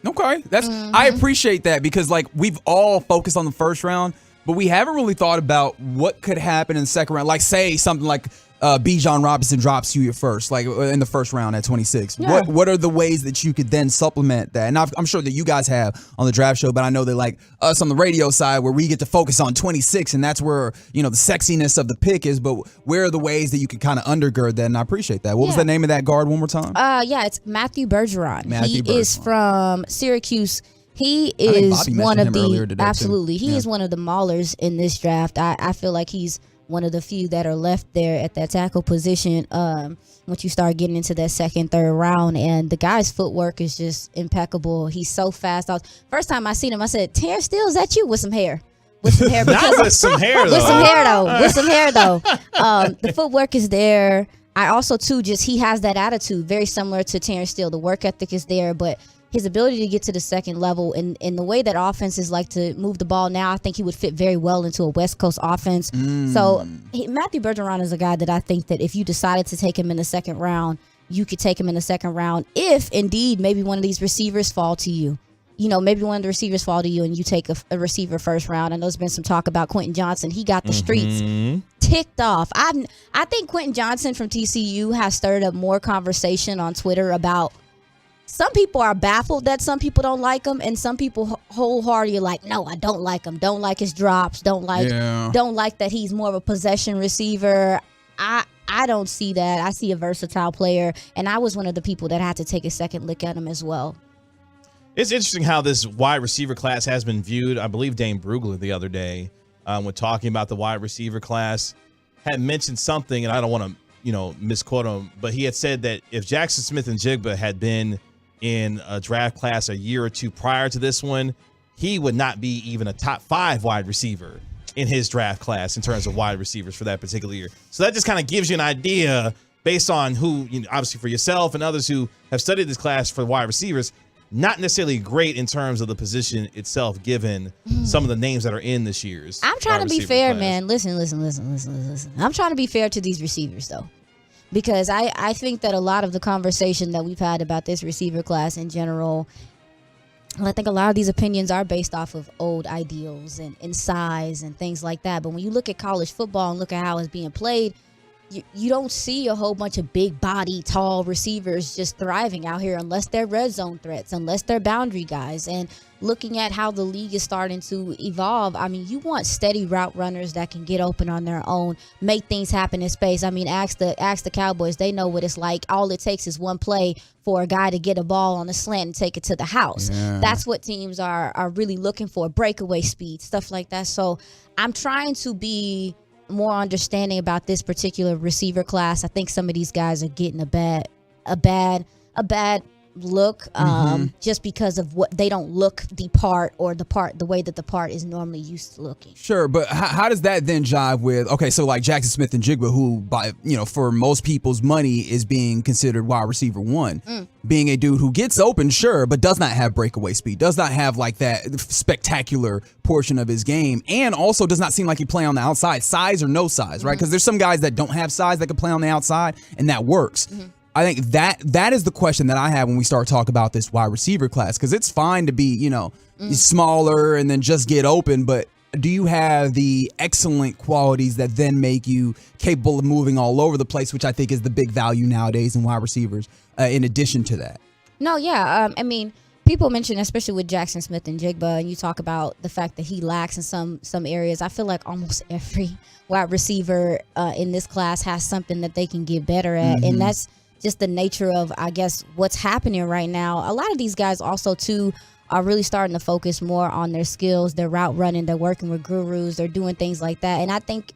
Okay, I appreciate that, because like we've all focused on the first round, but we haven't really thought about what could happen in the second round. Like say something like Bijan Robinson drops you at first, like in the first round at 26. Yeah. What are the ways that you could then supplement that? And I'm sure that you guys have on the draft show, but I know that like us on the radio side, where we get to focus on 26, and that's where the sexiness of the pick is. But where are the ways that you could kind of undergird that? And I appreciate that. What was the name of that guard one more time? It's Matthew Bergeron. He is from Syracuse. He is one of the absolutely. He is one of the maulers in this draft. I feel like he's one of the few that are left there at that tackle position once you start getting into that second, third round. And the guy's footwork is just impeccable. He's so fast. First time I seen him, I said, Terrence Steele, is that you? With some hair. With some hair. Not with some hair, though. With some hair, though. The footwork is there. I also, too, he has that attitude, very similar to Terrence Steele. The work ethic is there, but his ability to get to the second level and the way that offenses like to move the ball now, I think he would fit very well into a West Coast offense. So Matthew Bergeron is a guy that I think that if you decided to take him in the second round, you could take him in the second round if indeed maybe one of these receivers fall to you. Maybe one of the receivers fall to you and you take a receiver first round. I know there's been some talk about Quentin Johnson. He got the streets ticked off. I think Quentin Johnson from TCU has stirred up more conversation on Twitter about. Some people are baffled that some people don't like him, and some people wholeheartedly are like, no, I don't like him. Don't like his drops. Don't like that he's more of a possession receiver. I don't see that. I see a versatile player, and I was one of the people that had to take a second look at him as well. It's interesting how this wide receiver class has been viewed. I believe Dane Brugler the other day, when talking about the wide receiver class, had mentioned something, and I don't want to misquote him, but he had said that if Jackson Smith and Jigba had been in a draft class a year or two prior to this one, he would not be even a top 5 wide receiver in his draft class in terms of wide receivers for that particular year. So that just kind of gives you an idea based on who, obviously for yourself and others who have studied this class for wide receivers, not necessarily great in terms of the position itself, given some of the names that are in this year's. I'm trying to be fair, man. Listen. I'm trying to be fair to these receivers, though. Because I think that a lot of the conversation that we've had about this receiver class in general, I think a lot of these opinions are based off of old ideals and size and things like that. But when you look at college football and look at how it's being played, you don't see a whole bunch of big body, tall receivers just thriving out here unless they're red zone threats, unless they're boundary guys. And looking at how the league is starting to evolve, I mean, you want steady route runners that can get open on their own, make things happen in space. I mean, ask the Cowboys. They know what it's like. All it takes is one play for a guy to get a ball on a slant and take it to the house. Yeah. That's what teams are really looking for, breakaway speed, stuff like that. So I'm trying to be more understanding about this particular receiver class. I think some of these guys are getting a bad look just because of what they don't look the way that the part is normally used to looking. Sure, but how does that then jive with, okay, so like Jackson Smith and Jigba, who by for most people's money is being considered wide receiver one, being a dude who gets open, sure, but does not have breakaway speed, does not have like that spectacular portion of his game, and also does not seem like he play on the outside, size or no size, right? Because there's some guys that don't have size that can play on the outside, and that works. I think that is the question that I have when we start talking about this wide receiver class, because it's fine to be, smaller and then just get open, but do you have the excellent qualities that then make you capable of moving all over the place, which I think is the big value nowadays in wide receivers, in addition to that? No, yeah. I mean, people mention, especially with Jackson Smith and Jigba, and you talk about the fact that he lacks in some areas. I feel like almost every wide receiver in this class has something that they can get better at, and that's just the nature of, I guess, what's happening right now. A lot of these guys also, too, are really starting to focus more on their skills, their route running, they're working with gurus, they're doing things like that. And I think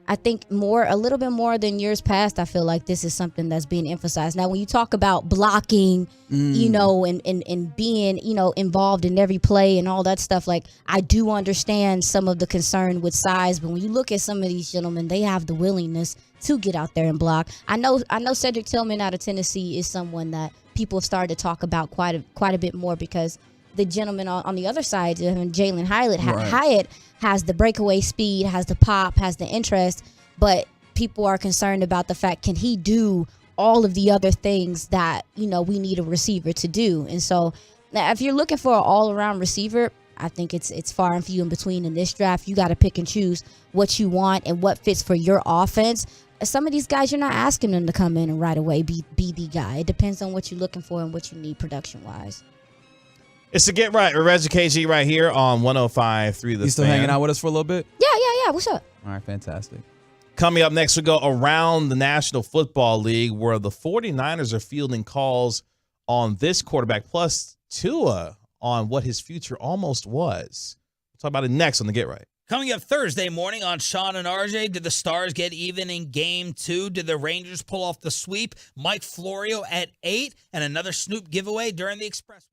a little bit more than years past, I feel like this is something that's being emphasized. Now, when you talk about blocking, and being, involved in every play and all that stuff, like, I do understand some of the concern with size, but when you look at some of these gentlemen, they have the willingness to get out there and block. I know Cedric Tillman out of Tennessee is someone that people have started to talk about quite a bit more, because the gentleman on the other side, Jalen Hyatt has the breakaway speed, has the pop, has the interest, but people are concerned about the fact, can he do all of the other things that, we need a receiver to do? And so if you're looking for an all-around receiver, I think it's far and few in between in this draft. You got to pick and choose what you want and what fits for your offense. Some of these guys, you're not asking them to come in and right away be the guy. It depends on what you're looking for and what you need production-wise. It's the Get Right with Reggie KG right here on 105.3 The You still Fan. hanging out with us for a little bit? Yeah. What's up? All right, fantastic. Coming up next, we go around the National Football League, where the 49ers are fielding calls on this quarterback, plus Tua on what his future almost was. We'll talk about it next on the Get Right. Coming up Thursday morning on Sean and RJ, did the Stars get even in Game 2? Did the Rangers pull off the sweep? Mike Florio at 8, and another Snoop giveaway during the Expressway.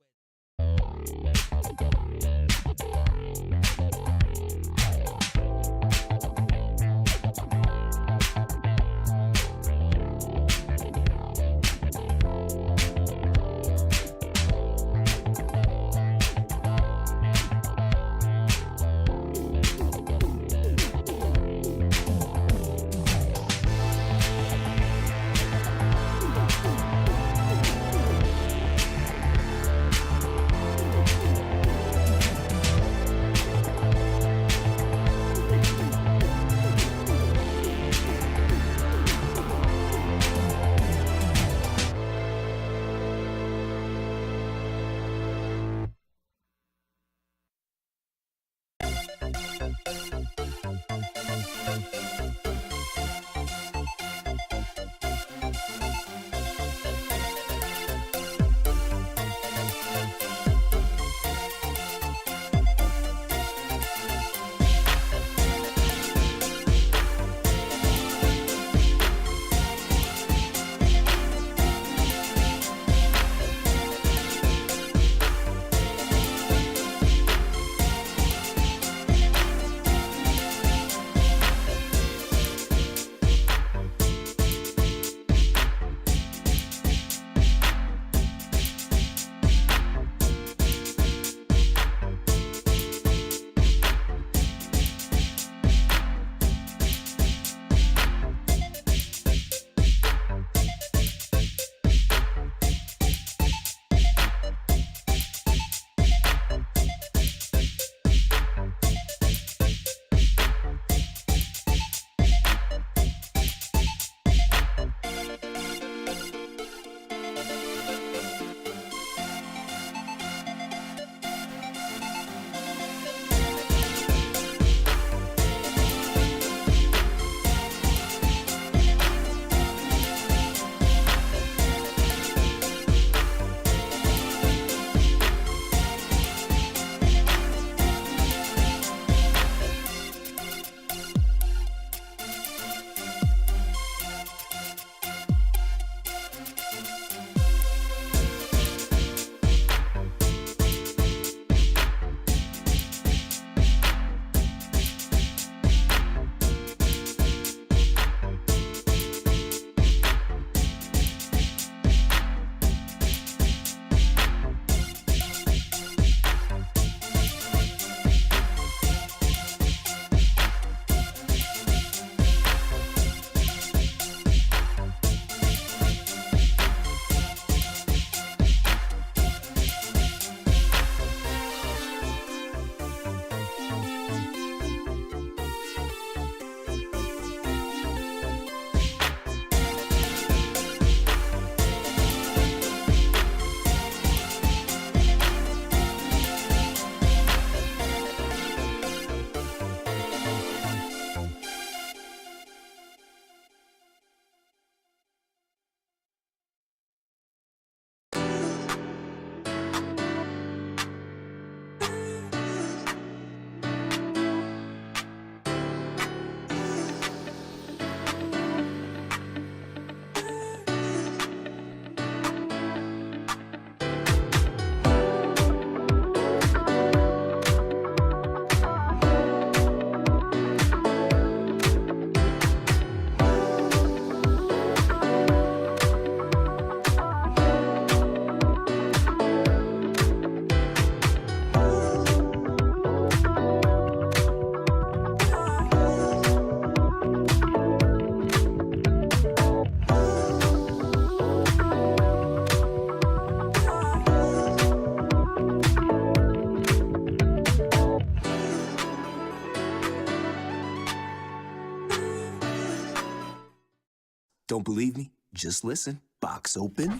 Don't believe me? Just listen. Box open.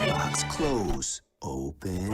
Box close. Open.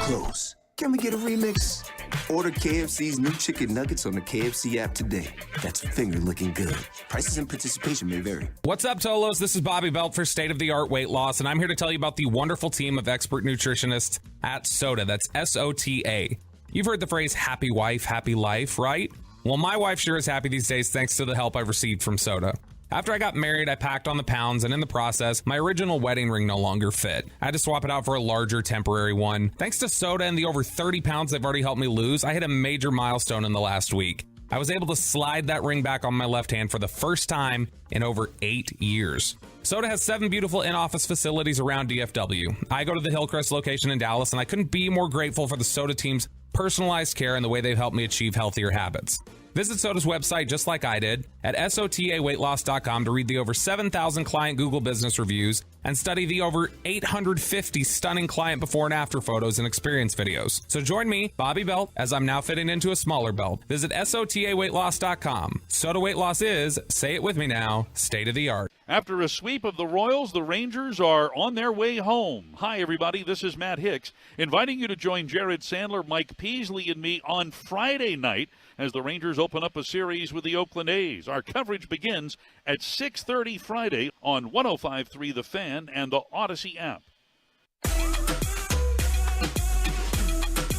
Close. Can we get a remix? Order KFC's new chicken nuggets on the KFC app today. That's finger looking good. Prices and participation may vary. What's up, Tolos? This is Bobby Belt for State of the Art Weight Loss, and I'm here to tell you about the wonderful team of expert nutritionists at SOTA. That's SOTA. You've heard the phrase happy wife, happy life, right? Well, my wife sure is happy these days thanks to the help I've received from SOTA. After I got married, I packed on the pounds, and in the process, my original wedding ring no longer fit. I had to swap it out for a larger temporary one. Thanks to SOTA and the over 30 pounds they've already helped me lose, I hit a major milestone in the last week. I was able to slide that ring back on my left hand for the first time in over 8 years. SOTA has 7 beautiful in-office facilities around DFW. I go to the Hillcrest location in Dallas, and I couldn't be more grateful for the SOTA team's personalized care and the way they've helped me achieve healthier habits. Visit SOTA's website just like I did at SOTAweightloss.com to read the over 7,000 client Google business reviews and study the over 850 stunning client before and after photos and experience videos. So join me, Bobby Belt, as I'm now fitting into a smaller belt. Visit SOTAweightloss.com. SOTA Weight Loss is, say it with me now, state of the art. After a sweep of the Royals, the Rangers are on their way home. Hi, everybody. This is Matt Hicks, inviting you to join Jared Sandler, Mike Peasley, and me on Friday night as the Rangers open up a series with the Oakland A's. Our coverage begins at 6:30 Friday on 105.3 The Fan and the Odyssey app.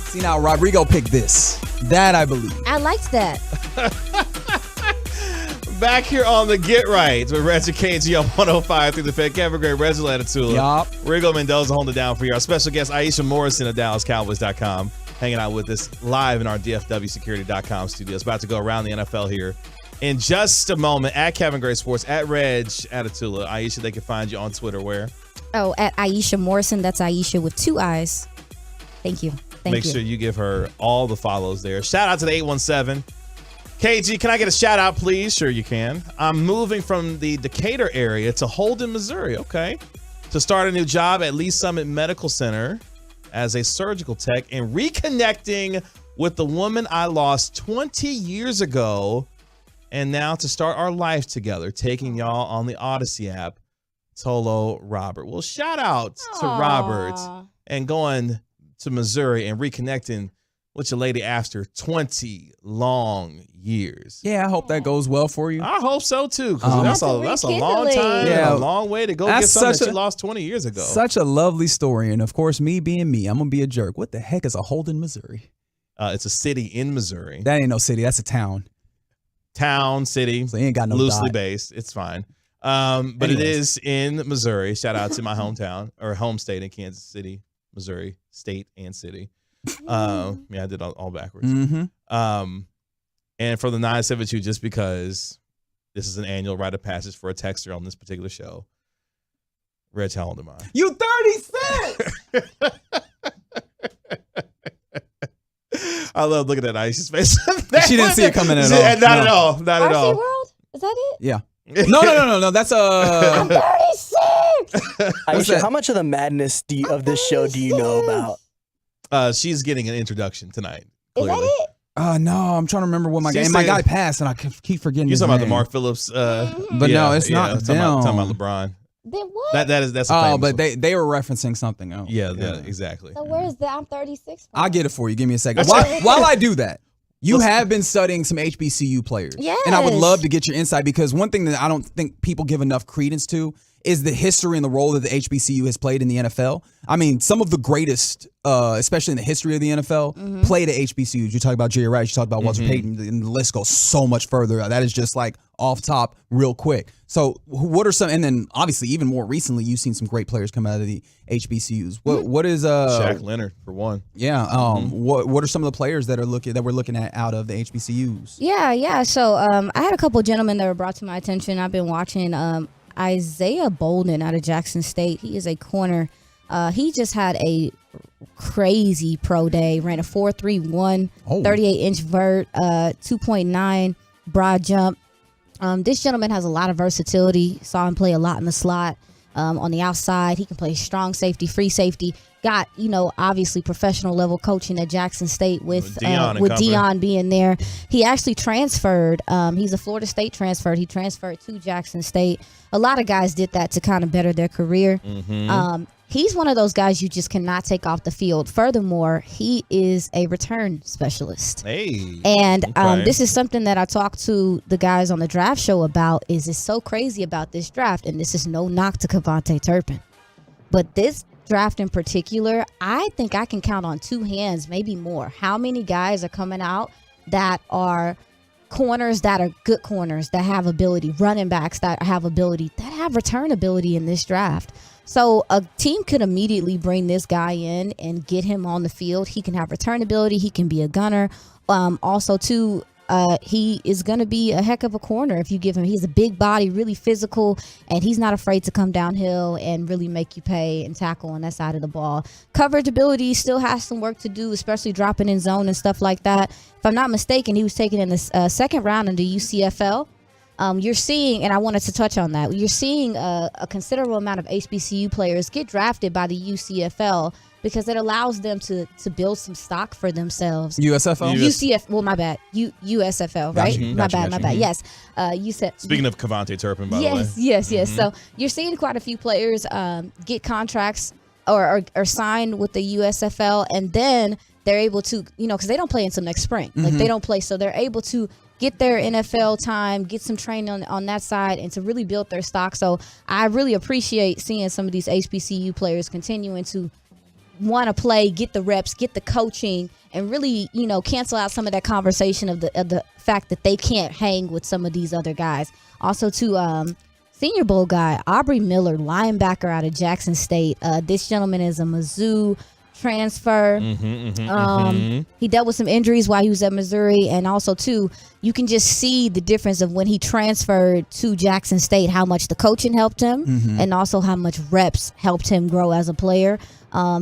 See, now Rodrigo picked this. That I believe. I liked that. Back here on the Get Right with Reggie KG on 105 through the Fan. Kevin Gray, Reggie Latitula. Yup. Rigo Mendoza holding it down for you. Our special guest, Aisha Morrison of DallasCowboys.com, hanging out with us live in our DFWsecurity.com studios. About to go around the NFL here in just a moment. At Kevin Gray Sports, at Reg Attitula. Aisha, they can find you on Twitter where? Oh, at Aisha Morrison. That's Aisha with 2 eyes. Thank you. Make sure you give her all the follows there. Shout out to the 817. KG, can I get a shout out, please? Sure you can. I'm moving from the Decatur area to Holden, Missouri. Okay. To start a new job at Lee Summit Medical Center as a surgical tech and reconnecting with the woman I lost 20 years ago. And now to start our life together, taking y'all on the Odyssey app, Tolo Robert. Well, shout out to Robert and going to Missouri and reconnecting with your lady after 20 long years. Yeah, I hope that goes well for you. I hope so too, because that's a long time, and a long way to go get something that you lost 20 years ago. Such a lovely story, and of course, me being me, I'm gonna be a jerk. What the heck is a Holden, Missouri? It's a city in Missouri. That ain't no city. That's a town. Town, city. So you ain't got no loosely dot. based. It's fine. But it is in Missouri. Shout out to my hometown or home state in Kansas City, Missouri, state and city. Yeah, I did all backwards. Mm-hmm. And for the 972, just because this is an annual rite of passage for a texter on this particular show. Reg, how old am I? You 36! I love looking at Aisha's face. She didn't see it coming at all. Not at all. Not at all. RC World? Is that it? Yeah. No. That's I'm 36. Aisha, how much of the madness of this show do you know about? She's getting an introduction tonight. Is that it? No, I'm trying to remember what my guy passed, and I keep forgetting. You're his talking about the name. Mark Phillips. But no, it's not talking about LeBron. Then what? That's a oh, famous but one. they were referencing something else. Yeah, exactly. So where's the I'm 36 from? I'll get it for you. Give me a second. While I do that, you have been studying some HBCU players. Yes. And I would love to get your insight, because one thing that I don't think people give enough credence to is the history and the role that the HBCU has played in the NFL. I mean, some of the greatest, especially in the history of the NFL, played at HBCUs. You talk about Jerry Rice, you talk about Walter Payton, and the list goes so much further. That is just like off top real quick. So what are some, and then obviously even more recently, you've seen some great players come out of the HBCUs. What is Shaq Leonard for one? Yeah. What are some of the players that we're looking at out of the HBCUs? Yeah. So I had a couple of gentlemen that were brought to my attention. I've been watching Isaiah Bolden out of Jackson State. He is a corner. He just had a crazy pro day. Ran a 4.31, 38-inch vert, 2.9 broad jump. This gentleman has a lot of versatility. Saw him play a lot in the slot. on the outside. He can play strong safety, free safety. Got, obviously professional level coaching at Jackson State with Dion being there. He actually transferred. He's a Florida State transfer. He transferred to Jackson State. A lot of guys did that to kind of better their career. He's one of those guys you just cannot take off the field. Furthermore, he is a return specialist. Hey. And this is something that I talked to the guys on the draft show about. Is it's so crazy about this draft, and this is no knock to Kevontae Turpin, but this draft in particular, I think I can count on two hands, maybe more, how many guys are coming out that are corners, that are good corners, that have ability, running backs that have ability, that have return ability in this draft. So a team could immediately bring this guy in and get him on the field. He can have return ability. He can be a gunner. Also, too, he is going to be a heck of a corner if you give him. He's a big body, really physical, and he's not afraid to come downhill and really make you pay and tackle on that side of the ball. Coverage ability still has some work to do, especially dropping in zone and stuff like that. If I'm not mistaken, he was taken in the second round in the UCFL. You're seeing, and I wanted to touch on that, you're seeing a considerable amount of HBCU players get drafted by the UCFL because it allows them to build some stock for themselves. USFL? Well, my bad. USFL, right? My bad. Yes. You said. Speaking of Kevontae Turpin, by the way. Yes. So you're seeing quite a few players get contracts or sign with the USFL, and then they're able to, because they don't play until next spring. Like, they don't play, so they're able to get their NFL time, get some training on that side, and to really build their stock. So I really appreciate seeing some of these HBCU players continuing to want to play, get the reps, get the coaching, and really, cancel out some of that conversation of the fact that they can't hang with some of these other guys. Also, to Senior Bowl guy, Aubrey Miller, linebacker out of Jackson State. This gentleman is a Mizzou transfer. He dealt with some injuries while he was at Missouri, and also too, you can just see the difference of when he transferred to Jackson State, how much the coaching helped him, and also how much reps helped him grow as a player.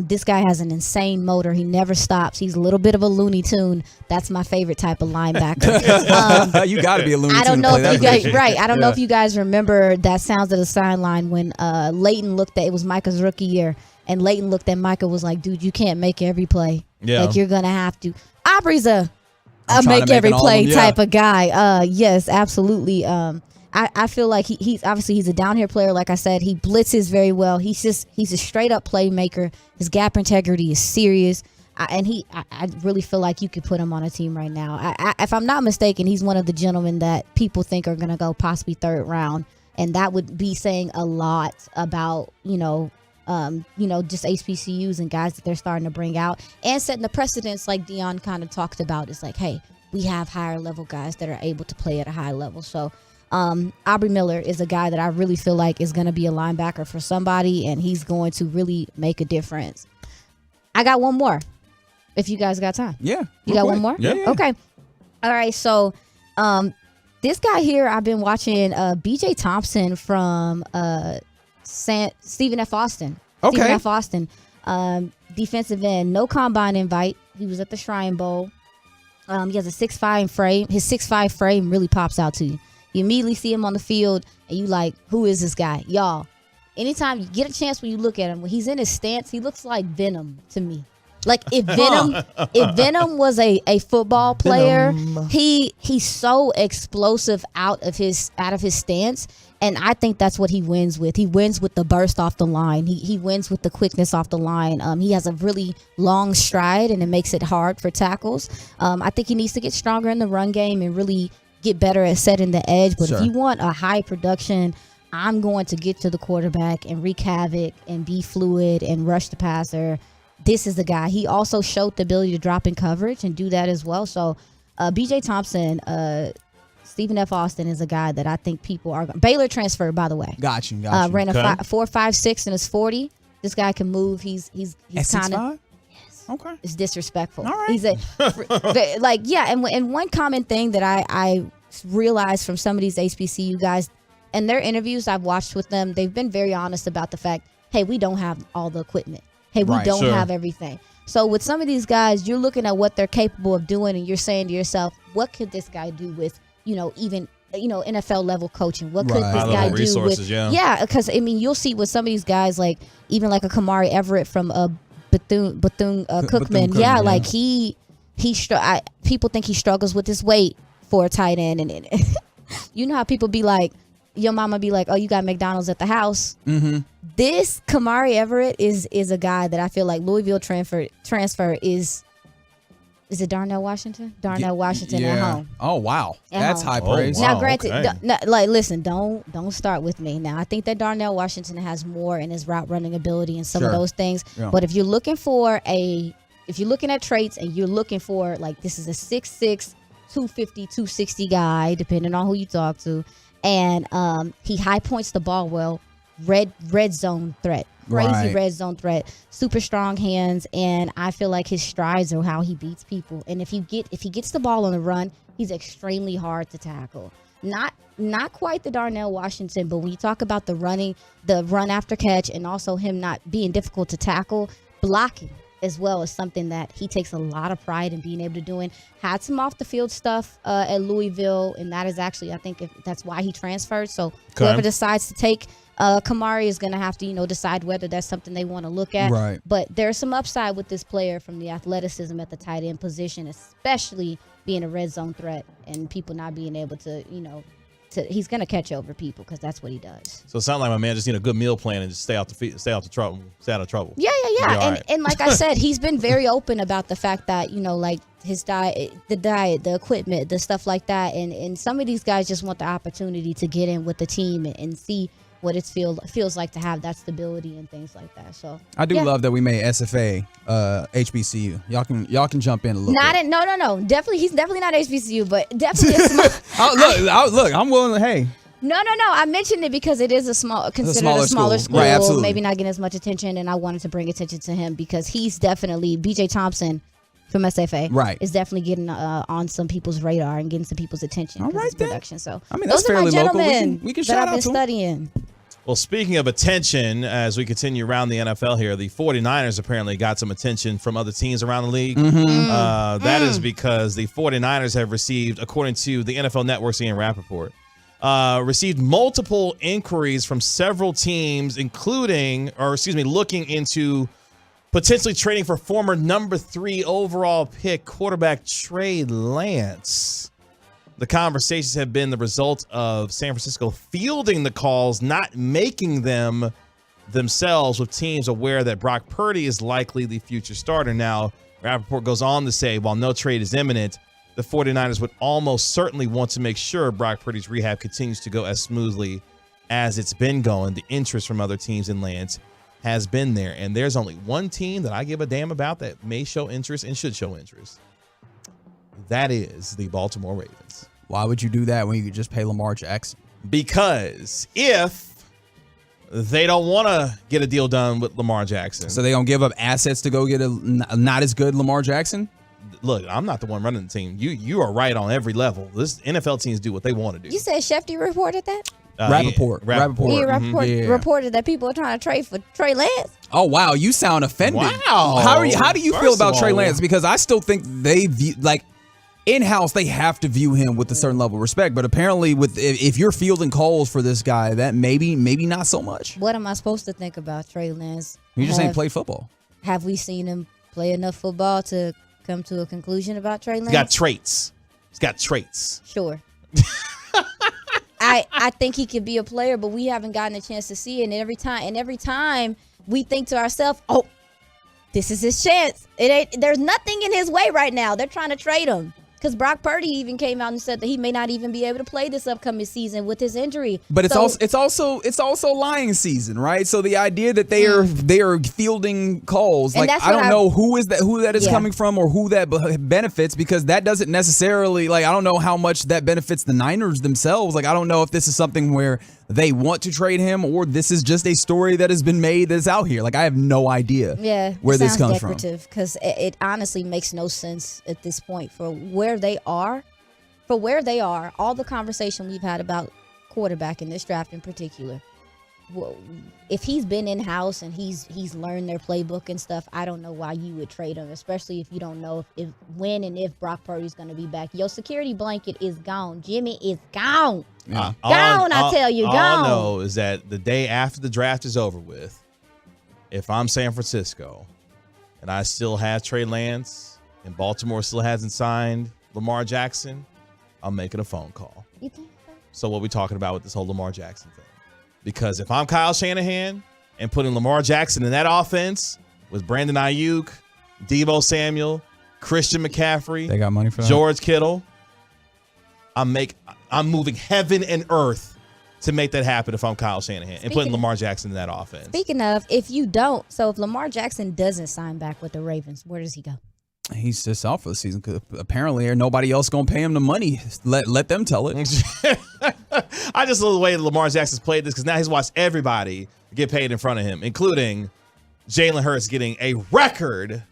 This guy has an insane motor. He never stops. He's a little bit of a Looney Tune. That's my favorite type of linebacker. You got to be a Looney Tune. I don't know if you guys, right? I don't know if you guys remember that Sounds of the Sideline when Leighton looked at, it was Micah's rookie year, and Leighton looked at Micah, was like, "Dude, you can't make every play. Like, you're gonna have to." Aubrey's a make every play type of guy. Yes, absolutely. I feel like he's obviously he's a down here player. Like I said, he blitzes very well. He's a straight up playmaker. His gap integrity is serious. I really feel like you could put him on a team right now. If I'm not mistaken, he's one of the gentlemen that people think are going to go possibly third round, and that would be saying a lot about just HBCUs and guys that they're starting to bring out and setting the precedence, like Dion kind of talked about. It's like, hey, we have higher level guys that are able to play at a high level. So Aubrey Miller is a guy that I really feel like is going to be a linebacker for somebody, and he's going to really make a difference. I got one more. If you guys got time. Yeah. You got one more? Yeah. Okay. All right. So this guy here, I've been watching BJ Thompson from Stephen F. Austin. Okay. Stephen F. Austin, defensive end, no combine invite. He was at the Shrine Bowl. He has a 6'5" frame. His 6'5" frame really pops out to you. You immediately see him on the field, and you like, who is this guy? Y'all, anytime you get a chance when you look at him, when he's in his stance, he looks like Venom to me. Like if Venom was a football player, he's so explosive out of his stance, and I think that's what he wins with. He wins with the burst off the line. He wins with the quickness off the line. He has a really long stride, and it makes it hard for tackles. I think he needs to get stronger in the run game and really get better at setting the edge. But if you want a high production, I'm going to get to the quarterback and wreak havoc and be fluid and rush the passer. This is the guy. He also showed the ability to drop in coverage and do that as well. So BJ Thompson, Stephen F. Austin is a guy that I think people are – Baylor transferred, by the way. Got you. Ran a 4.56 in his 40. This guy can move. He's kind of – okay. It's disrespectful. All right. He's and one common thing that I realized from some of these HBCU guys and their interviews I've watched with them, they've been very honest about the fact, hey, we don't have all the equipment. Hey, we don't have everything. So with some of these guys, you're looking at what they're capable of doing, and you're saying to yourself, what could this guy do with, even NFL level coaching. What could this High-level guy do resources, with? yeah. Because I mean, you'll see with some of these guys, like even like a Kamari Everett from Bethune Cookman. Yeah, like people think he struggles with his weight for a tight end, and you know how people be like, your mama be like, oh, you got McDonald's at the house. Mm-hmm. This Kamari Everett is a guy that I feel like Louisville transfer is it Darnell Washington? Darnell Washington at home. Oh wow, At that's home. high praise. Now, granted, listen, don't start with me. Now, I think that Darnell Washington has more in his route running ability and some of those things. Yeah. But if you're looking at traits and you're looking for like this is a 6'6", 250, 260 guy, depending on who you talk to, and he high points the ball well, red zone threat. Crazy red zone threat, super strong hands, and I feel like his strides are how he beats people. And if he gets the ball on the run, he's extremely hard to tackle. Not quite the Darnell Washington, but when you talk about the run after catch, and also him not being difficult to tackle, blocking as well is something that he takes a lot of pride in being able to do. And had some off the field stuff at Louisville, and that is actually, I think, that's why he transferred. So whoever decides to take Kamari is going to have to, decide whether that's something they want to look at. Right. But there's some upside with this player from the athleticism at the tight end position, especially being a red zone threat and people not being able to, he's going to catch over people because that's what he does. So it sounds like my man just need a good meal plan and just stay out of trouble. Yeah. And like I said, he's been very open about the fact that, like his diet, the equipment, the stuff like that. And some of these guys just want the opportunity to get in with the team and see what it feels like to have that stability and things like that. So I do love that we made SFA HBCU. Y'all can jump in a little bit. No. Definitely, he's definitely not HBCU, but definitely a small. Look, I'm willing to. Hey. No. I mentioned it because it is considered a smaller school. Right, absolutely. Maybe not getting as much attention, and I wanted to bring attention to him because he's definitely BJ Thompson from SFA. Right. Is definitely getting on some people's radar and getting some people's attention. All right, then. Production. So I mean, that's those are fairly my local. gentlemen We can that shout I've out been to 'em. studying. Well, speaking of attention, as we continue around the NFL here, the 49ers apparently got some attention from other teams around the league. That is because the 49ers have received, according to the NFL Network's Ian Rappaport, received multiple inquiries from several teams, looking into potentially trading for former number 3 overall pick quarterback Trey Lance. The conversations have been the result of San Francisco fielding the calls, not making them themselves, with teams aware that Brock Purdy is likely the future starter. Now, Rappaport goes on to say, while no trade is imminent, the 49ers would almost certainly want to make sure Brock Purdy's rehab continues to go as smoothly as it's been going. The interest from other teams in Lance has been there, and there's only one team that I give a damn about that may show interest and should show interest. That is the Baltimore Ravens. Why would you do that when you could just pay Lamar Jackson? Because if they don't want to get a deal done with Lamar Jackson. So they don't give up assets to go get a not as good Lamar Jackson? Look, I'm not the one running the team. You are right on every level. This NFL teams do what they want to do. You said Shefty reported that? Rappaport. Reported that people are trying to trade for Trey Lance. Oh wow, you sound offended. Wow. How do you feel about Trey Lance? Because I still think they view, like, in-house, they have to view him with a certain level of respect. But apparently, if you're fielding calls for this guy, that maybe not so much. What am I supposed to think about Trey Lance? You just ain't play football. Have we seen him play enough football to come to a conclusion about Trey Lance? He's got traits. Sure. I think he could be a player, but we haven't gotten a chance to see it. And every time we think to ourselves, oh, this is his chance. There's nothing in his way right now. They're trying to trade him. Because Brock Purdy even came out and said that he may not even be able to play this upcoming season with his injury. But it's also lying season, right? So the idea that they are fielding calls, like, I don't know who that is coming from or who that benefits, because that doesn't necessarily, like, I don't know how much that benefits the Niners themselves. Like, I don't know if this is something where they want to trade him or this is just a story that has been made that's out here. Like, I have no idea where this comes from. Because it honestly makes no sense at this point for where they are. All the conversation we've had about quarterback in this draft in particular, well, if he's been in house and he's learned their playbook and stuff, I don't know why you would trade him, especially if you don't know if when and if Brock Purdy's going to be back. Your security blanket is gone. Jimmy is gone. Yeah. I tell you, all gone. I know is that the day after the draft is over with, if I'm San Francisco and I still have Trey Lance and Baltimore still hasn't signed Lamar Jackson, I'm making a phone call. You think so? So what we talking about with this whole Lamar Jackson thing? Because if I'm Kyle Shanahan and putting Lamar Jackson in that offense with Brandon Ayuk, Deebo Samuel, Christian McCaffrey, They got money for that. George Kittle, I'm moving heaven and earth to make that happen if I'm Kyle Shanahan and putting Lamar Jackson in that offense. Speaking of, if Lamar Jackson doesn't sign back with the Ravens, where does he go? He's just out for the season because apparently nobody else going to pay him the money. Let them tell it. I just love the way Lamar Jackson's played this because now he's watched everybody get paid in front of him, including Jalen Hurts getting a record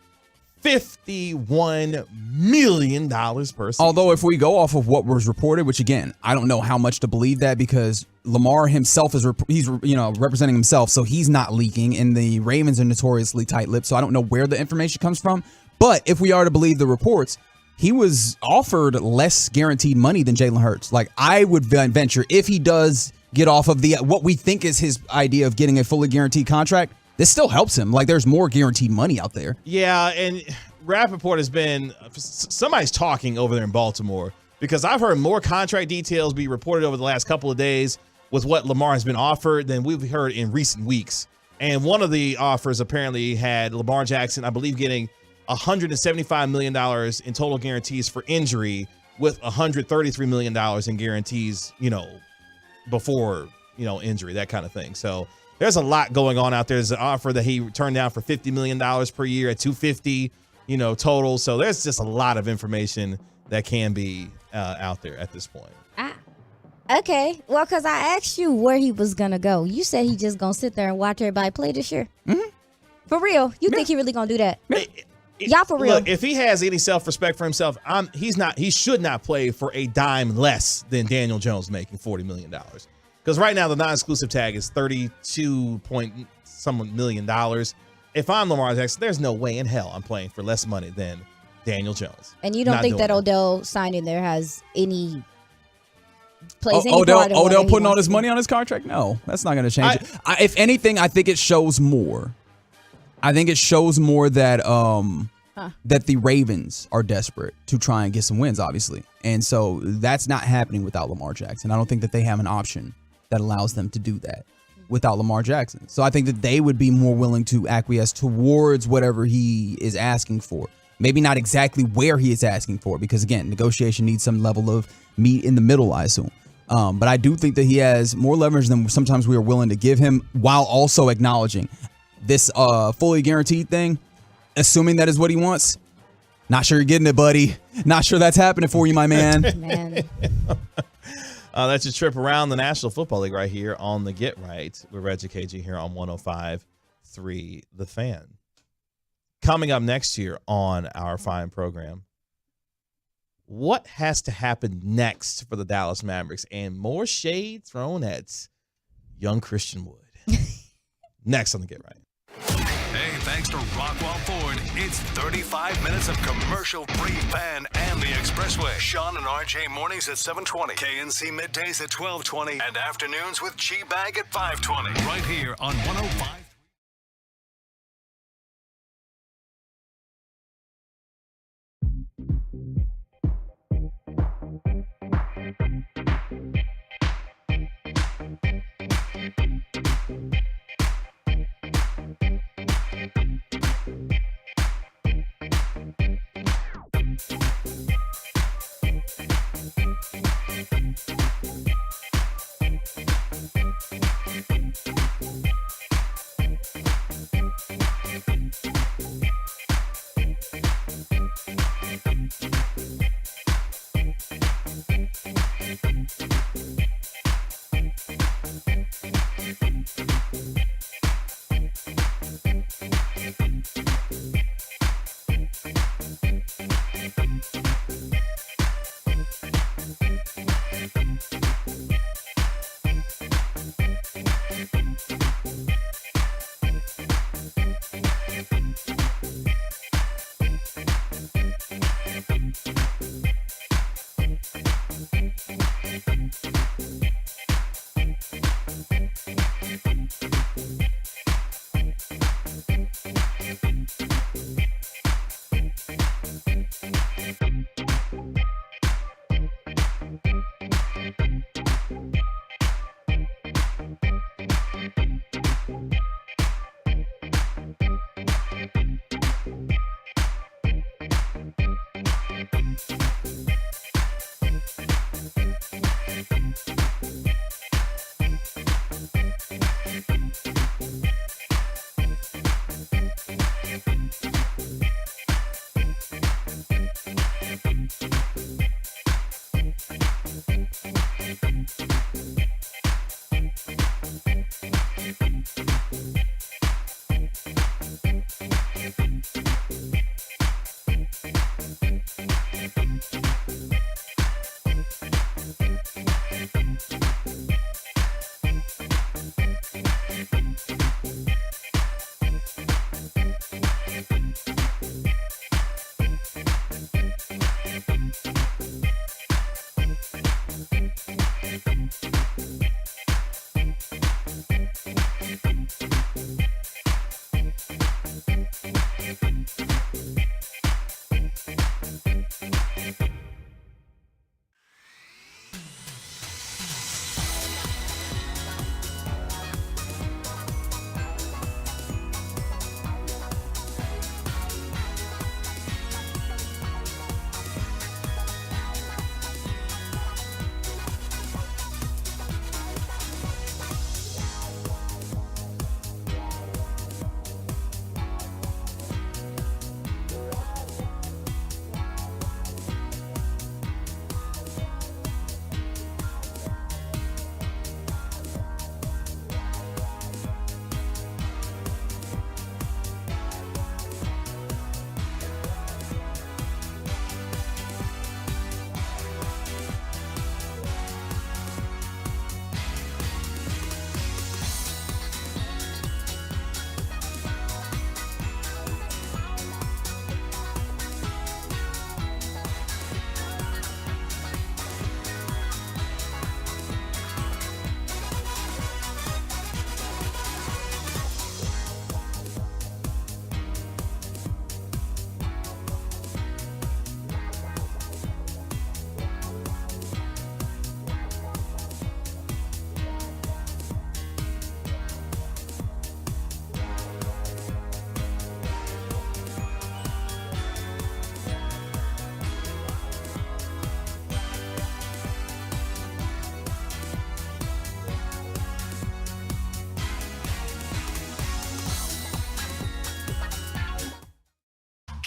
$51 million per season. Although if we go off of what was reported, which again, I don't know how much to believe that because Lamar himself he's representing himself, so he's not leaking, and the Ravens are notoriously tight-lipped, so I don't know where the information comes from. But if we are to believe the reports, he was offered less guaranteed money than Jalen Hurts. Like, I would venture if he does get off of what we think is his idea of getting a fully guaranteed contract, this still helps him. Like, there's more guaranteed money out there. Yeah, and Rappaport has been somebody's talking over there in Baltimore because I've heard more contract details be reported over the last couple of days with what Lamar has been offered than we've heard in recent weeks. And one of the offers apparently had Lamar Jackson, I believe, getting $175 million in total guarantees for injury with $133 million in guarantees, before, injury, that kind of thing. So there's a lot going on out there. There's an offer that he turned down for $50 million per year at $250, total. So there's just a lot of information that can be out there at this point. Okay. Well, because I asked you where he was going to go. You said he just going to sit there and watch everybody play this year. Mm-hmm. For real? You think he really going to do that? Y'all for real? Look, if he has any self-respect for himself, he should not play for a dime less than Daniel Jones making $40 million. Because right now the non-exclusive tag is $32 point some million. If I'm Lamar Jackson, there's no way in hell I'm playing for less money than Daniel Jones. And you don't think that Odell signing there has any plays any Odell part in whether he putting all wants his to money on his contract? No, that's not going to change it. If anything, I think it shows more. I think it shows more that that the Ravens are desperate to try and get some wins, obviously. And so that's not happening without Lamar Jackson. I don't think that they have an option that allows them to do that without Lamar Jackson. So I think that they would be more willing to acquiesce towards whatever he is asking for. Maybe not exactly where he is asking for, because again, negotiation needs some level of meat in the middle, I assume. But I do think that he has more leverage than sometimes we are willing to give him, while also acknowledging this fully guaranteed thing, assuming that is what he wants. Not sure you're getting it, buddy. Not sure that's happening for you, my man. That's your trip around the National Football League right here on the Get Right. We're Reggie KG here on 105.3 The Fan. Coming up next year on our fine program, what has to happen next for the Dallas Mavericks? And more shade thrown at young Christian Wood. Next on the Get Right. Hey, thanks to Rockwell Ford, it's 35 minutes of commercial-free Fan and the Expressway. Sean and RJ mornings at 7:20, KNC middays at 12:20, and afternoons with G-Bag at 5:20. Right here on 105.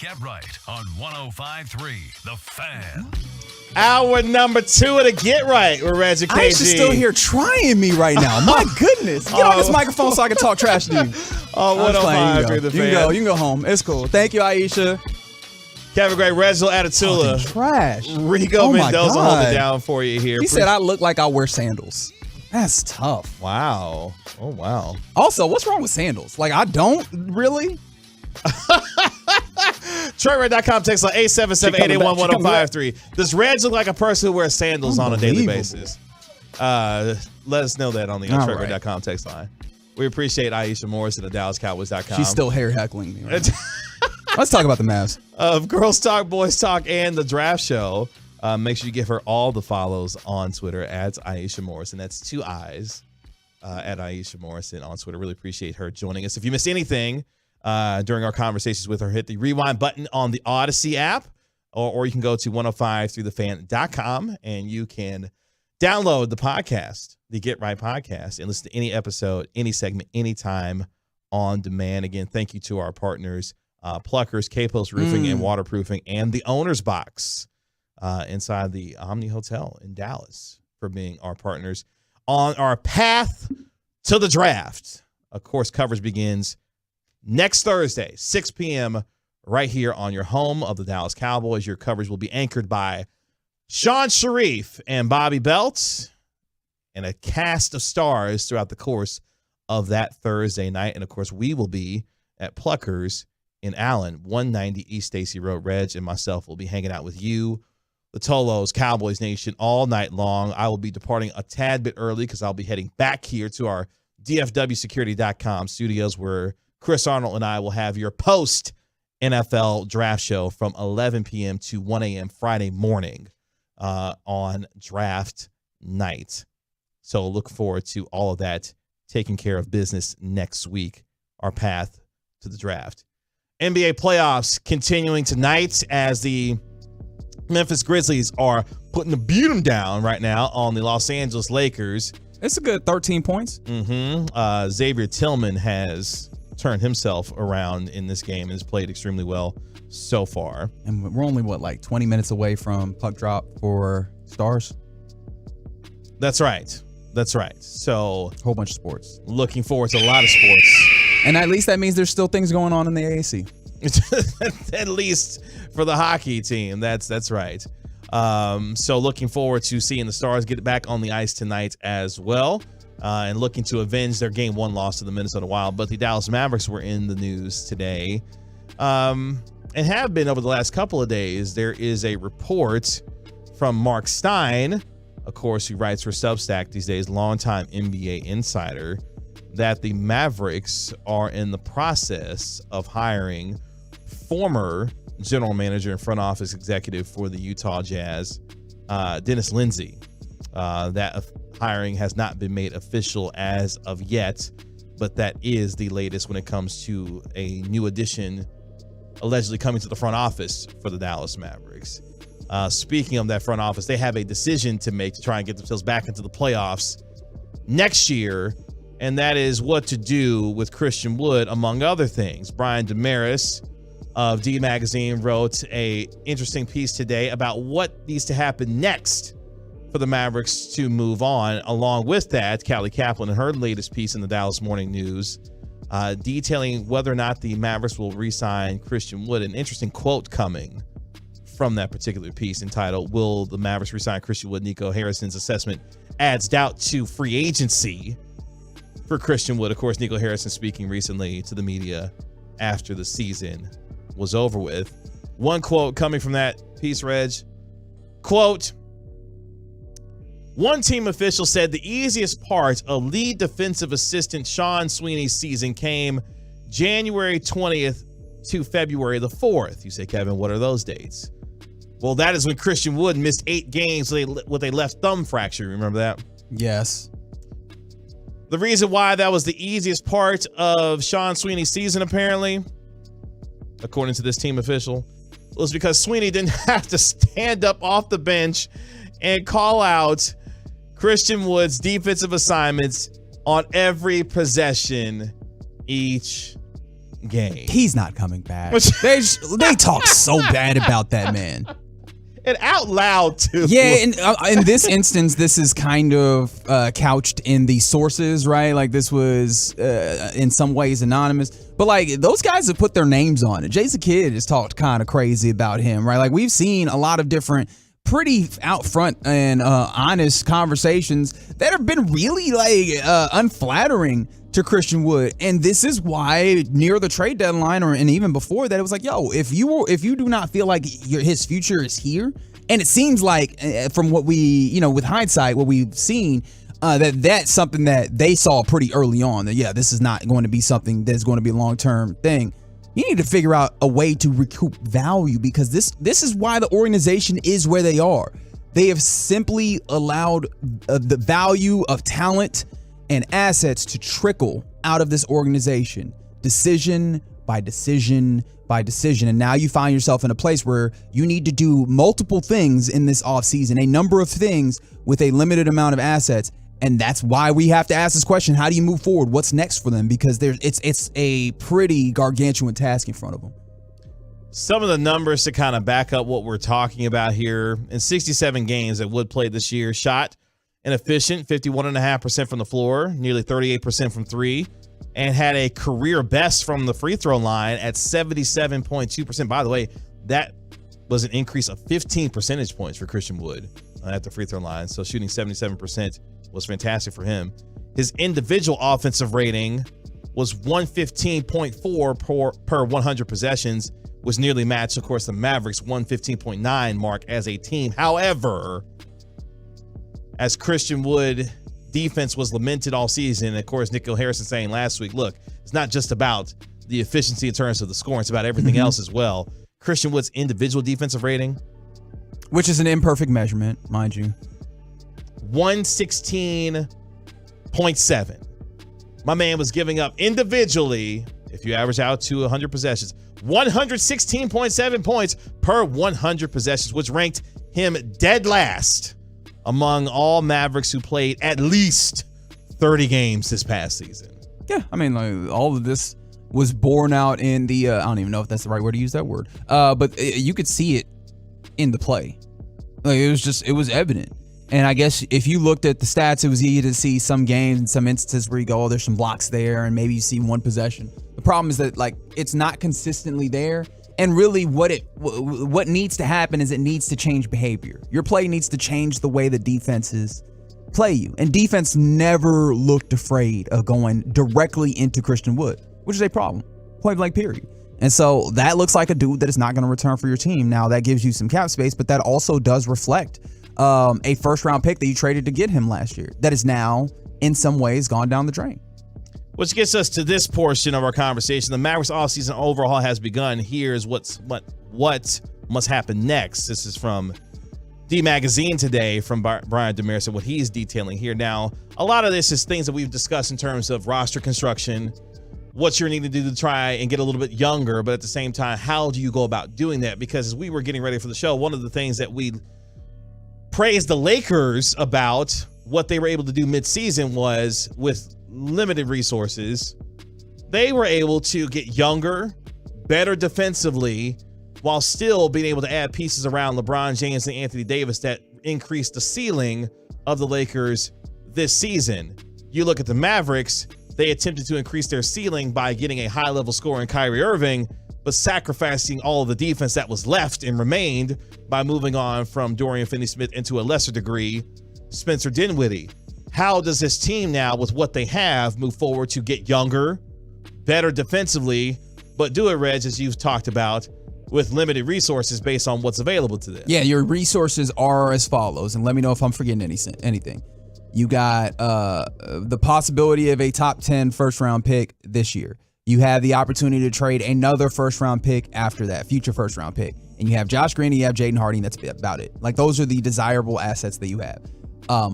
Get Right on 105.3 The Fan. Hour number 2 of the Get Right with Reggie KG. Aisha's still here trying me right now. My goodness. Get on this microphone so I can talk trash to you. Oh, 105.3 The Fan. You can go home. It's cool. Thank you, Aisha. Kevin Gray, Reginald Atatula. Trash. Rico Mendoza holding it down for you here. He said I look like I wear sandals. That's tough. Wow. Oh, wow. Also, what's wrong with sandals? Like, I don't really. TrentRed.com text like 877-881-1053. Does Reg look like a person who wears sandals on a daily basis? Let us know that on the TrentRed.com text line. We appreciate Aisha Morris at the DallasCowboys.com. She's still hair heckling me. Right? Let's talk about the Mavs. Of Girls Talk, Boys Talk, and the Draft Show. Make sure you give her all the follows on Twitter at Aisha Morrison. That's 2 I's at Aisha Morrison on Twitter. Really appreciate her joining us. If you missed anything during our conversations with her, hit the rewind button on the Odyssey app, or you can go to 105throughthefan.com and you can download the podcast, the Get Right podcast, and listen to any episode, any segment, anytime on demand. Again, thank you to our partners, Pluckers, K-Post Roofing and Waterproofing, and the Owner's Box inside the Omni Hotel in Dallas for being our partners on our path to the draft. Of course, coverage begins next Thursday, 6 p.m., right here on your home of the Dallas Cowboys. Your coverage will be anchored by Sean Sharif and Bobby Belt and a cast of stars throughout the course of that Thursday night. And, of course, we will be at Pluckers in Allen, 190 East Stacey Road. Reg and myself will be hanging out with you, the Tolos, Cowboys Nation, all night long. I will be departing a tad bit early because I'll be heading back here to our DFWsecurity.com studios where Chris Arnold and I will have your post-NFL draft show from 11 p.m. to 1 a.m. Friday morning on draft night. So look forward to all of that, taking care of business next week, our path to the draft. NBA playoffs continuing tonight as the Memphis Grizzlies are putting the beat 'em down right now on the Los Angeles Lakers. It's a good 13 points. Xavier Tillman has turned himself around in this game and has played extremely well so far. And we're only, 20 minutes away from puck drop for Stars? That's right. That's right. So, a whole bunch of sports. Looking forward to a lot of sports. And at least that means there's still things going on in the AAC. At least for the hockey team. That's right. So looking forward to seeing the Stars get back on the ice tonight as well, and looking to avenge their Game 1 loss to the Minnesota Wild. But the Dallas Mavericks were in the news today, and have been over the last couple of days. There is a report from Mark Stein, of course, who writes for Substack these days, longtime NBA insider, that the Mavericks are in the process of hiring former general manager and front office executive for the Utah Jazz, Dennis Lindsey. That hiring has not been made official as of yet, but that is the latest when it comes to a new addition allegedly coming to the front office for the Dallas Mavericks. Speaking of that front office, they have a decision to make to try and get themselves back into the playoffs next year, and that is what to do with Christian Wood, among other things. Brian Damaris of D Magazine wrote a interesting piece today about what needs to happen next for the Mavericks to move on. Along with that, Callie Kaplan in her latest piece in the Dallas Morning News, detailing whether or not the Mavericks will re-sign Christian Wood. An interesting quote coming from that particular piece entitled, "Will the Mavericks re-sign Christian Wood?" Nico Harrison's assessment adds doubt to free agency for Christian Wood. Of course, Nico Harrison speaking recently to the media after the season was over with. One quote coming from that piece, Reg, quote, "One team official said the easiest part of lead defensive assistant Sean Sweeney's season came January 20th to February the 4th. You say, Kevin, what are those dates? Well, that is when Christian Wood missed 8 games with a left thumb fracture. Remember that? Yes. The reason why that was the easiest part of Sean Sweeney's season, apparently, according to this team official, was because Sweeney didn't have to stand up off the bench and call out Christian Wood's defensive assignments on every possession each game. He's not coming back. They talk so bad about that man. And out loud, too. Yeah, and in this instance, this is kind of couched in the sources, right? Like, this was in some ways anonymous. But, like, those guys have put their names on it. Jason Kidd has talked kind of crazy about him, right? Like, we've seen a lot of different pretty out front and honest conversations that have been really, like, unflattering to Christian Wood. And this is why near the trade deadline and even before that, it was like, yo, if you do not feel like his future is here, and it seems like from what we, with hindsight, what we've seen, that's something that they saw pretty early on, that, yeah, this is not going to be something that's going to be a long-term thing. You need to figure out a way to recoup value, because this is why the organization is where they are. They have simply allowed the value of talent and assets to trickle out of this organization, decision by decision by decision. And now you find yourself in a place where you need to do multiple things in this offseason, a number of things with a limited amount of assets. And that's why we have to ask this question: how do you move forward? What's next for them? Because it's a pretty gargantuan task in front of them. Some of the numbers to kind of back up what we're talking about here: in 67 games that Wood played this year, shot an efficient 51.5% from the floor, nearly 38% from three, and had a career best from the free throw line at 77.2%. By the way, that was an increase of 15 percentage points for Christian Wood at the free throw line. So shooting 77% was fantastic for him. His individual offensive rating was 115.4 per 100 possessions, was nearly matched, of course, the Mavericks 115.9 mark as a team. However, as Christian Wood defense was lamented all season, and of course, Nikhil Harrison saying last week, look, it's not just about the efficiency in terms of the scoring, it's about everything else as well. Christian Wood's individual defensive rating, which is an imperfect measurement, mind you, 116.7. My man was giving up individually, if you average out to 100 possessions, 116.7 points per 100 possessions, which ranked him dead last among all Mavericks who played at least 30 games this past season. Yeah, I mean, like, all of this was borne out in the, I don't even know if that's the right word to use that word, but you could see it in the play. Like, it was evident. And I guess if you looked at the stats, it was easy to see some games and some instances where you go, oh, there's some blocks there, and maybe you see one possession. The problem is that, like, it's not consistently there. And really what needs to happen is it needs to change behavior. Your play needs to change the way the defenses play you. And defense never looked afraid of going directly into Christian Wood, which is a problem. Point blank, period. And so that looks like a dude that is not going to return for your team. Now, that gives you some cap space, but that also does reflect a first-round pick that you traded to get him last year that is now, in some ways, gone down the drain. Which gets us to this portion of our conversation. The Mavericks offseason overhaul has begun. Here's what must happen next. This is from D Magazine today from Brian Demerson, what he's detailing here. Now, a lot of this is things that we've discussed in terms of roster construction, what you're needing to do to try and get a little bit younger, but at the same time, how do you go about doing that? Because as we were getting ready for the show, one of the things that we praised the Lakers about what they were able to do midseason was, with limited resources, they were able to get younger, better defensively, while still being able to add pieces around LeBron James and Anthony Davis that increased the ceiling of the Lakers this season. You look at the Mavericks, they attempted to increase their ceiling by getting a high-level scorer in Kyrie Irving, but sacrificing all of the defense that was left and remained by moving on from Dorian Finney-Smith and, to a lesser degree, Spencer Dinwiddie. How does this team now, with what they have, move forward to get younger, better defensively, but do it, Reg, as you've talked about, with limited resources based on what's available to them? Yeah, your resources are as follows, and let me know if I'm forgetting anything. You got the possibility of a top 10 first-round pick this year. You have the opportunity to trade another first-round pick after that, future first-round pick. And you have Josh Green and you have Jaden Hardy, and that's about it. Like, those are the desirable assets that you have.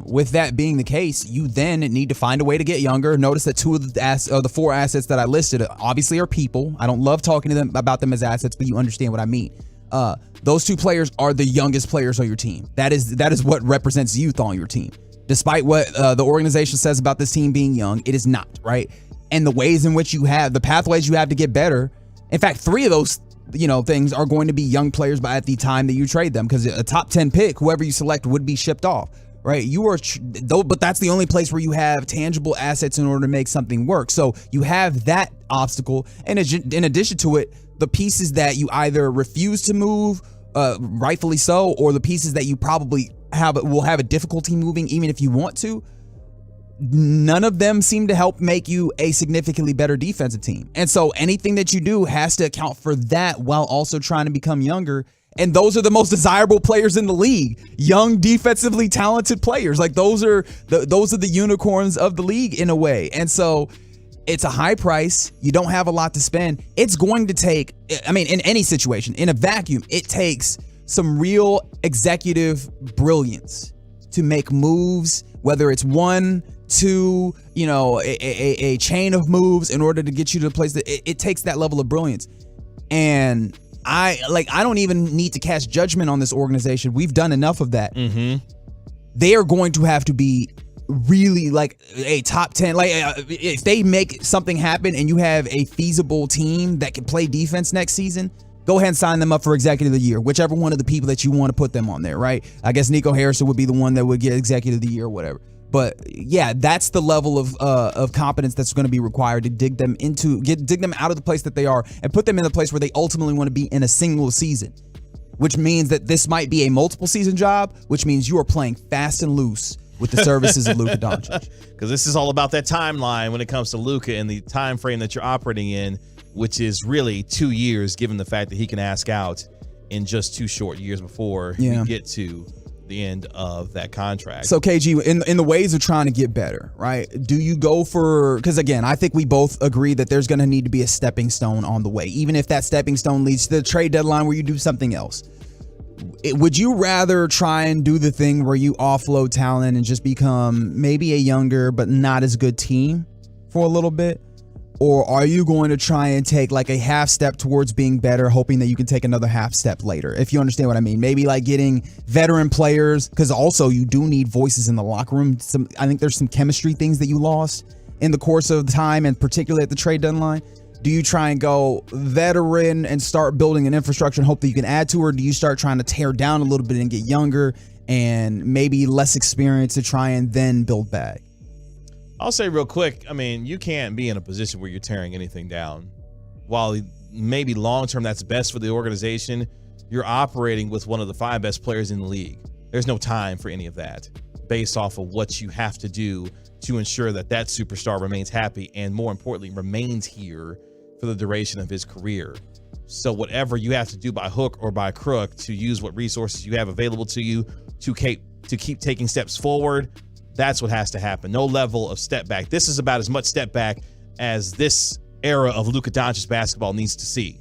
With that being the case, you then need to find a way to get younger. Notice that two of the four assets that I listed obviously are people. I don't love talking to them about them as assets, but you understand what I mean. Those two players are the youngest players on your team. That is what represents youth on your team. Despite what the organization says about this team being young, it is not, right? and the ways in which you have the pathways you have to get better. In fact, 3 of those things are going to be young players by at the time that you trade them, because a top 10 pick, whoever you select, would be shipped off, right? But that's the only place where you have tangible assets in order to make something work. So you have that obstacle, and in addition to it, the pieces that you either refuse to move, rightfully so, or the pieces that you probably will have a difficulty moving even if you want to. None of them seem to help make you a significantly better defensive team. And so anything that you do has to account for that while also trying to become younger. And those are the most desirable players in the league. Young, defensively talented players. Like those are the unicorns of the league in a way. And so it's a high price. You don't have a lot to spend. It's going to take, in any situation, in a vacuum, it takes some real executive brilliance to make moves, whether it's 1, 2, a chain of moves in order to get you to the place that it takes that level of brilliance. And I don't even need to cast judgment on this organization. We've done enough of that. Mm-hmm. They are going to have to be really like a top 10. If they make something happen and you have a feasible team that can play defense next season, go ahead and sign them up for Executive of the Year, whichever one of the people that you want to put them on there, right? I guess Nico Harrison would be the one that would get Executive of the Year or whatever. But yeah, that's the level of competence that's going to be required to dig them out of the place that they are and put them in the place where they ultimately want to be in a single season, which means that this might be a multiple season job, which means you are playing fast and loose with the services of Luka Doncic. Because this is all about that timeline when it comes to Luka and the time frame that you're operating in, which is really 2 years, given the fact that he can ask out in just 2 short years before we get to the end of that contract. So KG, in the ways of trying to get better, right? Do you go for, because again, I think we both agree that there's going to need to be a stepping stone on the way, even if that stepping stone leads to the trade deadline where you do something else. Would you rather try and do the thing where you offload talent and just become maybe a younger but not as good team for a little bit? Or are you going to try and take like a half step towards being better, hoping that you can take another half step later? If you understand what I mean. Maybe like getting veteran players, because also you do need voices in the locker room. I think there's some chemistry things that you lost in the course of the time, and particularly at the trade deadline. Do you try and go veteran and start building an infrastructure and hope that you can add to, or do you start trying to tear down a little bit and get younger and maybe less experience to try and then build back? I'll say real quick, you can't be in a position where you're tearing anything down. While maybe long-term that's best for the organization, you're operating with one of the 5 best players in the league. There's no time for any of that based off of what you have to do to ensure that that superstar remains happy and, more importantly, remains here for the duration of his career. So whatever you have to do by hook or by crook to use what resources you have available to you to keep taking steps forward, that's what has to happen. No level of step back. This is about as much step back as this era of Luka Doncic basketball needs to see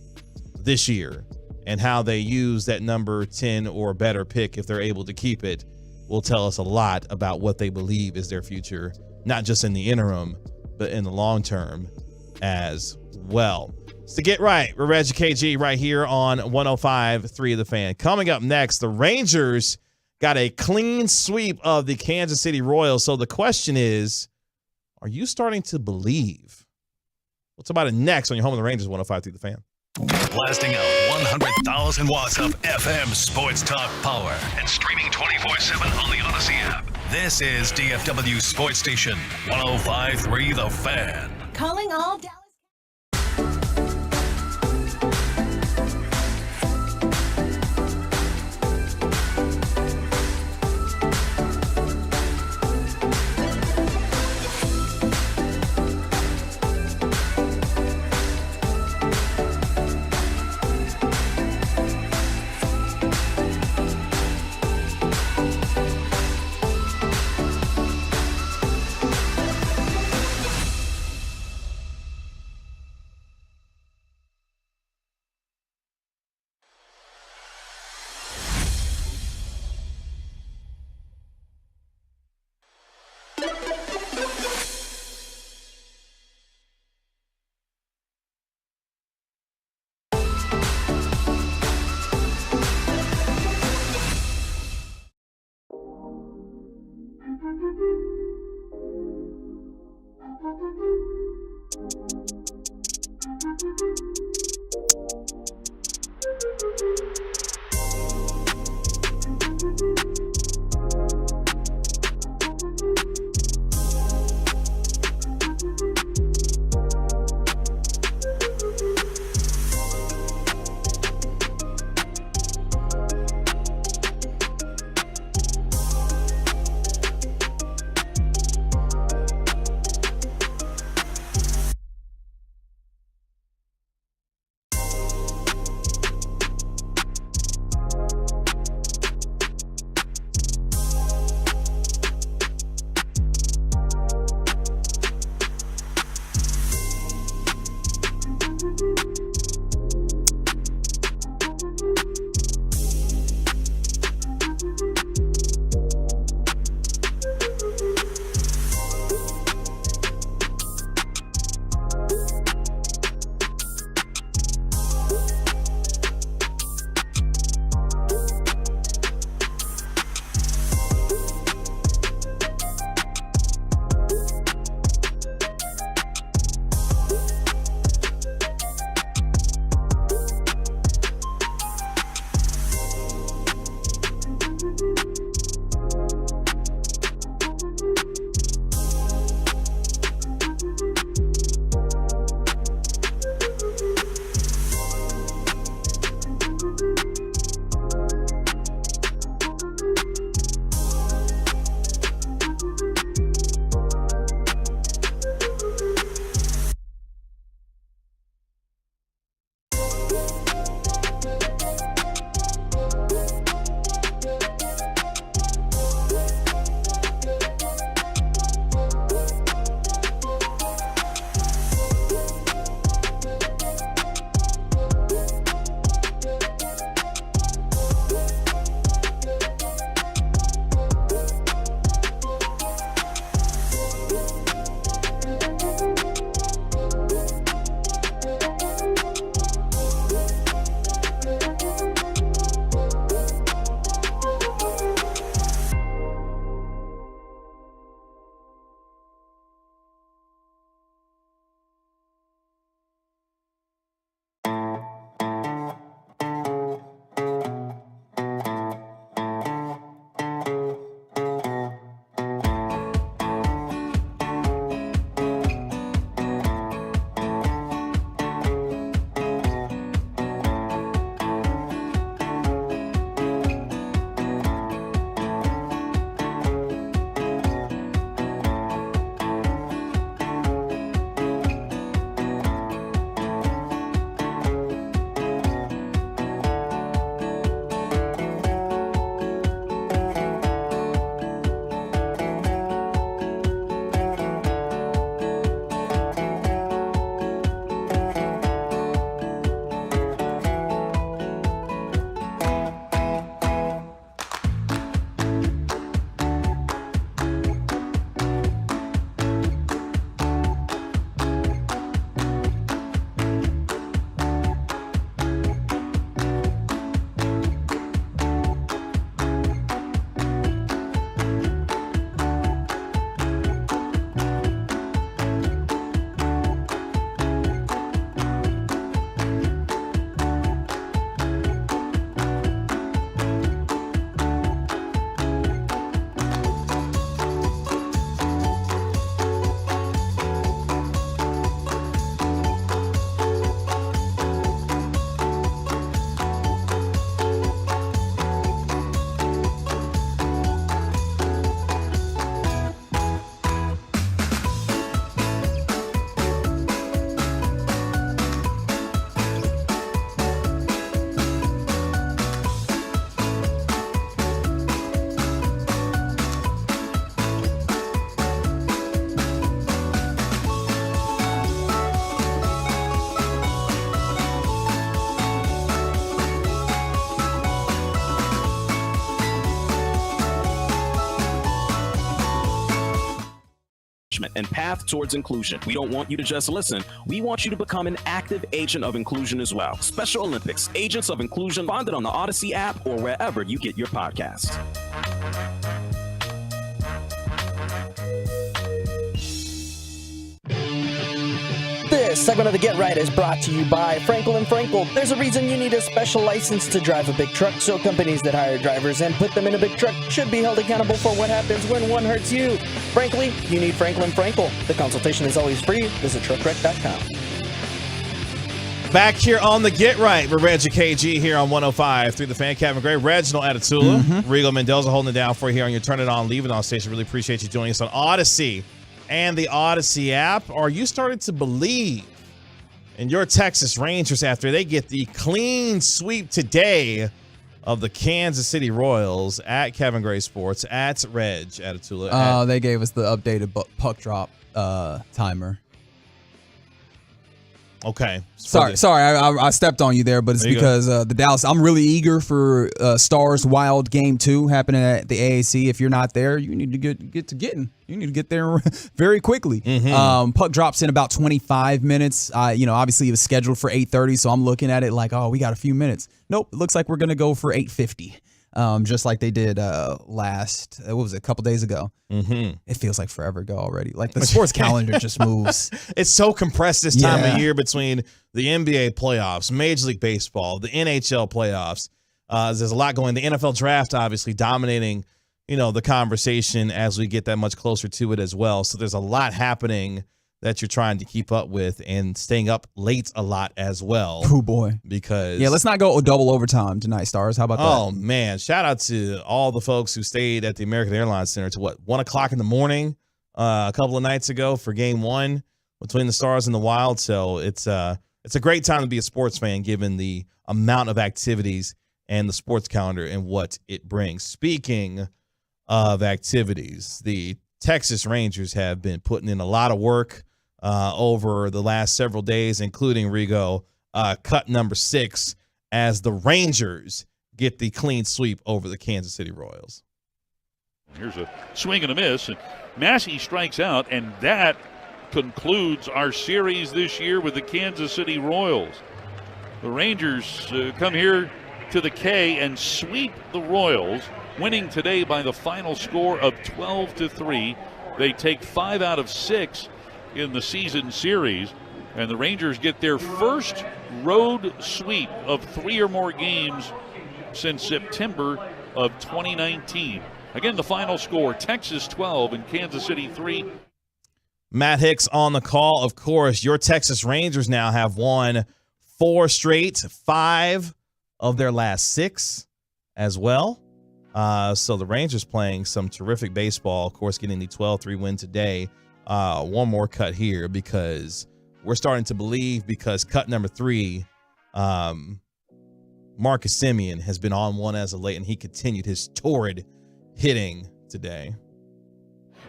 this year. And how they use that number 10 or better pick, if they're able to keep it, will tell us a lot about what they believe is their future, not just in the interim, but in the long term as well. So to get right, we're Reggie KG right here on 105.3 The Fan. Coming up next, the Rangers got a clean sweep of the Kansas City Royals. So the question is, are you starting to believe? What's about it next on your home of the Rangers 105.3 The Fan? Blasting out 100,000 watts of FM sports talk power and streaming 24/7 on the Odyssey app. This is DFW Sports Station 105.3 The Fan. Calling all Dallas. and path towards inclusion. We don't want you to just listen. We want you to become an active agent of inclusion as well. Special Olympics, Agents of Inclusion, find it on the Odyssey app or wherever you get your podcasts. This segment of the Get Right is brought to you by Frankel & Frankel. There's a reason you need a special license to drive a big truck, so companies that hire drivers and put them in a big truck should be held accountable for what happens when one hurts you. Frankly, you need Frankel & Frankel. The consultation is always free. Visit truckwreck.com. Back here on the Get Right, we're Reggie KG here on 105 through the Fan. Kevin Gray, Reginald Atatula, Regal Mendoza holding it down for you here on your Turn It On, Leave It On station. Really appreciate you joining us on Odyssey and the Odyssey app. Are you starting to believe in your Texas Rangers after they get the clean sweep today of the Kansas City Royals? At Kevin Gray Sports, at Reg Atatula. They gave us the updated puck drop timer. Okay. Sorry, I stepped on you there, but it's because the Dallas. I'm really eager for Stars Wild Game 2 happening at the AAC. If you're not there, you need to get to getting. You need to get there very quickly. Puck drops in about 25 minutes. Obviously it was scheduled for 8:30, so I'm looking at it like, oh, we got a few minutes. Nope, it looks like we're gonna go for 8:50. Just like they did a couple days ago. It feels like forever ago already. Like the sports calendar just moves. It's so compressed this time of year between the NBA playoffs, Major League Baseball, the NHL playoffs. There's a lot going. The NFL draft obviously dominating, the conversation as we get that much closer to it as well. So there's a lot happening that you're trying to keep up with and staying up late a lot as well. Oh, boy. Because let's not go double overtime tonight, Stars. How about that? Oh, man. Shout out to all the folks who stayed at the American Airlines Center to 1 o'clock in the morning a couple of nights ago for game 1 between the Stars and the Wild. So it's a great time to be a sports fan given the amount of activities and the sports calendar and what it brings. Speaking of activities, the Texas Rangers have been putting in a lot of work over the last several days, including Rigo, cut number 6 as the Rangers get the clean sweep over the Kansas City Royals. Here's a swing and a miss, and Massey strikes out, and that concludes our series this year with the Kansas City Royals. The Rangers come here to the K and sweep the Royals, winning today by the final score of 12-3. They take 5 out of 6 in the season series, and the Rangers get their first road sweep of 3 or more games since September of 2019. Again, the final score, Texas 12 and Kansas City 3. Matt Hicks on the call. Of course, your Texas Rangers now have won 4 straight, 5 of their last 6 as well. So the Rangers playing some terrific baseball, of course, getting the 12-3 win today. One more cut here because we're starting to believe, because cut number 3, Marcus Semien has been on one as of late, and he continued his torrid hitting today.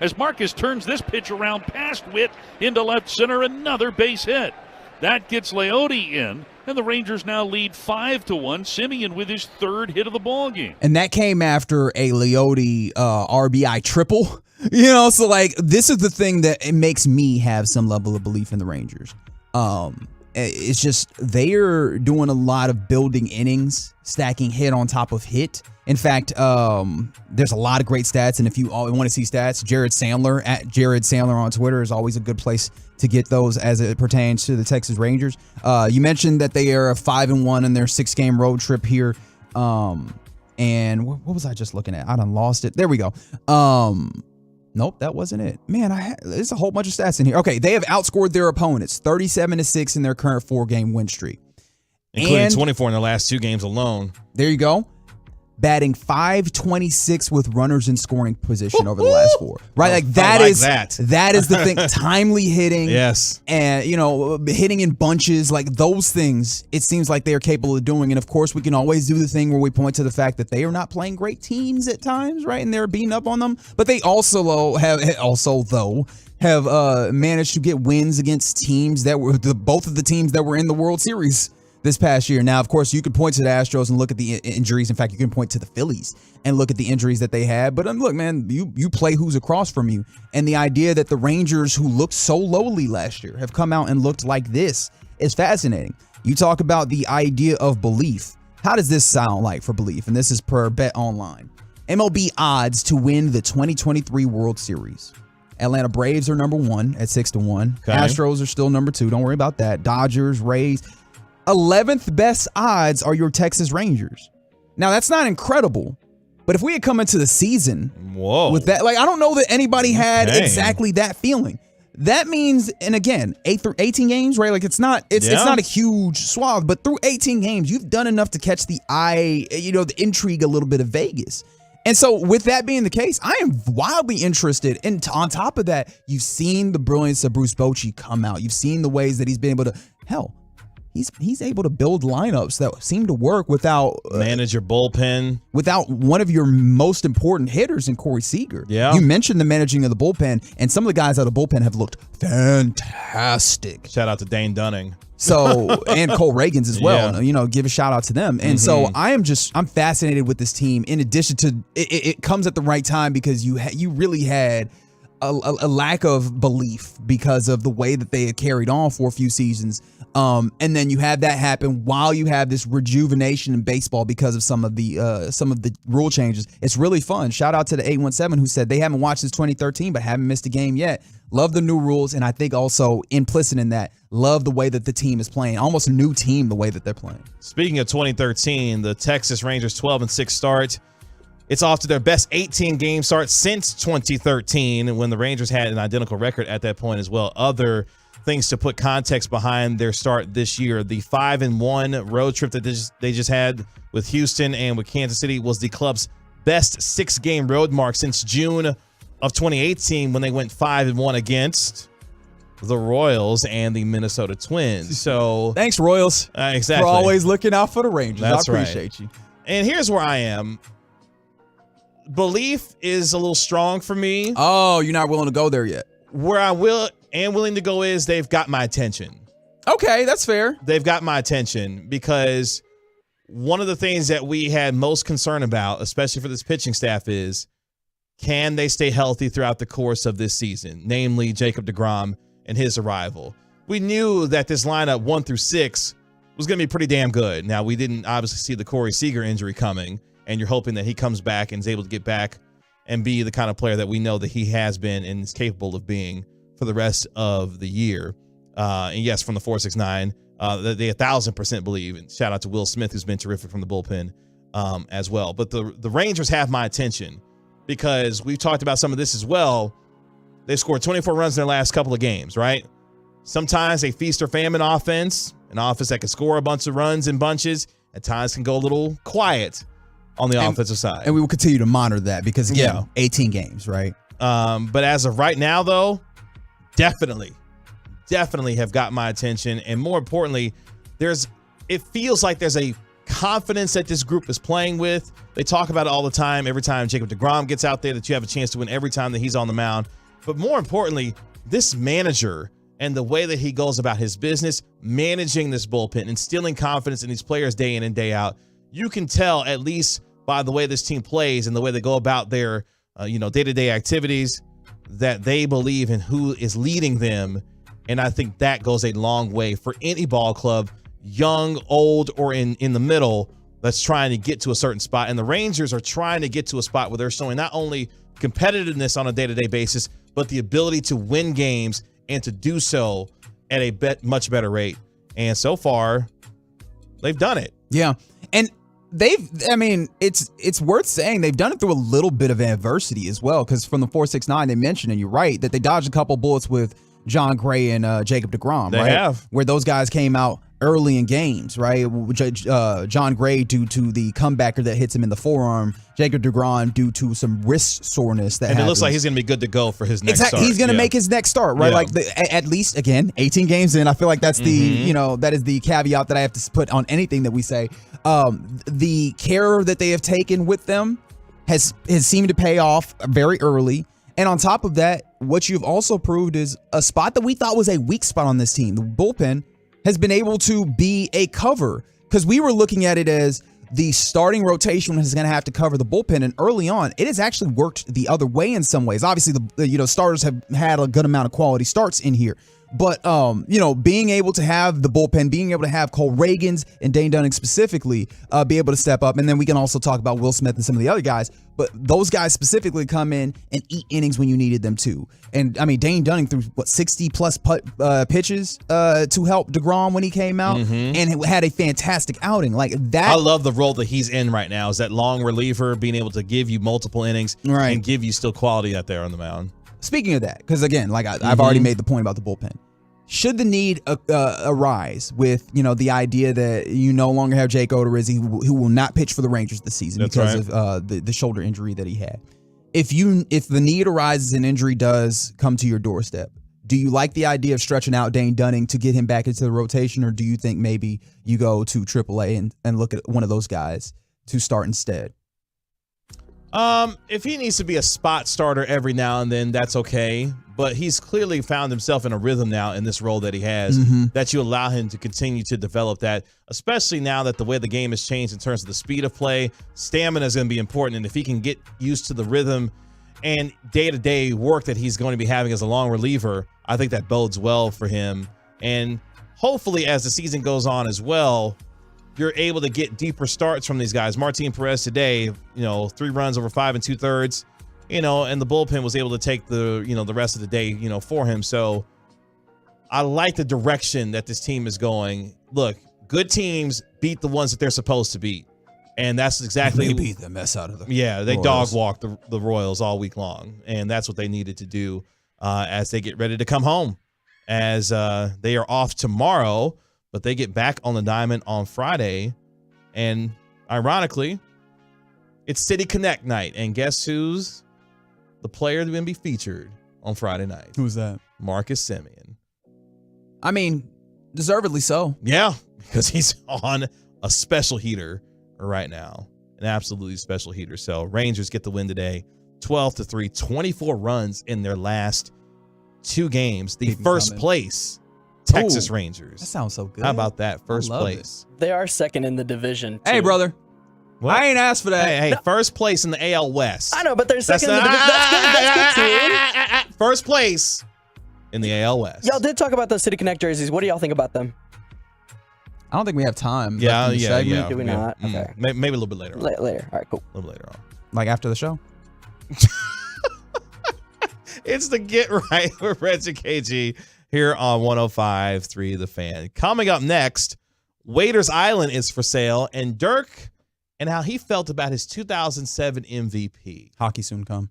As Marcus turns this pitch around past Witt into left center, another base hit. That gets Leote in, and the Rangers now lead 5-1. Semien with his 3rd hit of the ball game. And that came after a Leote RBI triple. So like this is the thing that it makes me have some level of belief in the Rangers. It's just they're doing a lot of building innings, stacking hit on top of hit. In fact, there's a lot of great stats, and if you want to see stats, Jared Sandler at Jared Sandler on Twitter is always a good place to get those as it pertains to the Texas Rangers. You mentioned that they are 5-1 in their 6-game road trip here. And what was I just looking at? I done lost it. There we go. Nope, that wasn't it. Man, there's a whole bunch of stats in here. Okay, they have outscored their opponents 37-6 in their current 4-game win streak, including 24 in the last 2 games alone. There you go. Batting .526 with runners in scoring position over the last 4. Right, like that is the thing. Timely hitting, yes, and hitting in bunches, like those things. It seems like they are capable of doing. And of course, we can always do the thing where we point to the fact that they are not playing great teams at times, right? And they're beating up on them, but they also have managed to get wins against teams that were both of the teams that were in the World Series this past year. Now, of course, you could point to the Astros and look at the injuries. In fact, you can point to the Phillies and look at the injuries that they had. But look, man, you play who's across from you. And the idea that the Rangers, who looked so lowly last year, have come out and looked like this is fascinating. You talk about the idea of belief. How does this sound like for belief? And this is per Bet Online. MLB odds to win the 2023 World Series. Atlanta Braves are number 1 at 6-1. Okay. Astros are still number 2. Don't worry about that. Dodgers, Rays. 11th best odds are your Texas Rangers. Now, that's not incredible, but if we had come into the season with that, like, I don't know that anybody had exactly that feeling. That means, and again, 18 games, right? Like, it's not a huge swath, but through 18 games, you've done enough to catch the eye, the intrigue a little bit of Vegas. And so with that being the case, I am wildly interested. And on top of that, you've seen the brilliance of Bruce Bochy come out. You've seen the ways that he's been able to, he's able to build lineups that seem to work without manage your bullpen, without one of your most important hitters in Corey Seager. Yeah, you mentioned the managing of the bullpen, and some of the guys out of the bullpen have looked fantastic. Shout out to Dane Dunning. So, and Cole Reagans as well. Yeah. Give a shout out to them. And so I'm fascinated with this team. In addition to it comes at the right time because you really had a lack of belief because of the way that they had carried on for a few seasons. And then you have that happen while you have this rejuvenation in baseball because of some of the rule changes. It's really fun. Shout out to the 817 who said they haven't watched since 2013 but haven't missed a game yet. Love the new rules, and I think also implicit in that, love the way that the team is playing. Almost a new team the way that they're playing. Speaking of 2013, the Texas Rangers 12-6 start. It's off to their best 18-game start since 2013 when the Rangers had an identical record at that point as well. Other things to put context behind their start this year. The 5-1 road trip that they just had with Houston and with Kansas City was the club's best 6-game road mark since June of 2018 when they went 5-1 against the Royals and the Minnesota Twins. So thanks, Royals. Exactly. For always looking out for the Rangers. That's I appreciate you. And here's where I am. Belief is a little strong for me. Oh, you're not willing to go there yet. Where I am willing to go is they've got my attention. Okay, that's fair. They've got my attention because one of the things that we had most concern about, especially for this pitching staff, is can they stay healthy throughout the course of this season, namely Jacob deGrom and his arrival. We knew that this lineup 1 through 6 was going to be pretty damn good. Now, we didn't obviously see the Corey Seager injury coming, and you're hoping that he comes back and is able to get back and be the kind of player that we know that he has been and is capable of being for the rest of the year. And yes, from the 469, they 1,000% believe. And shout out to Will Smith, who's been terrific from the bullpen as well. But the Rangers have my attention because we've talked about some of this as well. They've scored 24 runs in their last couple of games, right? Sometimes they feast or famine offense, an offense that can score a bunch of runs in bunches. At times can go a little quiet on the offensive side. And we will continue to monitor that because, again, 18 games, right? But as of right now, though, definitely have got my attention. And more importantly, it feels like there's a confidence that this group is playing with. They talk about it all the time. Every time Jacob deGrom gets out there, that you have a chance to win every time that he's on the mound. But more importantly, this manager and the way that he goes about his business, managing this bullpen, instilling confidence in these players day in and day out. You can tell, at least by the way this team plays and the way they go about their day-to-day activities, that they believe in who is leading them. And I think that goes a long way for any ball club, young, old, or in the middle, that's trying to get to a certain spot. And the Rangers are trying to get to a spot where they're showing not only competitiveness on a day-to-day basis, but the ability to win games and to do so at a much better rate. And so far, they've done it. Yeah. And it's worth saying they've done it through a little bit of adversity as well, because from the 469 they mentioned, and you're right, that they dodged a couple bullets with John Gray and Jacob deGrom. They right? have. Where those guys came out early in games, right? John Gray due to the comebacker that hits him in the forearm. Jacob deGrom due to some wrist soreness that happens. It looks like he's going to be good to go for his next start. He's going to make his next start, right? Yeah. Like at least, again, 18 games in. I feel like that's that is the caveat that I have to put on anything that we say. The care that they have taken with them has seemed to pay off very early. And on top of that, what you've also proved is a spot that we thought was a weak spot on this team, the bullpen. has been able to be a cover, because we were looking at it as the starting rotation is going to have to cover the bullpen, and early on, it has actually worked the other way in some ways. Obviously, the starters have had a good amount of quality starts in here, but being able to have the bullpen, being able to have Cole Reagans and Dane Dunning specifically be able to step up, and then we can also talk about Will Smith and some of the other guys, but those guys specifically come in and eat innings when you needed them to. And I mean, Dane Dunning threw 60 plus pitches to help DeGrom when he came out, and had a fantastic outing like that. I love the role that he's in right now. Is that long reliever, being able to give you multiple innings and give you still quality out there on the mound. Speaking of that, because again, like I've already made the point about the bullpen. Should the need arise with, the idea that you no longer have Jake Odorizzi, who will not pitch for the Rangers this season because of the shoulder injury that he had. If the need arises and injury does come to your doorstep, do you like the idea of stretching out Dane Dunning to get him back into the rotation, or do you think maybe you go to AAA and look at one of those guys to start instead? If he needs to be a spot starter every now and then, that's okay. But he's clearly found himself in a rhythm now in this role that he has, that you allow him to continue to develop that, especially now that the way the game has changed in terms of the speed of play. Stamina is going to be important. And if he can get used to the rhythm and day-to-day work that he's going to be having as a long reliever, I think that bodes well for him. And hopefully as the season goes on as well, you're able to get deeper starts from these guys. Martin Perez today, 3 runs over 5 2/3, and the bullpen was able to take the rest of the day, for him. So I like the direction that this team is going. Look, good teams beat the ones that they're supposed to beat. And that's exactly. They beat the mess out of them. Yeah, they dog walked the Royals all week long. And that's what they needed to do as they get ready to come home. As they are off tomorrow, but they get back on the diamond on Friday. And ironically, it's City Connect night. And guess who's the player that's going to be featured on Friday night? Who's that? Marcus Semien. I mean, deservedly so. Yeah, because he's on a special heater right now. An absolutely special heater. So Rangers get the win today, 12-3, 24 runs in their last 2 games. The first place Texas Rangers. That sounds so good. How about that? First place. They are second in the division, too. Hey, brother. What? I ain't asked for that. Hey, first place in the AL West. I know, but they're second in the division. That's good, too. First place in the AL West. Y'all did talk about those City Connect jerseys. What do y'all think about them? I don't think we have time. Yeah. Do we not? Okay. Maybe a little bit later on. Later. All right, cool. A little later on. Like after the show? It's the Get Right with Reggie KG here on 105.3 The Fan. Coming up next, Waiters Island is for sale, and Dirk and how he felt about his 2007 MVP. Hockey soon come.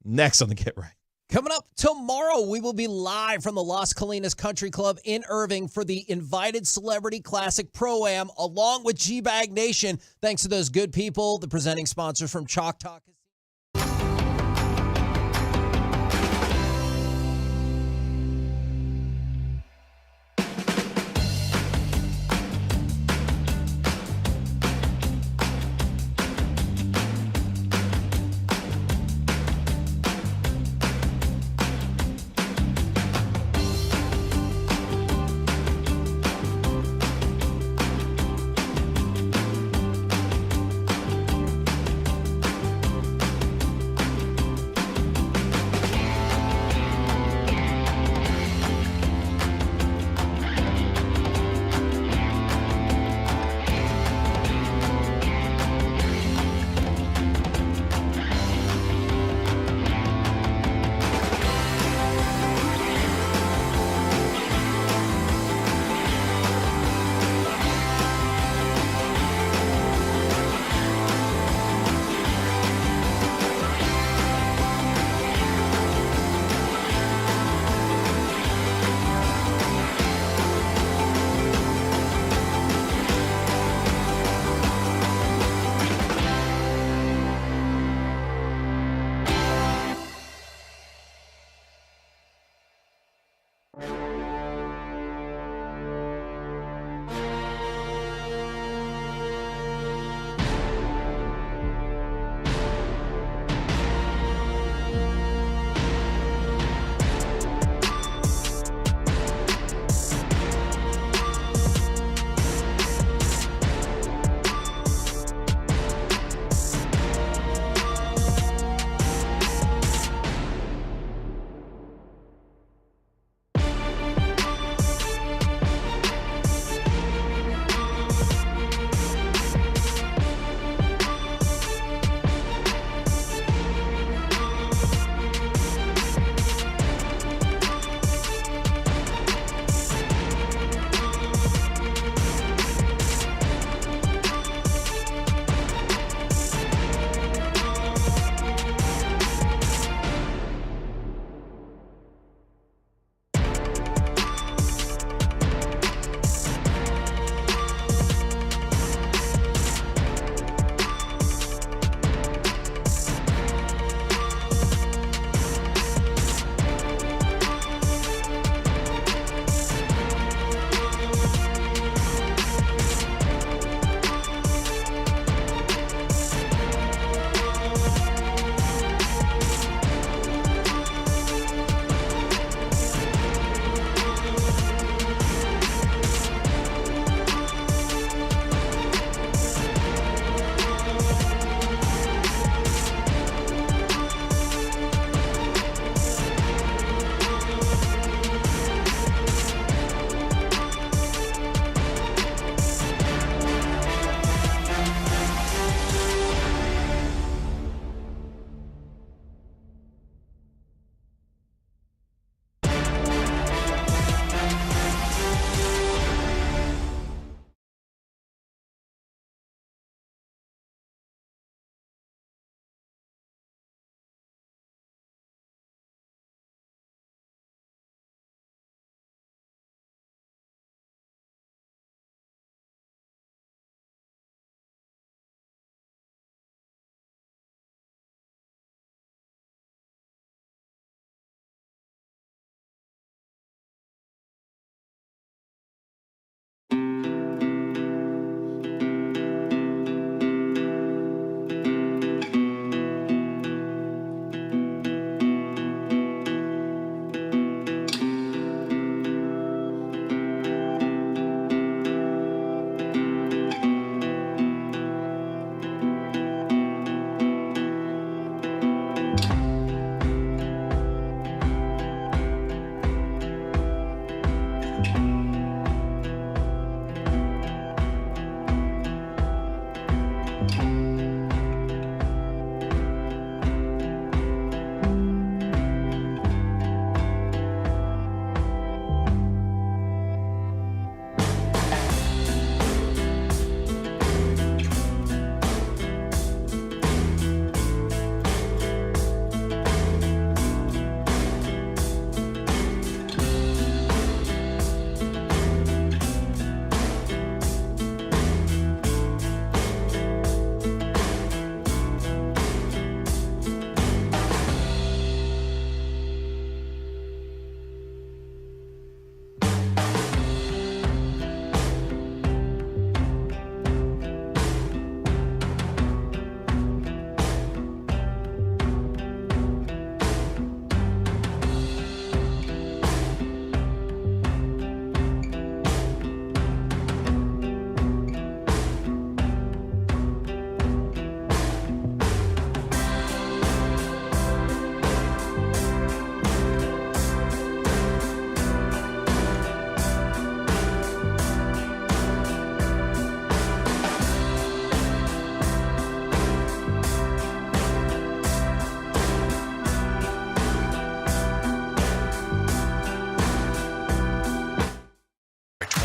Next on the Get Right. Coming up tomorrow, we will be live from the Las Colinas Country Club in Irving for the Invited Celebrity Classic Pro-Am, along with G-Bag Nation. Thanks to those good people, the presenting sponsors from Choctaw.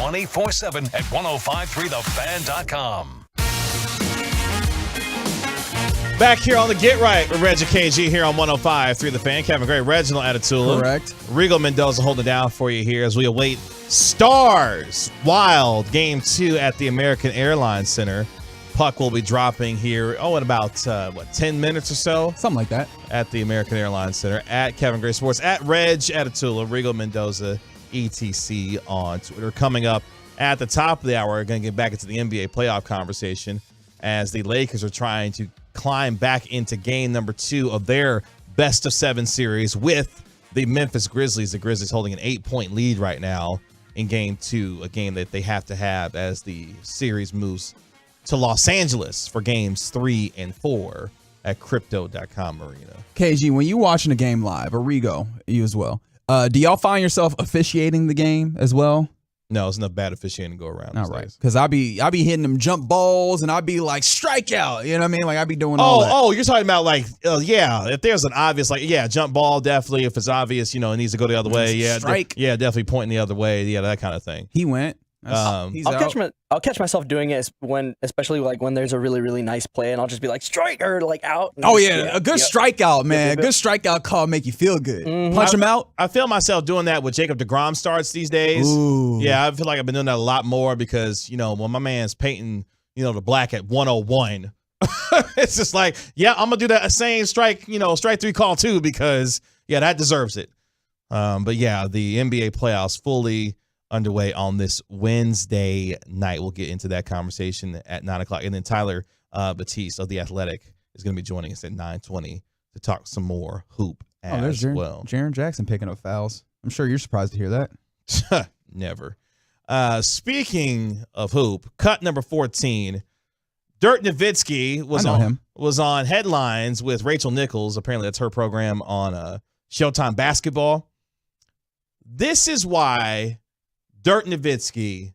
24/7 at 1053thefan.com. Back here on the Get Right with Reg and KG here on 105.3 The Fan. Kevin Gray, Reginald Atatula. Correct. Regal Mendoza holding it down for you here as we await Stars Wild Game 2 at the American Airlines Center. Puck will be dropping here, in about, 10 minutes or so? Something like that. At the American Airlines Center. At Kevin Gray Sports. At Reg Atatula. Regal Mendoza, ETC on Twitter. Coming up at the top of the hour, we're going to get back into the NBA playoff conversation as the Lakers are trying to climb back into game number 2 of their best-of-7 series with the Memphis Grizzlies. The Grizzlies holding an 8-point lead right now in game 2, a game that they have to have as the series moves to Los Angeles for games 3 and 4 at Crypto.com Arena. KG, when you watching a game live, or Rigo, you as well, do y'all find yourself officiating the game as well? No, it's enough bad officiating to go around. All right, because I be hitting them jump balls and I be like strikeout. You know what I mean? Like I be doing all that. Oh, you're talking about if there's an obvious jump ball, definitely. If it's obvious, it needs to go the other way. Yeah, strike. Definitely pointing the other way. Yeah, that kind of thing. He went. I'll catch myself doing it especially when there's a really, really nice play, and I'll just be like strike or out. Oh yeah, a good strikeout, man. Good strikeout call make you feel good. Mm-hmm. Punch him out. I feel myself doing that with Jacob deGrom starts these days. Ooh. Yeah, I feel like I've been doing that a lot more because when my man's painting the black at 101, it's just like I'm gonna do that same strike 3 call too because that deserves it. But the NBA playoffs fully underway on this Wednesday night. We'll get into that conversation at 9 o'clock. And then Tyler Batiste of The Athletic is going to be joining us at 9:20 to talk some more hoop as well. Jaren Jackson picking up fouls. I'm sure you're surprised to hear that. Never. Speaking of hoop, cut number 14. Dirk Nowitzki was on headlines with Rachel Nichols. Apparently that's her program on Showtime Basketball. This is why Dirk Nowitzki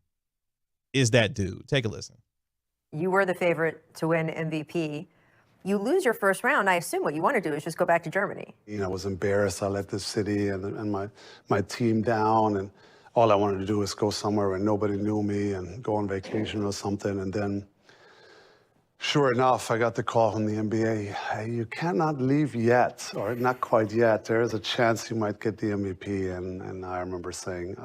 is that dude. Take a listen. You were the favorite to win MVP. You lose your first round. I assume what you want to do is just go back to Germany. I was embarrassed. I let the city and my team down, and all I wanted to do was go somewhere where nobody knew me and go on vacation or something. And then, sure enough, I got the call from the NBA. Hey, you cannot leave yet, or not quite yet. There is a chance you might get the MVP. And I remember saying,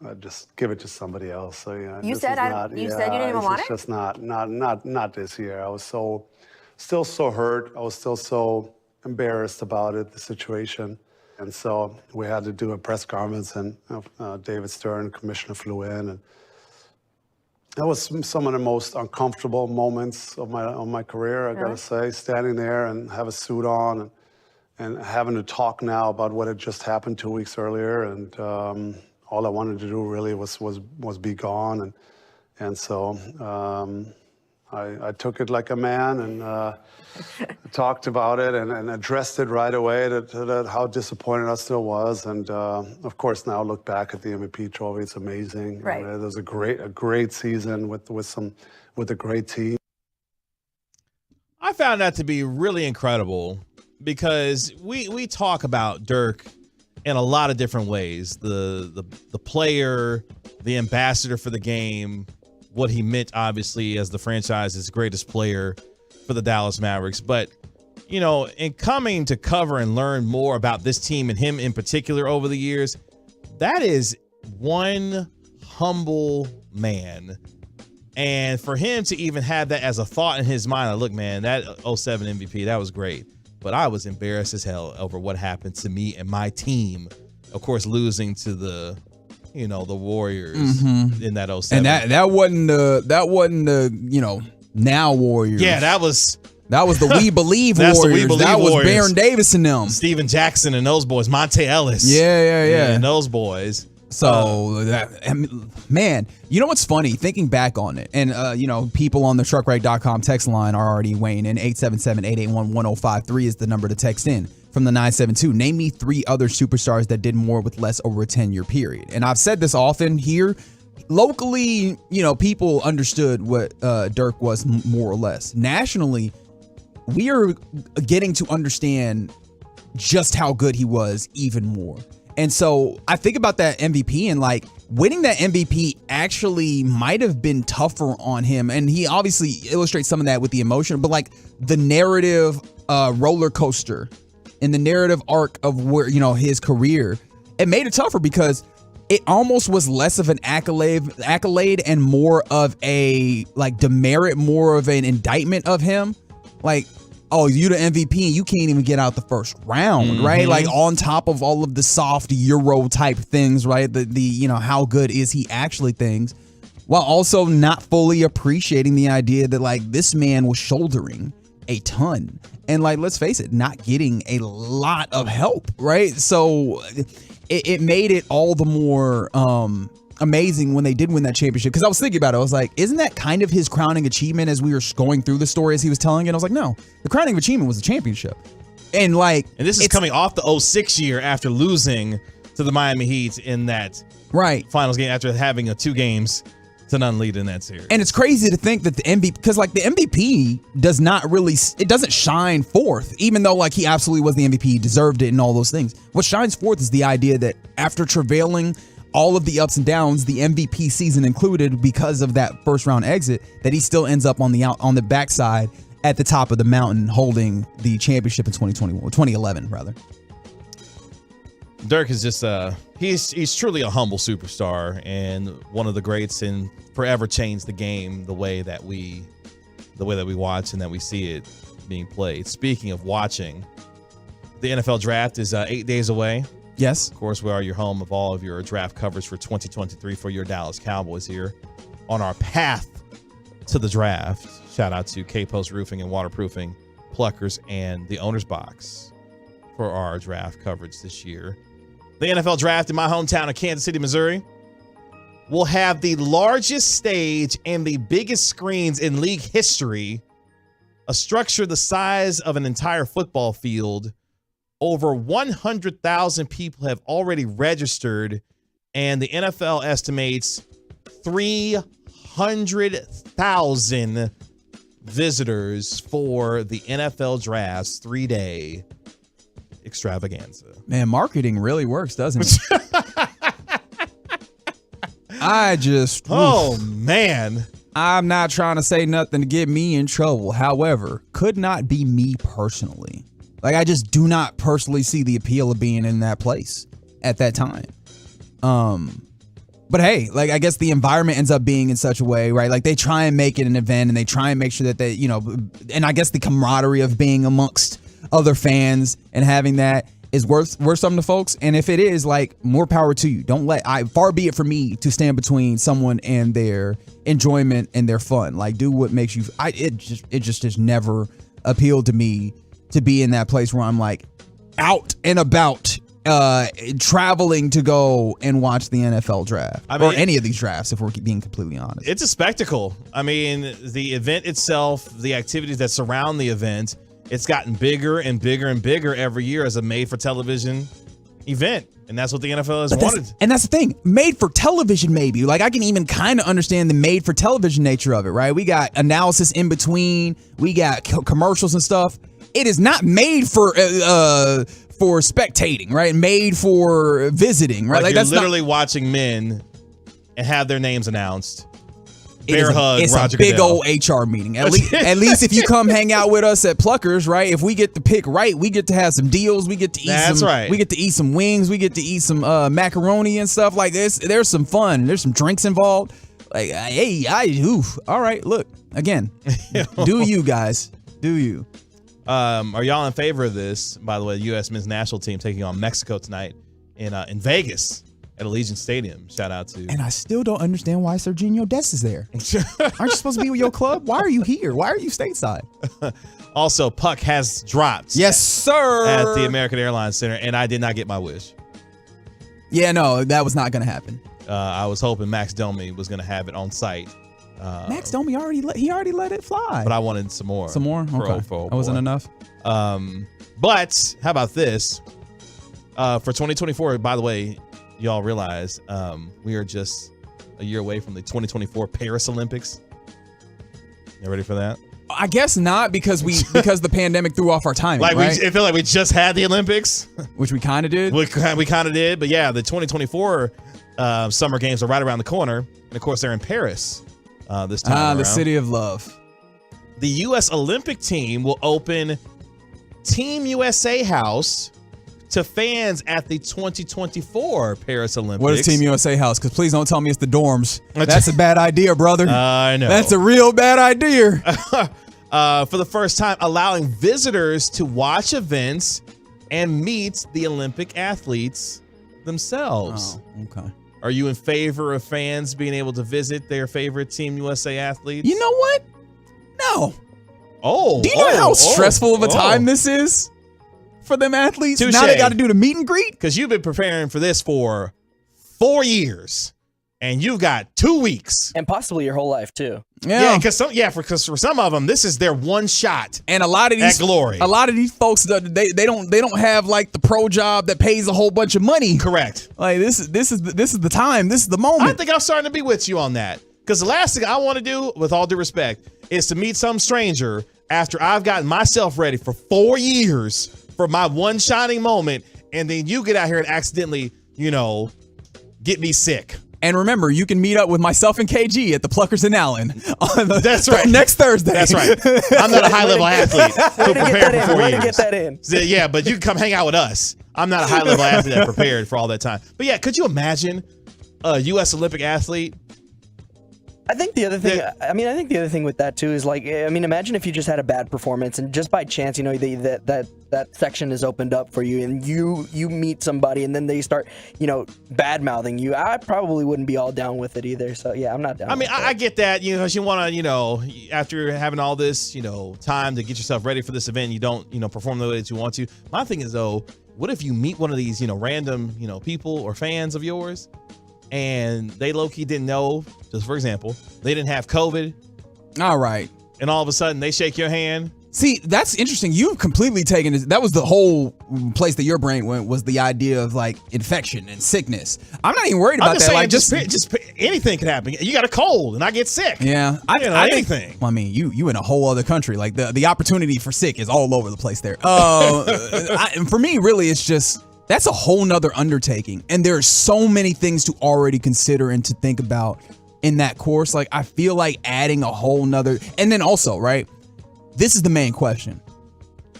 I'd just give it to somebody else. So you said you didn't even want it. It's just not this year. I was still so hurt. I was still so embarrassed about it, the situation, and so we had to do a press conference. And David Stern, commissioner, flew in, and that was some of the most uncomfortable moments of my career. I gotta say, standing there and have a suit on and having to talk now about what had just happened 2 weeks earlier, and all I wanted to do really was be gone, and so I took it like a man and talked about it and addressed it right away that how disappointed I still was, and of course now look back at the MVP trophy. It's amazing. Right. It was a great season with a great team. I found that to be really incredible because we talk about Dirk in a lot of different ways. The player, the ambassador for the game, what he meant obviously as the franchise's greatest player for the Dallas Mavericks. But, in coming to cover and learn more about this team and him in particular over the years, that is one humble man. And for him to even have that as a thought in his mind, look, man, that 07 MVP, that was great. But I was embarrassed as hell over what happened to me and my team. Of course, losing to the Warriors in that 07. And that wasn't the now Warriors. Yeah, that was the We Believe Warriors. That was Baron Davis and them. Steven Jackson and those boys. Monte Ellis. Yeah. And those boys. So man, you know what's funny? Thinking back on it, and people on the truckwreck.com text line are already weighing in. 877-881-1053 is the number to text in from the 972. Name me 3 other superstars that did more with less over a 10-year period. And I've said this often here. Locally, people understood what Dirk was more or less. Nationally, we are getting to understand just how good he was even more. And so I think about that MVP and winning that MVP actually might have been tougher on him. And he obviously illustrates some of that with the emotion, but like the narrative roller coaster and the narrative arc of where, his career, it made it tougher because it almost was less of an accolade and more of a like demerit, more of an indictment of him. Like, oh, you the MVP and you can't even get out the first round, right? Like on top of all of the soft Euro type things, right? The how good is he actually things, while also not fully appreciating the idea that like this man was shouldering a ton and like, let's face it, not getting a lot of help, right? So it made it all the more amazing when they did win that championship. Because I was thinking about it, I was like, isn't that kind of his crowning achievement as we were going through the story as he was telling it? I was like, no, the crowning achievement was the championship. And this is coming off the 06 year after losing to the Miami Heat in that finals game after having a 2 games to none lead in that series. And it's crazy to think that the MVP, because like the MVP doesn't shine forth, even though like he absolutely was the MVP, he deserved it and all those things. What shines forth is the idea that after travailing all of the ups and downs, the MVP season included, because of that first round exit, that he still ends up on the backside at the top of the mountain holding the championship in 2011 rather. Dirk is just he's truly a humble superstar and one of the greats, and forever changed the game the way that we watch and that we see it being played. Speaking of watching, the NFL draft is 8 days away. Yes. Of course, we are your home of all of your draft coverage for 2023 for your Dallas Cowboys here on our path to the draft. Shout out to K-Post Roofing and Waterproofing, Pluckers, and the Owner's Box for our draft coverage this year. The NFL draft in my hometown of Kansas City, Missouri will have the largest stage and the biggest screens in league history, a structure the size of an entire football field. Over 100,000 people have already registered, and the NFL estimates 300,000 visitors for the NFL draft's 3-day extravaganza. Man, marketing really works, doesn't it? Man. I'm not trying to say nothing to get me in trouble. However, could not be me personally. Like, I just do not personally see the appeal of being in that place at that time. But hey, like, I guess the environment ends up being in such a way, right? Like, they try and make it an event and they try and make sure that they, and I guess the camaraderie of being amongst other fans and having that is worth something to folks. And if it is, like, more power to you. Far be it for me to stand between someone and their enjoyment and their fun. Like, do what makes you, it just has never appealed to me to be in that place where I'm like out and about, traveling to go and watch the NFL draft, or any of these drafts, if we're being completely honest. It's a spectacle. I mean, the event itself, the activities that surround the event, it's gotten bigger and bigger and bigger every year as a made-for-television event. And that's what the NFL has wanted. And that's the thing. Made for television, maybe. Like, I can even kind of understand the made for television nature of it, right? We got analysis in between. We got commercials and stuff. It is not made for spectating, right? Made for visiting, right? Like, you're literally watching men and have their names announced. Bear hug, it's Roger a big Goodell. old HR meeting. At least if you come hang out with us at Pluckers, right? If we get to pick right, we get to have some deals. We get to eat We get to eat some wings. We get to eat some macaroni and stuff like this. There's some fun. There's some drinks involved. Like, all right. Look, again, do you guys? Do you? Are y'all in favor of this? By the way, the U.S. men's national team taking on Mexico tonight in Vegas at Allegiant Stadium. Shout out to. And I still don't understand why Serginho Dest is there. Aren't you supposed to be with your club? Why are you here? Why are you stateside? Also, puck has dropped. Yes, sir. At the American Airlines Center, and I did not get my wish. Yeah, no, that was not going to happen. I was hoping Max Domi was going to have it on site. Max Domi already let it fly. But I wanted some more. Some more? Okay. That wasn't enough? But how about this? For 2024, by the way, y'all realize we are just a year away from the 2024 Paris Olympics. You ready for that? I guess not, because the pandemic threw off our timing. Like, right? It felt like we just had the Olympics, which we kind of did. We kind of did, but yeah, the 2024 Summer Games are right around the corner. And, of course, they're in Paris this time around. The city of love. The U.S. Olympic team will open Team USA House to fans at the 2024 Paris Olympics. What is Team USA House? Because please don't tell me it's the dorms. That's a bad idea, brother. I know. That's a real bad idea. For the first time, allowing visitors to watch events and meet the Olympic athletes themselves. Oh, okay. Are you in favor of fans being able to visit their favorite Team USA athletes? You know what? No. Oh. Do you know how stressful of a time this is for them athletes? Touché. Now they got to do the meet and greet? Because you've been preparing for this for 4 years, and you've got 2 weeks. And possibly your whole life, too. Yeah, because for some of them, this is their one shot. And a lot of these at glory. A lot of these folks, they don't have like the pro job that pays a whole bunch of money. Correct. Like this is the time. This is the moment. I think I'm starting to be with you on that. Because the last thing I want to do, with all due respect, is to meet some stranger after I've gotten myself ready for 4 years for my one shining moment, and then you get out here and accidentally, get me sick. And remember, you can meet up with myself and KG at the Pluckers in Allen. That's right. Next Thursday. That's right. I'm not a high-level athlete who prepared for 4 years. Way to get that in. So, yeah, but you can come hang out with us. I'm not a high-level athlete that prepared for all that time. But yeah, could you imagine a U.S. Olympic athlete? I think the other thing with that too is imagine if you just had a bad performance and just by chance, that section is opened up for you and you meet somebody and then they start, bad mouthing you. I probably wouldn't be all down with it either. So yeah, I'm not down. I get that, because you want to, after having all this, time to get yourself ready for this event, you don't, perform the way that you want to. My thing is though, what if you meet one of these, random, people or fans of yours? And they low-key didn't know, just for example, they didn't have COVID. All right. And all of a sudden, they shake your hand. See, that's interesting. You've completely taken it. That was the whole place that your brain went, was the idea of like infection and sickness. I'm not even worried about that. Saying, like just anything could happen. You got a cold and I get sick. Yeah. Anything. Think, well, I mean, you in a whole other country. Like the opportunity for sick is all over the place there. For me, really, it's just... That's a whole nother undertaking. And there are so many things to already consider and to think about in that course. Like, I feel like adding a whole nother. And then also, right, this is the main question.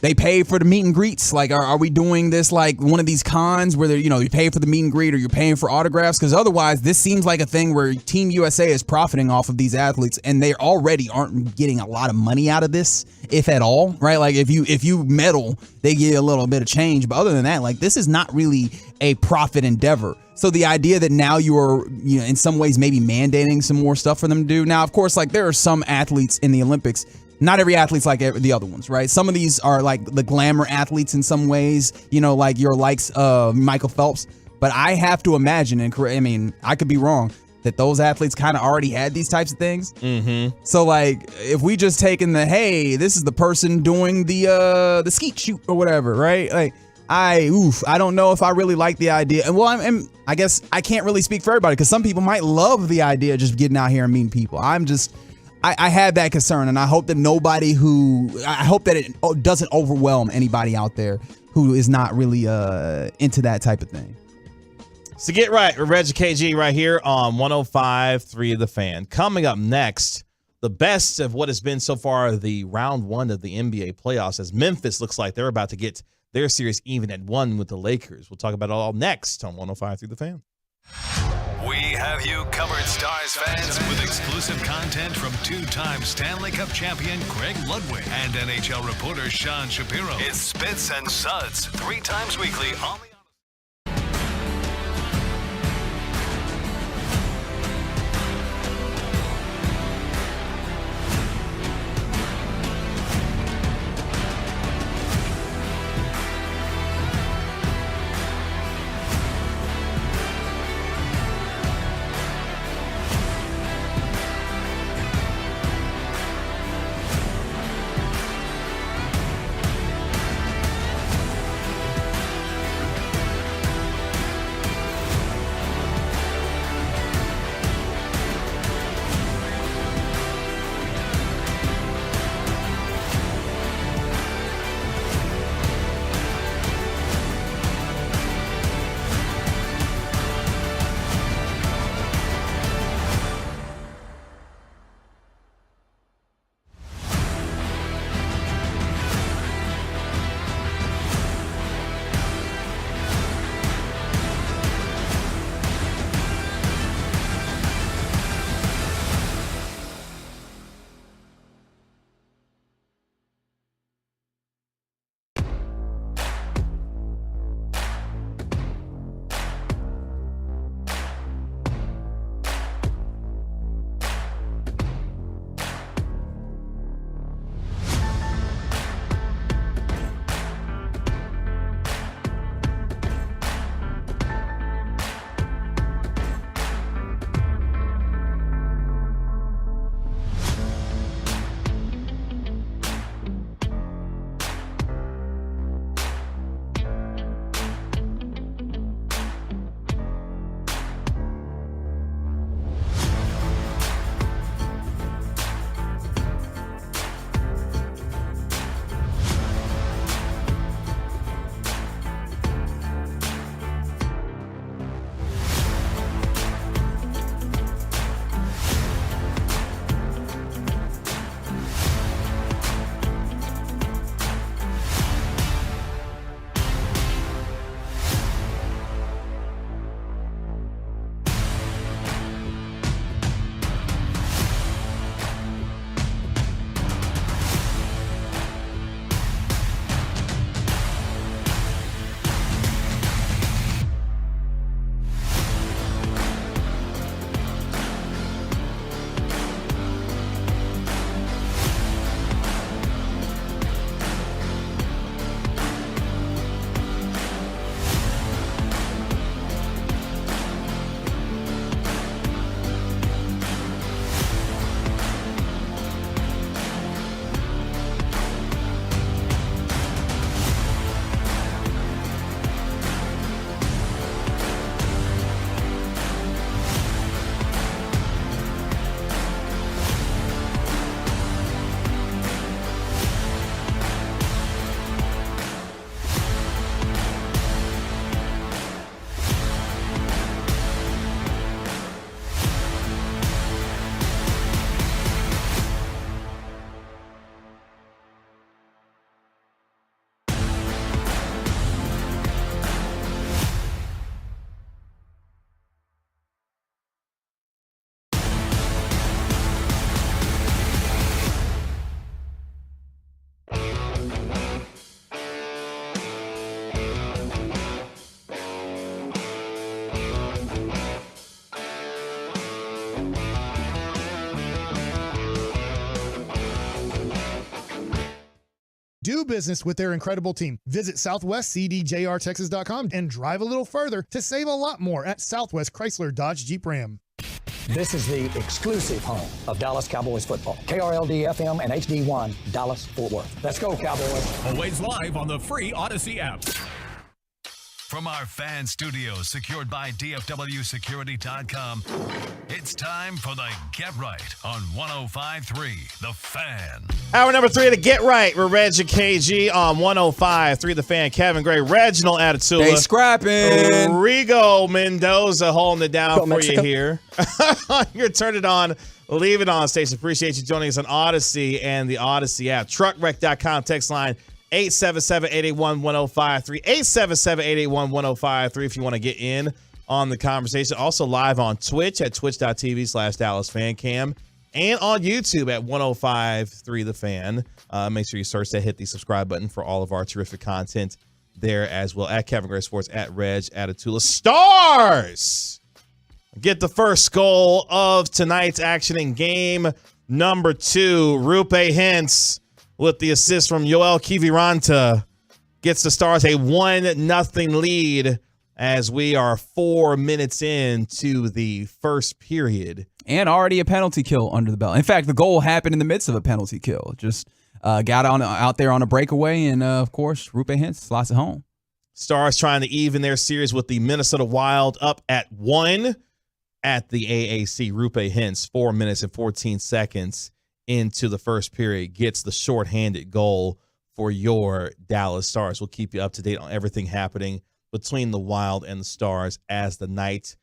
They pay for the meet and greets. Like, are we doing this like one of these cons where you pay for the meet and greet or you're paying for autographs? Because otherwise, this seems like a thing where Team USA is profiting off of these athletes, and they already aren't getting a lot of money out of this, if at all. Right? Like, if you medal, they get a little bit of change, but other than that, like, this is not really a profit endeavor. So the idea that now you are, in some ways maybe mandating some more stuff for them to do. Now, of course, like there are some athletes in the Olympics. Not every athlete's like the other ones, right? Some of these are like the glamour athletes in some ways, like your likes of Michael Phelps. But I have to imagine, and I could be wrong, that those athletes kind of already had these types of things. Mm-hmm. So like, if we just taken hey, this is the person doing the skeet shoot or whatever, right? Like, I don't know if I really like the idea. And well, I guess I can't really speak for everybody because some people might love the idea of just getting out here and meeting people. I had that concern, and I hope that it doesn't overwhelm anybody out there who is not really into that type of thing. So get right with Reggie KG right here on 105.3 The Fan. Coming up next, the best of what has been so far the round one of the NBA playoffs, as Memphis looks like they're about to get their series even at 1 with the Lakers. We'll talk about it all next on 105.3 The Fan. We have you covered, Stars fans, with exclusive content from two-time Stanley Cup champion Craig Ludwig and NHL reporter Sean Shapiro. It's Spits and Suds, 3 times weekly on the... Do business with their incredible team. Visit southwestcdjrtexas.com and drive a little further to save a lot more at Southwest Chrysler Dodge Jeep Ram. This is the exclusive home of Dallas Cowboys football. KRLD FM and HD1, Dallas, Fort Worth. Let's go, Cowboys. Always live on the free Odyssey app. From our fan studios secured by DFWsecurity.com, it's time for the Get Right on 105.3 The Fan. Hour number 3 of the Get Right. We're Reg and KG on 105.3 The Fan. Kevin Gray, Reginald Atatula. They scrapping. Rigo Mendoza holding it down for Mexico. you here. You're Turn It On, Leave It On station. Appreciate you joining us on Odyssey and the Odyssey app. Truckwreck.com text line 877-881-1053. 877-881-1053 if you want to get in on the conversation. Also live on Twitch at twitch.tv/DallasFanCam and on YouTube at 105.3 The Fan. Make sure you search that, hit the subscribe button for all of our terrific content there as well. At Kevin Gray Sports, at Reg Atatula. Stars get the first goal of tonight's action in game number 2. Rupe Hintz with the assist from Yoel Kiviranta gets the Stars a 1-0 lead as we are 4 minutes into the first period. And already a penalty kill under the belt. In fact, the goal happened in the midst of a penalty kill. Just got out there on a breakaway, and of course, Rupe Hintz slots it home. Stars trying to even their series with the Minnesota Wild up at 1 at the AAC. Rupe Hintz, 4 minutes and 14 seconds into the first period, gets the shorthanded goal for your Dallas Stars. We'll keep you up to date on everything happening between the Wild and the Stars as the night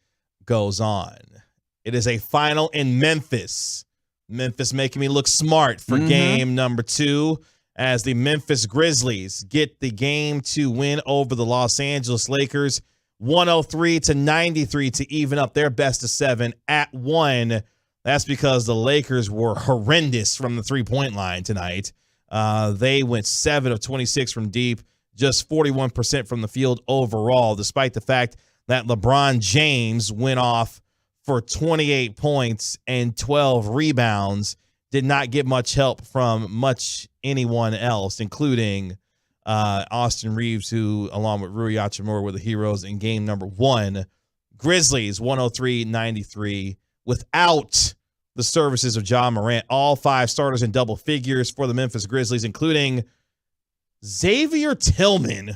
goes on. It is a final in Memphis. Memphis making me look smart for game number 2 as the Memphis Grizzlies get the game to win over the Los Angeles Lakers 103-93 to even up their best of 7 at 1. That's because the Lakers were horrendous from the three-point line tonight. They went 7 of 26 from deep, just 41% from the field overall, despite the fact that LeBron James went off for 28 points and 12 rebounds. Did not get much help from much anyone else, including Austin Reeves, who, along with Rui Hachimura, were the heroes in game number 1. Grizzlies 103-93 without the services of Ja Morant. All 5 starters in double figures for the Memphis Grizzlies, including Xavier Tillman,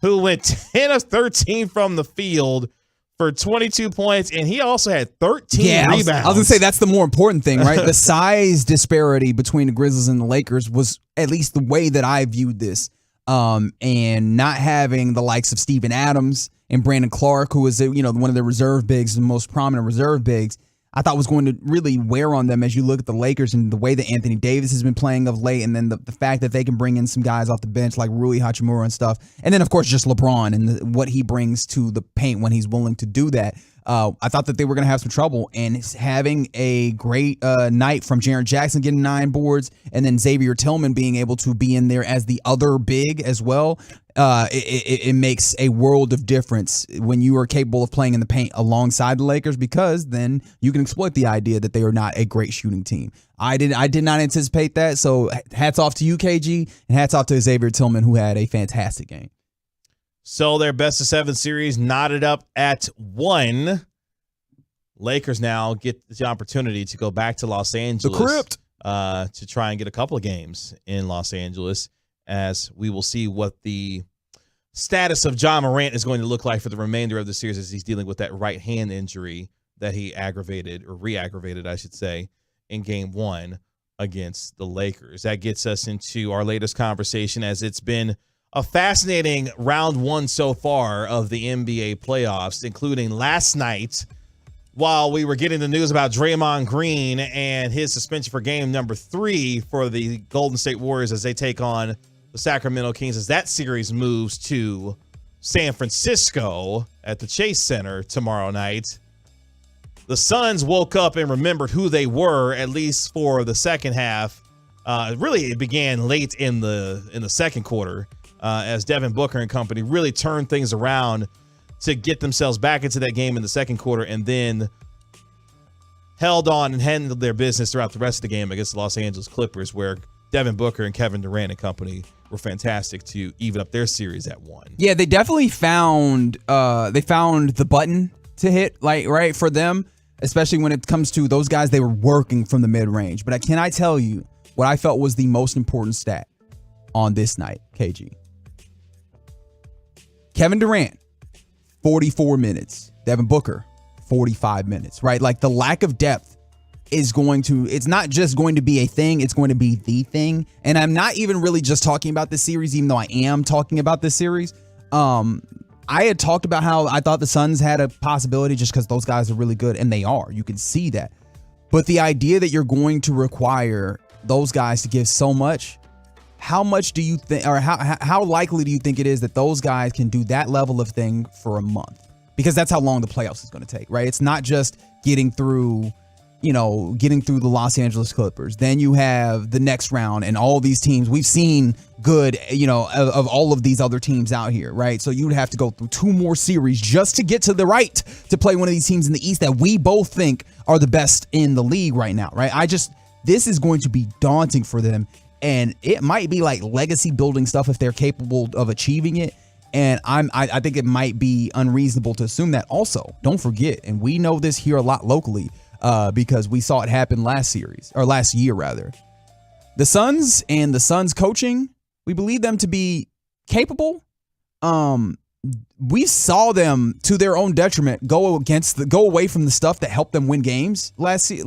who went 10 of 13 from the field for 22 points, and he also had 13 rebounds. I was going to say that's the more important thing, right? The size disparity between the Grizzlies and the Lakers was at least the way that I viewed this. And not having the likes of Steven Adams and Brandon Clark, who is one of the reserve bigs, the most prominent reserve bigs, I thought was going to really wear on them as you look at the Lakers and the way that Anthony Davis has been playing of late, and then the fact that they can bring in some guys off the bench like Rui Hachimura and stuff. And then, of course, just LeBron and what he brings to the paint when he's willing to do that. I thought that they were going to have some trouble, and having a great night from Jaren Jackson getting 9 boards, and then Xavier Tillman being able to be in there as the other big as well. It makes a world of difference when you are capable of playing in the paint alongside the Lakers, because then you can exploit the idea that they are not a great shooting team. I did not anticipate that, so hats off to you, KG, and hats off to Xavier Tillman, who had a fantastic game. So their best of 7 series knotted up at 1. Lakers now get the opportunity to go back to Los Angeles. The crypt. To try and get a couple of games in Los Angeles, as we will see what the status of Ja Morant is going to look like for the remainder of the series as he's dealing with that right hand injury that he re-aggravated, I should say, in game 1 against the Lakers. That gets us into our latest conversation, as it's been a fascinating round 1 so far of the NBA playoffs, including last night while we were getting the news about Draymond Green and his suspension for game number 3 for the Golden State Warriors as they take on the Sacramento Kings, as that series moves to San Francisco at the Chase Center tomorrow night. The Suns woke up and remembered who they were, at least for the second half. Really, it began late in the second quarter, as Devin Booker and company really turned things around to get themselves back into that game in the second quarter, and then held on and handled their business throughout the rest of the game against the Los Angeles Clippers, where Devin Booker and Kevin Durant and company were fantastic to even up their series at 1. Yeah, they definitely found the button to hit, like, right, for them, especially when it comes to those guys. They were working from the mid-range. But can I tell you what I felt was the most important stat on this night, KG? Kevin Durant, 44 minutes. Devin Booker, 45 minutes, right? Like, the lack of depth is it's not just going to be a thing, it's going to be the thing. And I'm not even really just talking about this series, even though I am talking about this series. I had talked about how I thought the Suns had a possibility just because those guys are really good, and they are. You can see that. But the idea that you're going to require those guys to give so much, how much do you think, or how likely do you think it is that those guys can do that level of thing for a month? Because that's how long the playoffs is going to take, right? It's not just getting through the Los Angeles Clippers. Then you have the next round and all these teams. We've seen good, of all of these other teams out here, right? So you'd have to go through 2 more series just to get to the right to play one of these teams in the East that we both think are the best in the league right now, right? This is going to be daunting for them, and it might be like legacy building stuff if they're capable of achieving it. And I think it might be unreasonable to assume that. Also, don't forget, and we know this here a lot locally, because we saw it happen last year. The Suns and the Suns coaching, we believe them to be capable. We saw them, to their own detriment, go away from the stuff that helped them win games last year.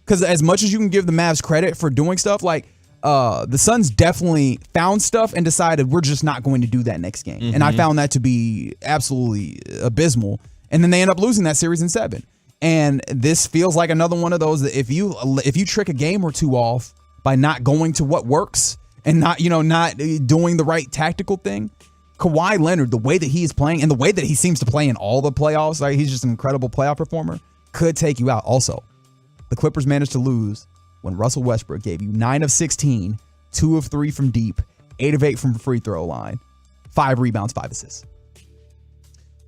Because as much as you can give the Mavs credit for doing stuff, like the Suns definitely found stuff and decided we're just not going to do that next game. Mm-hmm. And I found that to be absolutely abysmal. And then they end up losing that series in 7. And this feels like another one of those that if you trick a game or 2 off by not going to what works and not doing the right tactical thing, Kawhi Leonard, the way that he is playing and the way that he seems to play in all the playoffs, like he's just an incredible playoff performer, could take you out. Also, the Clippers managed to lose when Russell Westbrook gave you 9 of 16, 2 of 3 from deep, 8 of 8 from the free throw line, 5 rebounds, 5 assists.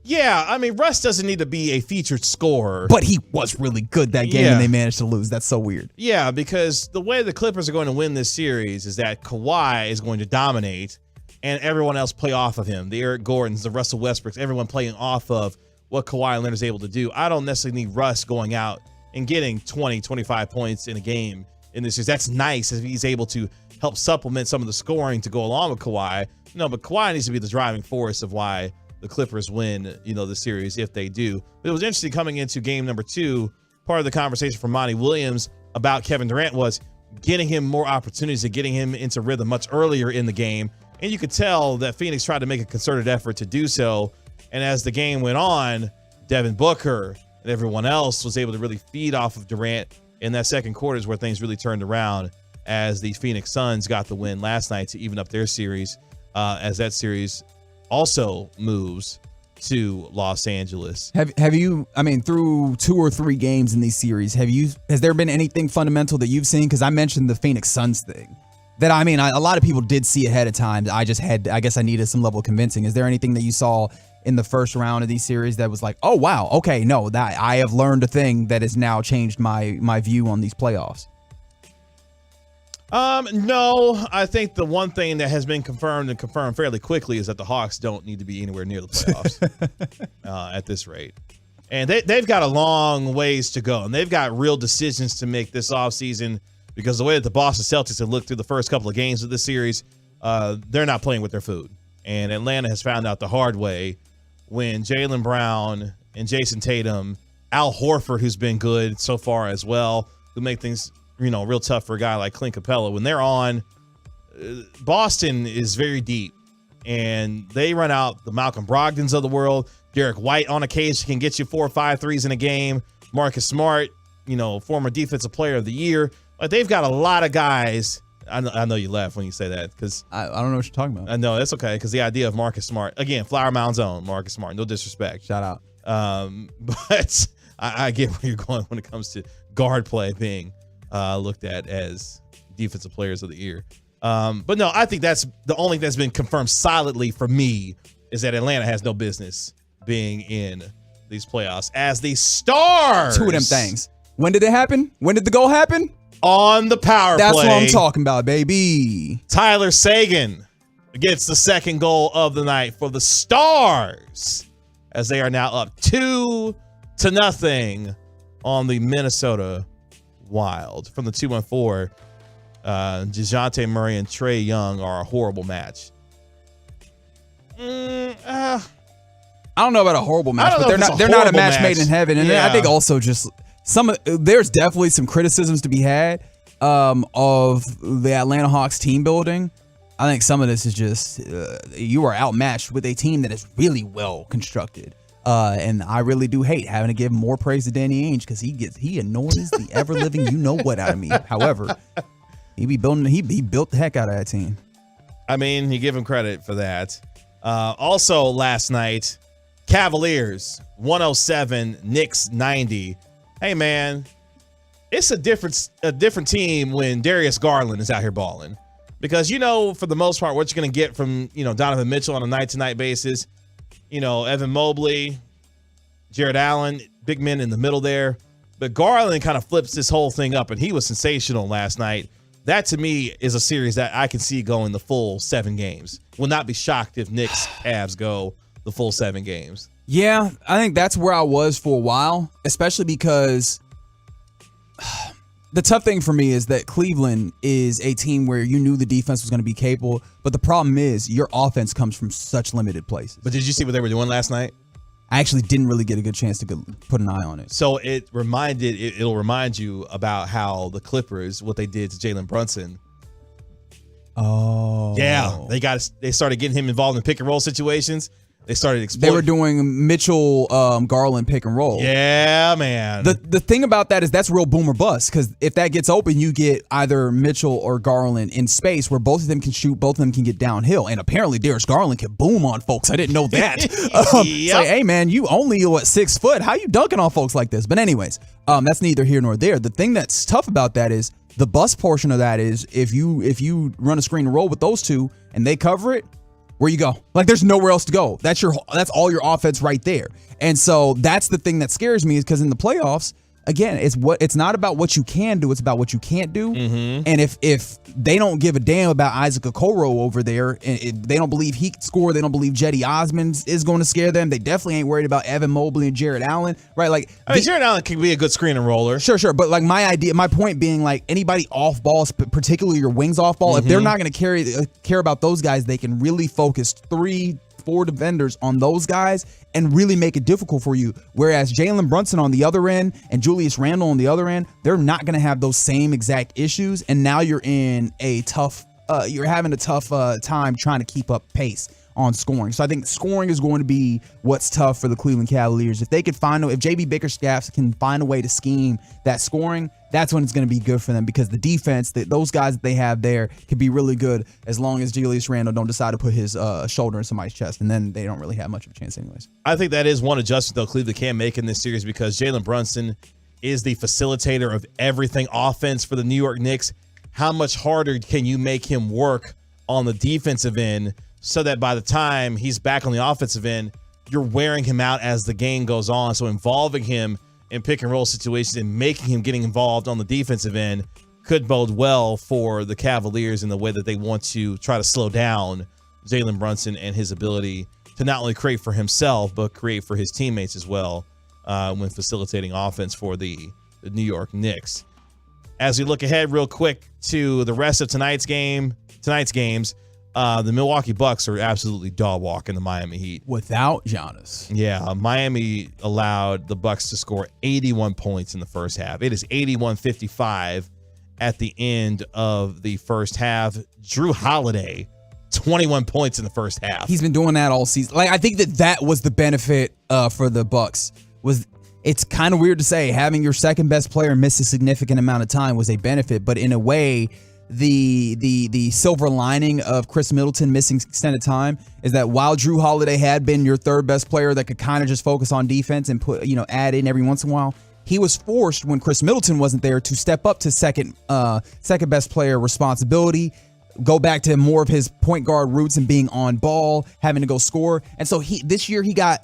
Yeah, I mean, Russ doesn't need to be a featured scorer. But he was really good that game and they managed to lose. That's so weird. Yeah, because the way the Clippers are going to win this series is that Kawhi is going to dominate and everyone else play off of him. The Eric Gordons, the Russell Westbrooks, everyone playing off of what Kawhi Leonard is able to do. I don't necessarily need Russ going out and getting 20, 25 points in a game in this series. That's nice if he's able to help supplement some of the scoring to go along with Kawhi. No, but Kawhi needs to be the driving force of why the Clippers win, the series if they do. But it was interesting coming into game number 2. Part of the conversation from Monty Williams about Kevin Durant was getting him more opportunities and getting him into rhythm much earlier in the game. And you could tell that Phoenix tried to make a concerted effort to do so. And as the game went on, Devin Booker and everyone else was able to really feed off of Durant in that second quarter is where things really turned around as the Phoenix Suns got the win last night to even up their series as that series also moves to Los Angeles. Have you, through 2 or 3 games in these series, has there been anything fundamental that you've seen? Because I mentioned the Phoenix Suns thing that, a lot of people did see ahead of time. I guess I needed some level of convincing. Is there anything that you saw in the first round of these series that was like, oh, wow, okay, no, that I have learned a thing that has now changed my view on these playoffs? No, I think the one thing that has been confirmed fairly quickly is that the Hawks don't need to be anywhere near the playoffs at this rate. And they've got a long ways to go, and they've got real decisions to make this offseason because the way that the Boston Celtics have looked through the first couple of games of this series, they're not playing with their food. And Atlanta has found out the hard way when Jaylen Brown and Jason Tatum, Al Horford, who's been good so far as well, who make things real tough for a guy like Clint Capella. When they're on, Boston is very deep, and they run out the Malcolm Brogdons of the world. Derek White on occasion can get you 4 or 5 threes in a game. Marcus Smart, former defensive player of the year. Like, they've got a lot of guys. I know you laugh when you say that because I don't know what you're talking about. I know that's okay because the idea of Marcus Smart, again, Flower Mound's own Marcus Smart, no disrespect. Shout out. But I get where you're going when it comes to guard play being looked at as defensive players of the year. But no, I think that's the only thing that's been confirmed solidly for me is that Atlanta has no business being in these playoffs as the Stars. 2 of them things. When did it happen? When did the goal happen? on the power That's play. what I'm talking about, baby. Tyler Seguin gets the second goal of the night for the Stars as they are now up 2-0 on the Minnesota Wild. From the 2-1-4, DeJounte Murray and Trae Young are a horrible match. I don't know about a horrible match, but they're not a match made in heaven. And I think also just there's definitely some criticisms to be had of the Atlanta Hawks team building. I think some of this is just you are outmatched with a team that is really well constructed. And I really do hate having to give more praise to Danny Ainge because he annoys the ever living you know what out of me. However, he built the heck out of that team. I mean, you give him credit for that. Also last night, Cavaliers 107, Knicks 90. Hey man, it's a different team when Darius Garland is out here balling. Because for the most part, what you're going to get from, Donovan Mitchell on a night-to-night basis, Evan Mobley, Jared Allen, big men in the middle there. But Garland kind of flips this whole thing up, and he was sensational last night. That, to me, is a series that I can see going the full 7 games. Will not be shocked if Knicks Cavs go the full 7 games. Yeah, I think that's where I was for a while, especially because the tough thing for me is that Cleveland is a team where you knew the defense was going to be capable, but the problem is your offense comes from such limited places. But did you see what they were doing last night? I actually didn't really get a good chance to put an eye on it. So it'll remind you about how the Clippers, what they did to Jalen Brunson. Oh. Yeah, they started getting him involved in pick and roll situations. They started exploiting. They were doing Mitchell Garland pick and roll. Yeah, man. The thing about that is that's real boom or bust, because if that gets open, you get either Mitchell or Garland in space where both of them can shoot, both of them can get downhill. And apparently Darius Garland can boom on folks. I didn't know that. It's like, hey, man, you only 6 foot. How you dunking on folks like this? But anyways, that's neither here nor there. The thing that's tough about that is the bust portion of that is if you run a screen and roll with those two and they cover it, where you go? Like, there's nowhere else to go. That's all your offense right there. And so that's the thing that scares me, is because in the playoffs, again, it's not about what you can do, it's about what you can't do. Mm-hmm. And if they don't give a damn about Isaac Okoro over there, and they don't believe he can score, they don't believe Jetty Osman is going to scare them, they definitely ain't worried about Evan Mobley and Jared Allen, right? Like, Jared Allen can be a good screen and roller. Sure. But like my point being, like, anybody off ball, particularly your wings off ball, if they're not going to care about those guys, they can really focus 3-4 defenders on those guys and really make it difficult for you. Whereas Jalen Brunson on the other end and Julius Randle on the other end, they're not going to have those same exact issues. And now you're having a tough time trying to keep up pace on scoring. So I think scoring is going to be what's tough for the Cleveland Cavaliers. If JB Bickerstaff can find a way to scheme that scoring, that's when it's going to be good for them, because the defense, those guys that they have there, can be really good as long as Julius Randle don't decide to put his shoulder in somebody's chest, and then they don't really have much of a chance anyways. I think that is one adjustment, though, Cleveland can make in this series, because Jalen Brunson is the facilitator of everything offense for the New York Knicks. How much harder can you make him work on the defensive end so that by the time he's back on the offensive end, you're wearing him out as the game goes on? So involving him in pick and roll situations and making him getting involved on the defensive end could bode well for the Cavaliers in the way that they want to try to slow down Jalen Brunson and his ability to not only create for himself, but create for his teammates as well when facilitating offense for the New York Knicks. As we look ahead real quick to the rest of tonight's games, the Milwaukee Bucks are absolutely dog walking the Miami Heat. Without Giannis. Yeah, Miami allowed the Bucks to score 81 points in the first half. It is 81-55 at the end of the first half. Drew Holiday, 21 points in the first half. He's been doing that all season. Like, I think that was the benefit for the Bucks. It's kind of weird to say having your second best player miss a significant amount of time was a benefit, but in a way, the silver lining of Chris Middleton missing extended time is that while Drew Holiday had been your third best player that could kind of just focus on defense and add in every once in a while, he was forced when Chris Middleton wasn't there to step up to second best player responsibility, go back to more of his point guard roots and being on ball, having to go score. And so this year he got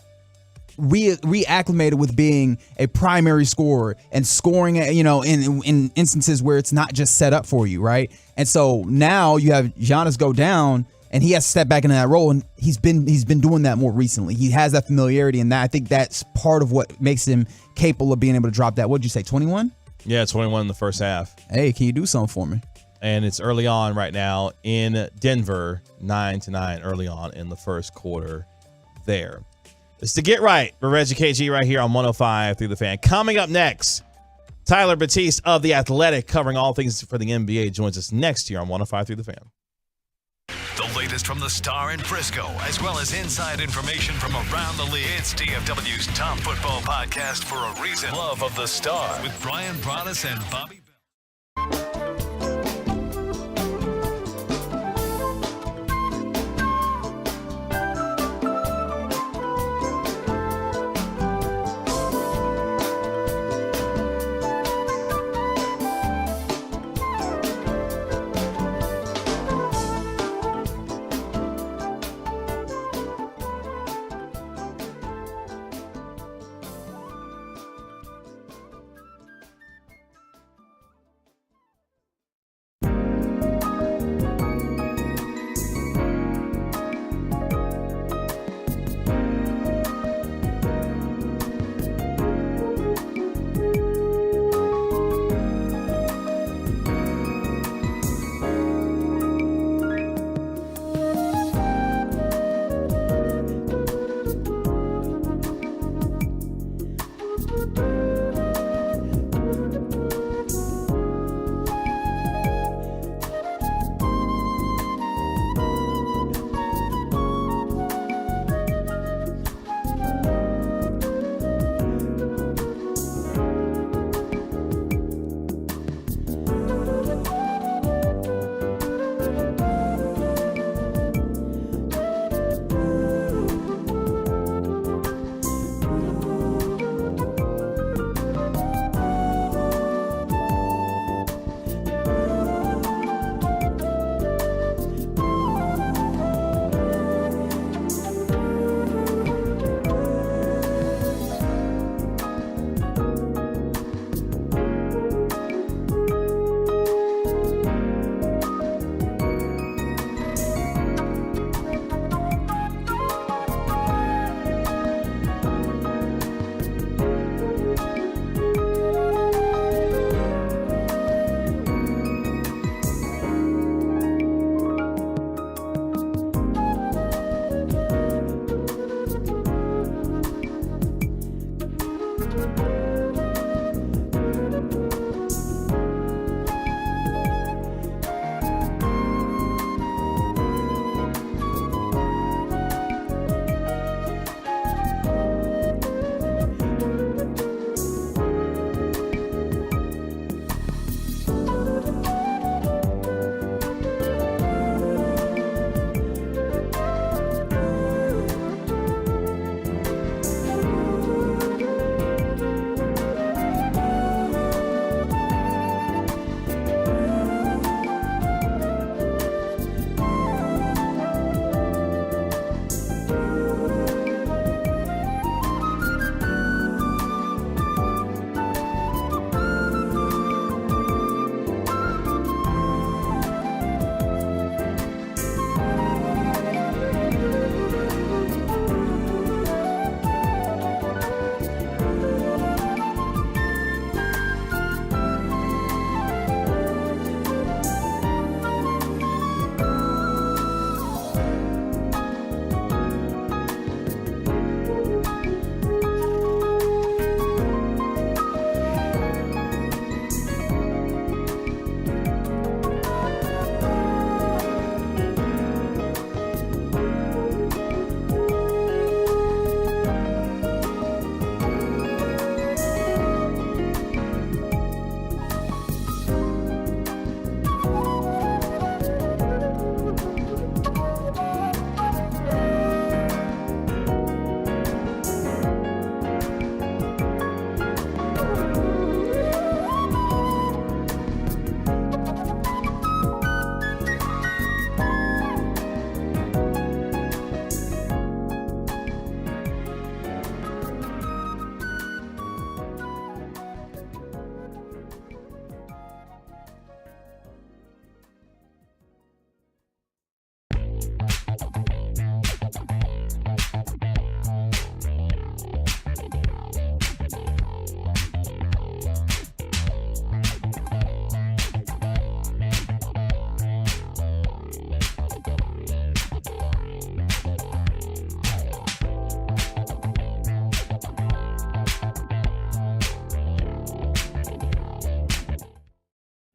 reacclimated with being a primary scorer and scoring, in instances where it's not just set up for you, right? And so now you have Giannis go down, and he has to step back into that role, and he's been doing that more recently. He has that familiarity, and that I think that's part of what makes him capable of being able to drop that. What'd you say, 21? Yeah, 21 in the first half. Hey, can you do something for me? And it's early on right now in Denver, 9-9 early on in the first quarter there. It's to Get Right for Reggie KG right here on 105 through the Fan. Coming up next, Tyler Batiste of The Athletic, covering all things for the NBA, joins us next year on 105 through the Fan. The latest from the Star in Frisco, as well as inside information from around the league. It's DFW's top football podcast for a reason. Love of the Star with Brian Broaddus and Bobby Bell.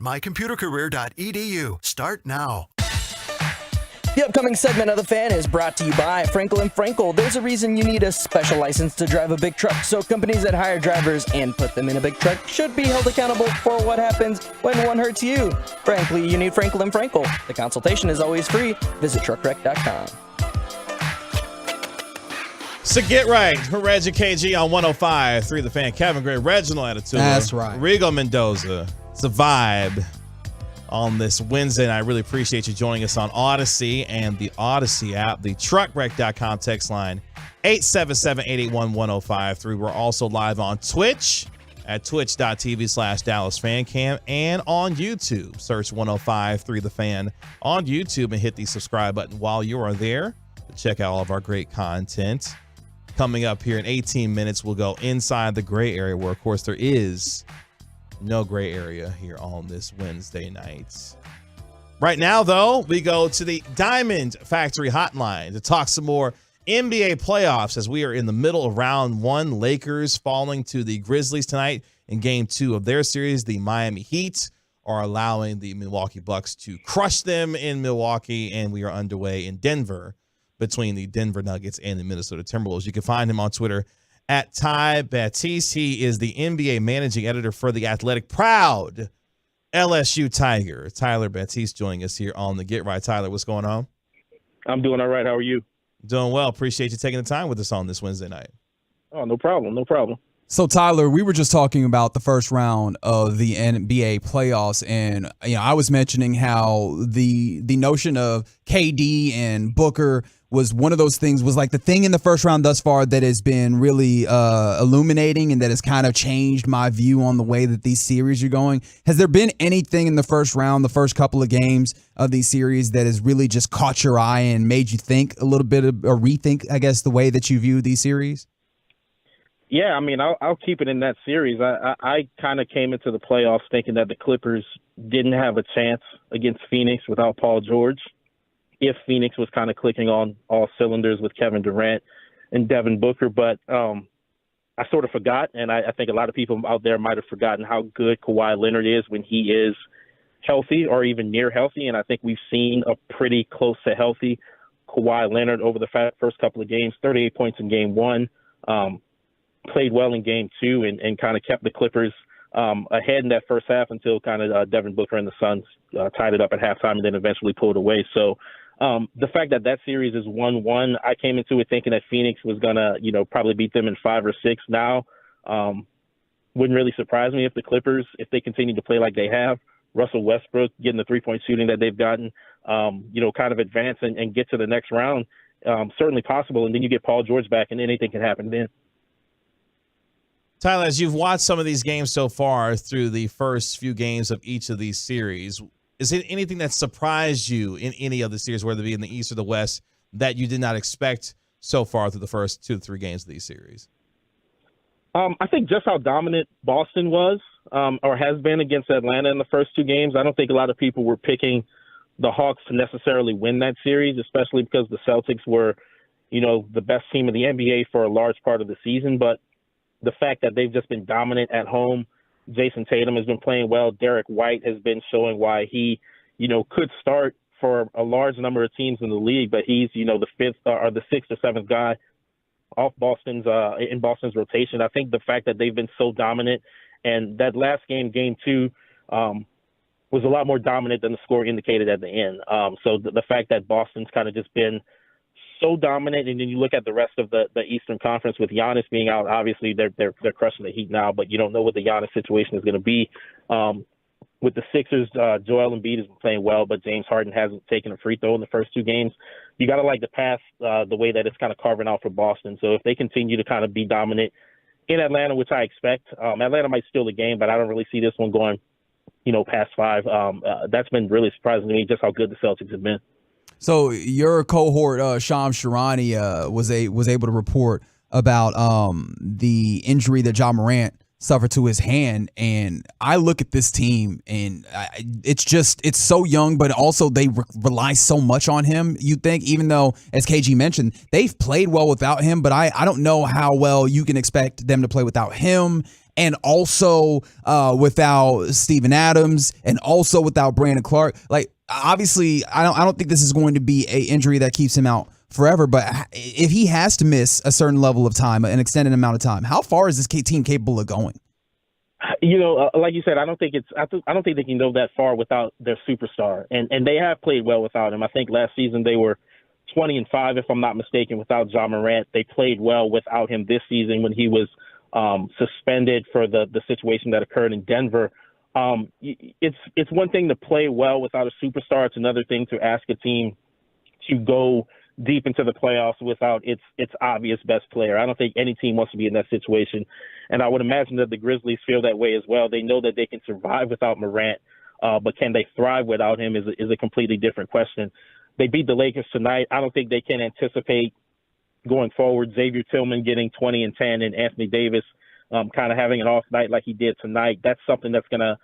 mycomputercareer.edu. Start now. The upcoming segment of The Fan is brought to you by Frankel & Frankel. There's a reason you need a special license to drive a big truck, so companies that hire drivers and put them in a big truck should be held accountable for what happens when one hurts you. Frankly, you need Frankel & Frankel. The consultation is always free. Visit truckwreck.com. So get right. Reggie KG on 105.3 The Fan. Kevin Gray, Reginald Attitude. That's right. Rigo Mendoza. It's a vibe on this Wednesday, and I really appreciate you joining us on Odyssey and the Odyssey app. The truckwreck.com text line 877-881-1053. We're also live on Twitch at twitch.tv/DallasFanCam and on YouTube. Search 105.3 The Fan on YouTube and hit the subscribe button while you are there to check out all of our great content. Coming up here in 18 minutes, we'll go inside the gray area where, of course, there is no gray area here on this Wednesday night. Right now, though, we go to the Diamond Factory Hotline to talk some more NBA playoffs as we are in the middle of round one. Lakers falling to the Grizzlies tonight in game 2 of their series. The Miami Heat are allowing the Milwaukee Bucks to crush them in Milwaukee, and we are underway in Denver between the Denver Nuggets and the Minnesota Timberwolves. You can find him on Twitter at Ty Batiste. He is the NBA managing editor for The Athletic. Proud LSU Tiger. Tyler Batiste joining us here on the Get Right. Tyler, what's going on? I'm doing all right. How are you? Doing well. Appreciate you taking the time with us on this Wednesday night. Oh, no problem. No problem. So, Tyler, we were just talking about the first round of the NBA playoffs, and I was mentioning how the notion of KD and Booker was one of those things, was like the thing in the first round thus far that has been really illuminating and that has kind of changed my view on the way that these series are going. Has there been anything in the first round, the first couple of games of these series, that has really just caught your eye and made you think a little bit or rethink, I guess, the way that you view these series? Yeah, I mean, I'll keep it in that series. I kind of came into the playoffs thinking that the Clippers didn't have a chance against Phoenix without Paul George, if Phoenix was kind of clicking on all cylinders with Kevin Durant and Devin Booker. But I sort of forgot, and I think a lot of people out there might have forgotten how good Kawhi Leonard is when he is healthy or even near healthy. And I think we've seen a pretty close to healthy Kawhi Leonard over the first couple of games. 38 points in game 1, played well in game 2, and kind of kept the Clippers ahead in that first half until kind of Devin Booker and the Suns tied it up at halftime and then eventually pulled away. So the fact that that series is 1-1, I came into it thinking that Phoenix was going to, probably beat them in 5 or 6 now. Wouldn't really surprise me if the Clippers, if they continue to play like they have, Russell Westbrook getting the 3-point shooting that they've gotten, kind of advance and get to the next round, certainly possible. And then you get Paul George back and anything can happen then. Tyler, as you've watched some of these games so far through the first few games of each of these series, is it anything that surprised you in any of the series, whether it be in the East or the West, that you did not expect so far through the first 2 to 3 games of these series? I think just how dominant Boston was or has been against Atlanta in the first 2 games. I don't think a lot of people were picking the Hawks to necessarily win that series, especially because the Celtics were, the best team in the NBA for a large part of the season. But the fact that they've just been dominant at home, Jason Tatum has been playing well. Derek White has been showing why he, could start for a large number of teams in the league, but he's, the 5th or the 6th or 7th guy off Boston's in Boston's rotation. I think the fact that they've been so dominant, and that last game, game 2, was a lot more dominant than the score indicated at the end. So the fact that Boston's kind of just been so dominant, and then you look at the rest of the Eastern Conference with Giannis being out. Obviously, they're crushing the Heat now, but you don't know what the Giannis situation is going to be. With the Sixers, Joel Embiid has been playing well, but James Harden hasn't taken a free throw in the first 2 games. You got to like the path the way that it's kind of carving out for Boston. So if they continue to kind of be dominant in Atlanta, which I expect, Atlanta might steal the game, but I don't really see this one going, past 5. That's been really surprising to me, just how good the Celtics have been. So your cohort, Shams Charania, was able to report about the injury that Ja Morant suffered to his hand, and I look at this team, and it's so young, but also they rely so much on him. You think, even though, as KG mentioned, they've played well without him, but I don't know how well you can expect them to play without him and also without Steven Adams, and also without Brandon Clark. Like, obviously, I don't think this is going to be an injury that keeps him out forever. But if he has to miss a certain level of time, an extended amount of time, how far is this team capable of going? Like you said, I don't think they can go that far without their superstar, and they have played well without him. I think last season they were 20-5, if I'm not mistaken, without Ja Morant. They played well without him this season when he was suspended for the situation that occurred in Denver. It's one thing to play well without a superstar. It's another thing to ask a team to go deep into the playoffs without its obvious best player. I don't think any team wants to be in that situation. And I would imagine that the Grizzlies feel that way as well. They know that they can survive without Morant, but can they thrive without him is a completely different question. They beat the Lakers tonight. I don't think they can anticipate going forward Xavier Tillman getting 20 and 10 and Anthony Davis kind of having an off night like he did tonight. That's something that's going to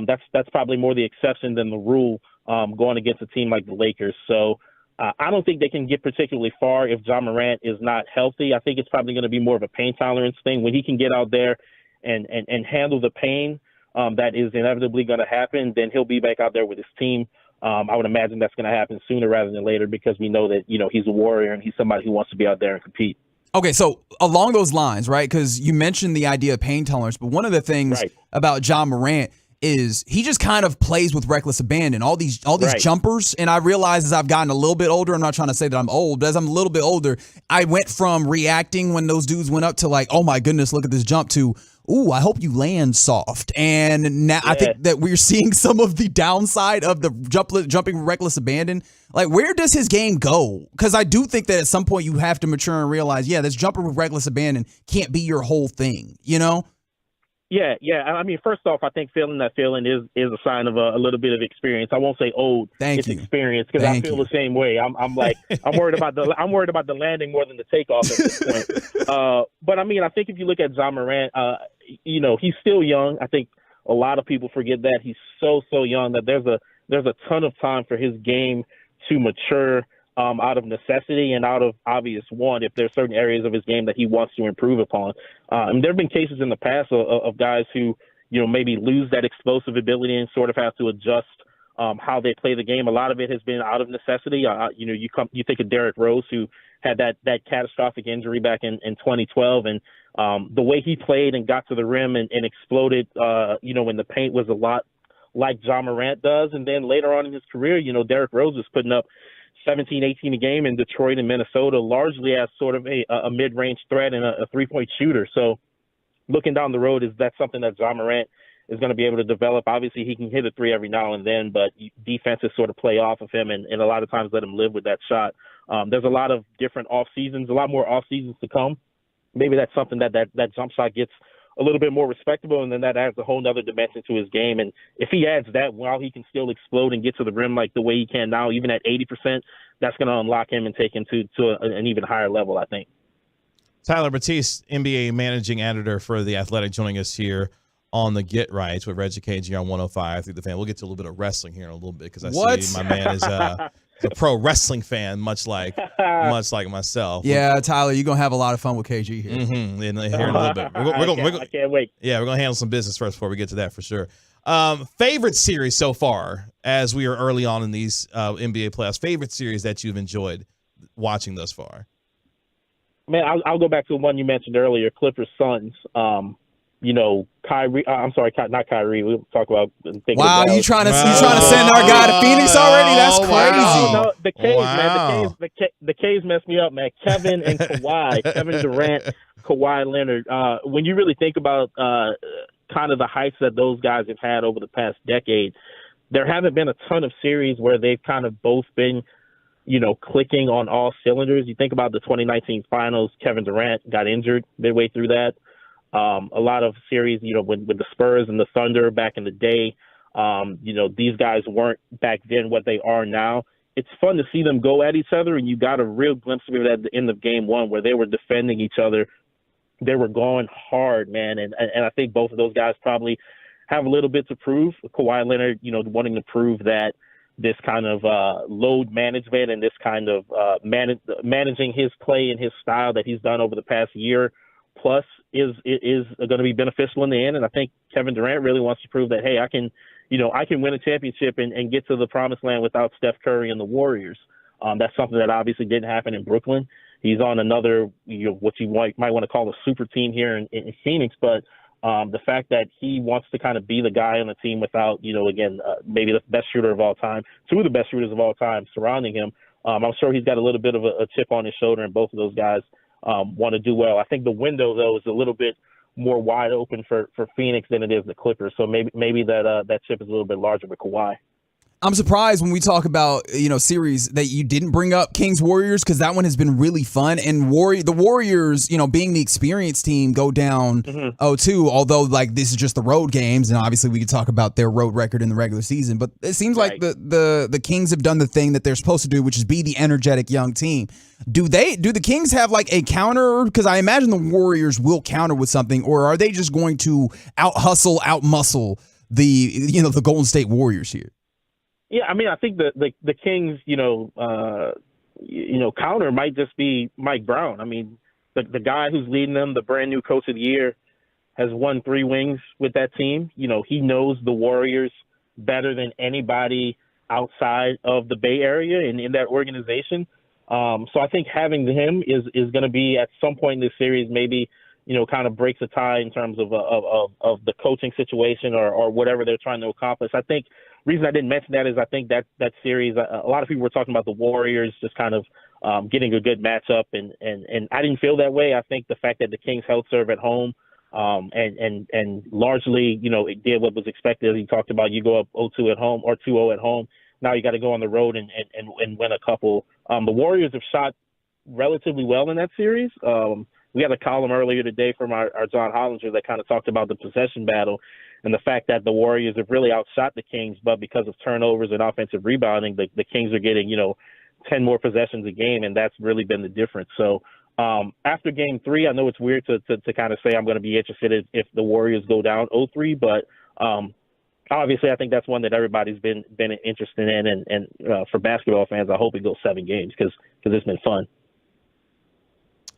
that's probably more the exception than the rule going against a team like the Lakers. So I don't think they can get particularly far if Ja Morant is not healthy. I think it's probably going to be more of a pain tolerance thing. When he can get out there and handle the pain that is inevitably going to happen, then he'll be back out there with his team. I would imagine that's going to happen sooner rather than later because we know that, he's a warrior and he's somebody who wants to be out there and compete. Okay, so along those lines, right, because you mentioned the idea of pain tolerance, but one of the things about Ja Morant is he just kind of plays with reckless abandon. All these jumpers, and I realize as I've gotten a little bit older, I'm not trying to say that I'm old, but as I'm a little bit older, I went from reacting when those dudes went up to like, oh my goodness, look at this jump, to, ooh, I hope you land soft. And now I think that we're seeing some of the downside of the jumping reckless abandon. Like, where does his game go? Because I do think that at some point you have to mature and realize, this jumper with reckless abandon can't be your whole thing, Yeah. I mean, first off, I think feeling that feeling is a sign of a little bit of experience. I won't say old. It's experience because I feel the same way. I'm worried about the landing more than the takeoff at this point. But I mean, I think if you look at Ja Morant, he's still young. I think a lot of people forget that he's so young that there's a ton of time for his game to mature. Out of necessity and out of obvious want, if there's certain areas of his game that he wants to improve upon. And there have been cases in the past of guys who, maybe lose that explosive ability and sort of have to adjust how they play the game. A lot of it has been out of necessity. You think of Derrick Rose, who had that catastrophic injury back in 2012, and the way he played and got to the rim and exploded, when the paint was a lot like Ja Morant does. And then later on in his career, Derrick Rose was putting up 17, 18 a game in Detroit and Minnesota, largely as sort of a mid-range threat and a three-point shooter. So looking down the road, that's something that Ja Morant is going to be able to develop. Obviously, he can hit a three every now and then, but defenses sort of play off of him and a lot of times let him live with that shot. There's a lot of different off-seasons, a lot more off-seasons to come. Maybe that's something that jump shot gets a little bit more respectable, and then that adds a whole nother dimension to his game. And if he adds that while he can still explode and get to the rim like the way he can now, even at 80%, that's going to unlock him and take him to an even higher level, I think. Tyler Batiste, NBA managing editor for The Athletic, joining us here on the Get Right with Reggie KG on 105 through the Fan. We'll get to a little bit of wrestling here in a little bit because I see my man is a pro wrestling fan, much like myself. Yeah, Tyler, you're going to have a lot of fun with KG here. Mm-hmm. Here in a little bit. I can't wait. Yeah, we're going to handle some business first before we get to that for sure. Favorite series so far, as we are early on in these NBA playoffs, favorite series that you've enjoyed watching thus far? Man, I'll go back to the one you mentioned earlier, Clippers Suns. Kyrie. I'm sorry, not Kyrie. We'll talk about. Wow, you trying to send our guy to Phoenix already? That's crazy. No, the K's, man. The K's messed me up, man. Kevin and Kawhi, Kevin Durant, Kawhi Leonard. When you really think about kind of the heights that those guys have had over the past decade, there haven't been a ton of series where they've kind of both been, clicking on all cylinders. You think about the 2019 finals, Kevin Durant got injured midway through that. A lot of series, with the Spurs and the Thunder back in the day, these guys weren't back then what they are now. It's fun to see them go at each other, and you got a real glimpse of it at the end of game one where they were defending each other. They were going hard, man, and I think both of those guys probably have a little bit to prove. Kawhi Leonard, wanting to prove that this kind of load management and this kind of managing his play and his style that he's done over the past year plus is going to be beneficial in the end. And I think Kevin Durant really wants to prove that, hey, I can win a championship and get to the promised land without Steph Curry and the Warriors. That's something that obviously didn't happen in Brooklyn. He's on another, what you might want to call a super team here in Phoenix. But the fact that he wants to kind of be the guy on the team without, maybe the best shooter of all time, two of the best shooters of all time surrounding him, I'm sure he's got a little bit of a chip on his shoulder, and both of those guys want to do well. I think the window, though, is a little bit more wide open for Phoenix than it is the Clippers. So maybe that chip is a little bit larger with Kawhi. I'm surprised when we talk about, series that you didn't bring up Kings Warriors, because that one has been really fun. And the Warriors, being the experienced team, go down 0-2, although this is just the road games. And obviously we could talk about their road record in the regular season. But it seems like the Kings have done the thing that they're supposed to do, which is be the energetic young team. Do the Kings have a counter? Because I imagine the Warriors will counter with something, or are they just going to out-hustle, out-muscle the Golden State Warriors here? Yeah, I mean, I think the Kings, counter might just be Mike Brown. I mean, the guy who's leading them, the brand new coach of the year, has won 3 rings with that team. He knows the Warriors better than anybody outside of the Bay Area and in that organization. So I think having him is going to be at some point in this series, maybe, kind of breaks a tie in terms of the coaching situation or whatever they're trying to accomplish. I think reason I didn't mention that is I think that series, a lot of people were talking about the Warriors just kind of getting a good matchup, and I didn't feel that way. I think the fact that the Kings held serve at home and largely, it did what was expected. As he talked about, you go up 0-2 at home or 2-0 at home. Now you got to go on the road and win a couple. The Warriors have shot relatively well in that series. We had a column earlier today from our John Hollinger that kind of talked about the possession battle and the fact that the Warriors have really outshot the Kings, but because of turnovers and offensive rebounding, the Kings are getting, 10 more possessions a game, and that's really been the difference. So after Game 3, I know it's weird to kind of say I'm going to be interested if the Warriors go down 0-3, but obviously I think that's one that everybody's been interested in, and for basketball fans, I hope it goes 7 games because it's been fun.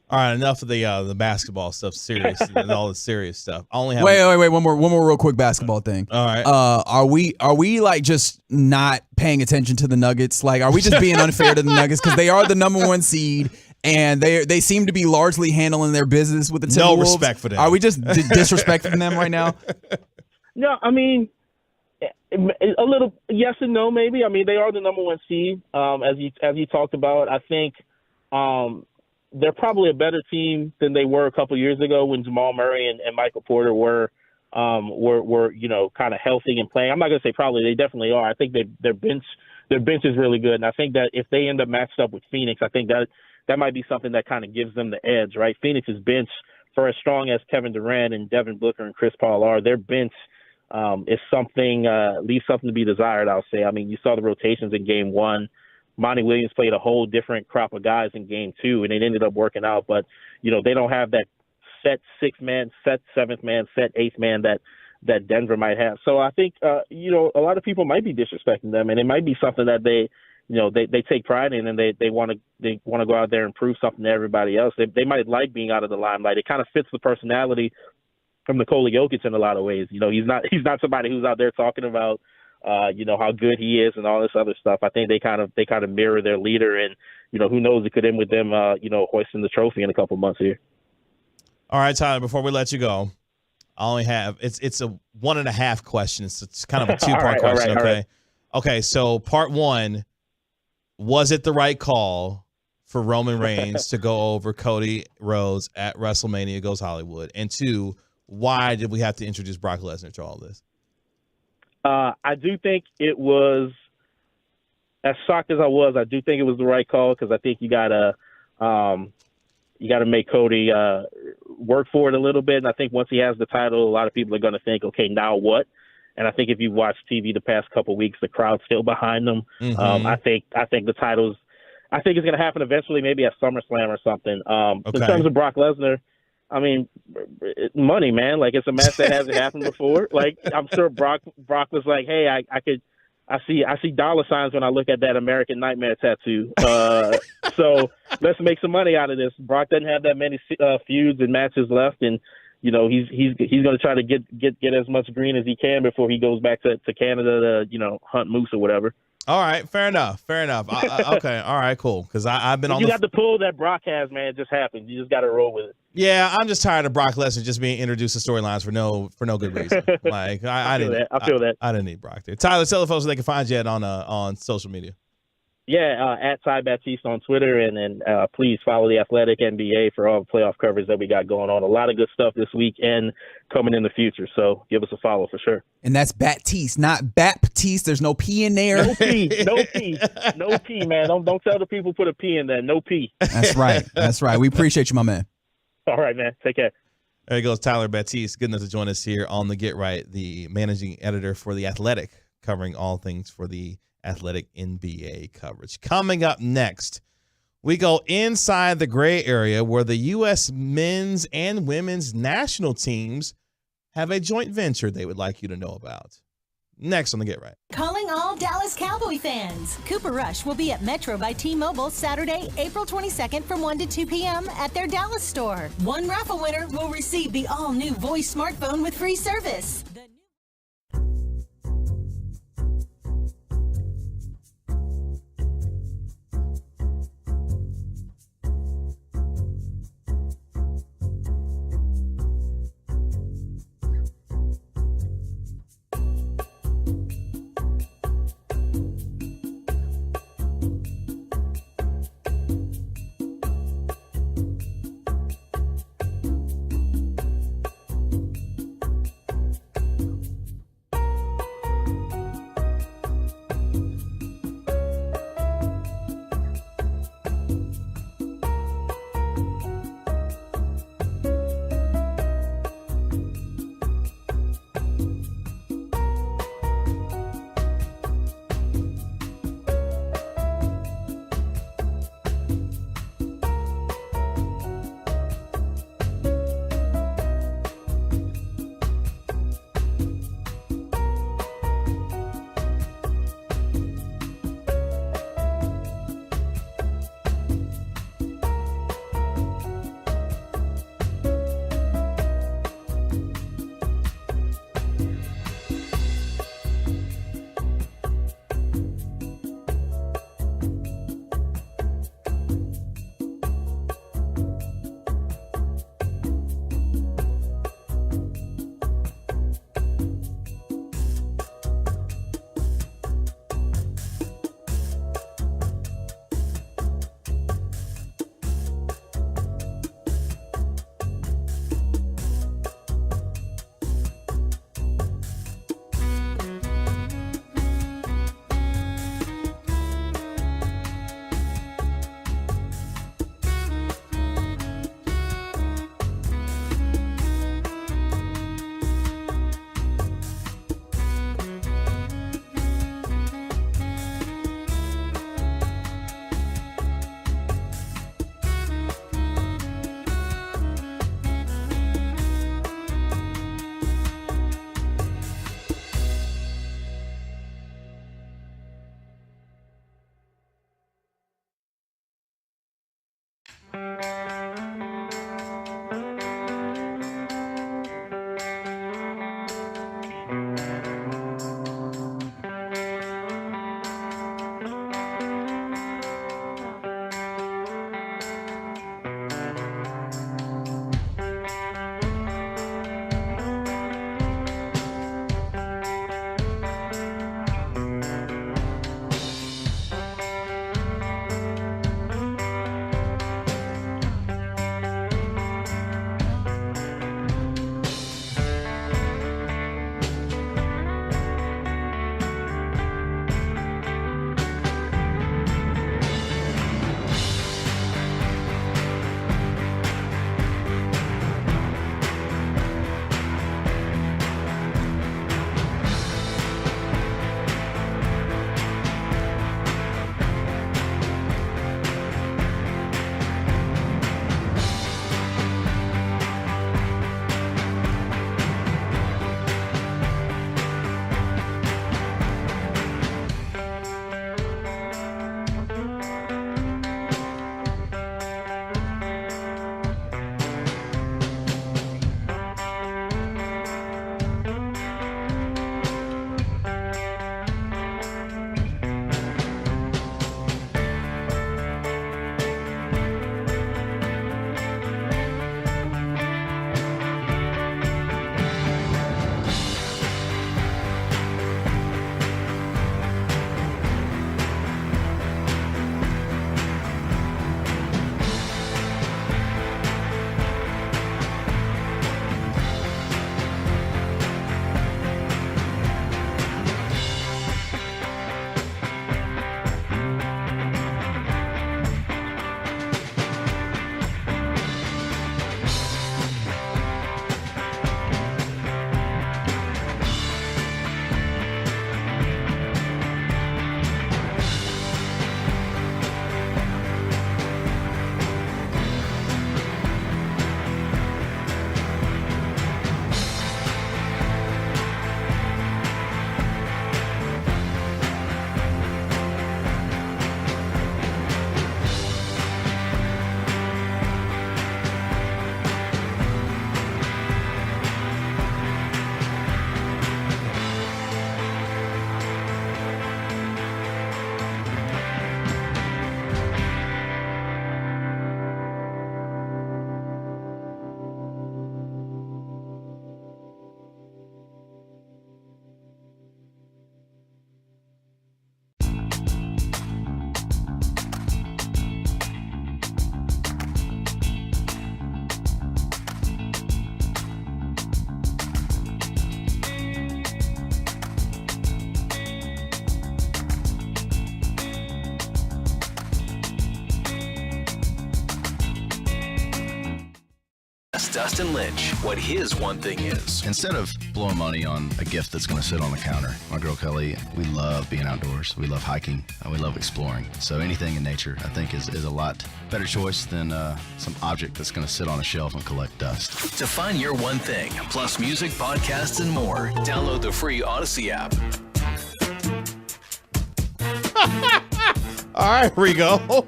All right, enough of the basketball stuff, serious, and all the serious stuff. I only have wait, one more real quick basketball thing. All right, are we just not paying attention to the Nuggets? Are we just being unfair to the Nuggets because they are the number 1 seed and they seem to be largely handling their business with the Timberwolves? No respect for them. Are we just disrespecting them right now? No, I mean, a little yes and no, maybe. I mean, they are the number 1 seed, as you talked about. I think. They're probably a better team than they were a couple years ago when Jamal Murray and Michael Porter were kind of healthy and playing. I'm not going to say probably, they definitely are. I think their bench is really good, and I think that if they end up matched up with Phoenix, I think that might be something that kind of gives them the edge, right? Phoenix's bench, for as strong as Kevin Durant and Devin Booker and Chris Paul are, their bench is something leaves something to be desired, I'll say. I mean, you saw the rotations in Game 1. Monty Williams played a whole different crop of guys in Game 2, and it ended up working out. But, they don't have that set 6-man, set 7th-man, set 8th-man that Denver might have. So I think, a lot of people might be disrespecting them, and it might be something that they take pride in, and they want to go out there and prove something to everybody else. They might like being out of the limelight. It kind of fits the personality from Nikola Jokic in a lot of ways. He's not somebody who's out there talking about how good he is and all this other stuff. I think they kind of mirror their leader, and who knows, it could end with them hoisting the trophy in a couple months here. All right, Tyler, before we let you go, I only have it's a 1.5 questions. It's kind of a 2-part question. All right. Okay. So part 1, was it the right call for Roman Reigns to go over Cody Rhodes at WrestleMania Goes Hollywood? And 2, why did we have to introduce Brock Lesnar to all this? I do think it was, as shocked as I was, I do think it was the right call, because I think you gotta make Cody work for it a little bit. And I think once he has the title, a lot of people are going to think, okay, now what? And I think if you watch TV the past couple of weeks, the crowd's still behind them. Mm-hmm. I think the titles, I think it's going to happen eventually, maybe at SummerSlam or something. In terms of Brock Lesnar, I mean, money, man. It's a match that hasn't happened before. I'm sure Brock was like, hey, I I see dollar signs when I look at that American Nightmare tattoo. So let's make some money out of this. Brock doesn't have that many feuds and matches left, and he's going to try to get as much green as he can before he goes back to Canada to hunt moose or whatever. All right, fair enough. Okay, all right, cool. Because I've been on. You got the pull that Brock has, man. It just happened. You just got to roll with it. Yeah, I'm just tired of Brock Lesnar just being introduced to storylines for no good reason. Like I feel that. I didn't need Brock there. Tyler, tell the folks where they can find you on social media. Yeah, at Ty Baptiste on Twitter, and then please follow the Athletic NBA for all the playoff coverage that we got going on. A lot of good stuff this week and coming in the future. So give us a follow for sure. And that's Baptiste, not Baptiste. There's no P in there. No P, man. Don't tell the people put a P in there. No P. That's right. We appreciate you, my man. All right, man. Take care. There he goes, Tyler Baptiste. Good enough to join us here on the Get Right, the managing editor for the Athletic, covering all things for the Athletic NBA coverage. Coming up next, we go inside the gray area where the U.S. men's and women's national teams have a joint venture they would like you to know about. Next on the Get Right. Calling all Dallas Cowboy fans. Cooper Rush will be at Metro by T-Mobile Saturday, April 22nd from 1 to 2 p.m. at their Dallas store. One raffle winner will receive the all-new voice smartphone with free service. Preston Lynch what his one thing is. Instead of blowing money on a gift that's going to sit on the counter, my girl Kelly, we love being outdoors. We love hiking. And we love exploring. So anything in nature, I think, is a lot better choice than some object that's going to sit on a shelf and collect dust. To find your one thing, plus music, podcasts, and more, download the free Odyssey app. All right, Rigo.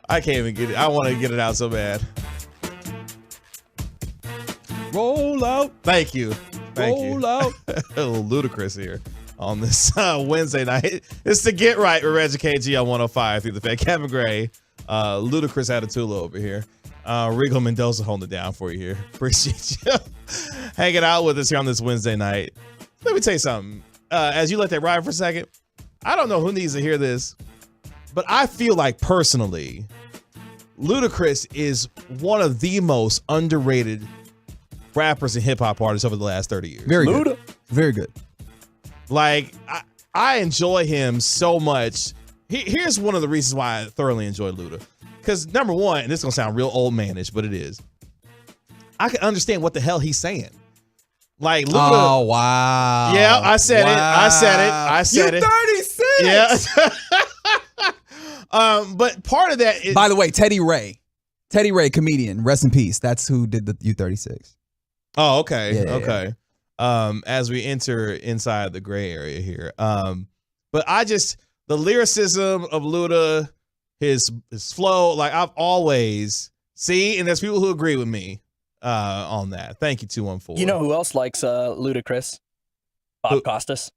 I can't even get it. I want to get it out so bad. Roll out. Thank you. Roll out. A little ludicrous here on this Wednesday night. It's the Get Right with Reggie KG on 105 through the Fed. Kevin Gray, ludicrous attitude over here. Rigo Mendoza holding it down for you here. Appreciate you hanging out with us here on this Wednesday night. Let me tell you something. As you let that ride for a second, I don't know who needs to hear this, but I feel like personally, Ludacris is one of the most underrated rappers and hip hop artists over the last 30 years. Very good. Very good. Like, I enjoy him so much. Here's one of the reasons why I thoroughly enjoy Luda. Because number one, and this is going to sound real old manish, but it is. I can understand what the hell he's saying. Like, Luda. Oh, wow. Yeah, I said it. I said it. You're 36. Yeah. But part of that is. By the way, Teddy Ray, comedian, rest in peace. That's who did the U36. Oh, okay. Yeah, okay. As we enter inside the gray area here. But the lyricism of Luda, his flow, like I've always and there's people who agree with me on that. Thank you, 214. You know who else likes Ludacris? Bob Costas.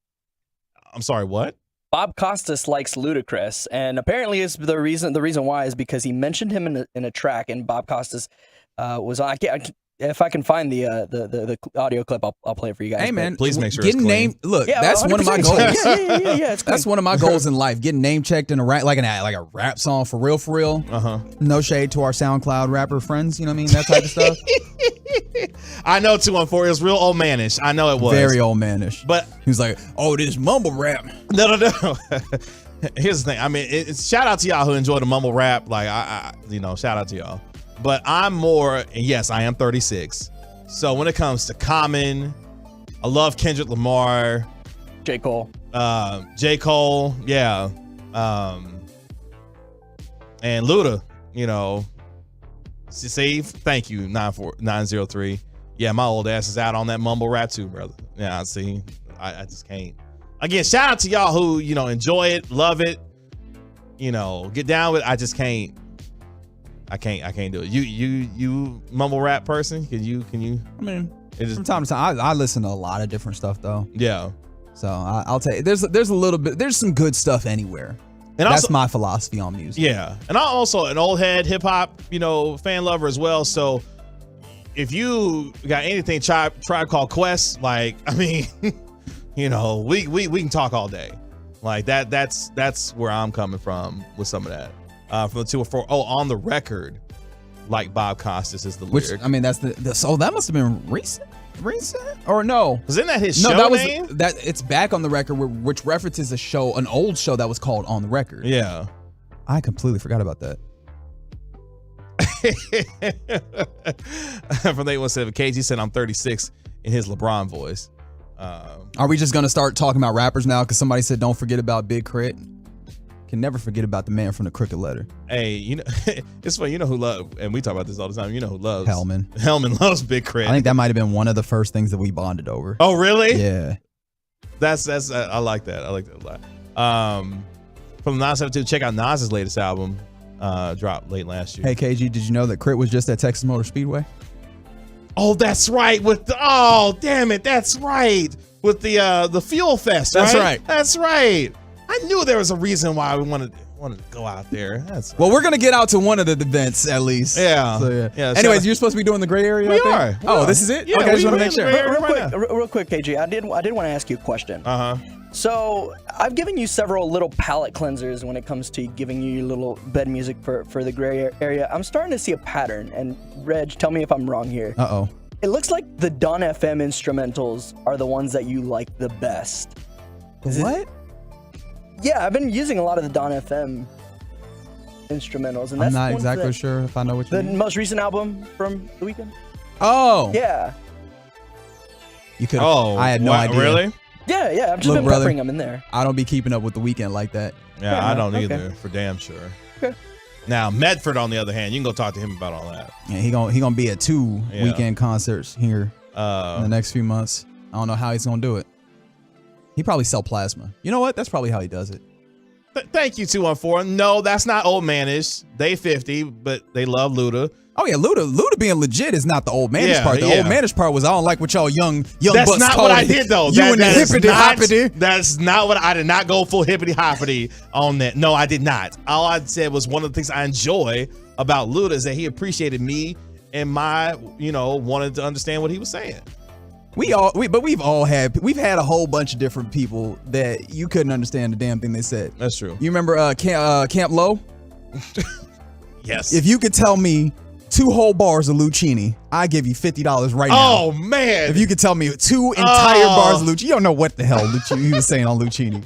I'm sorry, what? Bob Costas likes Ludacris, and apparently is the reason why is because he mentioned him in a track, and Bob Costas was on. If I can find the audio clip, I'll play it for you guys. Hey man, please make sure getting it's clean. named. Look, Yeah, that's one of my 100%. goals. Yeah, it's clean. That's one of my goals in life. Getting name checked in a rap, like a rap song for real. No shade to our SoundCloud rapper friends. You know what I mean? That type of stuff. I know 214 is real old manish. I know it was very old manish. But he was like, "Oh, this mumble rap." No. Here's the thing. I mean, it's shout out to y'all who enjoy the mumble rap. Like I shout out to y'all. But I'm more. And yes, I am 36. So when it comes to Common, I love Kendrick Lamar, J. Cole, yeah, and Luda. See, thank you 903. Yeah, my old ass is out on that mumble rap too, brother. Yeah, see, I just can't. Again, shout out to y'all who enjoy it, love it, get down with it. I just can't. I can't do it. You mumble rap person? Can you? I mean, from time to time, I listen to a lot of different stuff though. Yeah. So I'll tell you, there's a little bit. There's some good stuff anywhere. And that's my philosophy on music. Yeah, and I'm also an old head hip hop, fan lover as well. So if you got anything Tribe Called Quest, like I mean, we can talk all day. Like that's where I'm coming from with some of that. From the 214. Oh, on the record, like Bob Costas is the lyric. Which I mean, that's so that must have been recent or no? Isn't that his show name? It's back on the record, which references an old show that was called On the Record. Yeah, I completely forgot about that. From the 817, KG said I'm 36 in his LeBron voice. Are we just gonna start talking about rappers now? Because somebody said don't forget about Big Crit. Can never forget about the man from the Crooked Letter. Hey, it's funny. Who loves, and we talk about this all the time. Who loves Hellman. Hellman loves Big Crit. I think that might have been one of the first things that we bonded over. Oh, really? Yeah. That's I like that. I like that a lot. From the 972, check out Nas's latest album. Dropped late last year. Hey KG, did you know that Crit was just at Texas Motor Speedway? Oh, that's right. Damn it, that's right. With the Fuel Fest. That's right. That's right. I knew there was a reason why we wanted to go out there. That's well, we're gonna get out to one of the events at least. Yeah. So, yeah. Anyways, you're supposed to be doing the gray area. We are. Oh, this is it. Yeah, okay, I just want to make sure. Real quick, KG. I did want to ask you a question. So I've given you several little palate cleansers when it comes to giving you your little bed music for the gray area. I'm starting to see a pattern. And Reg, tell me if I'm wrong here. It looks like the Dawn FM instrumentals are the ones that you like the best. What? Yeah, I've been using a lot of the Dawn FM instrumentals, and I'm that's not the ones exactly that- sure if I know what you The mean. most recent album from The Weeknd. Oh. Yeah. You could. Oh, I had no what, idea. Really? Yeah. I've just Look, been brother, peppering them in there. I don't be keeping up with The Weeknd like that. Yeah, I don't okay. either, for damn sure. Okay. Now, Medford, on the other hand, you can go talk to him about all that. Yeah, he gonna be at 2 Yeah. weekend concerts here in the next few months. I don't know how he's gonna do it. He probably sell plasma. You know what? That's probably how he does it. Thank you, 214. No, that's not old manish. They 50, but they love Luda. Oh yeah, Luda being legit is not the old manish Yeah, part. The yeah. old manish part was I don't like what y'all young That's bucks not call what I it. did, though. You and the That is hippity not- hoppity. That's not what I did not go full hippity hoppity on that. No, I did not. All I said was one of the things I enjoy about Luda is that he appreciated me and my, wanted to understand what he was saying. We've had a whole bunch of different people that you couldn't understand the damn thing they said. That's true. You remember Camp Low? Yes. If you could tell me 2 whole bars of Lucchini, I give you $50 right now. Oh man! If you could tell me 2 entire bars of Lucchini, you don't know what the hell he was saying on Lucchini.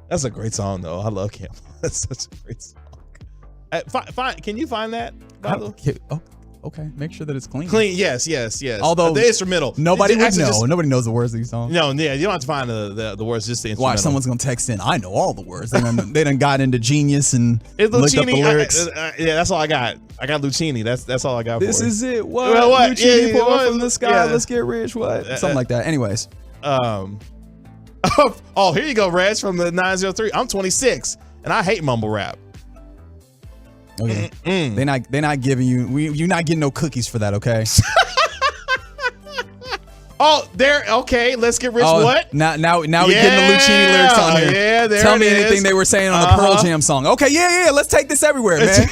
That's a great song, though. I love Camp. That's such a great song. Can you find that? Okay, make sure that it's clean. Clean, yes. Although the instrumental, nobody would know. just- Nobody knows the words of these songs. No, yeah, you don't have to find the words, just the instrumental. Watch, someone's gonna text in. I know all the words. They done got into Genius and It's looked up the Lucchini. lyrics. Yeah, that's all I got. I got Lucchini. That's all I got. This for you. is it. What? Well, what? Lucchini Yeah, pour what? from the sky. Yeah. Let's get rich. What? Something like that. Anyways. Oh, here you go, Reg from the 903. I'm 26 and I hate mumble rap. Okay. They're not giving you. You're not getting no cookies for that. Okay. Oh, there. Okay, let's get rich. What? Now we're getting the Lucchini lyrics on here. Yeah, there Tell it me is. anything they were saying on the Pearl Jam song. Okay, yeah. Let's take this everywhere, man.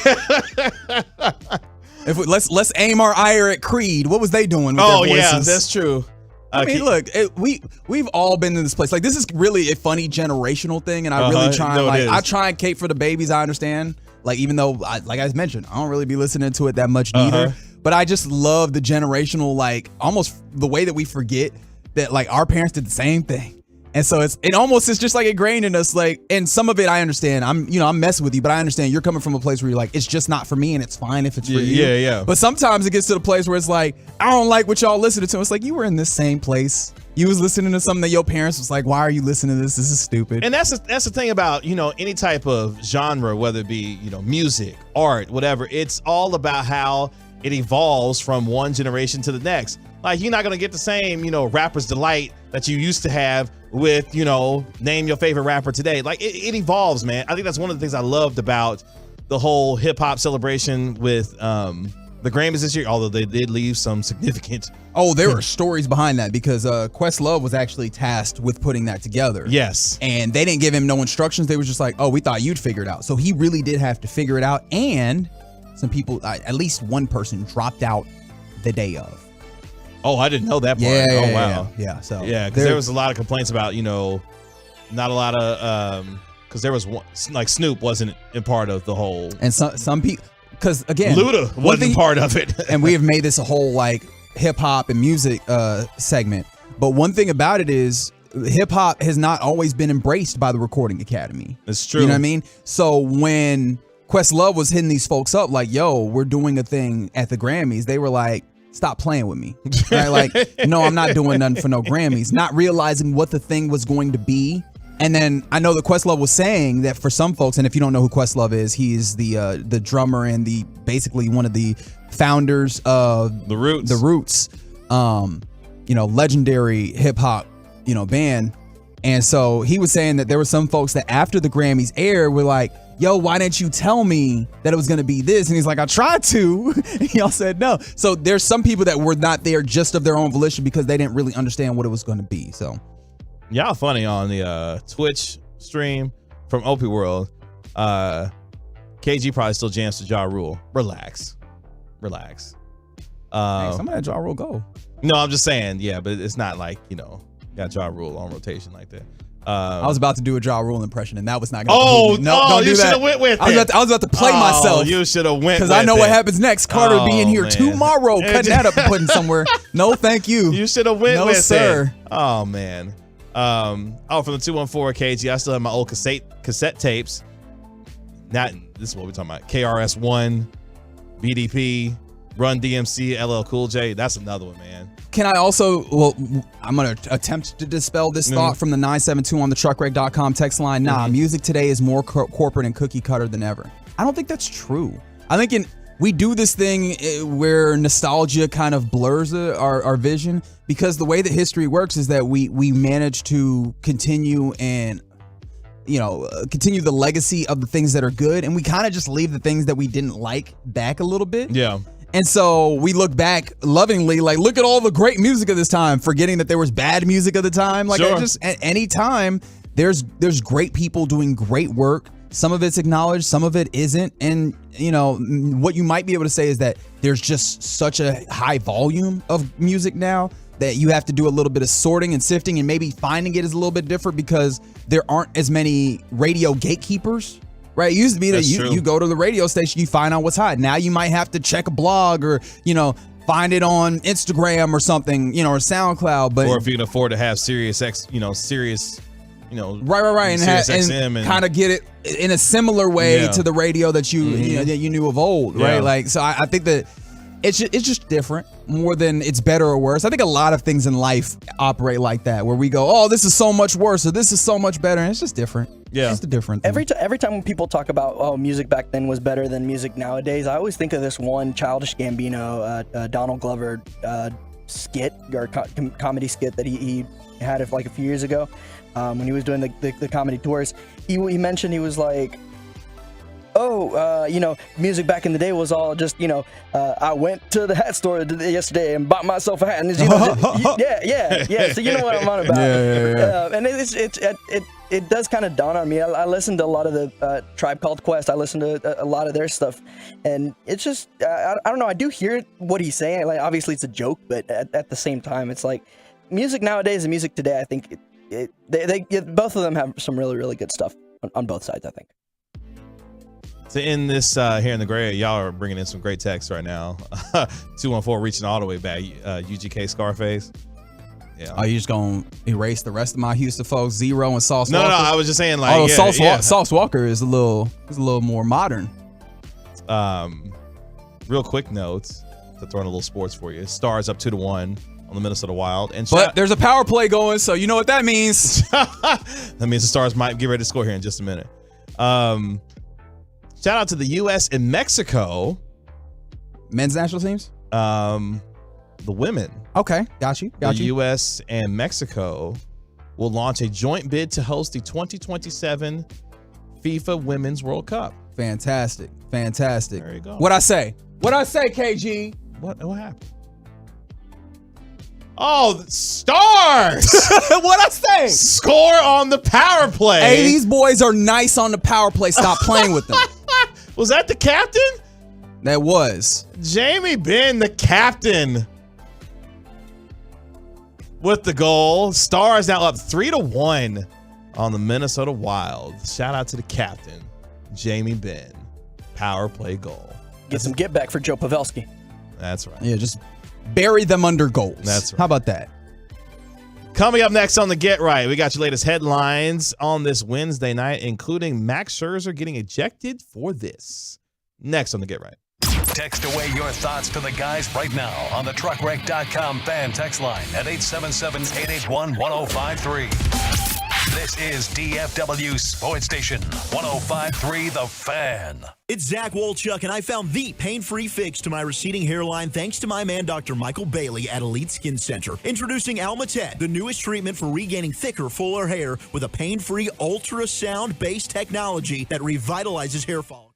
Let's aim our ire at Creed. What was they doing with their voices? Yeah, that's true. I mean, look, we've all been in this place. Like, this is really a funny generational thing, and I really try I try and cape for the babies. I understand. Like, even though, like I mentioned, I don't really be listening to it that much neither. But I just love the generational, like, almost the way that we forget that, like, our parents did the same thing. And so it almost is just like ingrained in us. Like, and some of it I understand. I'm messing with you, but I understand you're coming from a place where you're like, it's just not for me, and it's fine if it's for you. Yeah. But sometimes it gets to the place where it's like, I don't like what y'all listening to. It's like, you were in this same place. You was listening to something that your parents was like, why are you listening to this? This is stupid. And that's the thing about, any type of genre, whether it be, music, art, whatever. It's all about how it evolves from one generation to the next. Like, you're not going to get the same, rapper's delight that you used to have with, name your favorite rapper today. Like, it evolves, man. I think that's one of the things I loved about the whole hip hop celebration with the Grammys this year, although they did leave some significant. Oh, there were stories behind that because Questlove was actually tasked with putting that together. Yes. And they didn't give him no instructions. They were just like, oh, we thought you'd figure it out. So he really did have to figure it out. And some people, at least one person, dropped out the day of. Oh, I didn't know that part. Yeah, oh, wow. Yeah, so. Yeah, because there was a lot of complaints about, not a lot of, because there was one, like Snoop wasn't a part of the whole. And some people, because again, Luda wasn't part of it. And we have made this a whole like hip hop and music segment. But one thing about it is hip hop has not always been embraced by the Recording Academy. It's true. You know what I mean? So when Questlove was hitting these folks up like, yo, we're doing a thing at the Grammys, they were like, stop playing with me. Right? Like, no, I'm not doing nothing for no Grammys. Not realizing what the thing was going to be. And then I know that Questlove was saying that for some folks, and if you don't know who Questlove is, he's the drummer and basically one of the founders of The Roots. The Roots, legendary hip hop, band. And so he was saying that there were some folks that after the Grammys aired were like, yo, why didn't you tell me that it was going to be this? And he's like, I tried to. And y'all said no. So there's some people that were not there just of their own volition because they didn't really understand what it was going to be. So y'all funny on the Twitch stream from Opie World. KG probably still jams to Ja Rule. Relax. hey, some of that Ja Rule go. No, I'm just saying, yeah, but it's not like, got Ja Rule on rotation like that. I was about to do a Ja Rule impression, and that was not going to don't do that. You should have went with it. I was about to play myself. You should have went with it. Because I know what happens next. Carter being here tomorrow, cutting that up and putting somewhere. No, thank you. You should have went with sir. it. Oh, man. From the 214 KG, I still have my old cassette tapes. This is what we're talking about. KRS-One, BDP, Run DMC, LL Cool J. That's another one, man. Can I also, well, I'm going to attempt to dispel this thought from the 972 on the truckwreck.com text line. Nah, music today is more corporate and cookie cutter than ever. I don't think that's true. I think we do this thing where nostalgia kind of blurs our vision, because the way that history works is that we manage to continue and continue the legacy of the things that are good, and we kind of just leave the things that we didn't like back a little bit. Yeah. And so we look back lovingly, like, look at all the great music of this time, forgetting that there was bad music of the time. Like, just at any time, there's great people doing great work. Some of it's acknowledged, some of it isn't. And, what you might be able to say is that there's just such a high volume of music now that you have to do a little bit of sorting and sifting, and maybe finding it is a little bit different because there aren't as many radio gatekeepers. Right, it used to be that you go to the radio station, you find out what's hot. Now you might have to check a blog or, find it on Instagram or something, or SoundCloud. But or if you can afford to have Sirius X, right, Sirius and kind of get it in a similar way to the radio that you knew of old, right? Like, so I think that it's just different more than it's better or worse. I think a lot of things in life operate like that, where we go, oh, this is so much worse or this is so much better, and it's just different. Yeah, it's just a different thing. Every time when people talk about music back then was better than music nowadays, I always think of this one Childish Gambino, Donald Glover skit or comedy skit that he had like a few years ago when he was doing the comedy tours. He mentioned, he was like, music back in the day was all just, I went to the hat store yesterday and bought myself a hat. And yeah. So you know what I'm on about. And it does kind of dawn on me. I listened to a lot of the Tribe Called Quest. I listened to a lot of their stuff, and it's just I don't know. I do hear what he's saying. Like, obviously it's a joke, but at the same time, it's like music nowadays and music today. I think both of them have some really, really good stuff on both sides, I think. To end this here in the gray, y'all are bringing in some great texts right now. 214 reaching all the way back. UGK Scarface. Yeah. Are you just gonna erase the rest of my Houston folks? Zero and Sauce Walker? No, I was just saying, like, Sauce Walker is a little more modern. Real quick notes to throw in a little sports for you. Stars up 2-1 on the Minnesota Wild, but there's a power play going, so you know what that means. That means the Stars might get ready to score here in just a minute. Shout out to the U.S. and Mexico. Men's national teams? The women. Okay, got you. The U.S. and Mexico will launch a joint bid to host the 2027 FIFA Women's World Cup. Fantastic. There you go. What'd I say, KG? What happened? Oh, the Stars! What'd I say? Score on the power play. Hey, these boys are nice on the power play. Stop playing with them. Was that the captain? That was. Jamie Benn, the captain, with the goal. Stars now up 3-1 on the Minnesota Wild. Shout out to the captain, Jamie Benn. Power play goal. Get some get back for Joe Pavelski. That's right. Yeah, just bury them under goals. That's right. How about that? Coming up next on the Get Right, we got your latest headlines on this Wednesday night, including Max Scherzer getting ejected for this. Next on the Get Right. Text away your thoughts to the guys right now on the truckwreck.com fan text line at 877-881-1053. This is DFW Sports Station 1053 The Fan. It's Zach Wolchuk, and I found the pain-free fix to my receding hairline thanks to my man, Dr. Michael Bailey at Elite Skin Center. Introducing Almated, the newest treatment for regaining thicker, fuller hair with a pain-free ultrasound-based technology that revitalizes hair follicles.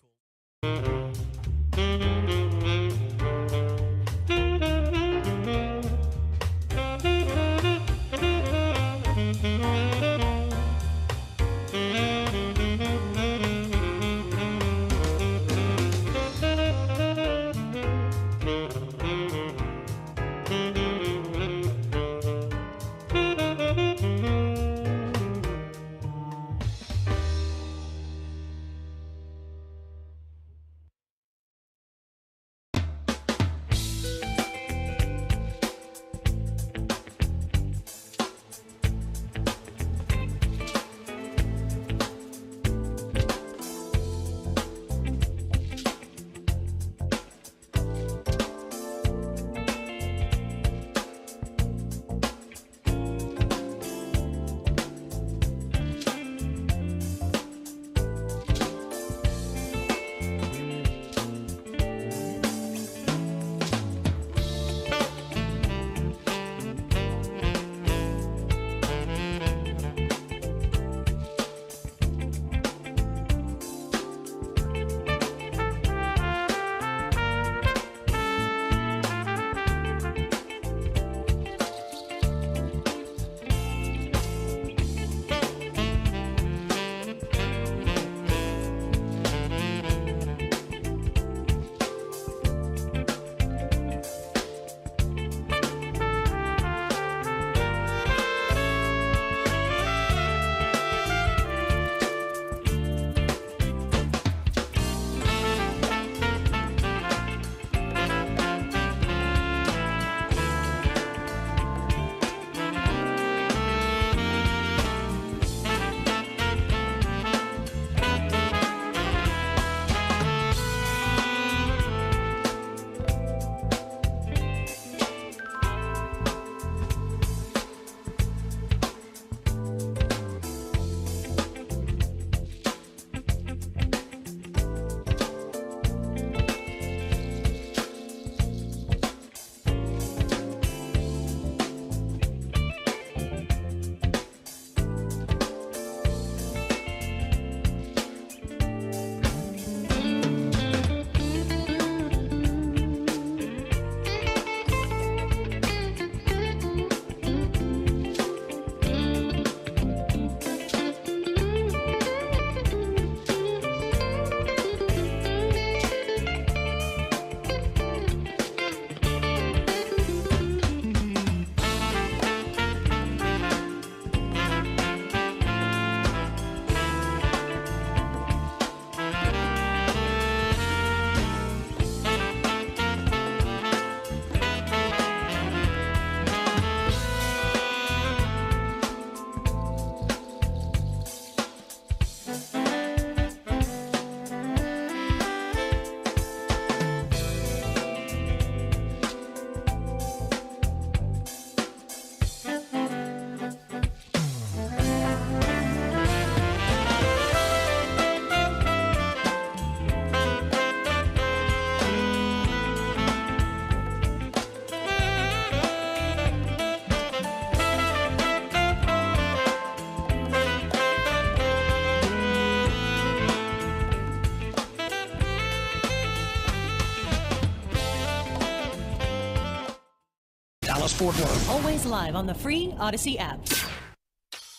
Dallas-Fort Worth. Always live on the free Odyssey app.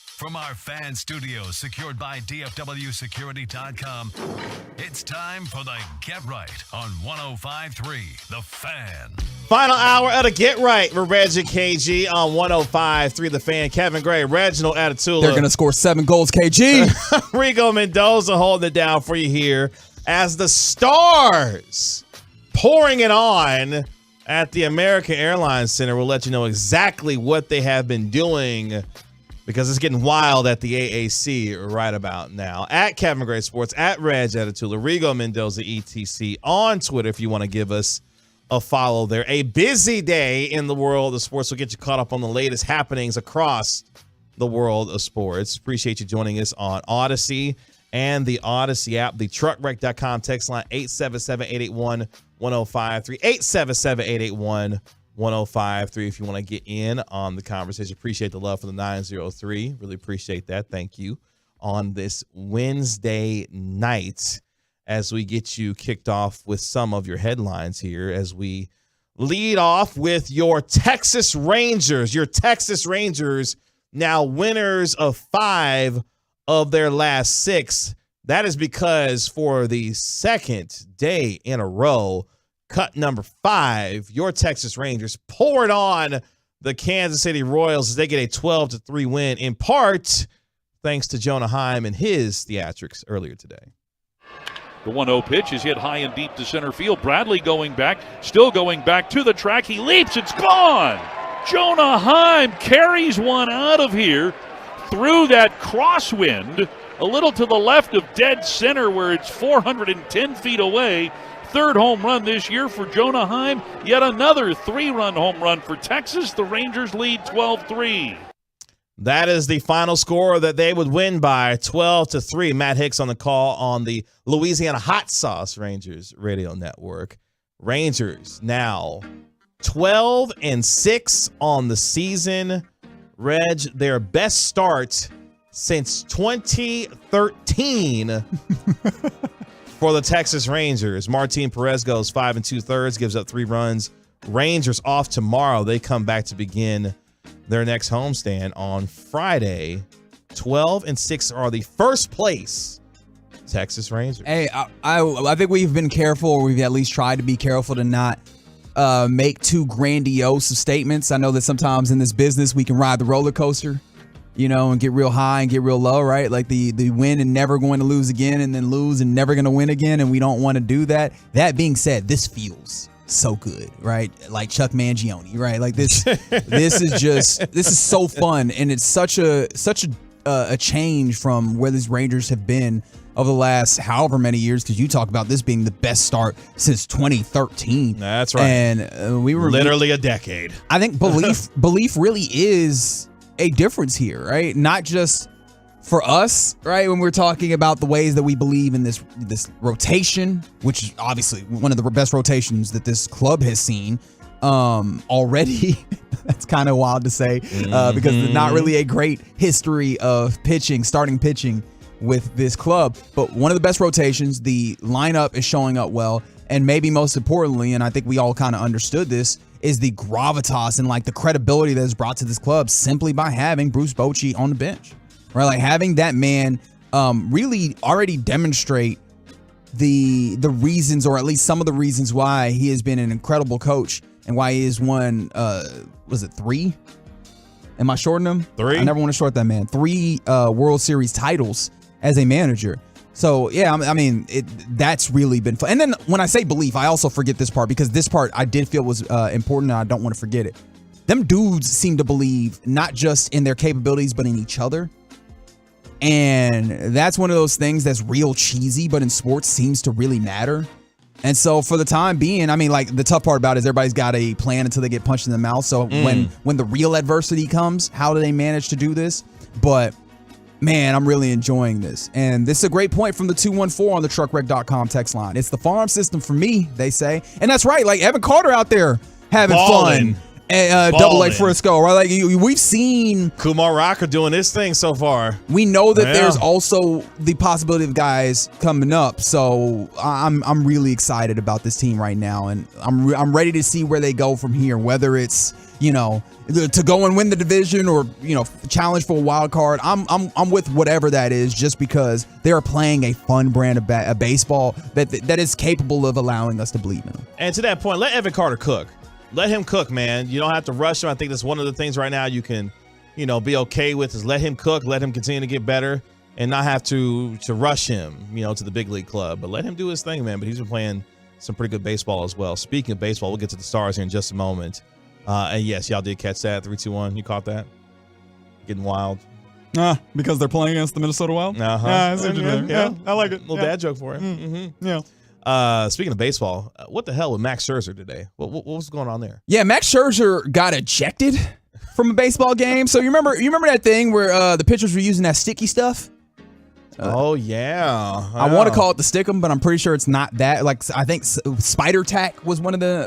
From our fan studios secured by DFWsecurity.com, it's time for the Get Right on 105.3 The Fan. Final hour of the Get Right with Reggie KG on 105.3 The Fan. Kevin Gray, Reginald Atatula. They're going to score 7 goals, KG. Rigo Mendoza holding it down for you here as the Stars pouring it on at the American Airlines Center. We'll let you know exactly what they have been doing, because it's getting wild at the AAC right about now. At Kevin Gray Sports, at Reg Atatula, Rigo Mendoza, ETC on Twitter if you want to give us a follow there. A busy day in the world of sports. We'll get you caught up on the latest happenings across the world of sports. Appreciate you joining us on Odyssey and the Odyssey app. The truckwreck.com text line 877-881-1053. 877-881-1053 if you want to get in on the conversation. Appreciate the love for the 903. Really appreciate that. Thank you. On this Wednesday night, as we get you kicked off with some of your headlines here, as we lead off with your Texas Rangers. Your Texas Rangers now winners of 5 of their last 6. That is because for the second day in a row, cut number 5, your Texas Rangers poured on the Kansas City Royals as they get a 12-3 win, in part thanks to Jonah Heim and his theatrics earlier today. The 1-0 pitch is hit high and deep to center field. Bradley going back, still going back to the track. He leaps, it's gone. Jonah Heim carries one out of here through that crosswind, a little to the left of dead center where it's 410 feet away. 3rd home run this year for Jonah Heim. Yet another 3-run home run for Texas. The Rangers lead 12-3. That is the final score that they would win by, 12-3. Matt Hicks on the call on the Louisiana Hot Sauce Rangers radio network. Rangers now 12-6 on the season. Reg, their best start since 2013 for the Texas Rangers. Martin Perez goes 5 2/3, gives up 3 runs. Rangers off tomorrow. They come back to begin their next homestand on Friday. 12-6 are the first place Texas Rangers. Hey, I think we've been careful, or we've at least tried to be careful to not make too grandiose of statements. I know that sometimes in this business we can ride the roller coaster, and get real high and get real low, right? Like the win and never going to lose again, and then lose and never going to win again, and we don't want to do that. That being said, this feels so good, right? Like Chuck Mangione, right? Like this this is so fun, and it's such a change from where these Rangers have been over the last however many years, because you talk about this being the best start since 2013. That's right. And we were literally a decade. I think belief really is a difference here, right? Not just for us, right? When we're talking about the ways that we believe in this rotation, which is obviously one of the best rotations that this club has seen already. That's kind of wild to say because there's not really a great history of starting pitching with this club. But one of the best rotations, the lineup is showing up well. And maybe most importantly, and I think we all kind of understood this, is the gravitas and like the credibility that is brought to this club simply by having Bruce Bochy on the bench, right? Like having that man really already demonstrate the reasons, or at least some of the reasons why he has been an incredible coach and why he has won, was it 3? Am I shorting him? 3? I never want to short that man. 3 World Series titles as a manager. So, yeah, I mean, that's really been fun. And then when I say belief, I also forget this part, because this part I did feel was important, and I don't want to forget it. Them dudes seem to believe not just in their capabilities, but in each other. And that's one of those things that's real cheesy, but in sports seems to really matter. And so for the time being, I mean, like the tough part about it is everybody's got a plan until they get punched in the mouth. So when the real adversity comes, how do they manage to do this? But man, I'm really enjoying this. And this is a great point from the 214 on the truckwreck.com text line. It's the farm system for me, they say. And that's right. Like Evan Carter out there having fun. Double A Frisco, right? Like we've seen Kumar Rocker doing this thing so far. We know that there's also the possibility of guys coming up, so I'm really excited about this team right now, and I'm ready to see where they go from here. Whether it's to go and win the division or challenge for a wild card, I'm with whatever that is, just because they are playing a fun brand of baseball that is capable of allowing us to believe in them. And to that point, let Evan Carter cook. Let him cook, man. You don't have to rush him. I think that's one of the things right now you can, be okay with, is let him cook, let him continue to get better, and not have to rush him, to the big league club. But let him do his thing, man. But he's been playing some pretty good baseball as well. Speaking of baseball, we'll get to the Stars here in just a moment. And yes, y'all did catch that. 3-2-1. You caught that? Getting wild. Because they're playing against the Minnesota Wild? Uh-huh. Yeah, I like it. Little dad joke for him. Yeah. Speaking of baseball, what the hell with Max Scherzer today? What was going on there? Yeah, Max Scherzer got ejected from a baseball game. So you remember that thing where the pitchers were using that sticky stuff? Oh yeah, I want to call it the stickum, but I'm pretty sure it's not that. Like I think spider tack was one of the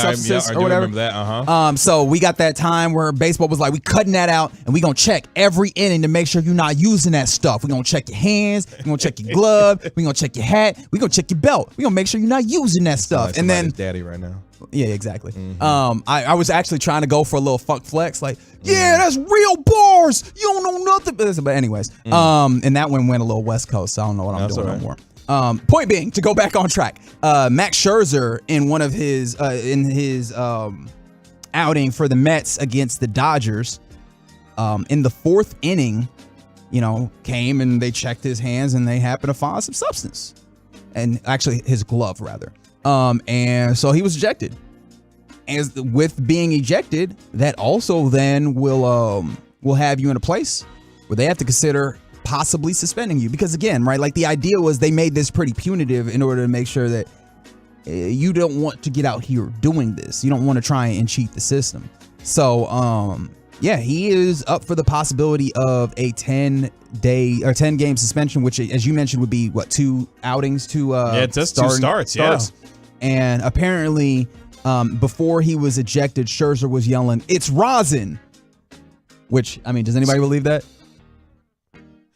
substances I or whatever. Remember that. So we got that time where baseball was like, we cutting that out, and we gonna check every inning to make sure you're not using that stuff. We gonna check your hands, we gonna check your glove, we gonna check your hat, we gonna check your belt. We gonna make sure you're not using that stuff. Like and then daddy right now. Yeah, exactly. I was actually trying to go for a little funk flex, like, yeah, that's real bars. You don't know nothing. But anyways, and that one went a little West Coast, so I don't know what I'm doing no more. Point being, to go back on track, Max Scherzer in one of his outing for the Mets against the Dodgers, in the fourth inning, came and they checked his hands and they happened to find some substance, and actually his glove rather. And so he was ejected. As with being ejected, that also then will have you in a place where they have to consider possibly suspending you, because again, right, like the idea was they made this pretty punitive in order to make sure that you don't want to get out here doing this. You don't want to try and cheat the system. So yeah, he is up for the possibility of a 10-day or 10-game suspension, which, as you mentioned, would be what, 2 outings, 2 2 starts. Yeah. And apparently, before he was ejected, Scherzer was yelling, "It's rosin," which, I mean, does anybody believe that?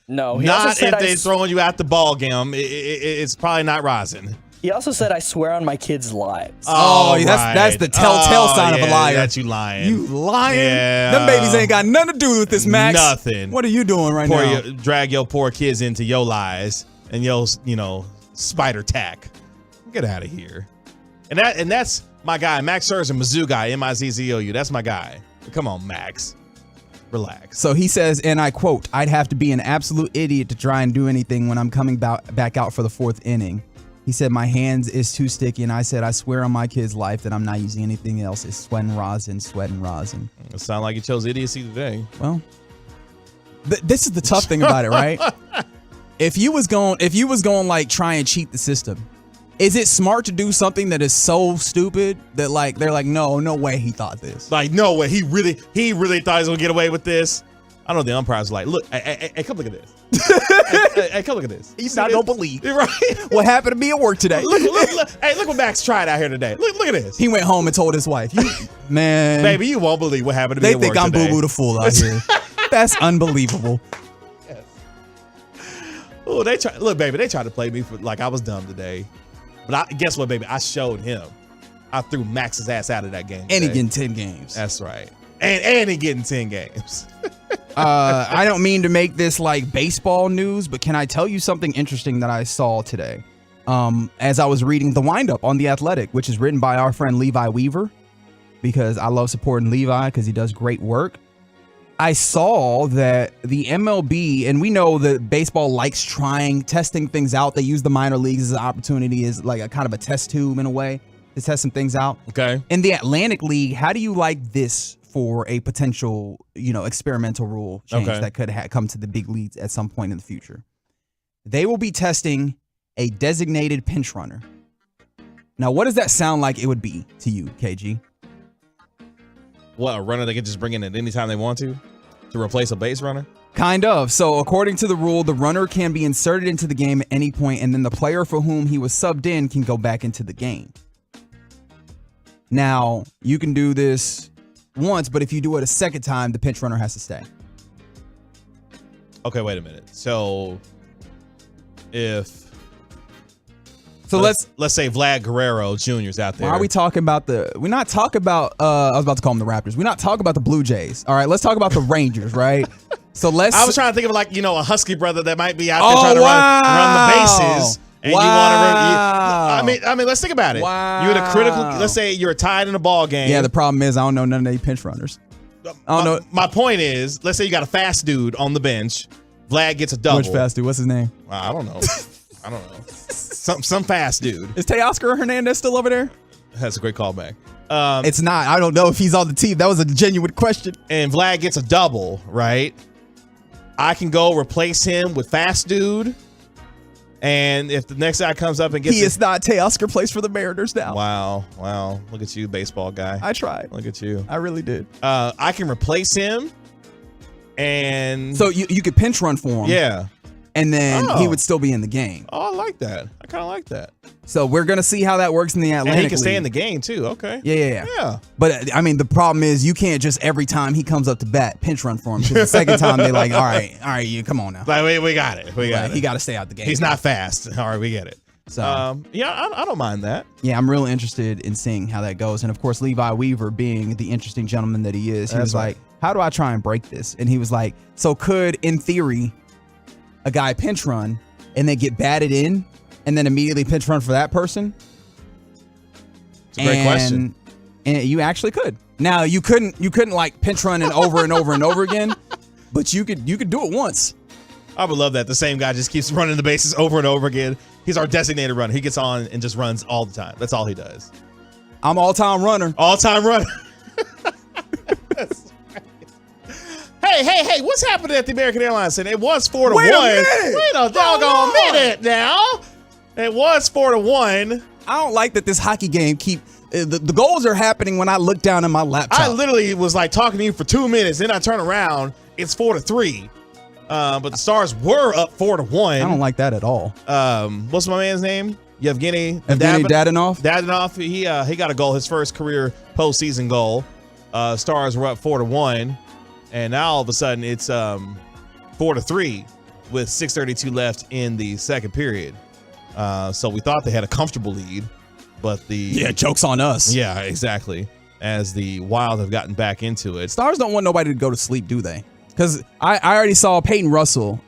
No. Not if they're throwing you out the ball game. It's probably not rosin. He also said, "I swear on my kids' lives." Oh, that's the telltale sign of a liar. That's you lying. You lying? Yeah. Them babies ain't got nothing to do with this, Max. Nothing. What are you doing right now? Drag your poor kids into your lies and your, spider tack. Get out of here. And that's my guy, Max Scherzer, Mizzou guy, MIZZOU. That's my guy. Come on, Max. Relax. So he says, and I quote, "I'd have to be an absolute idiot to try and do anything when I'm coming back out for the 4th inning. He said, my hands is too sticky, and I said, I swear on my kid's life that I'm not using anything else. It's sweating rosin. It sounds like you chose idiocy today. Well, this is the tough thing about it, right? If you was going like try and cheat the system, is it smart to do something that is so stupid that like they're like, no way he thought this? Like, no way, he really thought he was gonna get away with this. I know the umpires are like, look, hey, come look at this. hey, come look at this. He's not gonna believe. Right? What happened to me at work today? Look, hey, look what Max tried out here today. Look at this. He went home and told his wife, man, baby, you won't believe what happened to me at work today. They think I'm Boo Boo the Fool out here. That's unbelievable. Yes. Oh, they tried to play me for like I was dumb today. But guess what, baby? I showed him. I threw Max's ass out of that game today. And he getting 10 games. That's right. And he getting 10 games. I don't mean to make this like baseball news, but can I tell you something interesting that I saw today? As I was reading The Windup on The Athletic, which is written by our friend Levi Weaver, because I love supporting Levi because he does great work. I saw that the MLB, and we know that baseball likes testing things out. They use the minor leagues as an opportunity, as like a kind of a test tube in a way to test some things out. Okay. In the Atlantic League, how do you like this for a potential, experimental rule change that could come to the big leagues at some point in the future? They will be testing a designated pinch runner. Now, what does that sound like it would be to you, KG? What, a runner they can just bring in at any time they want to replace a base runner? Kind of. So according to the rule, the runner can be inserted into the game at any point, and then the player for whom he was subbed in can go back into the game. Now, you can do this once, but if you do it a second time, the pinch runner has to stay. Okay, wait a minute. So let's say Vlad Guerrero Jr. is out there. Why are we talking about we're not talking about, I was about to call them the Raptors. We're not talking about the Blue Jays. All right, let's talk about the Rangers, right? So I was trying to think of like, a Husky brother that might be out there trying to run the bases. And you want to I mean, let's think about it. Wow. You're in a critical, let's say you're tied in a ball game. Yeah, the problem is I don't know none of these pinch runners. I don't know. My point is, let's say you got a fast dude on the bench. Vlad gets a double. Which fast dude? What's his name? I don't know. Some fast dude. Is Teoscar Hernandez still over there? That's a great callback. It's not. I don't know if he's on the team. That was a genuine question. And Vlad gets a double, right? I can go replace him with fast dude. And if the next guy comes up and gets... He is not. Teoscar plays for the Mariners now. Wow. Look at you, baseball guy. I tried. Look at you. I really did. I can replace him. And... So you could pinch run for him. Yeah. And then he would still be in the game. Oh, I like that. I kind of like that. So we're going to see how that works in the Atlantic And he can League. stay in the game, too. Okay. Yeah. But, I mean, the problem is you can't just every time he comes up to bat, pinch run for him. Because the second time, they're like, all right, you come on now. Like, we got it. He got to stay out the game. He's not fast. All right, we get it. So, I don't mind that. Yeah, I'm real interested in seeing how that goes. And, of course, Levi Weaver, being the interesting gentleman that he is, he was like, how do I try and break this? And he was like, so could, in theory, a guy pinch run and then get batted in and then immediately pinch run for that person? It's a great question. And you actually could. Now you couldn't like pinch run and over and over and over again, but you could do it once. I would love that. The same guy just keeps running the bases over and over again. He's our designated runner. He gets on and just runs all the time. That's all he does. I'm all-time runner. All-time runner. Hey, what's happening at the American Airlines Center? It was 4-1. Wait a doggone minute now. It was 4-1. I don't like that this hockey game the goals are happening when I look down at my laptop. I literally was like talking to you for 2 minutes. Then I turn around. It's 4-3. But the Stars were up 4-1. I don't like that at all. What's my man's name? Yevgeny Dadonov. Dadonov. He got a goal, his first career postseason goal. Stars were up 4-1. And now all of a sudden it's 4-3 with 6:32 left in the second period. So we thought they had a comfortable lead, but joke's on us. Yeah, exactly. As the Wild have gotten back into it. Stars don't want nobody to go to sleep, do they? Because I already saw Peyton Russell,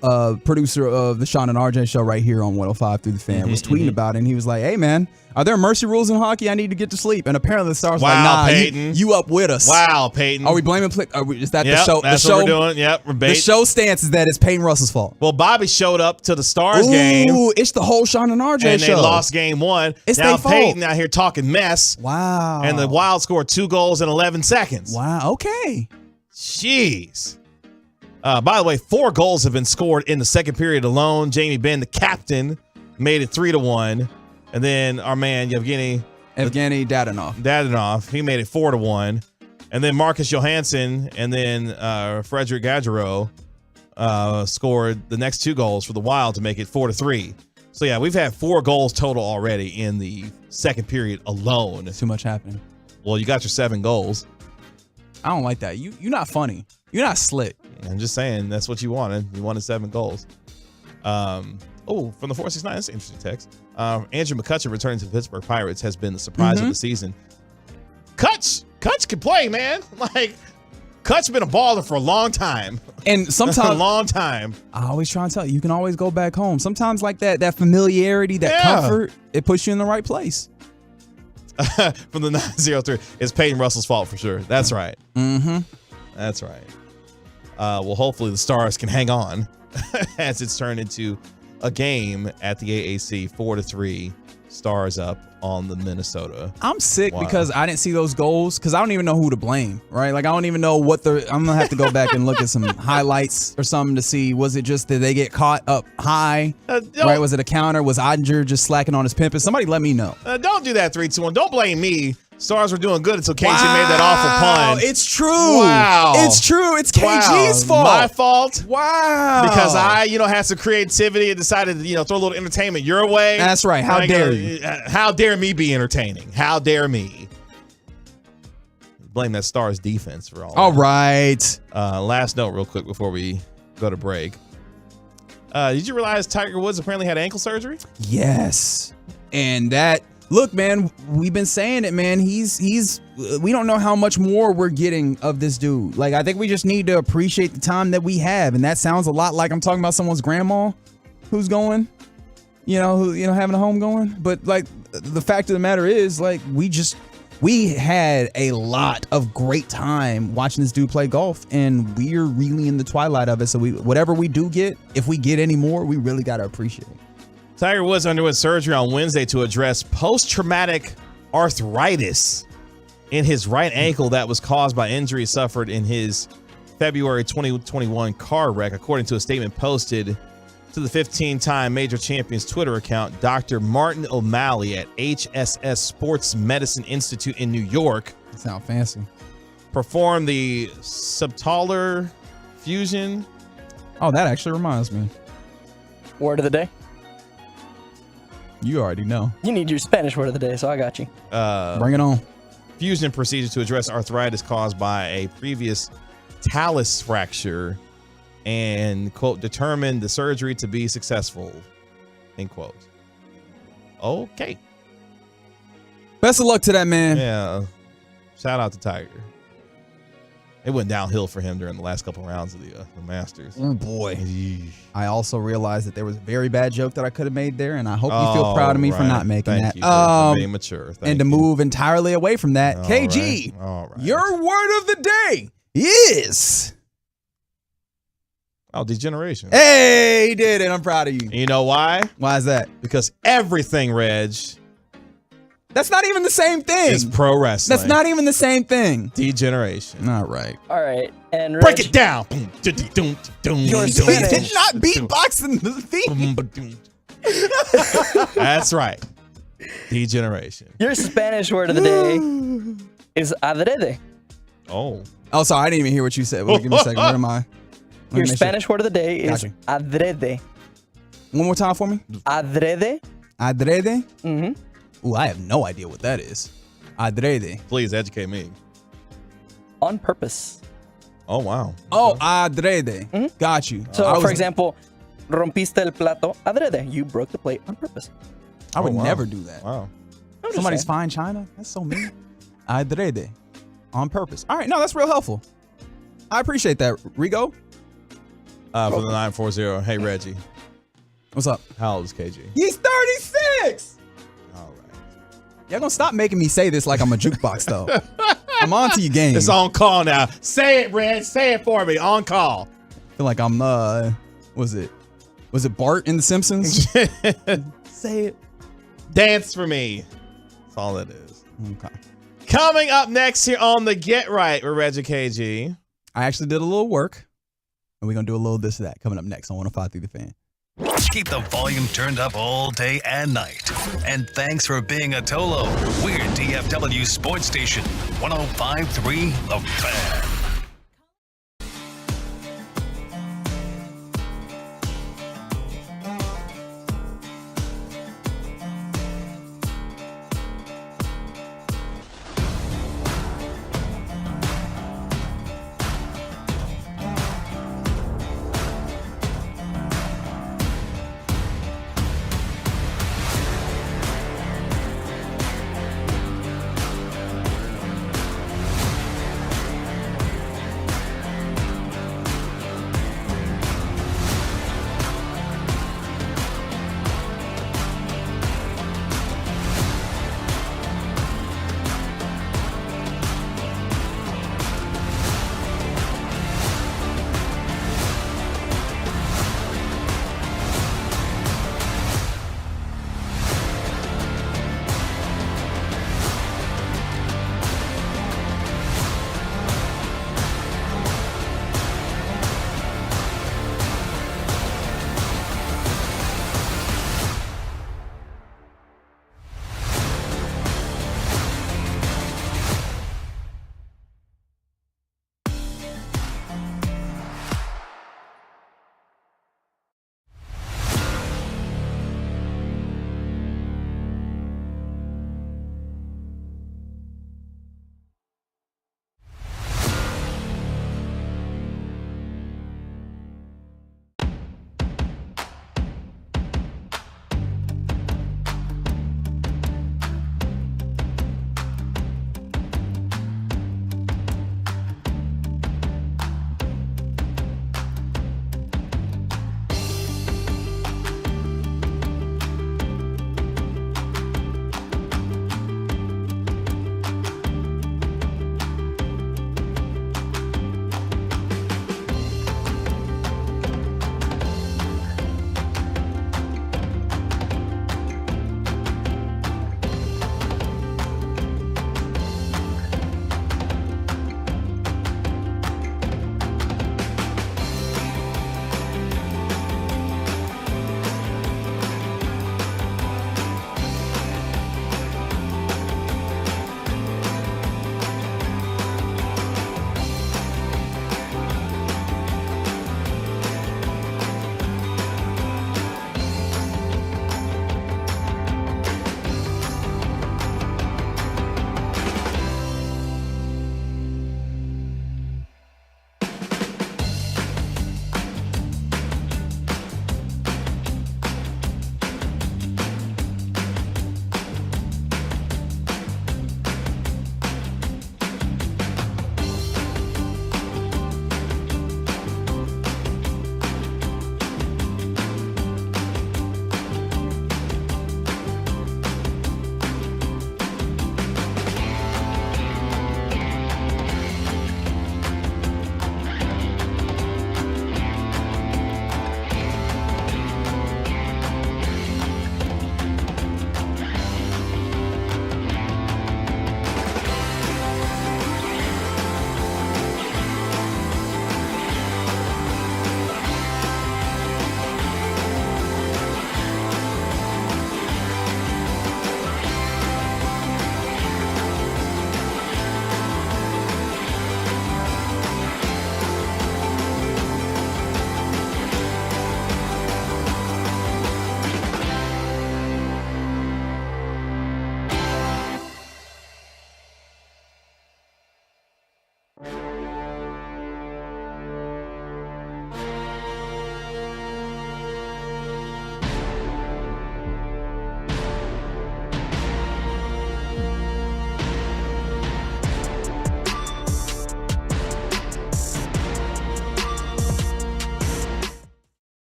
producer of the Sean and RJ show right here on 105 Through the Fan, was tweeting about it, and he was like, hey, man, are there mercy rules in hockey? I need to get to sleep. And apparently the Stars were like, nah, Peyton. You up with us. Wow, Peyton. Are we blaming is that the show? That's what we're doing. Yep, we're the show stance is that it's Peyton Russell's fault. Well, Bobby showed up to the Stars game. Ooh, it's the whole Sean and RJ and show. And they lost game one. It's now their fault. Peyton out here talking mess. Wow. And the Wild scored 2 goals in 11 seconds. Wow, okay. Jeez. By the way, 4 goals have been scored in the second period alone. Jamie Benn, the captain, made it 3-1. And then our man, Yevgeny Dadonov, he made it 4-1. And then Marcus Johansson and then Frederick Gaudreau scored the next 2 goals for the Wild to make it 4-3. So, yeah, we've had 4 goals total already in the second period alone. Too much happening. Well, you got your 7 goals. I don't like that. You're not funny. You're not slick. I'm just saying that's what you wanted. You wanted 7 goals. From the 469, that's an interesting text. Andrew McCutcheon returning to the Pittsburgh Pirates has been the surprise of the season. Kutch can play, man. Like, Kutch's been a baller for a long time. And sometimes a long time. I always try and tell you can always go back home. Sometimes like that familiarity, that comfort, it puts you in the right place. From the 903, it's Peyton Russell's fault for sure. That's right. Mm-hmm. That's right. Well, hopefully the Stars can hang on as it's turned into a game at the AAC. 4-3, Stars up on the Minnesota. I'm sick because I didn't see those goals because I don't even know who to blame, right? Like I don't even know what I'm going to have to go back and look at some highlights or something to see. Was it just that they get caught up high? Right? Was it a counter? Was Ottinger just slacking on his pimping? Somebody let me know. Don't do that, 3-2-1. Don't blame me. Stars were doing good until KG made that awful pun. It's true. Wow. It's true. It's KG's fault. My fault. Wow. Because I, had some creativity and decided to, throw a little entertainment your way. That's right. How dare you? How dare me be entertaining? How dare me? blame that Stars defense for all right. Last note real quick before we go to break. Did you realize Tiger Woods apparently had ankle surgery? Yes. And that, look, man, we've been saying it, man. He's we don't know how much more we're getting of this dude. Like, I think we just need to appreciate the time that we have. And that sounds a lot like I'm talking about someone's grandma who's going, having a home going. But like, the fact of the matter is, like, we had a lot of great time watching this dude play golf, and we're really in the twilight of it. So whatever we do get, if we get any more, we really got to appreciate it. Tiger Woods underwent surgery on Wednesday to address post-traumatic arthritis in his right ankle that was caused by injuries suffered in his February 2021 car wreck, according to a statement posted to the 15-time major champions Twitter account. Dr. Martin O'Malley at HSS Sports Medicine Institute in New York. That sounds fancy. Performed the subtalar fusion. Oh, that actually reminds me. Word of the day. You already know. You need your Spanish word of the day, so I got you. Bring it on. Fusion procedure to address arthritis caused by a previous talus fracture and, quote, determined the surgery to be successful, end quote. Okay. Best of luck to that man. Yeah. Shout out to Tiger. It went downhill for him during the last couple rounds of the Masters. Oh, boy. I also realized that there was a very bad joke that I could have made there, and I hope you feel proud of me for not making Thank that. you for being mature. And to move entirely away from that, All KG, right. All right. your word of the day is... Oh, degeneration. Hey, he did it. I'm proud of you. You know why? Why is that? Because everything, Reg, that's not even the same thing. is pro wrestling. That's not even the same thing. Degeneration. All right. All right. And Break Reg, it down. Your He Spanish. did not beatbox in the theme. That's right. Degeneration. Your Spanish word of the day is adrede. Oh. Oh, sorry. I didn't even hear what you said. Wait, give me a second. Where am I? Your Spanish word of the day is Gotcha. adrede. One more time for me. Adrede. Adrede? Mm-hmm. Ooh, I have no idea what that is. Adrede. Please educate me. On purpose. Oh, wow. Oh, adrede. Got you. So, for example, rompiste el plato adrede. You broke the plate on purpose. I would wow. never do that. Wow. I'm just Somebody's saying. fine china? That's so mean. Adrede. On purpose. All right. No, that's real helpful. I appreciate that. Rigo? For the 940. Hey, Reggie. What's up? How old is KG? He's 36. All right. Y'all gonna stop making me say this like I'm a jukebox, though. I'm on to your game. It's on call now. Say it, Reg. Say it for me. On call. I feel like I'm, was it Bart in The Simpsons? Say it. Dance for me. That's all it is. Okay. Coming up next here on the Get Right with Reggie KG. I actually did a little work, and we're gonna do a little this or that coming up next on 105.3 The Fan. Keep the volume turned up all day and night. And thanks for being a Tolo. We're DFW Sports Station 105.3 The Fan.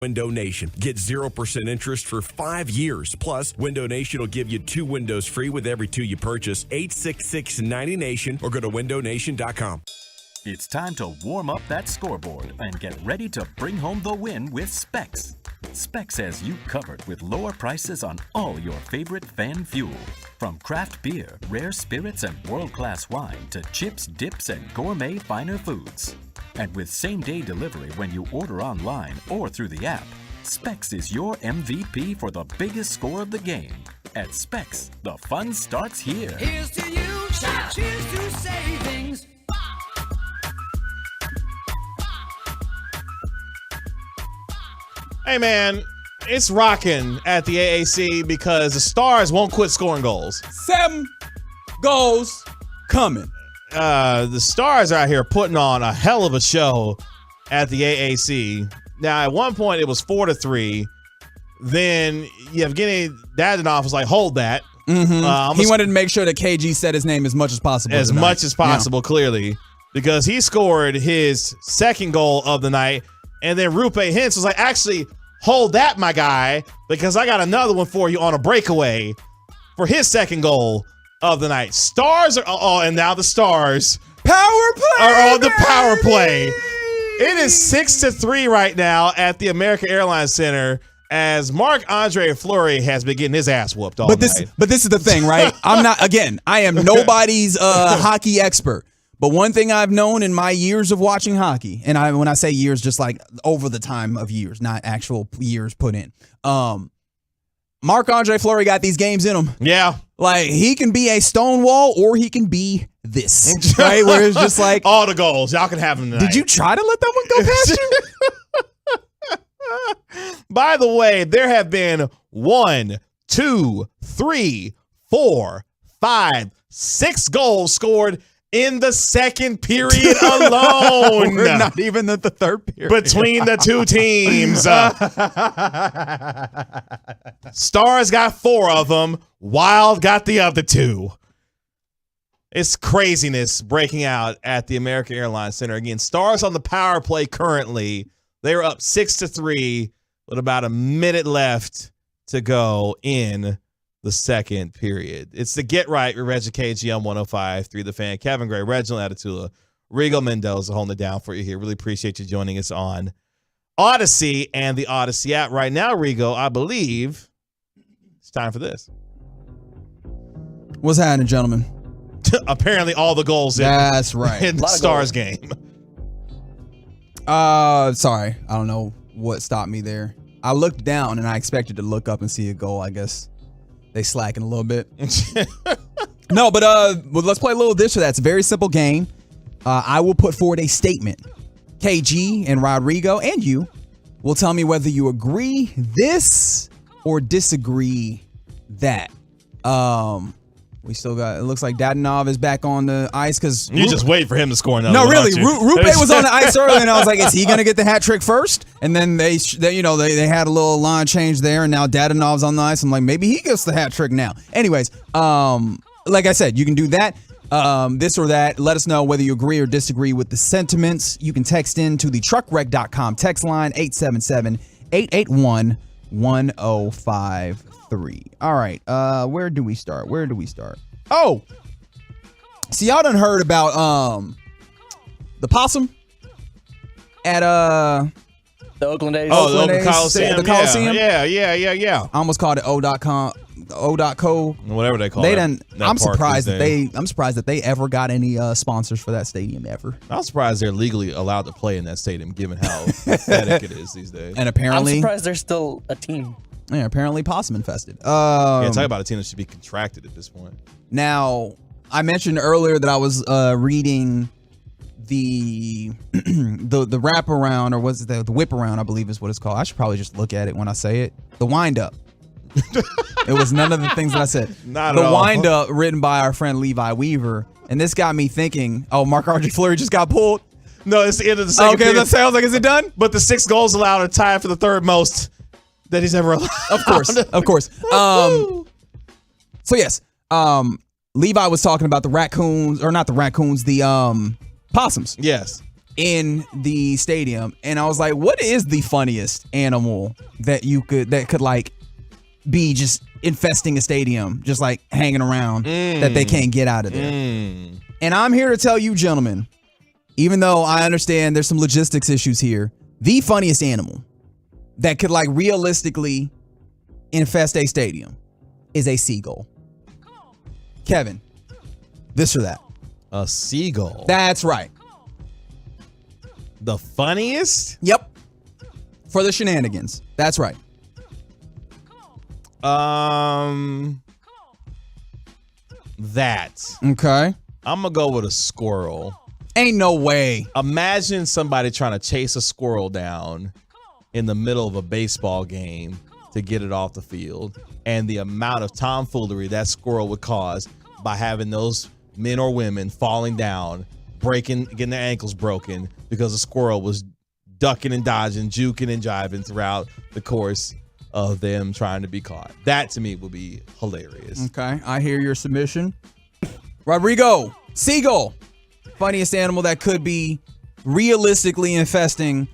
Window Nation. Get 0% interest for 5 years. Plus, Window Nation will give you 2 windows free with every 2 you purchase. 866-90Nation or go to windownation.com. It's time to warm up that scoreboard and get ready to bring home the win with Specs. Specs has you covered with lower prices on all your favorite fan fuel. From craft beer, rare spirits, and world-class wine to chips, dips, and gourmet finer foods. And with same-day delivery when you order online or through the app, Specs is your MVP for the biggest score of the game. At Specs, the fun starts here. Here's to you, cheers to savings. Hey, man, it's rocking at the AAC because the Stars won't quit scoring goals. 7 goals coming. The Stars are out here putting on a hell of a show at the AAC. Now, at one point, it was 4-3. Then Yevgeny Dadonov was like, hold that. Mm-hmm. He wanted to make sure that KG said his name as much as possible. As much as possible, clearly. Because he scored his second goal of the night. And then Rupe Hintz was like, actually, hold that, my guy, because I got another one for you on a breakaway for his second goal of the night. Stars are, and now the Stars power play are on the power play. It is 6-3 right now at the American Airlines Center as Marc-Andre Fleury has been getting his ass whooped all night. But this is the thing, right? I am nobody's hockey expert. But one thing I've known in my years of watching hockey, and when I say years, just like over the time of years, not actual years put in. Marc-Andre Fleury got these games in him. Yeah. Like, he can be a Stonewall or he can be this, right? Where it's just like... all the goals. Y'all can have them tonight. Did you try to let that one go past you? By the way, there have been 1, 2, 3, 4, 5, 6 goals scored in the second period alone. We're not even at the third period. Between the two teams. Stars got 4 of them. Wild got the other 2. It's craziness breaking out at the American Airlines Center. Again, Stars on the power play currently. They're up 6-3 with about a minute left to go in the second period. It's the Get Right with Reggie KG on 105.3 The Fan. Kevin Gray, Reginald Atatula, Rigo Mendoza holding it down for you here. Really appreciate you joining us on Odyssey and the Odyssey app. Right now, Rigo, I believe it's time for this. What's happening, gentlemen? Apparently all the goals That's right. in the Stars game. Sorry. I don't know what stopped me there. I looked down and I expected to look up and see a goal. I guess they slacking a little bit. No, but let's play a little this or that. It's a very simple game. I will put forward a statement. KG and Rodrigo and you will tell me whether you agree this or disagree that. We still got, it looks like Dadonov is back on the ice because you just wait for him to score another. No, one, really, Rupe was on the ice early, and I was like, is he going to get the hat trick first? And then they had a little line change there, and now Dadonov's on the ice. I'm like, maybe he gets the hat trick now. Anyways, like I said, you can do that, this or that. Let us know whether you agree or disagree with the sentiments. You can text in to the truckwreck.com text line 877-881-1053. All right, where do we start? Oh, so y'all done heard about the possum at the Oakland A's. Oh, the Oakland Coliseum. The Coliseum. Yeah. I almost called it O.co. Whatever they call it. I'm surprised that they ever got any sponsors for that stadium ever. I'm surprised they're legally allowed to play in that stadium, given how pathetic it is these days. And apparently, I'm surprised they're still a team. Yeah, apparently possum infested. Talk about a team that should be contracted at this point. Now, I mentioned earlier that I was reading the wraparound, or was it the whip around, I believe is what it's called. I should probably just look at it when I say it. The wind up. It was none of the things that I said. Not the at all. wind up written by our friend Levi Weaver. And this got me thinking, Marc-Andre Fleury just got pulled. No, it's the end of the second Okay, period. that sounds like, is it done? But the 6 goals allowed are tied for the third most that he's ever allowed. Of course. So yes, Levi was talking about the raccoons, or not the raccoons, the possums. Yes. In the stadium, and I was like, what is the funniest animal that could like be just infesting a stadium, just like hanging around that they can't get out of there? And I'm here to tell you, gentlemen, even though I understand there's some logistics issues here, the funniest animal that could like realistically infest a stadium is a seagull. Kevin, this or that? A seagull. That's right. The funniest? Yep. For the shenanigans. That's right. That. Okay. I'm going to go with a squirrel. Ain't no way. Imagine somebody trying to chase a squirrel down in the middle of a baseball game to get it off the field, and the amount of tomfoolery that squirrel would cause by having those men or women falling down, getting their ankles broken because the squirrel was ducking and dodging, juking and jiving throughout the course of them trying to be caught. That to me would be hilarious. Okay, I hear your submission. Rodrigo, seagull. Funniest animal that could be realistically infesting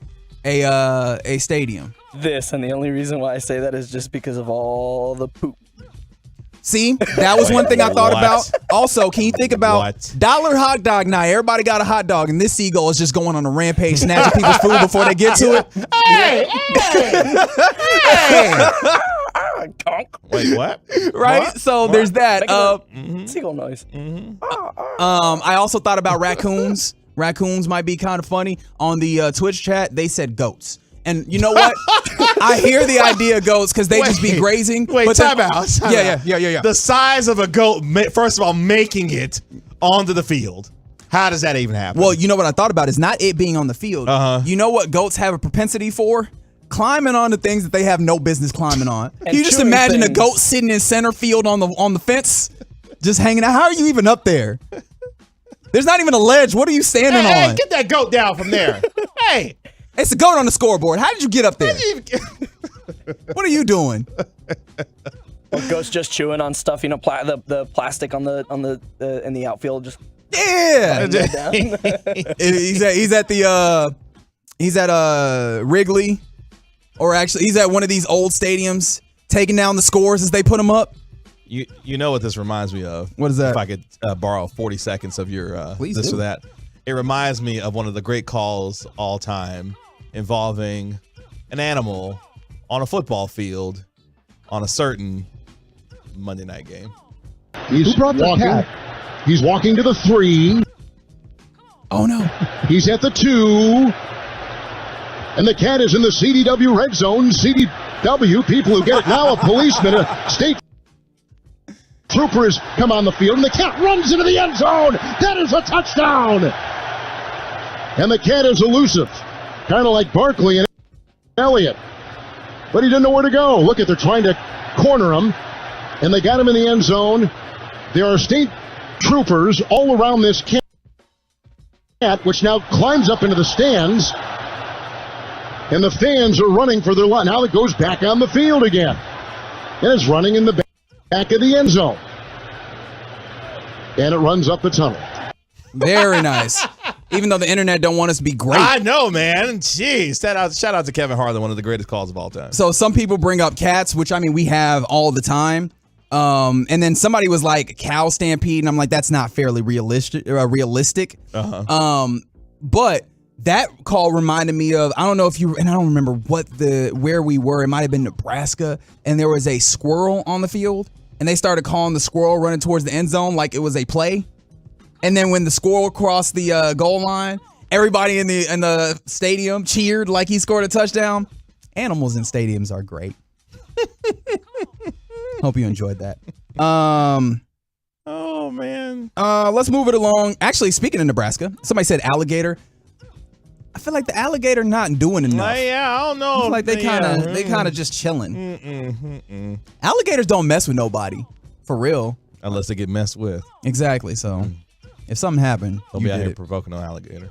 a stadium. This, and the only reason why I say that is just because of all the poop. See, that was one thing I thought about. Also, can you think about dollar hot dog night? Everybody got a hot dog, and this seagull is just going on a rampage, snatching people's food before they get to it. Hey! Wait, what? Right? What? So What? there's that. Seagull noise. I also thought about raccoons. Raccoons might be kind of funny. On the Twitch chat, they said goats. And you know what? I hear the idea of goats because they just be grazing. Wait, time out. Yeah. The size of a goat, first of all, making it onto the field. How does that even happen? Well, you know what I thought about is not it being on the field. You know what goats have a propensity for? Climbing on the things that they have no business climbing on. Can you just imagine a goat sitting in center field on the fence, just hanging out? How are you even up there? There's not even a ledge. What are you standing on? Hey, get that goat down from there. Hey. It's a goat on the scoreboard. How did you get up there? What are you doing? Goats just chewing on stuff, the plastic on the in the outfield. Just he's at Wrigley, or actually he's at one of these old stadiums, taking down the scores as they put them up. You know what this reminds me of? What is that? If I could borrow 40 seconds of your this do. or that. It reminds me of one of the great calls all time involving an animal on a football field on a certain Monday night game. He's walking. He's walking to the 3. Oh, no. He's at the 2. And the cat is in the CDW red zone. CDW, people who get it now, a policeman, a state trooper has come on the field, and the cat runs into the end zone. That is a touchdown. And the cat is elusive, kind of like Barkley and Elliott. But he didn't know where to go. Look they're trying to corner him, and they got him in the end zone. There are state troopers all around this cat, which now climbs up into the stands. And the fans are running for their life. Now it goes back on the field again. And it's running in the back of the end zone. And it runs up the tunnel. Very nice. Even though the internet don't want us to be great. I know, man. Jeez. Shout out to Kevin Harlan, one of the greatest calls of all time. So some people bring up cats, which I mean we have all the time. And then somebody was like cow stampede, and I'm like, that's not fairly realistic. But that call reminded me of, I don't know if and I don't remember where we were. It might have been Nebraska, and there was a squirrel on the field, and they started calling the squirrel running towards the end zone like it was a play. And then when the squirrel crossed the goal line, everybody in the stadium cheered like he scored a touchdown. Animals in stadiums are great. Hope you enjoyed that. Oh man. Let's move it along. Actually, speaking of Nebraska, somebody said alligator. I feel like the alligator not doing enough. Yeah, I don't know. I feel like they kind of just chilling. Alligators don't mess with nobody, for real. Unless they get messed with. Exactly. So If something happened, Don't you be out did here it. provoking no alligator.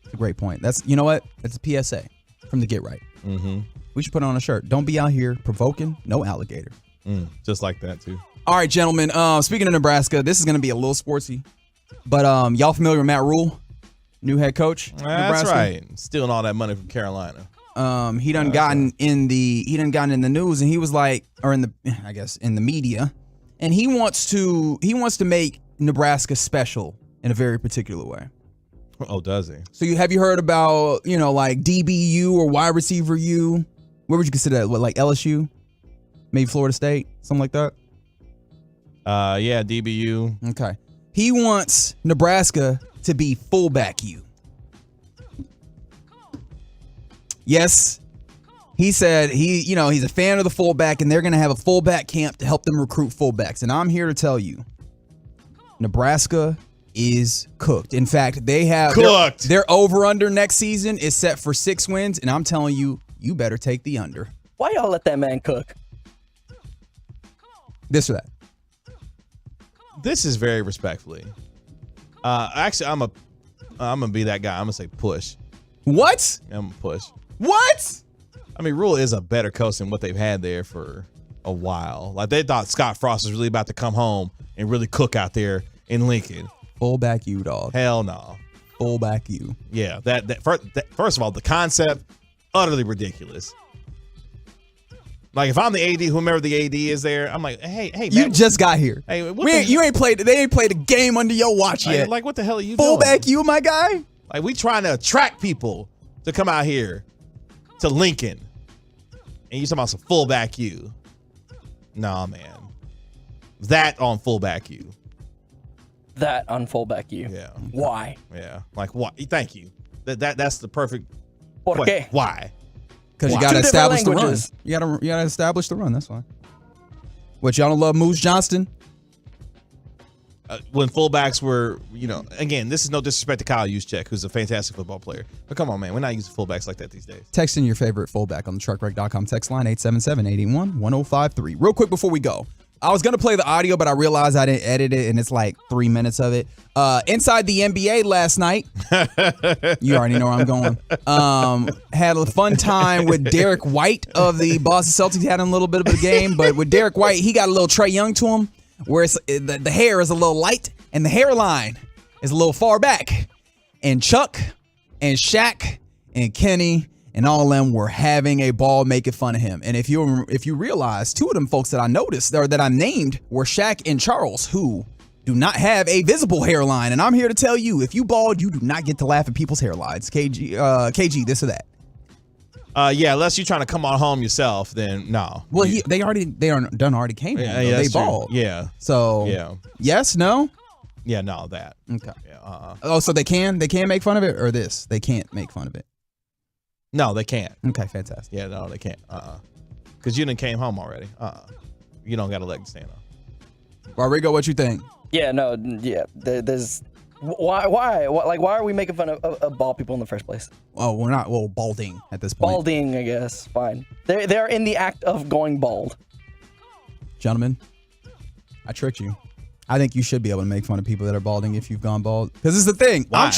It's a great point. You know what? It's a PSA from the Get Right. Mm-hmm. We should put it on a shirt. Don't be out here provoking no alligator. Just like that, too. All right, gentlemen. Speaking of Nebraska, this is going to be a little sportsy. But y'all familiar with Matt Rule? New head coach? That's Nebraska? right. Stealing all that money from Carolina. He done gotten in the news, and he was like, or in the media, and he wants to make Nebraska special in a very particular way. Oh, does he? So have you heard about, like DBU or wide receiver U? Where would you consider that? What, like LSU? Maybe Florida State? Something like that? Yeah, DBU. Okay. He wants Nebraska to be fullback U. Yes. He said he's a fan of the fullback, and they're going to have a fullback camp to help them recruit fullbacks. And I'm here to tell you, Nebraska is cooked. In fact, they have cooked. Their over-under next season is set for 6 wins, and I'm telling you, you better take the under. Why y'all let that man cook? This or that. This is very respectfully. Actually, I'm gonna be that guy. I'm gonna say push. What? I'm gonna push. What? I mean, Rule is a better coach than what they've had there for a while. Like, they thought Scott Frost was really about to come home and really cook out there in Lincoln. Fullback U, dog. Hell no. Fullback U. Yeah, first of all, the concept, utterly ridiculous. Like, if I'm the AD, whomever the AD is there, I'm like, hey, man. You just got here. Hey, they ain't played a game under your watch yet. Like, what the hell are you Fullback doing? U, my guy? Like, we trying to attract people to come out here to Lincoln. And you talking about some fullback U. Nah, man. That on fullback U. That on fullback U. Yeah. Why? Yeah. Like, why? Thank you. That's the perfect ¿Por qué? Why? Because you got to establish the run. You got to establish the run. That's why. What, y'all don't love Moose Johnston? When fullbacks were, again, this is no disrespect to Kyle Juszczyk, who's a fantastic football player. But come on, man. We're not using fullbacks like that these days. Text in your favorite fullback on the truckwreck.com text line 877-881-1053. Real quick before we go. I was going to play the audio, but I realized I didn't edit it, and it's like 3 minutes of it. Inside the NBA last night, you already know where I'm going, had a fun time with Derek White of the Boston Celtics. He had a little bit of a game, but with Derek White, he got a little Trae Young to him, where the hair is a little light, and the hairline is a little far back. And Chuck and Shaq and Kenny and all of them were having a ball making fun of him. And if you realize, two of them folks that I noticed or that I named were Shaq and Charles, who do not have a visible hairline. And I'm here to tell you, if you bald, you do not get to laugh at people's hairlines. KG, this or that. Yeah, unless you're trying to come on home yourself, then no. Well, they already came. Yeah, they bald. True. Yeah. So yeah. Yes, no. Yeah, no, that. Okay. Yeah. Oh, so they can make fun of it, or this they can't make fun of it. No, they can't. Okay, fantastic. Yeah, no, they can't. Because you done came home already. You don't got a leg to stand on. Rodrigo, what you think? Yeah, no, yeah. There's why are we making fun of bald people in the first place? Oh, we're not. Well, balding at this point. Balding, I guess. Fine. They're in the act of going bald. Gentlemen, I tricked you. I think you should be able to make fun of people that are balding if you've gone bald. Because this is the thing. Why?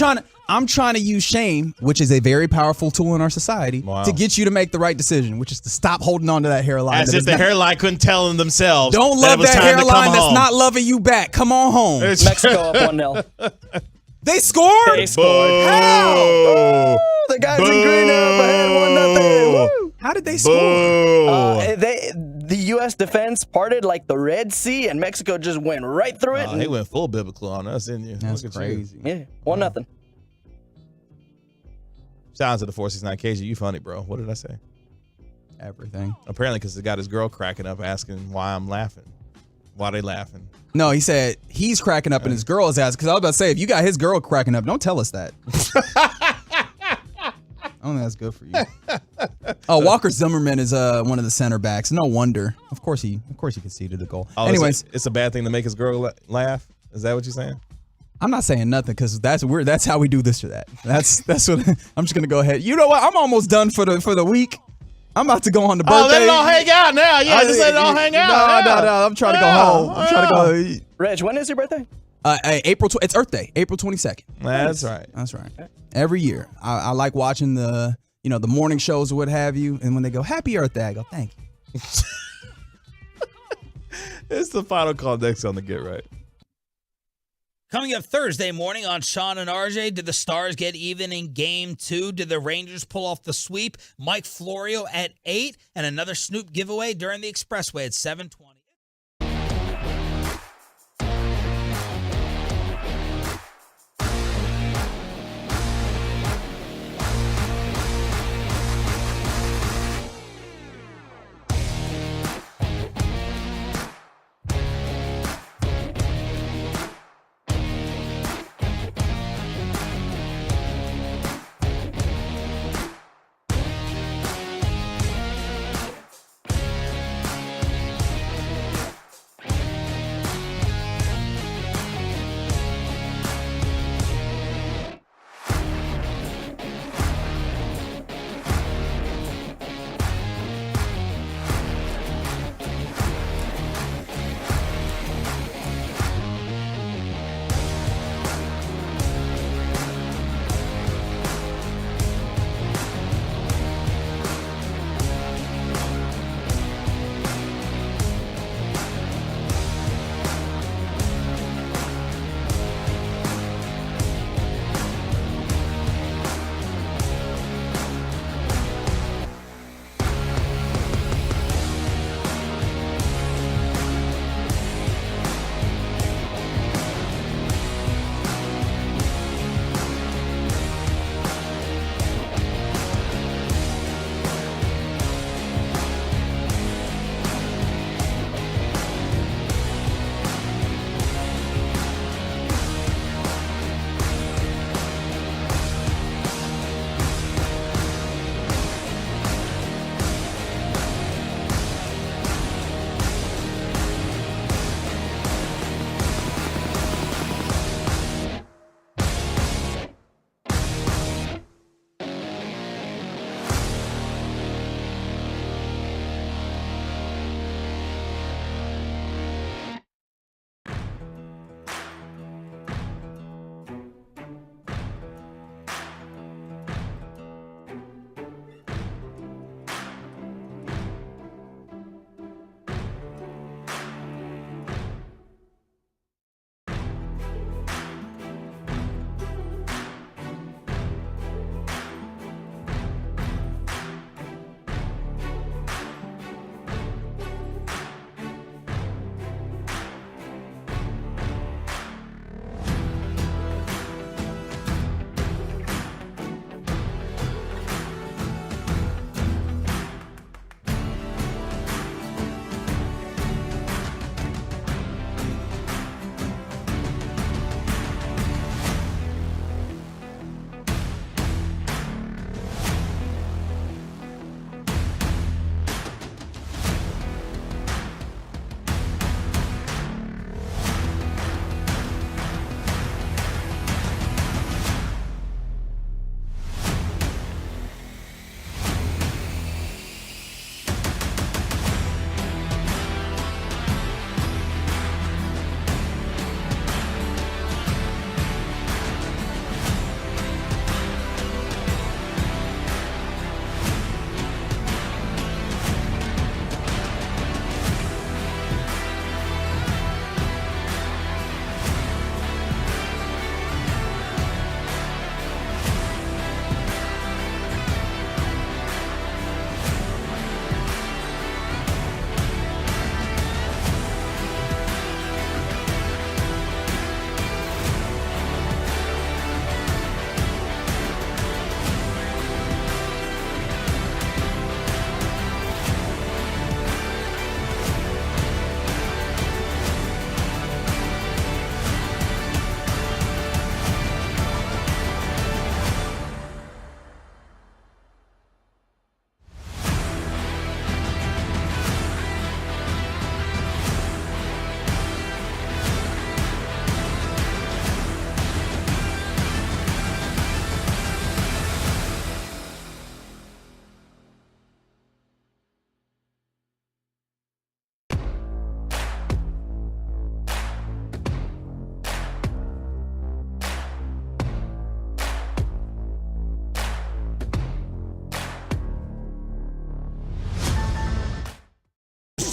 I'm trying to use shame, which is a very powerful tool in our society, Wow. to get you to make the right decision, which is to stop holding on to that hairline. As if the hairline couldn't tell them themselves. Don't love that hairline that's not loving you back. Come on home. Mexico up 1-0. They scored? They scored. How? The guys in green up ahead 1-0. How did they score? The U.S. defense parted like the Red Sea, and Mexico just went right through it. They went full biblical on us, didn't you? That's Look at crazy. Yeah, 1-0. Shout out to the 469 KG. You funny, bro. What did I say? Everything. Apparently, because it got his girl cracking up asking why I'm laughing. Why they laughing? No, he said he's cracking up and his girl is asking. Because I was about to say, if you got his girl cracking up, don't tell us that. I don't think that's good for you. Oh, Walker Zimmerman is one of the center backs. No wonder. Of course he conceded a goal. Oh, anyways, it's a bad thing to make his girl laugh? Is that what you're saying? I'm not saying nothing because that's how we do this or that. That's what I'm just gonna go ahead. You know what? I'm almost done for the week. I'm about to go on the birthday. Oh, let it all hang out now. Yeah, just let it all hang out. No. I'm trying to go home. I'm trying to go. Reg, when is your birthday? It's Earth Day, April 22nd. That's right. That's right. Every year, I like watching the morning shows or what have you, and when they go Happy Earth Day, I go thank you. It's the final call next on the Get Right. Coming up Thursday morning on Sean and RJ, did the Stars get even in Game 2? Did the Rangers pull off the sweep? Mike Florio at 8, and another Snoop giveaway during the Expressway at 7:20.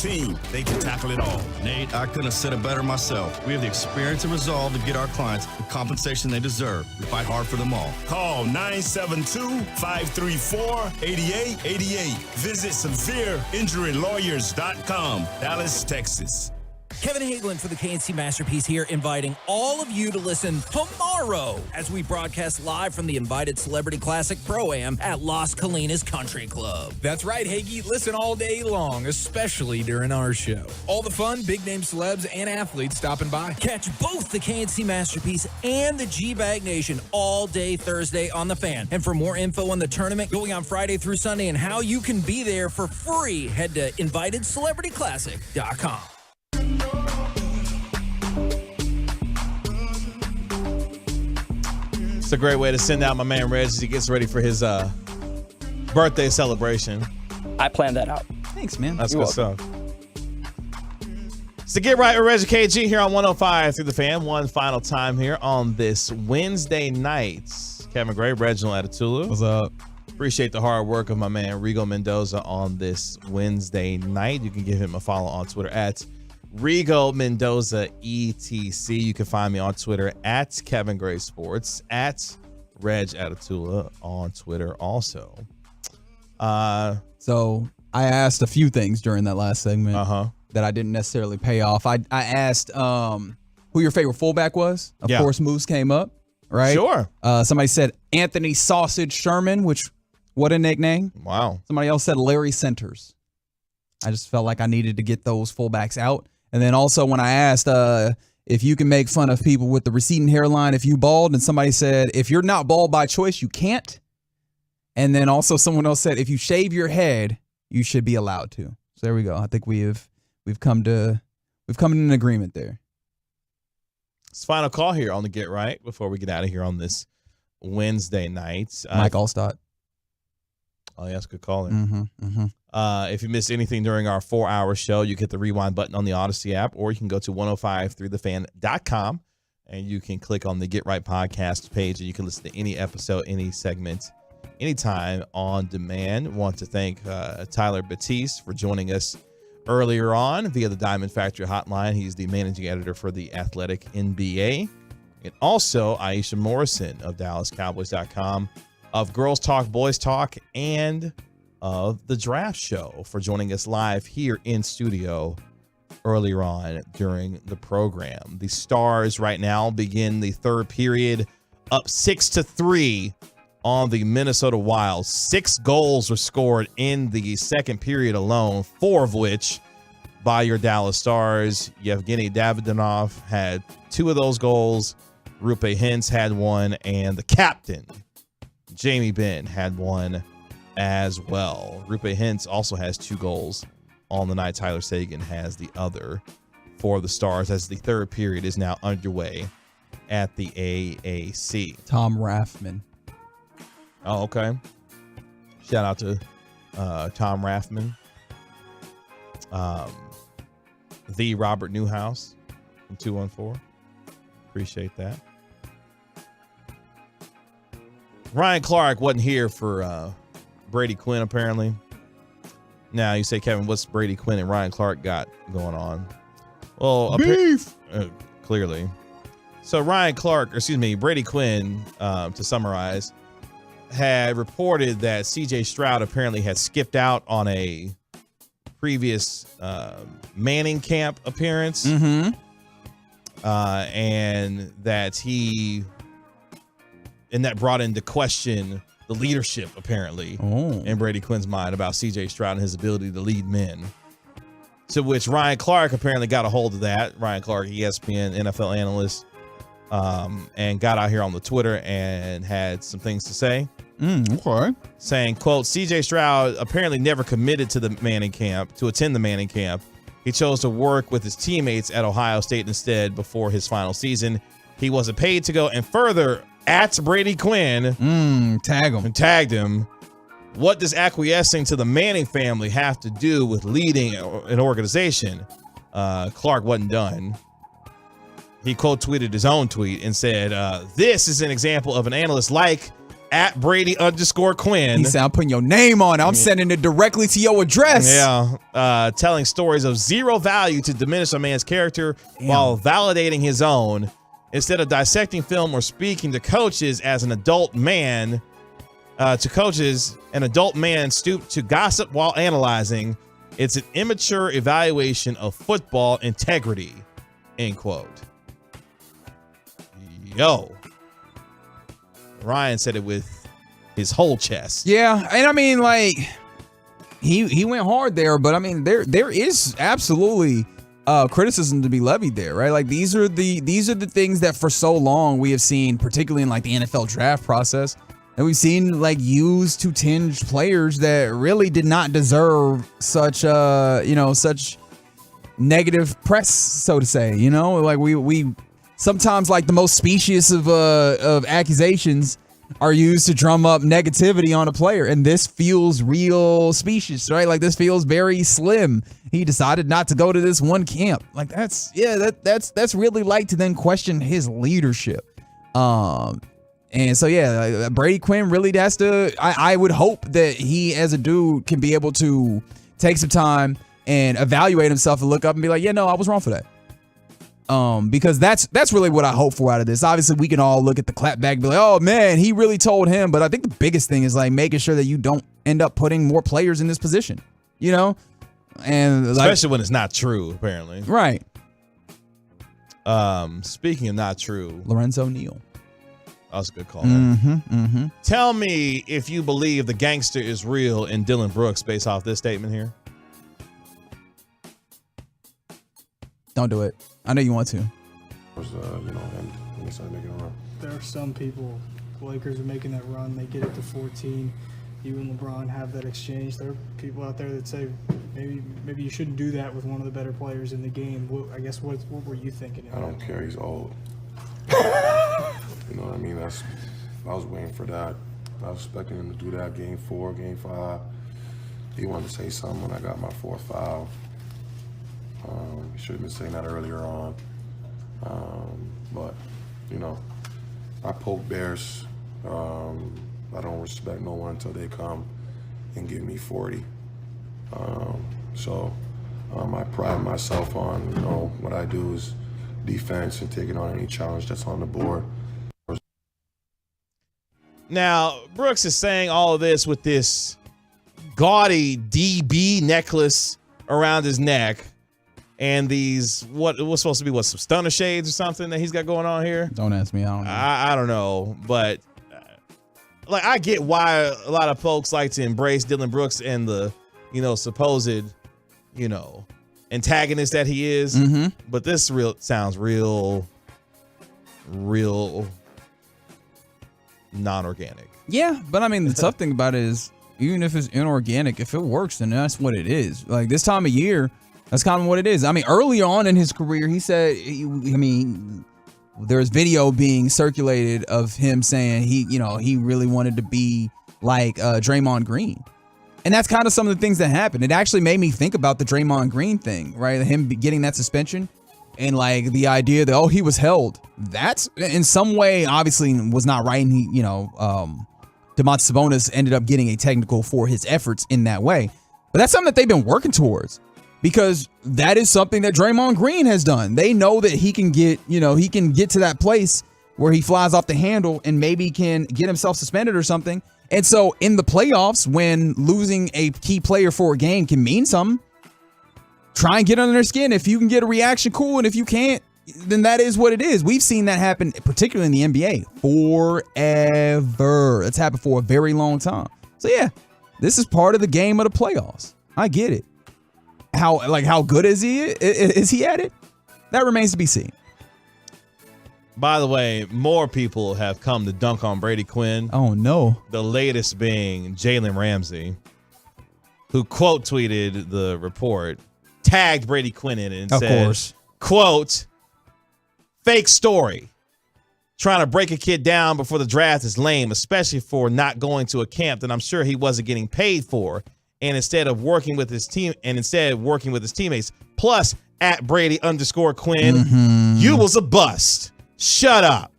team, they can tackle it all. Nate, I couldn't have said it better myself. We have the experience and resolve to get our clients the compensation they deserve. We fight hard for them all. Call 972-534-8888. Visit SevereInjuryLawyers.com, Dallas, Texas. Kevin Hagelin for the KNC Masterpiece here, inviting all of you to listen tomorrow as we broadcast live from the Invited Celebrity Classic Pro-Am at Las Colinas Country Club. That's right, Hagee. Listen all day long, especially during our show. All the fun, big-name celebs and athletes stopping by. Catch both the KNC Masterpiece and the G-Bag Nation all day Thursday on The Fan. And for more info on the tournament going on Friday through Sunday and how you can be there for free, head to InvitedCelebrityClassic.com. It's a great way to send out my man Reg as he gets ready for his birthday celebration. I planned that out. Thanks, man. That's good stuff. So get right with Reg KG here on 105 through the Fan. One final time here on this Wednesday night. Kevin Gray, Reginald Atatula. What's up? Appreciate the hard work of my man Rigo Mendoza on this Wednesday night. You can give him a follow on Twitter at Rigo Mendoza ETC. You can find me on Twitter at Kevin Gray Sports, at Reg Atatula on Twitter also. So I asked a few things during that last segment that I didn't necessarily pay off. I asked who your favorite fullback was. Of course, Moose came up, right? Sure. Somebody said Anthony Sausage Sherman, which, what a nickname. Wow. Somebody else said Larry Centers. I just felt like I needed to get those fullbacks out. And then also when I asked if you can make fun of people with the receding hairline if you bald, and somebody said, if you're not bald by choice, you can't. And then also someone else said, if you shave your head, you should be allowed to. So there we go. I think we've come to an agreement there. It's final call here on the Get Right before we get out of here on this Wednesday night. Mike Allstott. Oh, yeah, that's a good call there. If you missed anything during our 4-hour show, you hit the rewind button on the Odyssey app, or you can go to 105throughthefan.com and you can click on the Get Right podcast page and you can listen to any episode, any segment, anytime on demand. Want to thank Tyler Batiste for joining us earlier on via the Diamond Factory hotline. He's the managing editor for the Athletic NBA. And also Aisha Morrison of DallasCowboys.com, of Girls Talk, Boys Talk, and of the Draft Show for joining us live here in studio earlier on during the program. The Stars right now begin the third period up 6-3 on the Minnesota Wild. 6 goals were scored in the second period alone, 4 of which by your Dallas Stars. Yevgeny Davidonov had 2 of those goals. Rupe Hintz had 1, and the captain, Jamie Benn, had 1 as well. Rupe Hintz also has 2 goals on the night. Tyler Seguin has the other for the Stars as the third period is now underway at the AAC. Tom Raffman. Oh, okay. Shout out to Tom Raffman. The Robert Newhouse from 214. Appreciate that. Ryan Clark wasn't here for Brady Quinn, apparently. Now, you say, Kevin, what's Brady Quinn and Ryan Clark got going on? Well, beef! Clearly. So Brady Quinn, to summarize, had reported that CJ Stroud apparently had skipped out on a previous Manning camp appearance. And that brought into question the leadership, apparently, in Brady Quinn's mind about CJ Stroud and his ability to lead men. To which Ryan Clark apparently got a hold of that. Ryan Clark, ESPN NFL analyst, and got out here on the Twitter and had some things to say. Okay. Saying, quote, CJ Stroud apparently never committed to attend the Manning camp. He chose to work with his teammates at Ohio State instead before his final season. He wasn't paid to go, and further, at Brady Quinn, tagged him. What does acquiescing to the Manning family have to do with leading an organization? Clark wasn't done. He quote tweeted his own tweet and said, this is an example of an analyst like at Brady_Quinn. He said, I'm putting your name on it. I'm sending it directly to your address. Yeah. Telling stories of zero value to diminish a man's character while validating his own. Instead of dissecting film or speaking to coaches as an adult man, an adult man stooped to gossip while analyzing. It's an immature evaluation of football integrity, end quote. Yo. Ryan said it with his whole chest. Yeah, and I mean, like, he went hard there, but I mean, there is absolutely criticism to be levied there, right? Like, these are the things that for so long we have seen, particularly in like the NFL draft process, and we've seen like used to tinge players that really did not deserve such such negative press, so to say. Like we sometimes, like, the most specious of accusations are used to drum up negativity on a player, and this feels real specious, right? Like, this feels very slim. He decided not to go to this one camp. Like, that's really like to then question his leadership. And so, yeah, Brady Quinn really has to, I would hope that he as a dude can be able to take some time and evaluate himself and look up and be like, yeah, no, I was wrong for that. Because that's really what I hope for out of this. Obviously, we can all look at the clapback and be like, oh man, he really told him. But I think the biggest thing is like making sure that you don't end up putting more players in this position, and especially when it's not true, apparently. Right. Speaking of not true, Lorenzo Neal. That was a good call. Tell me if you believe the gangster is real in Dylan Brooks based off this statement here. Don't do it. I know you want to. When they started making a run. There are some people, the Lakers are making that run. They get it to 14. You and LeBron have that exchange. There are people out there that say maybe you shouldn't do that with one of the better players in the game. I guess what were you thinking? I don't care. He's old. You know what I mean? I was waiting for that. I was expecting him to do that game 4, game 5. He wanted to say something when I got my 4th foul. He should have been saying that earlier on. But, I poke bears. I don't respect no one until they come and give me 40. I pride myself on, what I do is defense and taking on any challenge that's on the board. Now, Brooks is saying all of this with this gaudy DB necklace around his neck and these, what was supposed to be, some stunner shades or something that he's got going on here? Don't ask me. I don't know. I don't know, but I get why a lot of folks like to embrace Dylan Brooks and the, supposed, antagonist that he is. Mm-hmm. But this sounds real non-organic. Yeah, but I mean, the tough thing about it is, even if it's inorganic, if it works, then that's what it is. Like, this time of year, that's kind of what it is. I mean, early on in his career, he said, there's video being circulated of him saying he really wanted to be like Draymond Green. And that's kind of some of the things that happened. It actually made me think about the Draymond Green thing, right? Him getting that suspension and like the idea that, he was held. That's in some way obviously was not right. And he, Domantas Sabonis ended up getting a technical for his efforts in that way. But that's something that they've been working towards, because that is something that Draymond Green has done. They know that he can get to that place where he flies off the handle and maybe can get himself suspended or something. And so in the playoffs, when losing a key player for a game can mean something, try and get under their skin. If you can get a reaction, cool. And if you can't, then that is what it is. We've seen that happen, particularly in the NBA, forever. It's happened for a very long time. So yeah, this is part of the game of the playoffs. I get it. How good is he at it? That remains to be seen. By the way, more people have come to dunk on Brady Quinn. Oh, no. The latest being Jalen Ramsey, who quote tweeted the report, tagged Brady Quinn in it and said, of course, quote, fake story. Trying to break a kid down before the draft is lame, especially for not going to a camp that I'm sure he wasn't getting paid for, and instead working with his teammates. Plus, at Brady_Quinn, you was a bust. Shut up.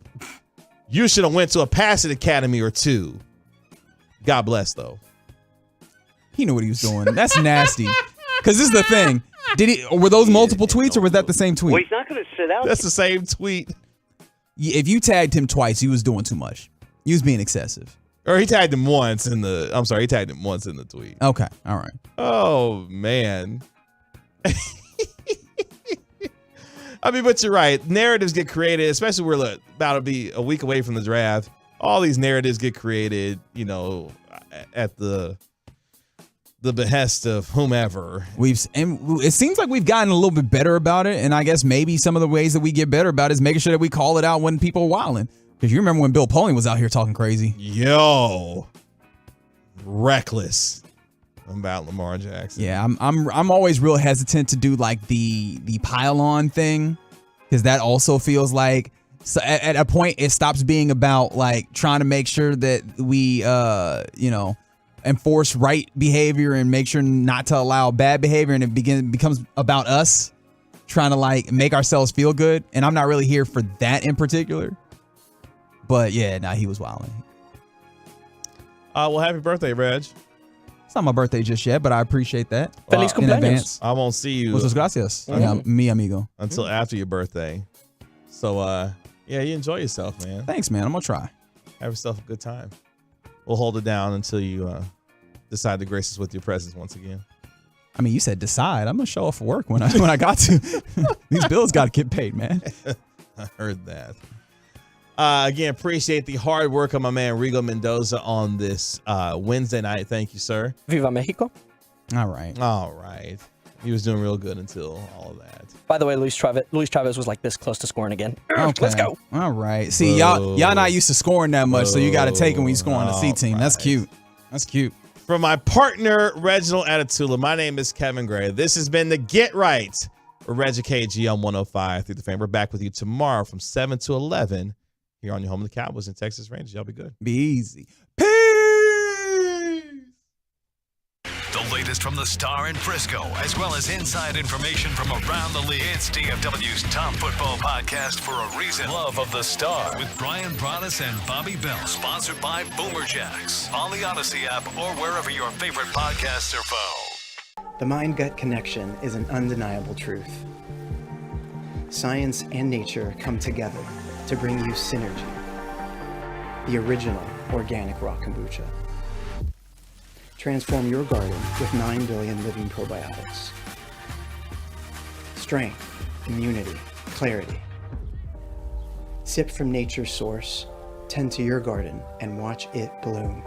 You should have went to a passing academy or two. God bless, though. He knew what he was doing. That's nasty. Because this is the thing. Were those multiple tweets or was that the same tweet? Well, he's not going to sit out. That's the same tweet. If you tagged him twice, he was doing too much. He was being excessive. Or he tagged him once in the. I'm sorry, he tagged him once in the tweet. Okay, all right. Oh man. I mean, but you're right. Narratives get created, especially we're about to be a week away from the draft. All these narratives get created, at the behest of whomever. It seems like we've gotten a little bit better about it, and I guess maybe some of the ways that we get better about it is making sure that we call it out when people are wilding. Because you remember when Bill Polian was out here talking crazy. Yo, reckless about Lamar Jackson. Yeah, I'm always real hesitant to do like the pile on thing, because that also feels like at a point it stops being about like trying to make sure that we enforce right behavior and make sure not to allow bad behavior, and it becomes about us trying to like make ourselves feel good. And I'm not really here for that in particular. But yeah, he was wilding. Well, happy birthday, Reg. It's not my birthday just yet, but I appreciate that. Feliz in advance. I won't see you. Muchas gracias. Mi amigo. Until after your birthday. So, yeah, you enjoy yourself, man. Thanks, man. I'm going to try. Have yourself a good time. We'll hold it down until you decide to grace us with your presence once again. I mean, you said decide. I'm going to show up for work when I got to. These bills got to get paid, man. I heard that. Again, appreciate the hard work of my man Rigo Mendoza on this Wednesday night. Thank you, sir. Viva Mexico. All right. He was doing real good until all of that. By the way, Luis Chavez was like this close to scoring again. Okay. Let's go. All right. See, y'all not used to scoring that much, so you got to take him when you score on the C team. That's cute. That's cute. From my partner, Reginald Atatula, my name is Kevin Gray. This has been the Get Right with Reggie KG on 105 through the Fan. We're back with you tomorrow from 7 to 11 here on your home of the Cowboys and Texas Rangers. Y'all be good. Be easy. The latest from the Star in Frisco, as well as inside information from around the league. It's DFW's top football podcast for a reason. Love of the Star with Brian Broaddus and Bobby Bell. Sponsored by Boomer Jacks on the Odyssey app or wherever your favorite podcasts are found. The mind-gut connection is an undeniable truth. Science and nature come together to bring you Synergy, the original organic raw kombucha. Transform your garden with 9 billion living probiotics. Strength, immunity, clarity. Sip from nature's source, tend to your garden, and watch it bloom.